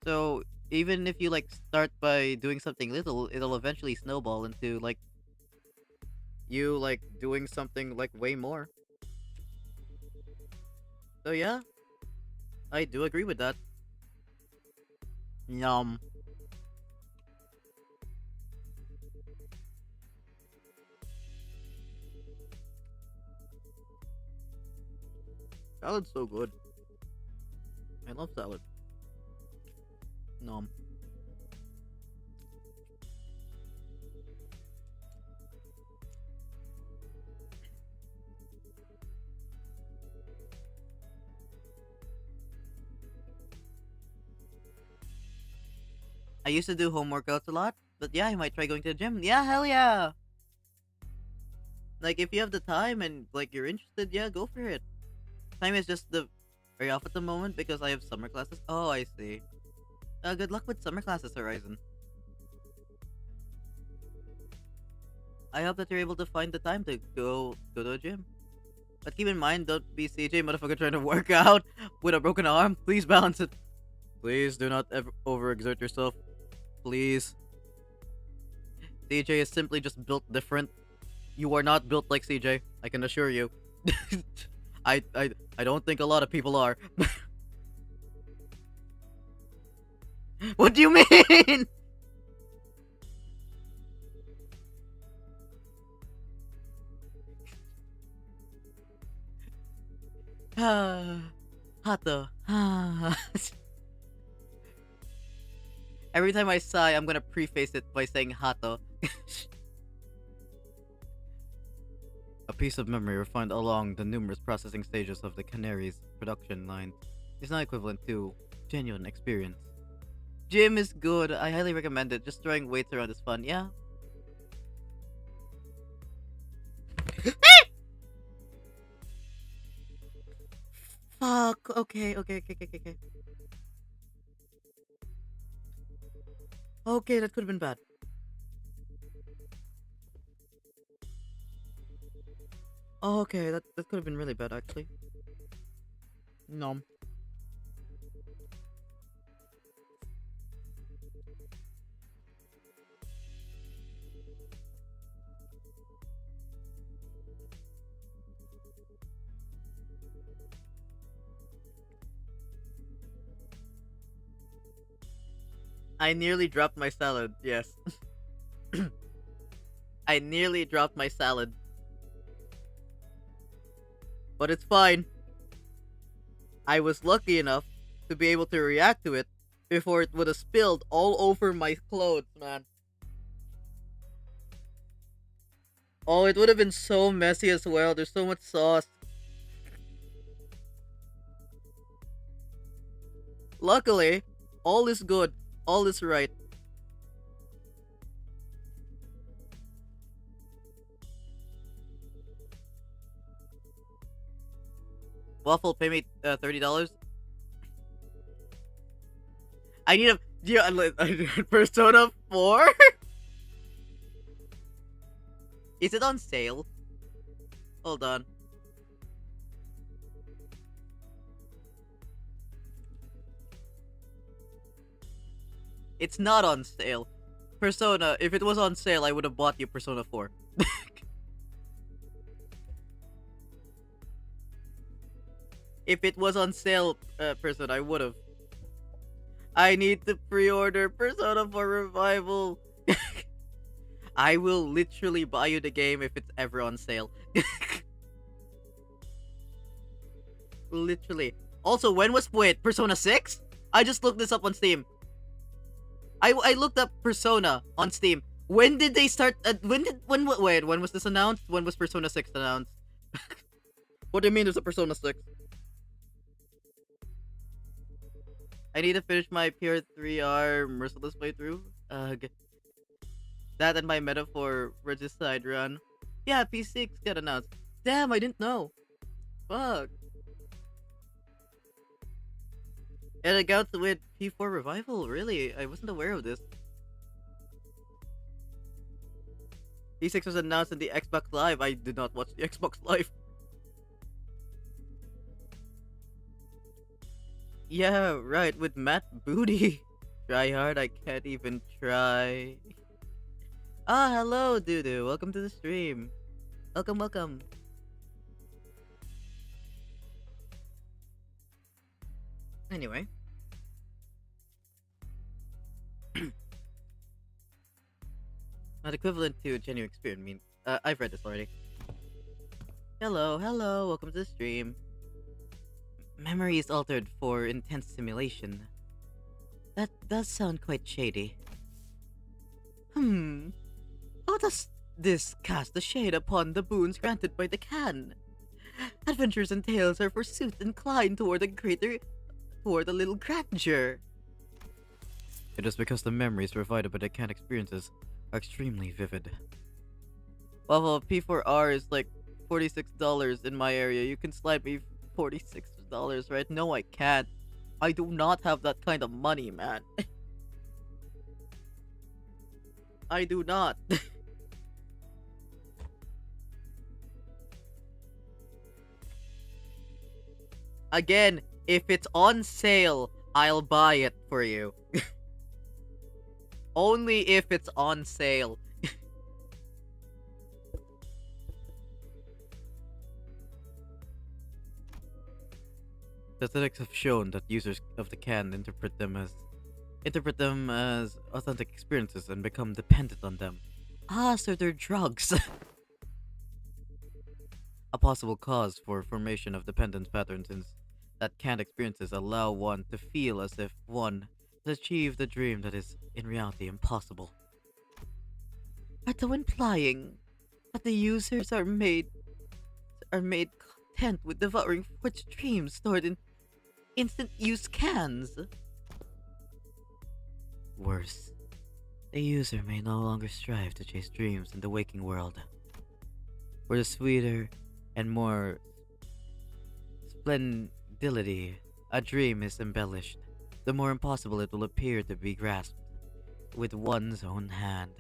[SPEAKER 3] So even if you like start by doing something little, it'll eventually snowball into like you like doing something like way more.
[SPEAKER 1] So yeah, I do agree with that.
[SPEAKER 3] Yum.
[SPEAKER 1] Salad's so good. I love salad. Nom. I used to do home workouts a lot, but yeah, I might try going to the gym. Yeah, hell yeah. Like if you have the time and like you're interested, yeah, go for it. Time is just the very off at the moment because I have summer classes. Oh, I see. Good luck with summer classes, Horizon. I hope that you're able to find the time to go to a gym. But keep in mind, don't be CJ motherfucker trying to work out with a broken arm. Please balance it. Please do not ever overexert yourself. Please. CJ is simply just built different. You are not built like CJ. I can assure you. I don't think a lot of people are. What do you mean? Hato. Every time I sigh, I'm gonna preface it by saying Hato.
[SPEAKER 3] A piece of memory refined along the numerous processing stages of the Canary's production line is not equivalent to genuine experience.
[SPEAKER 1] Gym is good. I highly recommend it. Just throwing weights around is fun. Yeah. Fuck. Okay. Okay, that could have been bad. Okay, that could have been really bad actually. No. I nearly dropped my salad. Yes. I nearly dropped my salad. But it's fine. I was lucky enough to be able to react to it before it would have spilled all over my clothes, man. Oh, it would have been so messy as well. There's so much sauce. Luckily, all is good. All is right. Waffle, pay me $30. I need a Persona 4. Is it on sale? Hold on. It's not on sale. Persona, if it was on sale, I would have bought you Persona 4. If it was on sale, Persona, I would have. I need to pre-order Persona 4 Revival. I will literally buy you the game if it's ever on sale. Literally. Also, when was Persona 6? I just looked this up on Steam. I looked up Persona on Steam. When did they start? When was this announced? When was Persona 6 announced? What do you mean there's a Persona 6? I need to finish my PR3R Merciless playthrough. That and my metaphor Regicide run. Yeah, P6 got announced. Damn, I didn't know. Fuck. And it got with P4 Revival, really? I wasn't aware of this. P6 was announced in the Xbox Live. I did not watch the Xbox Live. Yeah, right, with Matt Booty. Try hard, I can't even try. Ah, hello, Dudu. Welcome to the stream. Welcome. Anyway. Not equivalent to genuine experience. I mean, I've read this already. Hello, hello, welcome to the stream. Memory is altered for intense simulation. That does sound quite shady. How does this cast a shade upon the boons granted by the can? Adventures and tales are forsooth inclined toward a little grandeur.
[SPEAKER 3] It is because the memories provided by the canned experiences are extremely vivid.
[SPEAKER 1] Well, P4R is like $46 in my area. You can slide me $46, right? No, I can't. I do not have that kind of money, man. I do not. Again, if it's on sale, I'll buy it for you. Only if it's on sale.
[SPEAKER 3] Statistics have shown that users of the can interpret them as authentic experiences and become dependent on them.
[SPEAKER 1] So they're drugs.
[SPEAKER 3] A possible cause for formation of dependence patterns is that canned experiences allow one to feel as if one has achieved a dream that is in reality impossible.
[SPEAKER 1] Are thou implying that the users are made content with devouring forged dreams stored in instant use cans?
[SPEAKER 3] Worse, the user may no longer strive to chase dreams in the waking world. For the sweeter and more splendidity a dream is embellished, the more impossible it will appear to be grasped with one's own hand.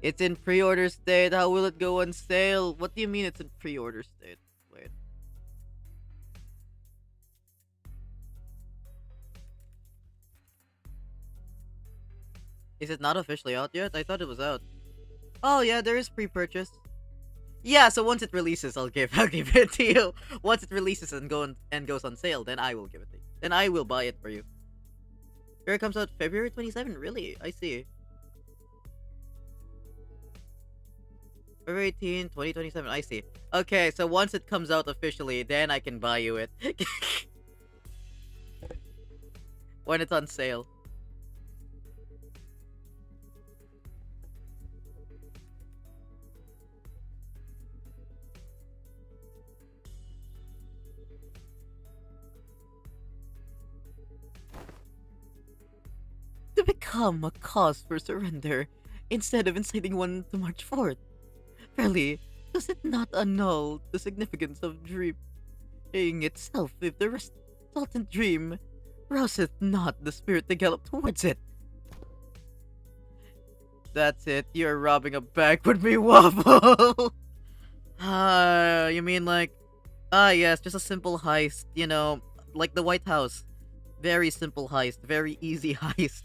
[SPEAKER 1] It's in pre-order state. How will it go on sale? What do you mean it's in pre-order state? Wait. Is it not officially out yet? I thought it was out. Oh yeah, there is pre-purchase. Yeah, so once it releases, I'll give it to you. Once it releases and goes on sale, then I will give it to you. Then I will buy it for you. Here it comes out February 27. Really? I see. February 18, 2027. I see. Okay, so once it comes out officially, then I can buy you it. When it's on sale. To become a cause for surrender, instead of inciting one to march forth. Really, does it not annul the significance of dreaming itself if the resultant dream rouseth not the spirit to gallop towards it? That's it, you're robbing a bank with me, Waffle! You mean like... yes, just a simple heist, you know, like the White House. Very simple heist, very easy heist.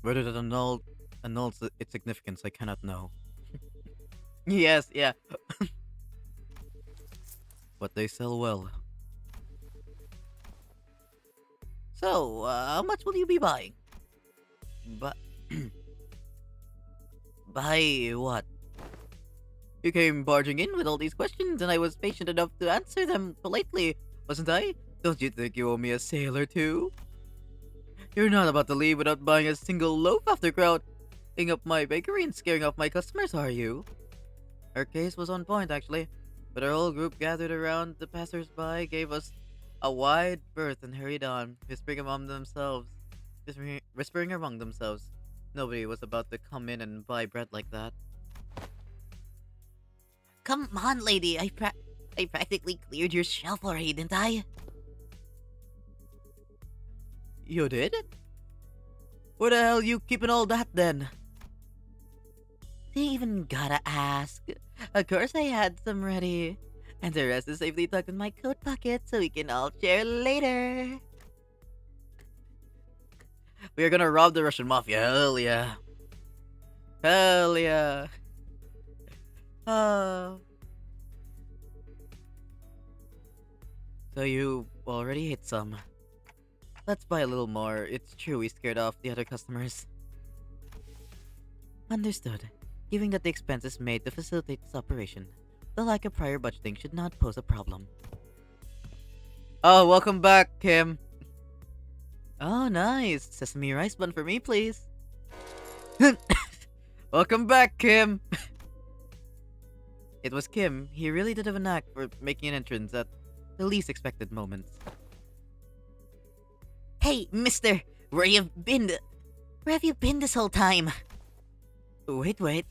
[SPEAKER 3] Whether that annuls its significance, I cannot know.
[SPEAKER 1] Yes, yeah.
[SPEAKER 3] But they sell well.
[SPEAKER 1] So, how much will you be buying?
[SPEAKER 3] But
[SPEAKER 1] Buy what? You came barging in with all these questions, and I was patient enough to answer them politely, wasn't I? Don't you think you owe me a sale or two? You're not about to leave without buying a single loaf after crowding up my bakery and scaring off my customers, are you? Her case was on point, actually, but our whole group gathered around the passers-by, gave us a wide berth, and hurried on, whispering among themselves. Nobody was about to come in and buy bread like that.
[SPEAKER 2] Come on, lady. I practically cleared your shelf already, didn't I?
[SPEAKER 1] You did? Where the hell you keeping all that then?
[SPEAKER 2] You even gotta ask. Of course I had some ready. And the rest is safely tucked in my coat pocket so we can all share later.
[SPEAKER 1] We are gonna rob the Russian mafia, hell yeah. Hell yeah. Uh, so you already hit some. Let's buy a little more. It's true we scared off the other customers.
[SPEAKER 2] Understood. Given that the expense is made to facilitate this operation, the lack of prior budgeting should not pose a problem.
[SPEAKER 1] Oh, welcome back, Kim.
[SPEAKER 2] Oh, nice. Sesame rice bun for me, please.
[SPEAKER 1] Welcome back, Kim.
[SPEAKER 2] It was Kim. He really did have a knack for making an entrance at the least expected moments. Hey, mister! Where you been? Where have you been this whole time? Wait.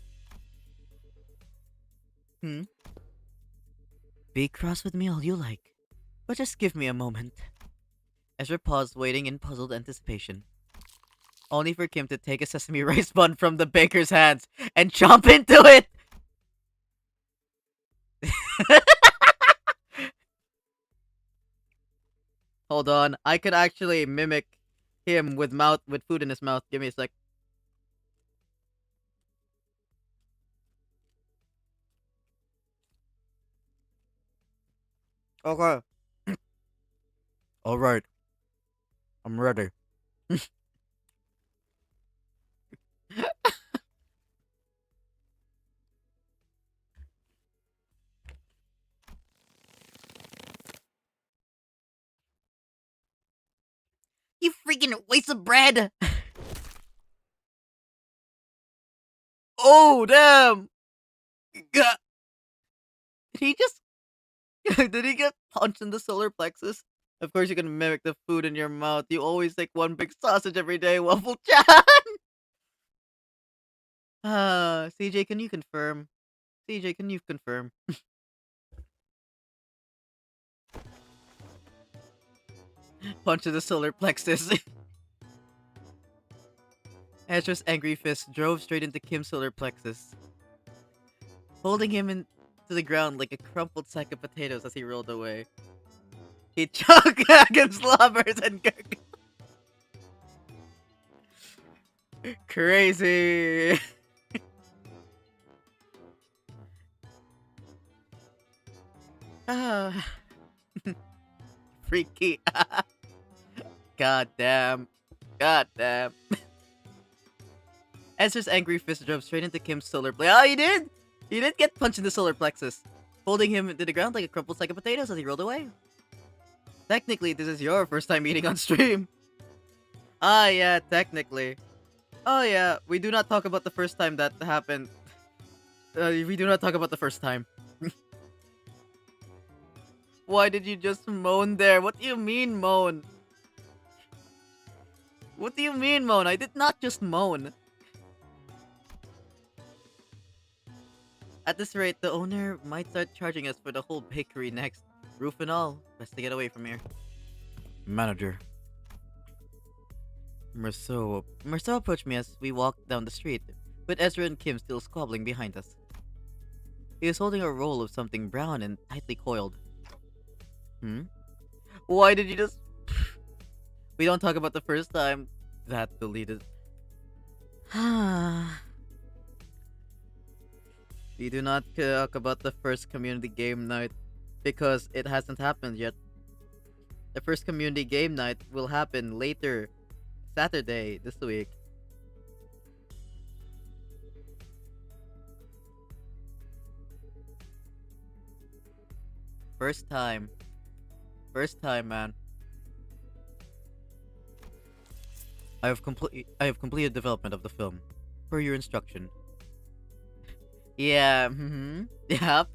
[SPEAKER 2] Be cross with me all you like, but just give me a moment. Ezra paused, waiting in puzzled anticipation, only for Kim to take a sesame rice bun from the baker's hands and chomp into it!
[SPEAKER 1] Hold on, I could actually mimic him with food in his mouth. Give me a sec.
[SPEAKER 3] Okay. Alright. I'm ready.
[SPEAKER 2] You freaking waste of bread!
[SPEAKER 1] Oh, damn! Did he just... Did he get punched in the solar plexus? Of course you can mimic the food in your mouth. You always take one big sausage every day, Waffle-chan! CJ, can you confirm? CJ, can you confirm? Punch to the solar plexus. Ezra's angry fist drove straight into Kim's solar plexus, holding him into the ground like a crumpled sack of potatoes as he rolled away. He choked against slobbers and gurgled. Crazy. Ah. Freaky. God damn. Ezra's angry fist drove straight into Kim's solar plexus. Oh, he did! He did get punched in the solar plexus, holding him to the ground like a crumpled sack of potatoes as he rolled away. Technically, this is your first time eating on stream. Ah, yeah, technically. Oh, yeah, we do not talk about the first time that happened. We do not talk about the first time. Why did you just moan there? What do you mean, moan? What do you mean, moan? I did not just moan. At this rate, the owner might start charging us for the whole bakery next. Roof and all. Best to get away from here.
[SPEAKER 3] Manager.
[SPEAKER 2] Merceau approached me as we walked down the street, with Ezra and Kim still squabbling behind us. He was holding a roll of something brown and tightly coiled.
[SPEAKER 1] Why did you just... We don't talk about the first time. That deleted. We do not talk about the first community game night because it hasn't happened yet. The first community game night will happen later Saturday this week. First time, man.
[SPEAKER 3] I have completed development of the film, per your instruction.
[SPEAKER 1] Yeah, yep.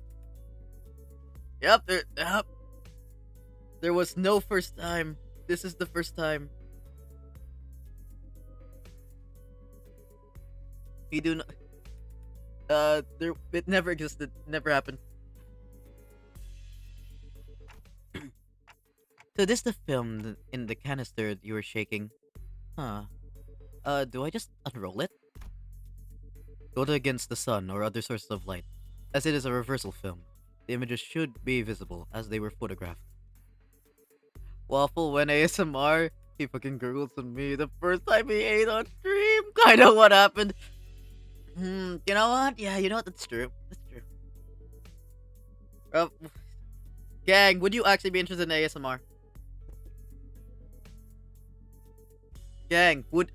[SPEAKER 1] There was no first time. This is the first time. We do not... it never existed. Never happened.
[SPEAKER 2] So this the film in the canister you were shaking? Huh. Do I just unroll it?
[SPEAKER 3] Go to against the sun or other sources of light. As it is a reversal film, the images should be visible as they were photographed.
[SPEAKER 1] Waffle when ASMR, he fucking gurgles on me the first time he ate on stream. Kinda what happened. You know what? Yeah, you know what? That's true. That's true. Gang, would you actually be interested in ASMR? Gang, would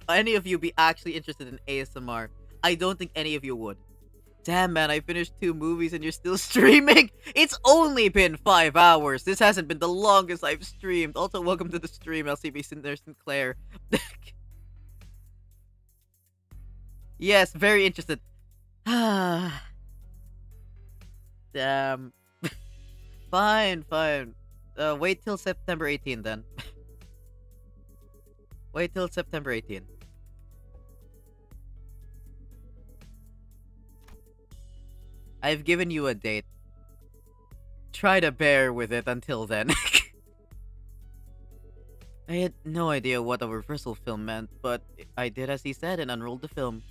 [SPEAKER 1] any of you be actually interested in ASMR? I don't think any of you would. Damn, man, I finished 2 movies and you're still streaming? It's only been 5 hours. This hasn't been the longest I've streamed. Also, welcome to the stream, LCB Sinclair. Yes, very interested. Damn. Fine. Wait till September 18 then. Wait till September 18. I've given you a date. Try to bear with it until then. I had no idea what a reversal film meant, but I did as he said and unrolled the film.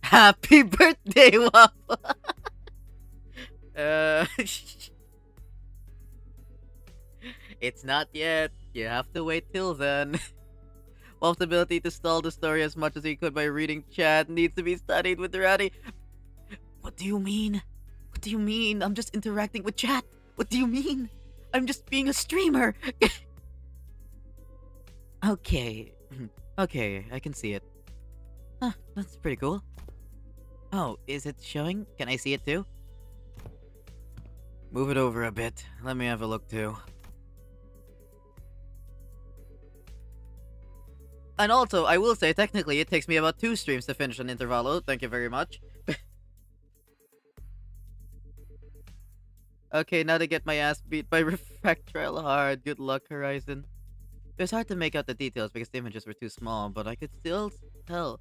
[SPEAKER 1] Happy birthday, Waffle! It's not yet. You have to wait till then. Waffle's ability to stall the story as much as he could by reading chat needs to be studied with Rowdy. What do you mean? What do you mean? I'm just interacting with chat. What do you mean? I'm just being a streamer. Okay. Okay, I can see it. Huh, that's pretty cool. Oh, is it showing? Can I see it too? Move it over a bit. Let me have a look too. And also, I will say, technically, it takes me about 2 streams to finish an Intervallo. Thank you very much. Okay, now to get my ass beat by Refractile Hard. Good luck, Horizon. It was hard to make out the details because the images were too small, but I could still tell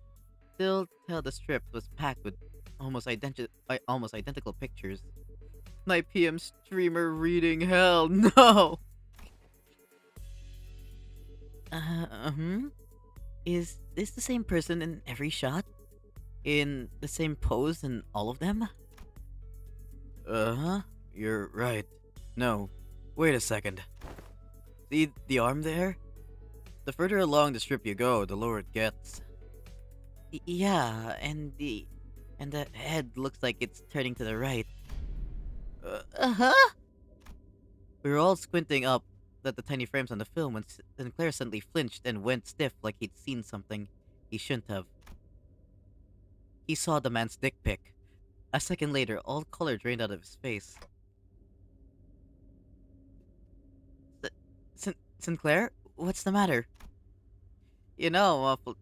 [SPEAKER 1] the strip was packed with almost identical pictures. My PM streamer reading hell, no! Is this the same person in every shot? In the same pose in all of them? Uh-huh. You're right. No. Wait a second. See the arm there? The further along the strip you go, the lower it gets. Yeah, and the head looks like it's turning to the right. Uh-huh? We were all squinting up at the tiny frames on the film when Sinclair suddenly flinched and went stiff like he'd seen something he shouldn't have. He saw the man's dick pic. A second later, all color drained out of his face. Sinclair? What's the matter? You know, Waffle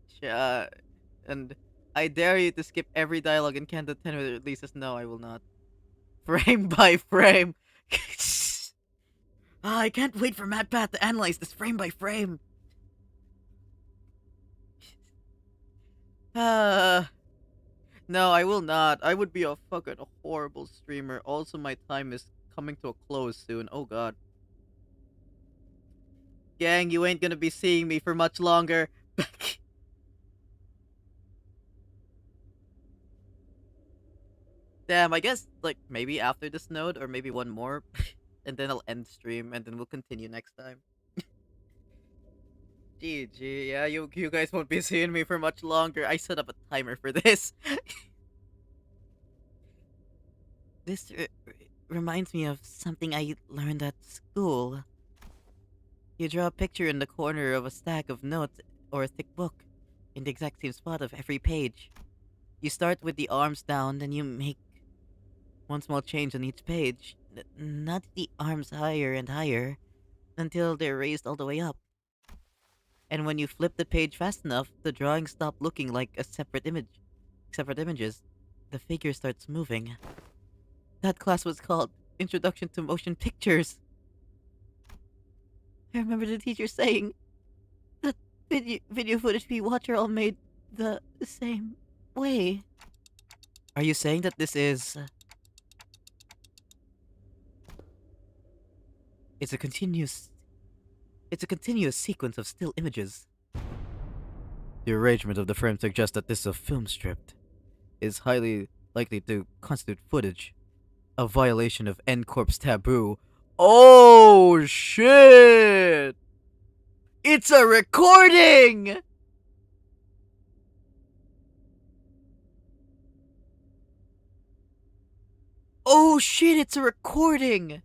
[SPEAKER 1] and I dare you to skip every dialogue in Canto 10 with Lisa says no, I will not. Frame by frame. I can't wait for MatPat to analyze this frame by frame. No, I will not. I would be a fucking horrible streamer. Also, my time is coming to a close soon. Oh god. Gang, you ain't gonna be seeing me for much longer. Damn, I guess, like, maybe after this node, or maybe one more, and then I'll end stream, and then we'll continue next time. GG, yeah, you guys won't be seeing me for much longer. I set up a timer for this. This reminds me of something I learned at school. You draw a picture in the corner of a stack of notes or a thick book, in the exact same spot of every page. You start with the arms down, then you make one small change on each page. Not the arms higher and higher, until they're raised all the way up. And when you flip the page fast enough, the drawings stop looking like a separate images. The figure starts moving. That class was called Introduction to Motion Pictures. I remember the teacher saying that video footage we watch are all made the same way. Are you saying that this is... It's a continuous sequence of still images. The arrangement of the frame suggests that this is a film strip is highly likely to constitute footage. A violation of N-Corp's taboo. Oh shit! It's a recording! Oh shit, it's a recording!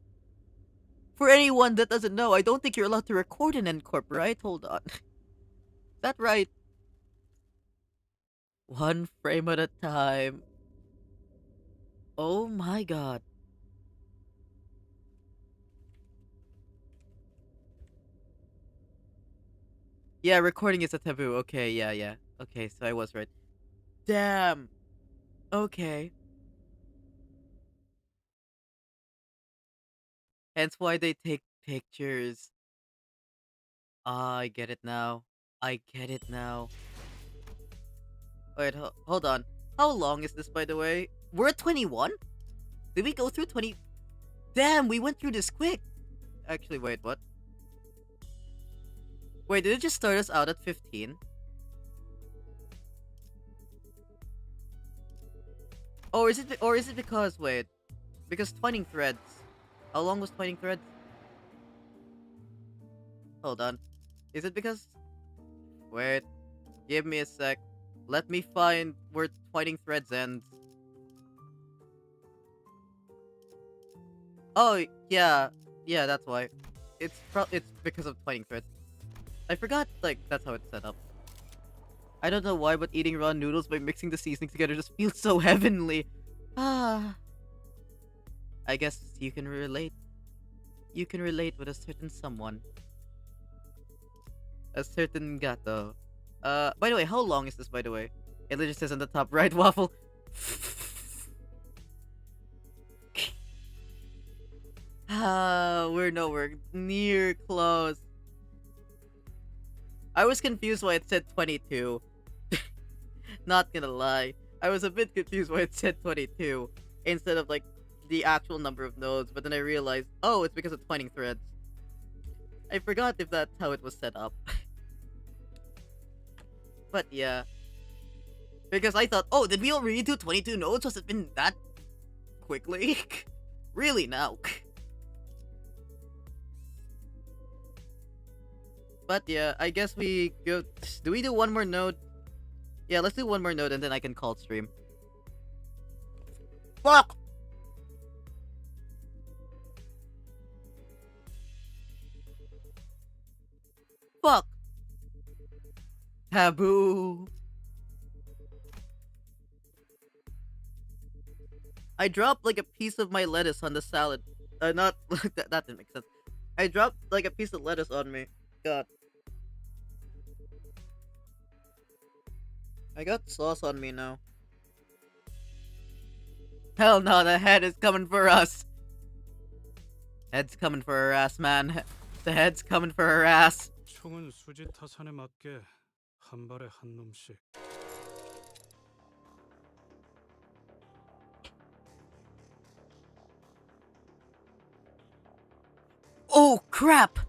[SPEAKER 1] For anyone that doesn't know, I don't think you're allowed to record in Ncorp, right? Hold on. Is that right? One frame at a time. Oh my god. Yeah, recording is a taboo. Okay, yeah. Okay, so I was right. Damn. Okay. Hence why they take pictures. Ah, I get it now. I get it now. Wait, hold on. How long is this, by the way? We're at 21? Did we go through 20? Damn, we went through this quick. Actually, wait, what? Wait, did it just start us out at 15? Or is it because, wait, because twining threads. How long was twining threads? Hold on. Is it because, wait, give me a sec. Let me find where twining threads ends. Oh, yeah. Yeah, that's why. It's because of twining threads. I forgot, like, that's how it's set up. I don't know why, but eating raw noodles by mixing the seasoning together just feels so heavenly. Ah. I guess you can relate. You can relate with a certain someone. A certain gato. By the way, how long is this, by the way? It literally says on the top right, waffle. We're nowhere near close. I was confused why it said 22. Not gonna lie. I was a bit confused why it said 22 instead of like the actual number of nodes, but then I realized, oh, it's because of twining threads. I forgot if that's how it was set up. But yeah. Because I thought, oh, did we already do 22 nodes? Has it been that quickly? Really now? But yeah, I guess we go. Do we do one more node? Yeah, let's do one more node and then I can call stream. Fuck! Fuck! Taboo! I dropped like a piece of my lettuce on the salad. Not that didn't make sense. I dropped like a piece of lettuce on me. God. I got sauce on me now. Hell no, the head is coming for us. Head's coming for her ass, man. The head's coming for her ass.
[SPEAKER 6] 총은 수지 타산에 맞게 한 발에 한 놈씩.
[SPEAKER 1] Oh, crap!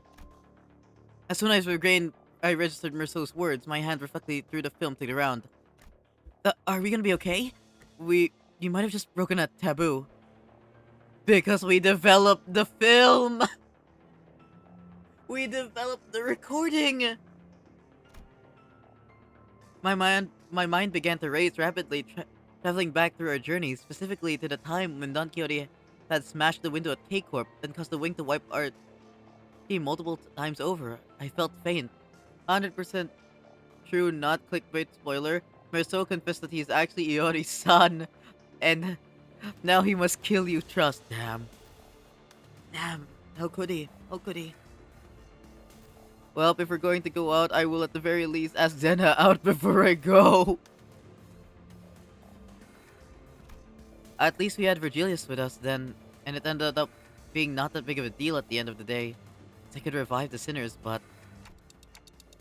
[SPEAKER 1] As soon as I registered Merceau's words, my hand reflexively threw the film to the ground. Are we gonna be okay? You might have just broken a taboo. Because we developed the film! We developed the recording! My mind began to race rapidly, traveling back through our journey, specifically to the time when Don Quixote had smashed the window at K-Corp and caused the wing to wipe our team multiple times over. I felt faint. 100% true, not clickbait spoiler. Merceau confessed that he is actually Iori's son, and now he must kill you. Trust. Damn. How could he? Well, if we're going to go out, I will at the very least ask Zena out before I go. At least we had Virgilius with us then, and it ended up being not that big of a deal at the end of the day. I could revive the sinners, but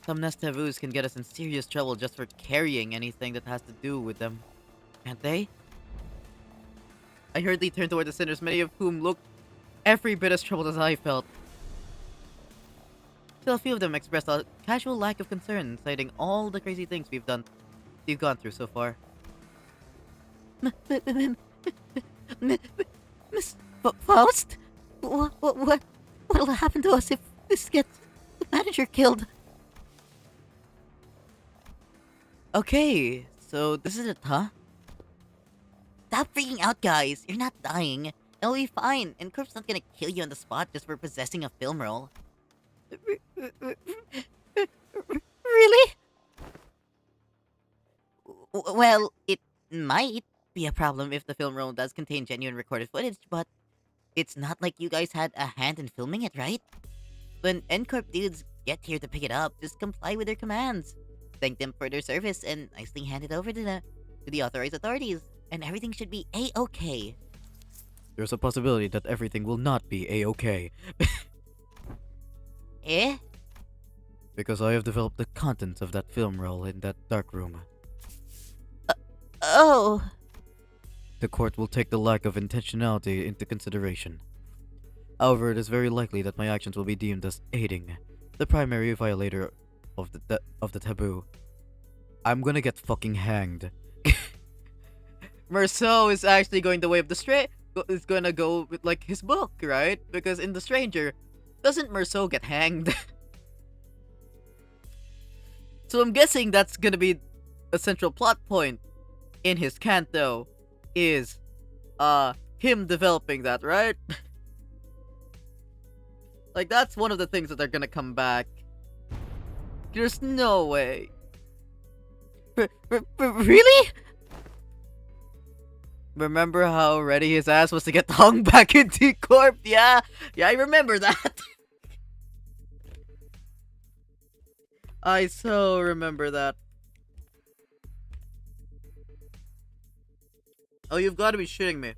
[SPEAKER 1] some nest taboos can get us in serious trouble just for carrying anything that has to do with them. Can't they? I hurriedly turned toward the sinners, many of whom looked every bit as troubled as I felt. Still, a few of them expressed a casual lack of concern, citing all the crazy things we've gone through so far.
[SPEAKER 2] Miss Faust? What'll happen to us if this gets the manager killed?
[SPEAKER 1] Okay, so this is it, huh?
[SPEAKER 2] Stop freaking out, guys. You're not dying. It'll be fine, and Corp's not gonna kill you on the spot just for possessing a film roll. Really? Well, it might be a problem if the film roll does contain genuine recorded footage, but it's not like you guys had a hand in filming it, right? When NCorp dudes get here to pick it up, just comply with their commands. Thank them for their service and nicely hand it over to the authorized authorities, and everything should be A-okay.
[SPEAKER 3] There's a possibility that everything will not be A-okay,
[SPEAKER 2] Eh?
[SPEAKER 3] because I have developed the contents of that film roll in that dark room.
[SPEAKER 2] Oh.
[SPEAKER 3] The court will take the lack of intentionality into consideration. However, it is very likely that my actions will be deemed as aiding the primary violator of the taboo. I'm gonna get fucking hanged.
[SPEAKER 1] Merceau is actually going the way of the straight. Is gonna go with like his book, right? Because in The Stranger, doesn't Merceau get hanged? So I'm guessing that's gonna be a central plot point in his Canto, is him developing that, right? Like, that's one of the things that are gonna come back. There's no way.
[SPEAKER 2] Really?
[SPEAKER 1] Remember how ready his ass was to get hung back into Corp? Yeah, I remember that. I so remember that. Oh, you've got to be shitting me.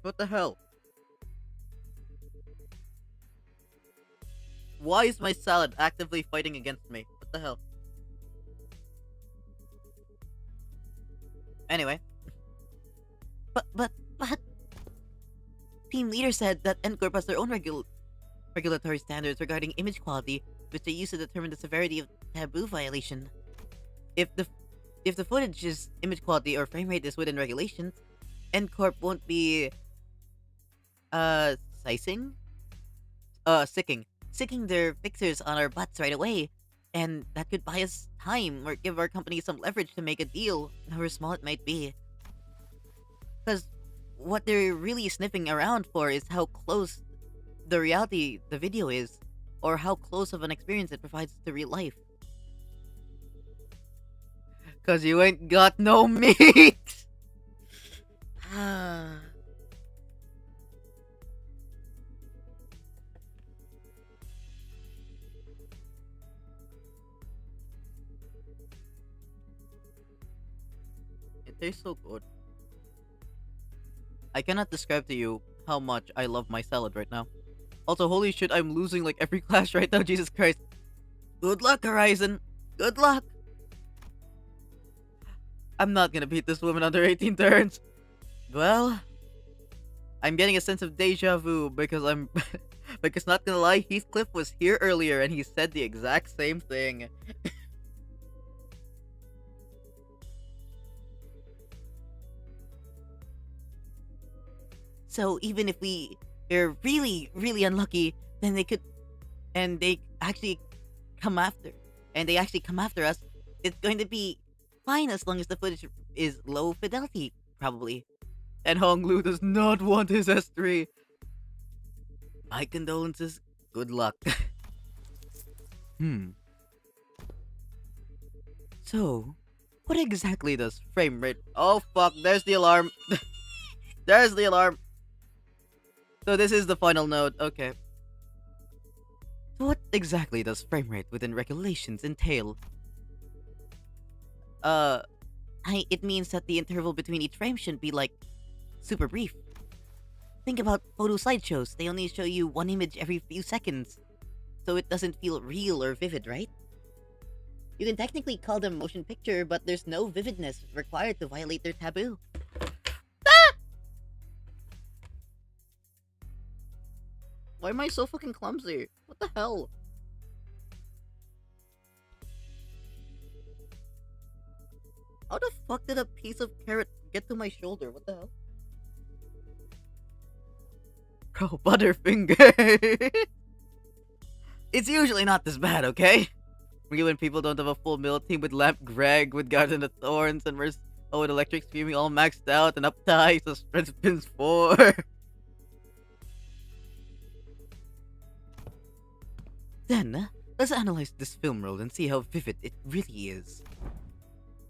[SPEAKER 1] What the hell? Why is my salad actively fighting against me? What the hell? Anyway.
[SPEAKER 2] But... Team leader said that NCorp has their own regulatory standards regarding image quality, which they use to determine the severity of taboo violation. If the footage's image quality or frame rate is within regulations, NCorp won't be sicking their fixers on our butts right away, and that could buy us time or give our company some leverage to make a deal, however small it might be. Because what they're really sniffing around for is how close the reality the video is, or how close of an experience it provides to real life.
[SPEAKER 1] Cause you ain't got no meat! It tastes so good. I cannot describe to you how much I love my salad right now. Also, holy shit, I'm losing like every clash right now, Jesus Christ. Good luck, Horizon. Good luck. I'm not gonna beat this woman under 18 turns. Well, I'm getting a sense of deja vu because because not gonna lie, Heathcliff was here earlier and he said the exact same thing.
[SPEAKER 2] So even if we're really, really unlucky, then they actually come after us, it's going to be fine as long as the footage is low fidelity, probably.
[SPEAKER 1] And Hong Lu does not want his S3. My condolences. Good luck. So, what exactly does frame rate... Oh fuck, there's the alarm. There's the alarm. So this is the final note, okay. So what exactly does frame rate within regulations entail?
[SPEAKER 2] It means that the interval between each frame should be like super brief. Think about photo slideshows. They only show you one image every few seconds, so it doesn't feel real or vivid, right? You can technically call them motion picture, but there's no vividness required to violate their taboo.
[SPEAKER 1] Why am I so fucking clumsy? What the hell? How the fuck did a piece of carrot get to my shoulder? What the hell? Bro, Butterfinger! It's usually not this bad, okay? Really, when people don't have a full mill team with Lamp Greg, with Garden of Thorns, and with Electric Screaming all maxed out and uptight, so spread spins 4.
[SPEAKER 2] Then, let's analyze this film roll and see how vivid it really is.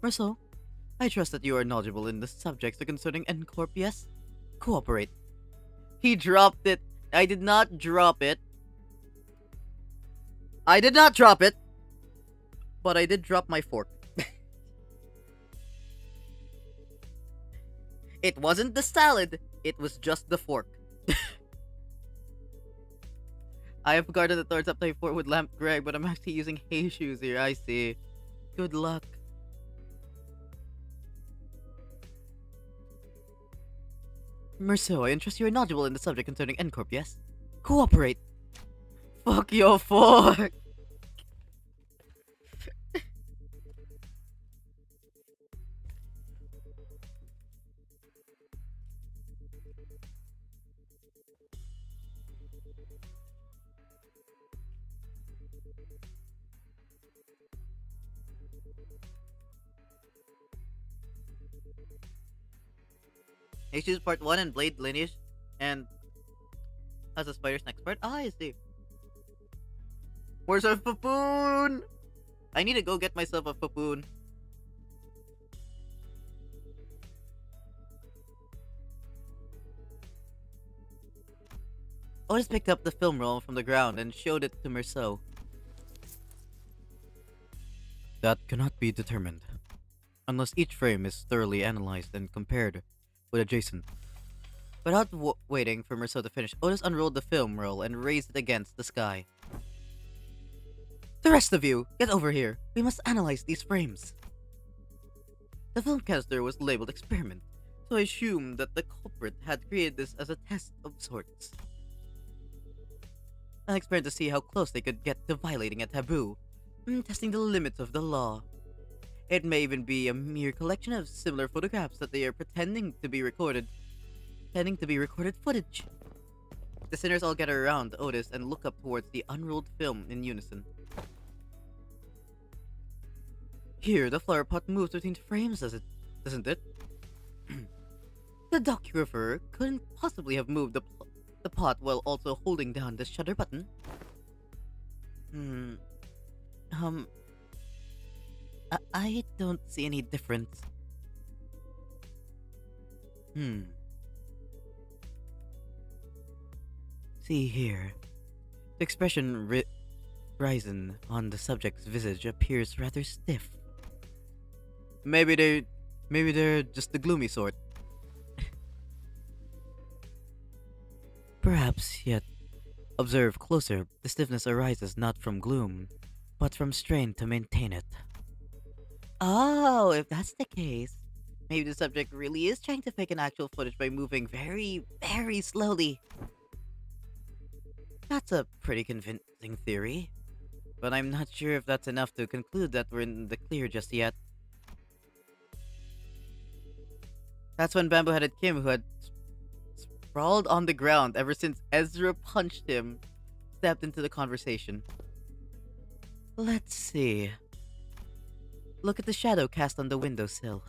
[SPEAKER 2] Marceau, I trust that you are knowledgeable in the subjects concerning NCorp, yes? Cooperate.
[SPEAKER 1] He dropped it. I did not drop it. I did not drop it. But I did drop my fork. It wasn't the salad. It was just the fork. I have guarded the thorns up to 4 with Lamp Greg, but I'm actually using hay shoes here. I see. Good luck.
[SPEAKER 2] Marceau, I trust you are knowledgeable in the subject concerning NCorp, yes? Cooperate.
[SPEAKER 1] Fuck your fork. Issues Part 1 and Blade Lineage, and has a Spider's next part. Ah, I see. Where's our Papoon? I need to go get myself a Papoon.
[SPEAKER 2] Otis picked up the film roll from the ground and showed it to Marceau.
[SPEAKER 3] That cannot be determined, unless each frame is thoroughly analyzed and compared with adjacent.
[SPEAKER 2] Without waiting for Marceau to finish, Otis unrolled the film roll and raised it against the sky. The rest of you, get over here. We must analyze these frames. The film canister was labeled experiment, so I assumed that the culprit had created this as a test of sorts. An experiment to see how close they could get to violating a taboo, testing the limits of the law. It may even be a mere collection of similar photographs that they are pretending to be recorded footage. The sinners all gather around Otis and look up towards the unrolled film in unison. Here, the flower pot moves between frames, doesn't it? The docugrapher couldn't possibly have moved the pot while also holding down the shutter button. I don't see any difference. See here. The expression risen on the subject's visage appears rather stiff.
[SPEAKER 1] Maybe they're just the gloomy sort.
[SPEAKER 2] Perhaps, yet, observe closer, the stiffness arises not from gloom, but from strain to maintain it. Oh, if that's the case, maybe the subject really is trying to fake an actual footage by moving very, very slowly. That's a pretty convincing theory, but I'm not sure if that's enough to conclude that we're in the clear just yet. That's when Bamboo-Headed Kim, who had sprawled on the ground ever since Ezra punched him, stepped into the conversation. Let's see. Look at the shadow cast on the windowsill.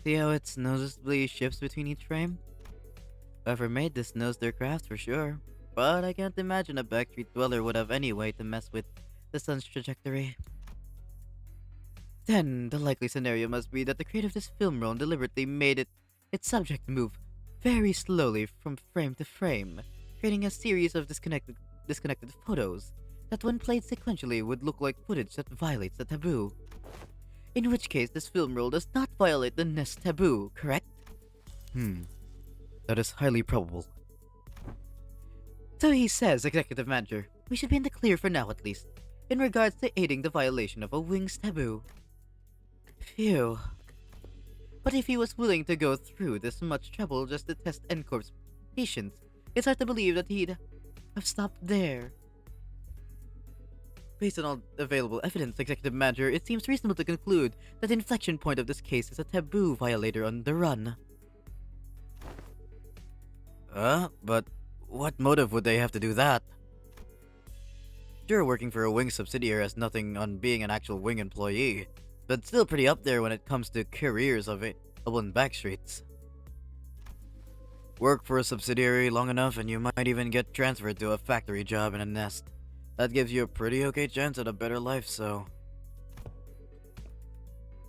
[SPEAKER 2] See how it noticeably shifts between each frame? Whoever made this knows their craft for sure, but I can't imagine a Backstreet dweller would have any way to mess with the sun's trajectory. Then, the likely scenario must be that the creator of this film roll deliberately made its subject move very slowly from frame to frame, creating a series of disconnected photos that when played sequentially would look like footage that violates the taboo. In which case, this film roll does not violate the Nest taboo, correct?
[SPEAKER 3] That is highly probable.
[SPEAKER 2] So he says, Executive Manager. We should be in the clear for now at least, in regards to aiding the violation of a Wings taboo. Phew. But if he was willing to go through this much trouble just to test NCorp's patience, it's hard to believe that he'd have stopped there. Based on all available evidence, Executive Manager, it seems reasonable to conclude that the inflection point of this case is a taboo violator on the run.
[SPEAKER 3] But what motive would they have to do that? Sure, working for a Wing subsidiary has nothing on being an actual Wing employee, but it's still pretty up there when it comes to careers of it on backstreets. Work for a subsidiary long enough and you might even get transferred to a factory job in a nest. That gives you a pretty okay chance at a better life, so...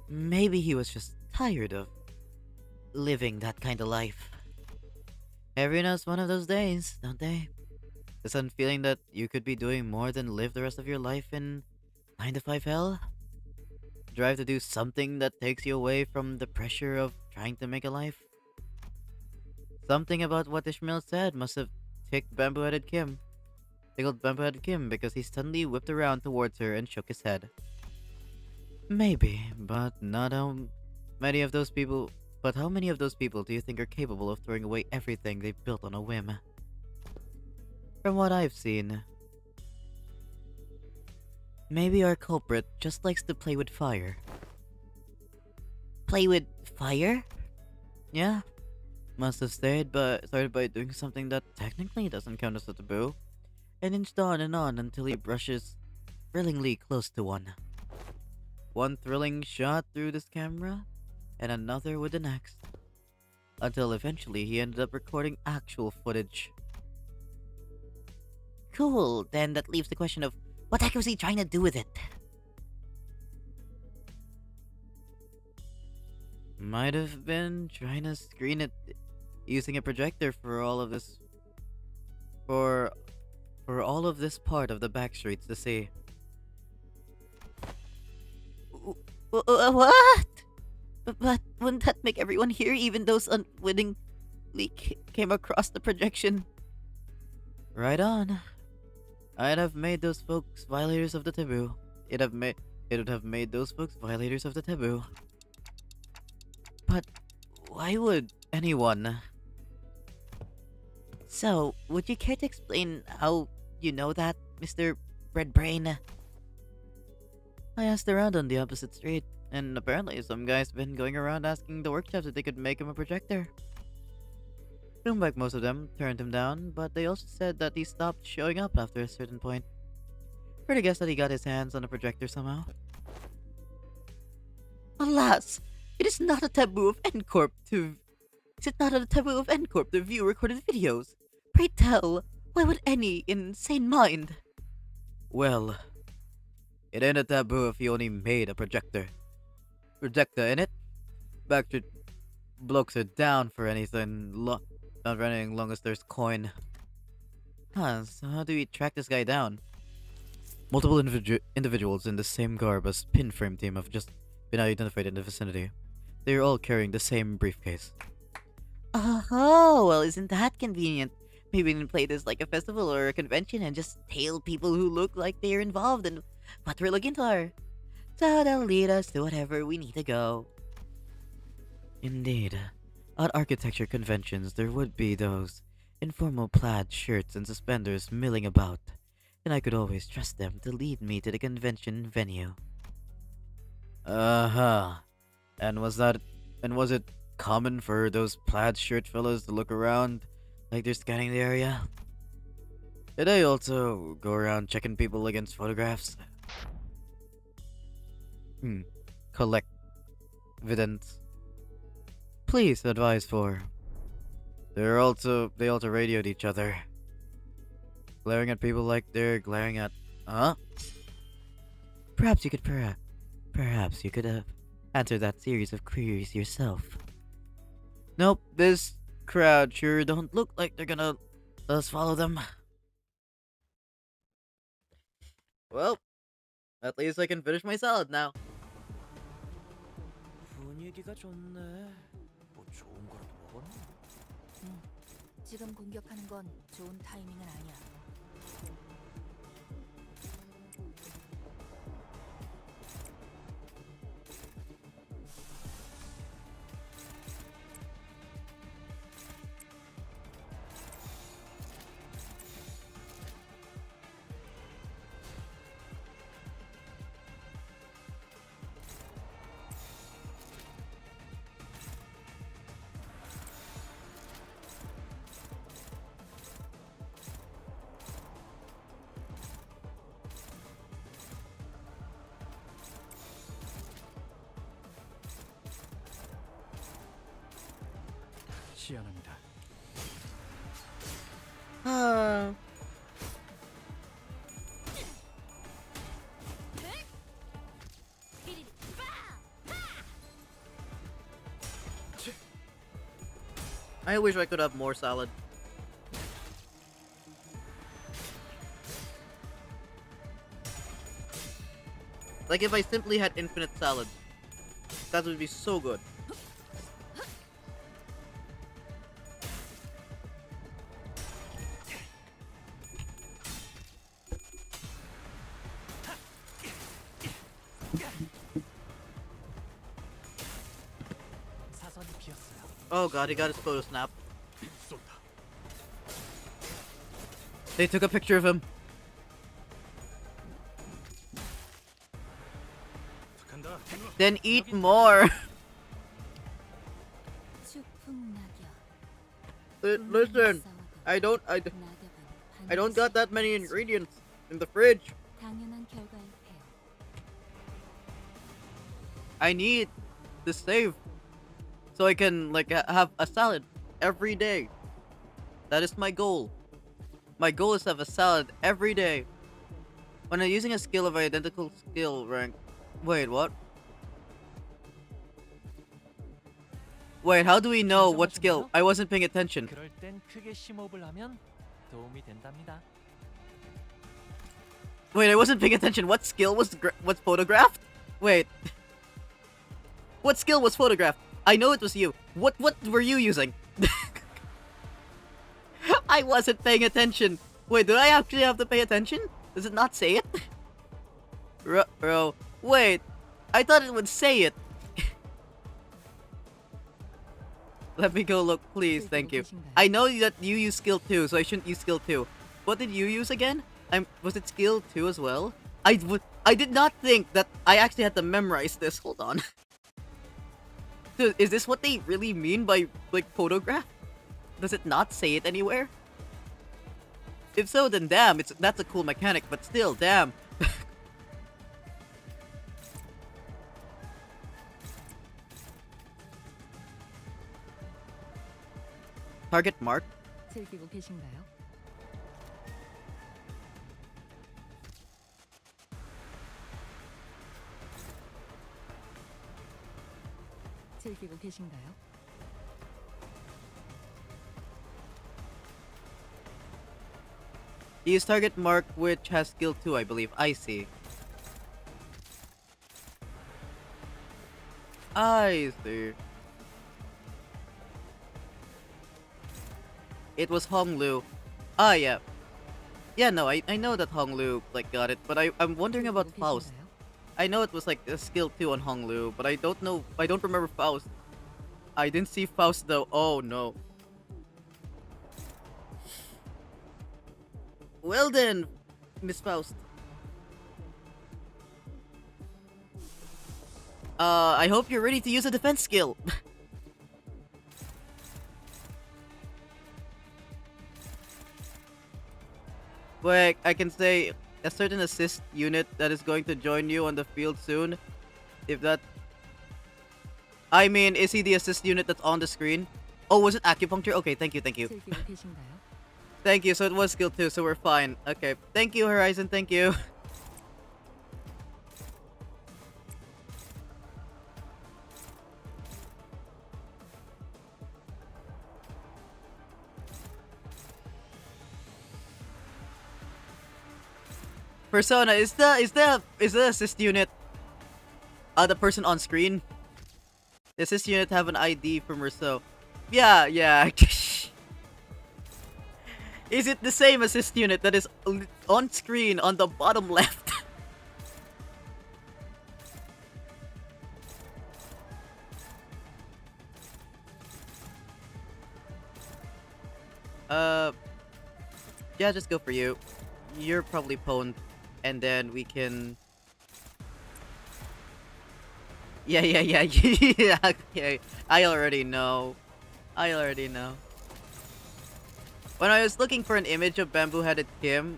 [SPEAKER 2] Maybe he was just tired of living that kind of life.
[SPEAKER 3] Everyone has one of those days, don't they? The sudden feeling that you could be doing more than live the rest of your life in 9 to 5 hell? Drive to do something that takes you away from the pressure of trying to make a life? Something about what Ishmael said must have tickled Bamboo-Headed Kim because he suddenly whipped around towards her and shook his head. Maybe, but not how many of those people... But how many of those people do you think are capable of throwing away everything they've built on a whim? From what I've seen, maybe our culprit just likes to play with fire.
[SPEAKER 2] Play with fire?
[SPEAKER 3] Yeah, must have started by doing something that technically doesn't count as a taboo, and inched on and on until he brushes thrillingly close to one. One thrilling shot through this camera, and another with the next, until eventually he ended up recording actual footage.
[SPEAKER 2] Cool, then that leaves the question of what the heck was he trying to do with it?
[SPEAKER 3] Might have been trying to screen it using a projector for all of this part of the backstreets to see.
[SPEAKER 2] What? But wouldn't that make everyone here, even those unwittingly came across the projection?
[SPEAKER 3] Right on. I'd have made those folks violators of the taboo. It would have made those folks violators of the taboo. But why would anyone?
[SPEAKER 2] So, would you care to explain how you know that, Mr. Breadbrain?
[SPEAKER 3] I asked around on the opposite street, and apparently some guy's been going around asking the workshops if they could make him a projector. Seemed like most of them turned him down, but they also said that he stopped showing up after a certain point. Pretty guess that he got his hands on a projector somehow.
[SPEAKER 2] Alas, it is not a taboo of N-Corp to... Is it not a taboo of N-Corp to view recorded videos? Pray tell, why would any insane mind?
[SPEAKER 3] Well, it ain't a taboo if you only made a projector. Projector, innit? Backstreet blokes are down for anything, not for anything long as there's coin. So how do we track this guy down? Multiple individuals in the same garb as Pinframe team have just been identified in the vicinity. They are all carrying the same briefcase.
[SPEAKER 2] Oh, well, isn't that convenient? Maybe we can play this like a festival or a convention and just tail people who look like they're involved in what we're looking for. So they'll lead us to whatever we need to go.
[SPEAKER 3] Indeed. At architecture conventions, there would be those informal plaid shirts and suspenders milling about, and I could always trust them to lead me to the convention venue. Uh-huh. And was it common for those plaid shirt fellas to look around like they're scanning the area? Did they also go around checking people against photographs? Collect evidence. Please advise for. They also radioed each other, glaring at people like they're glaring at. Huh?
[SPEAKER 2] Perhaps you could answer that series of queries yourself.
[SPEAKER 3] Nope, this crowd sure don't look like they're gonna let us follow them. Well, at least I can finish my salad now. 분위기가 좋네. 뭐 좋은 거라도 먹어라.
[SPEAKER 4] 지금 공격하는 건 좋은 타이밍은 아니야.
[SPEAKER 6] 시연합니다.
[SPEAKER 1] I wish I could have more salad. Like if I simply had infinite salad, that would be so good. Oh god, he got his photo snap. They took a picture of him.
[SPEAKER 6] 간다.
[SPEAKER 1] Then eat more. Listen, I don't got that many ingredients in the fridge. I need to save so I can like have a salad every day. That is my goal. My goal is to have a salad every day. When I'm using a skill of identical skill rank. Wait, what? Wait, how do we know what skill? I wasn't paying attention.
[SPEAKER 7] 그럴 땐 크게 심호흡을 하면 도움이 된답니다.
[SPEAKER 1] Wait, I wasn't paying attention. What skill was photographed? Wait. What skill was photographed? I know it was you. What were you using? I wasn't paying attention. Wait, did I actually have to pay attention? Does it not say it? Bro, wait. I thought it would say it. Let me go look, please. Thank you. I know that you use skill 2, so I shouldn't use skill 2. What did you use again? Was it skill 2 as well? I did not think that I actually had to memorize this. Hold on. Dude, is this what they really mean by, like, photograph? Does it not say it anywhere? If so, then damn, that's a cool mechanic, but still, damn. Target mark?
[SPEAKER 4] 즐기고 계신가요? 즐기고 계신가요?
[SPEAKER 1] Use target mark which has skill 2, I believe. I see. I see. It was Honglu. Ah, yeah. Yeah, no, I know that Honglu, like, got it, but I'm wondering about Faust. I know it was, like, a skill 2 on Honglu, but I don't know, I don't remember Faust. I didn't see Faust, though. Oh, no. Well then, Miss Faust. I hope you're ready to use a defense skill. Wait, I can say a certain assist unit that is going to join you on the field soon. If that... I mean, is he the assist unit that's on the screen? Oh, was it acupuncture? Okay, thank you, thank you.
[SPEAKER 4] 즐기고 계신가요?
[SPEAKER 1] Thank you, so it was skill 2, so we're fine. Okay, thank you, Horizon, thank you. Persona, is the assist unit the person on screen? The assist unit have an ID from Rousseau. Yeah. Is it the same assist unit that is on screen on the bottom left? Yeah, just go for you. You're probably pwned, and then we can... Yeah, yeah, okay. I already know. When I was looking for an image of bamboo-headed Kim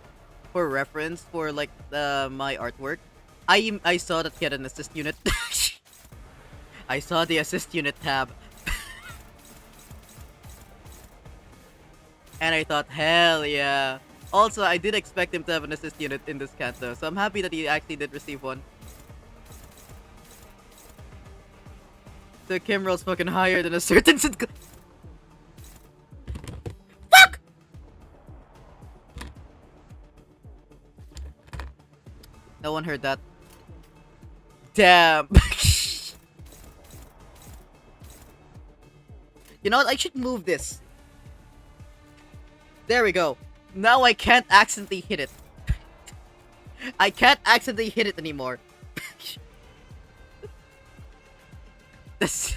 [SPEAKER 1] for reference for like my artwork, I saw that he had an assist unit. I saw the assist unit tab. And I thought, hell yeah. Also, I did expect him to have an assist unit in this Canto, so I'm happy that he actually did receive one. The Kim roll's fucking higher than a certain Fuck! No one heard that. Damn. You know what? I should move this. There we go. Now I can't accidentally hit it. I can't accidentally hit it anymore. This.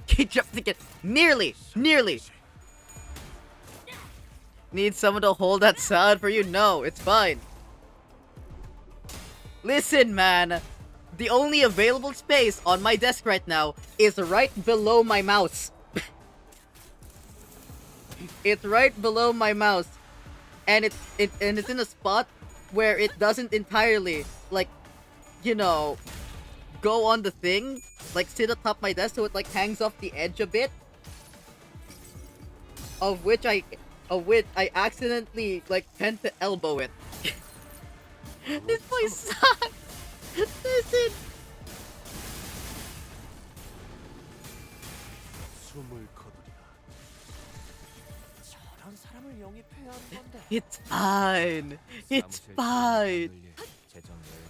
[SPEAKER 1] He jumped again. Nearly. Need someone to hold that sound for you? No, it's fine. Listen, man. The only available space on my desk right now is right below my mouse. It's right below my mouse. And it's in a spot where it doesn't entirely, like, you know, go on the thing. Like, sit atop my desk so it, like, hangs off the edge a bit. Of which I accidentally, like, tend to elbow it. This place sucks! Listen!
[SPEAKER 7] 저런 사람을 영입해야 하는 건데.
[SPEAKER 1] It's fine! It's fine!
[SPEAKER 7] 재정 여행은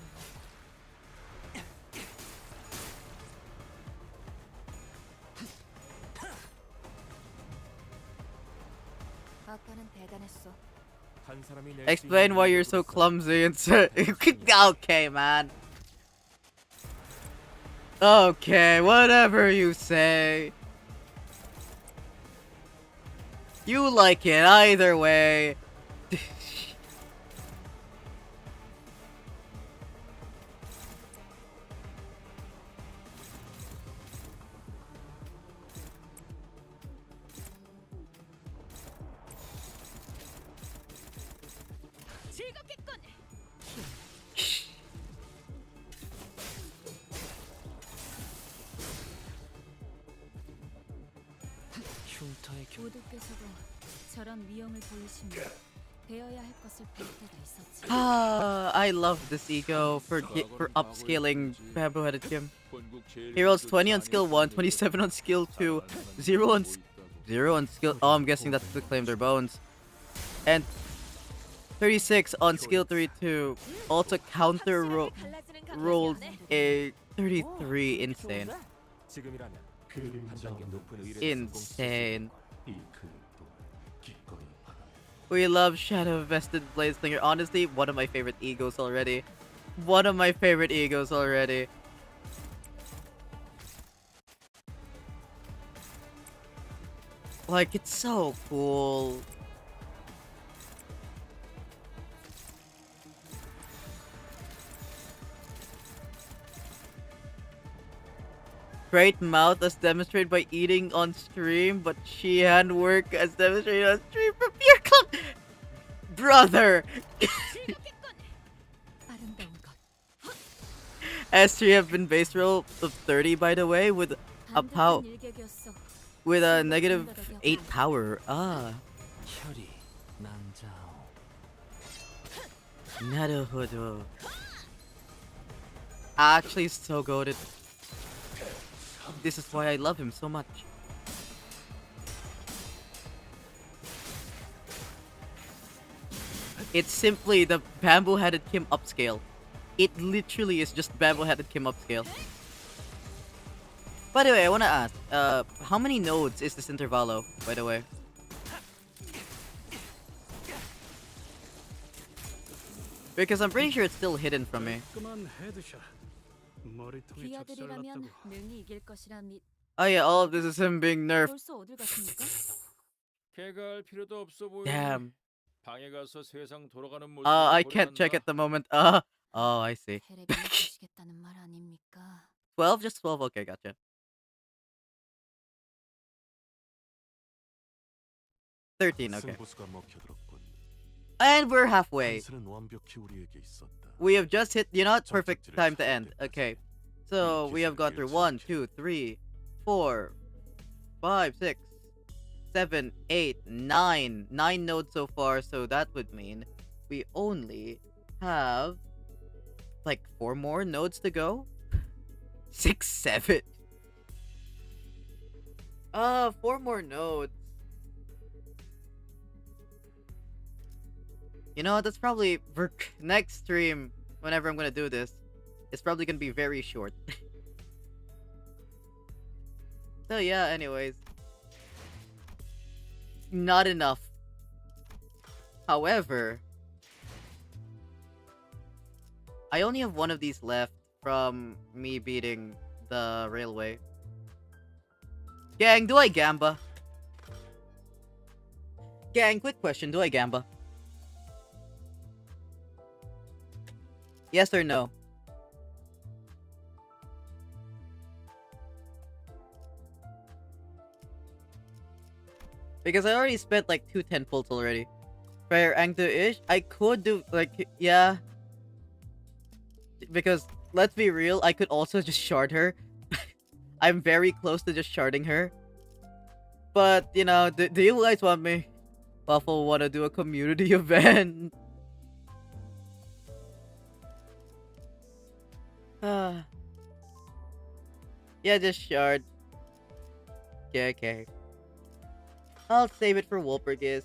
[SPEAKER 4] 아까는 대단했어.
[SPEAKER 5] 한 사람이 낼 수
[SPEAKER 1] Explain
[SPEAKER 5] 있는
[SPEAKER 1] why you're so
[SPEAKER 5] 능력으로서
[SPEAKER 1] clumsy and so... Okay, man. Okay, whatever you say. You like it either way.
[SPEAKER 4] 즐겁겠군.
[SPEAKER 7] 흉터의 교
[SPEAKER 4] 모두께서도 저런 위험을 보이시면 배워야 할 것을 볼 때가 있었지.
[SPEAKER 1] I love this ego for upscaling Bamboo-Headed Kim.
[SPEAKER 5] 본국 제일
[SPEAKER 1] He rolls
[SPEAKER 5] 검도
[SPEAKER 1] 20 on skill 1,
[SPEAKER 5] 자녀였던
[SPEAKER 1] 27 on skill 2,
[SPEAKER 5] 내게
[SPEAKER 1] 0 on
[SPEAKER 5] 보이고 있다고.
[SPEAKER 1] 0 on skill... Oh, I'm guessing that's to claim their bones. And 36 on skill 3 too. Also counter rolled a 33. Insane.
[SPEAKER 5] 지금이라면 한 단계 높은 의뢰
[SPEAKER 1] Insane. We love Shadow Vested Blade Slinger. Honestly, one of my favorite egos already. One of my favorite egos already. Like, it's so cool. Great mouth as demonstrated by eating on stream, but she handwork as demonstrated on stream from pure club. Brother!
[SPEAKER 4] 아름다운 것.
[SPEAKER 1] S3 have been base roll of 30 by the way, with a power
[SPEAKER 4] 반듯한 일격이었어.
[SPEAKER 1] with a negative 8 power. Ah.
[SPEAKER 7] 혈이 난자오.
[SPEAKER 1] Naruhodo. Actually so goated. This is why I love him so much. It's simply the Bamboo-Headed Kim upscale. It literally is just Bamboo-Headed Kim upscale. By the way, I wanna ask, how many nodes is this Intervalo, by the way? Because I'm pretty sure it's still hidden from me.
[SPEAKER 6] 그만 헤드샷. 머리통이
[SPEAKER 4] 비아들이라면
[SPEAKER 6] 작살났다고.
[SPEAKER 4] 능히 이길 것이라 믿.
[SPEAKER 1] Oh yeah, all of this is him being nerfed.
[SPEAKER 4] 벌써 어딜 갔습니까?
[SPEAKER 5] 개갈 필요도 없어 보이니.
[SPEAKER 1] Damn.
[SPEAKER 5] 방에 가서 세상 돌아가는 모습.
[SPEAKER 1] I can't check at the moment. Oh, I see.
[SPEAKER 4] 테레비 보시겠다는 말 아닙니까?
[SPEAKER 1] 12? Just 12? Okay, gotcha. 13, okay.
[SPEAKER 8] 승부수가 먹혀들었군.
[SPEAKER 1] And we're halfway.
[SPEAKER 8] 판세는 완벽히 우리에게 있었다.
[SPEAKER 1] We have just hit, you know what? Perfect time to end. Okay. So, we have gone through 1, 2, 3, 4, 5, 6, 7, 8, 9. 9 nodes so far, so that would mean we only have like 4 more nodes to go. 6, 7. 4 more nodes. You know, that's probably for next stream, whenever I'm gonna do this. It's probably gonna be very short. So yeah, anyways. Not enough. However, I only have one of these left from me beating the railway. Gang, do I gamba? Gang, quick question, do I gamba? Yes or no? Because I already spent like 2 10-folds already. Fair Angto-ish? I could do, like, yeah. Because, let's be real, I could also just shard her. I'm very close to just sharding her. But, you know, do you guys want me? Waffle wanna do a community event? Yeah, just shard. Yeah, okay. I'll save it for Wolpergis.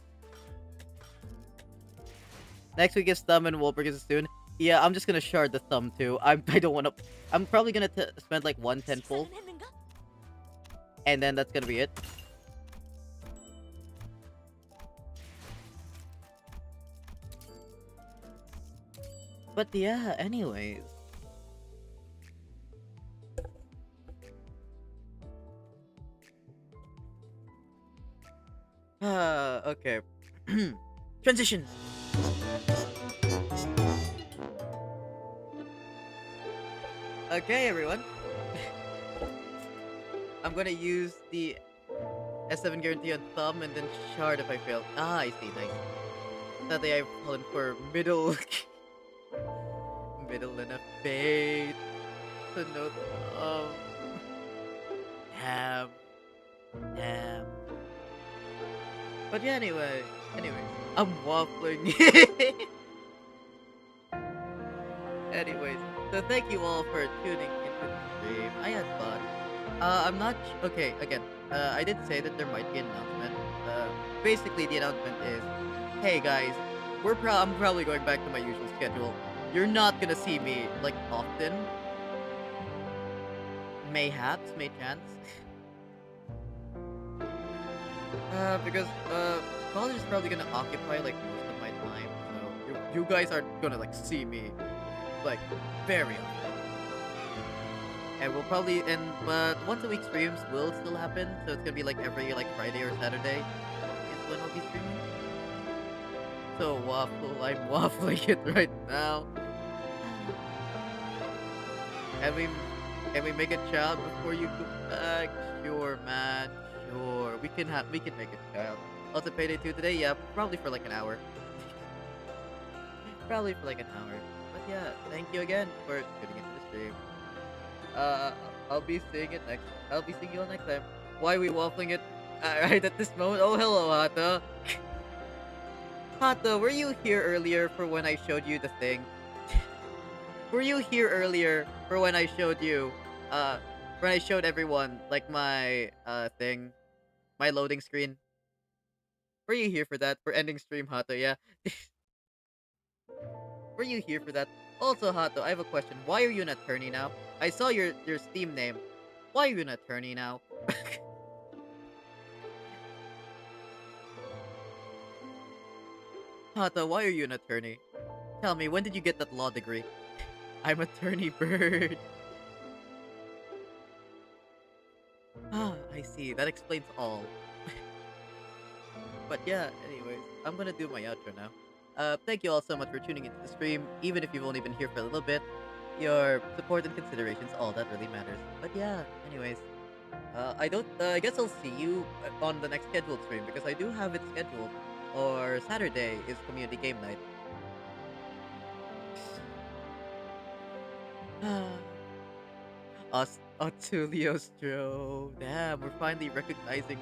[SPEAKER 1] Next week is Thumb and Wolpergis is soon. Yeah, I'm just gonna shard the Thumb too. I don't wanna... I'm probably gonna spend like 1 10-fold. And then that's gonna be it. But yeah, anyways. Okay. Transition. Okay, everyone. I'm gonna use the S7 guarantee on Thumb and then shard if I fail. Ah, I see, nice. Sadly, I've fallen for middle. Middle and a fade. The note of... Damn. Damn. But yeah, anyways, I'm waffling. Anyways, so thank you all for tuning into the stream. I had fun. I'm not okay. Again, I did say that there might be an announcement. Basically, the announcement is, hey guys, I'm probably going back to my usual schedule. You're not gonna see me like often. Mayhaps, may chance. Because college is probably gonna occupy like most of my time, so you guys aren't gonna like see me like very often. And we'll probably but once a week streams will still happen, so it's gonna be like every like Friday or Saturday is when I'll be streaming. So waffle, I'm waffling it right now. Can we make a child before you go back? Sure, man. Sure, we can make a child. Also, payday 2 today. Yeah, probably for like an hour. Probably for like an hour. But yeah, thank you again for tuning into the stream. I'll be seeing you all next time. Why are we waffling it right at this moment? Oh, hello, Hato. Hato, were you here earlier for when I showed you the thing? Were you here earlier for when I showed you, when I showed everyone, like, my, thing? My loading screen? Were you here for that? For ending stream, Hato, yeah? Were you here for that? Also, Hato, I have a question. Why are you an attorney now? I saw your Steam name. Why are you an attorney now? Hato, why are you an attorney? Tell me, when did you get that law degree? I'm attorney bird. Ah, I see. That explains all. But yeah, anyways, I'm gonna do my outro now. Thank you all so much for tuning into the stream, even if you've only been here for a little bit. Your support and considerations, all that really matters. But yeah, anyways, I guess I'll see you on the next scheduled stream, because I do have it scheduled. Or Saturday is community game night. Otuliostro. Damn, we're finally recognizing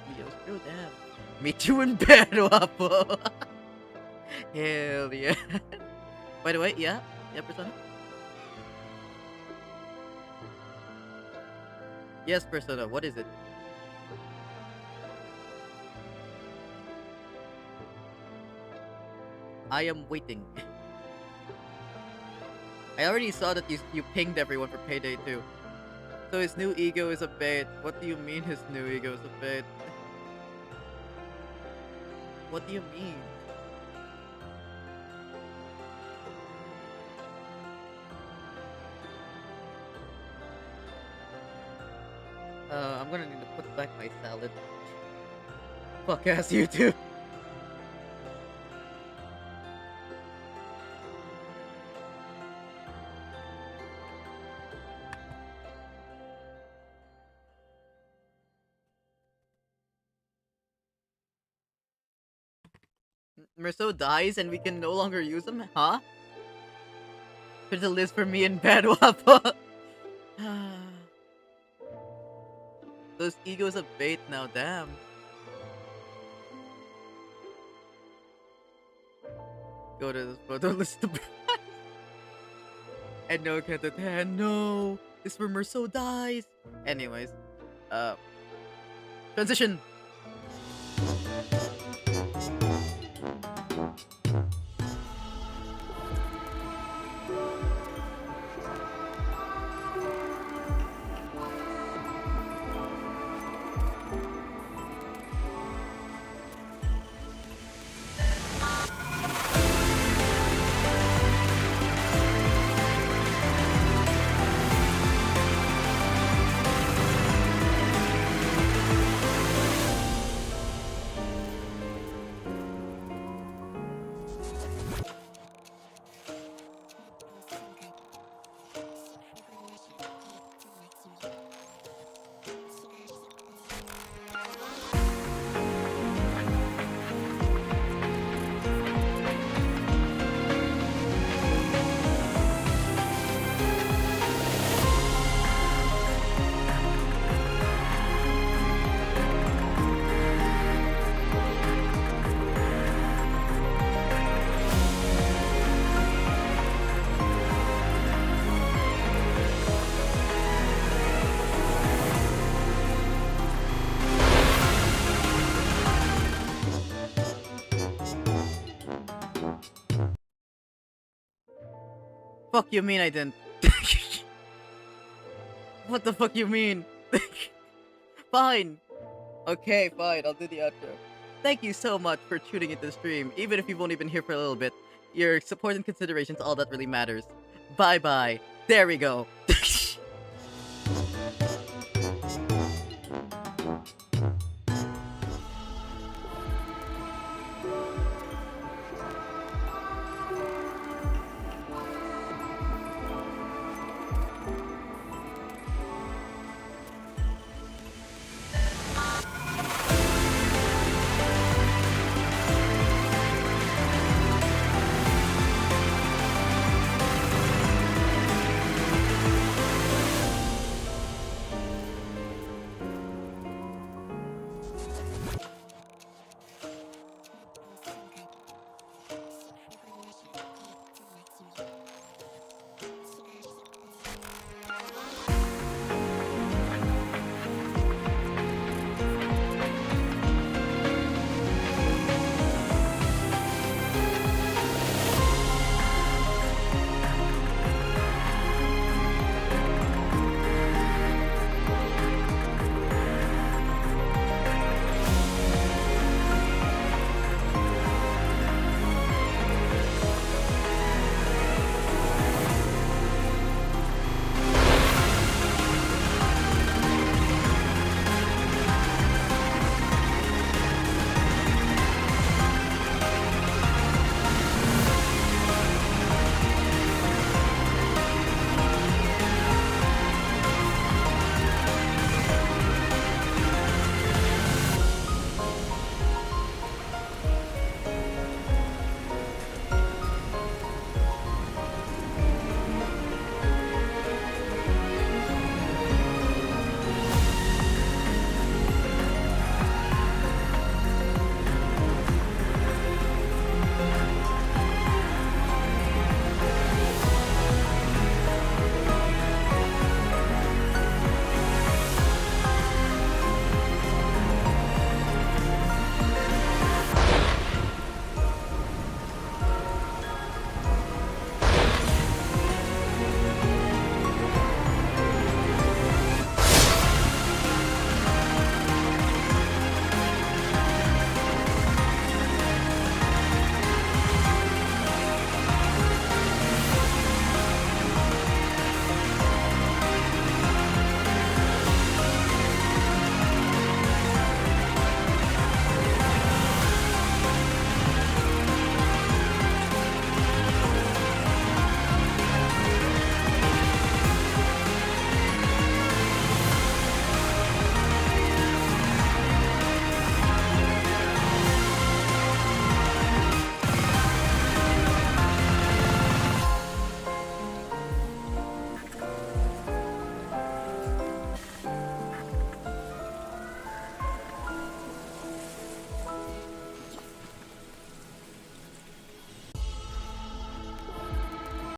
[SPEAKER 1] Cagliostro. Damn. Meet you in bed, Wapo. Hell yeah. By the way, yeah? Yeah, Persona? Yes, Persona, what is it? I am waiting. I already saw that you pinged everyone for payday too. So his new ego is a bait. What do you mean his new ego is a bait? What do you mean? I'm gonna need to put back my salad. Fuck ass you too. Merceau dies and we can no longer use him? Huh? There's a list for me in bed, Wapo. Those egos a bait now, damn. Go to this photo list to and no Canto 10, no! This where Merceau dies! Anyways, transition! Fuck you mean I didn't? What the fuck you mean? Fine. Okay, fine, I'll do the outro. Thank you so much for tuning into the stream, even if you've only been here for a little bit. Your support and consideration is all that really matters. Bye bye. There we go.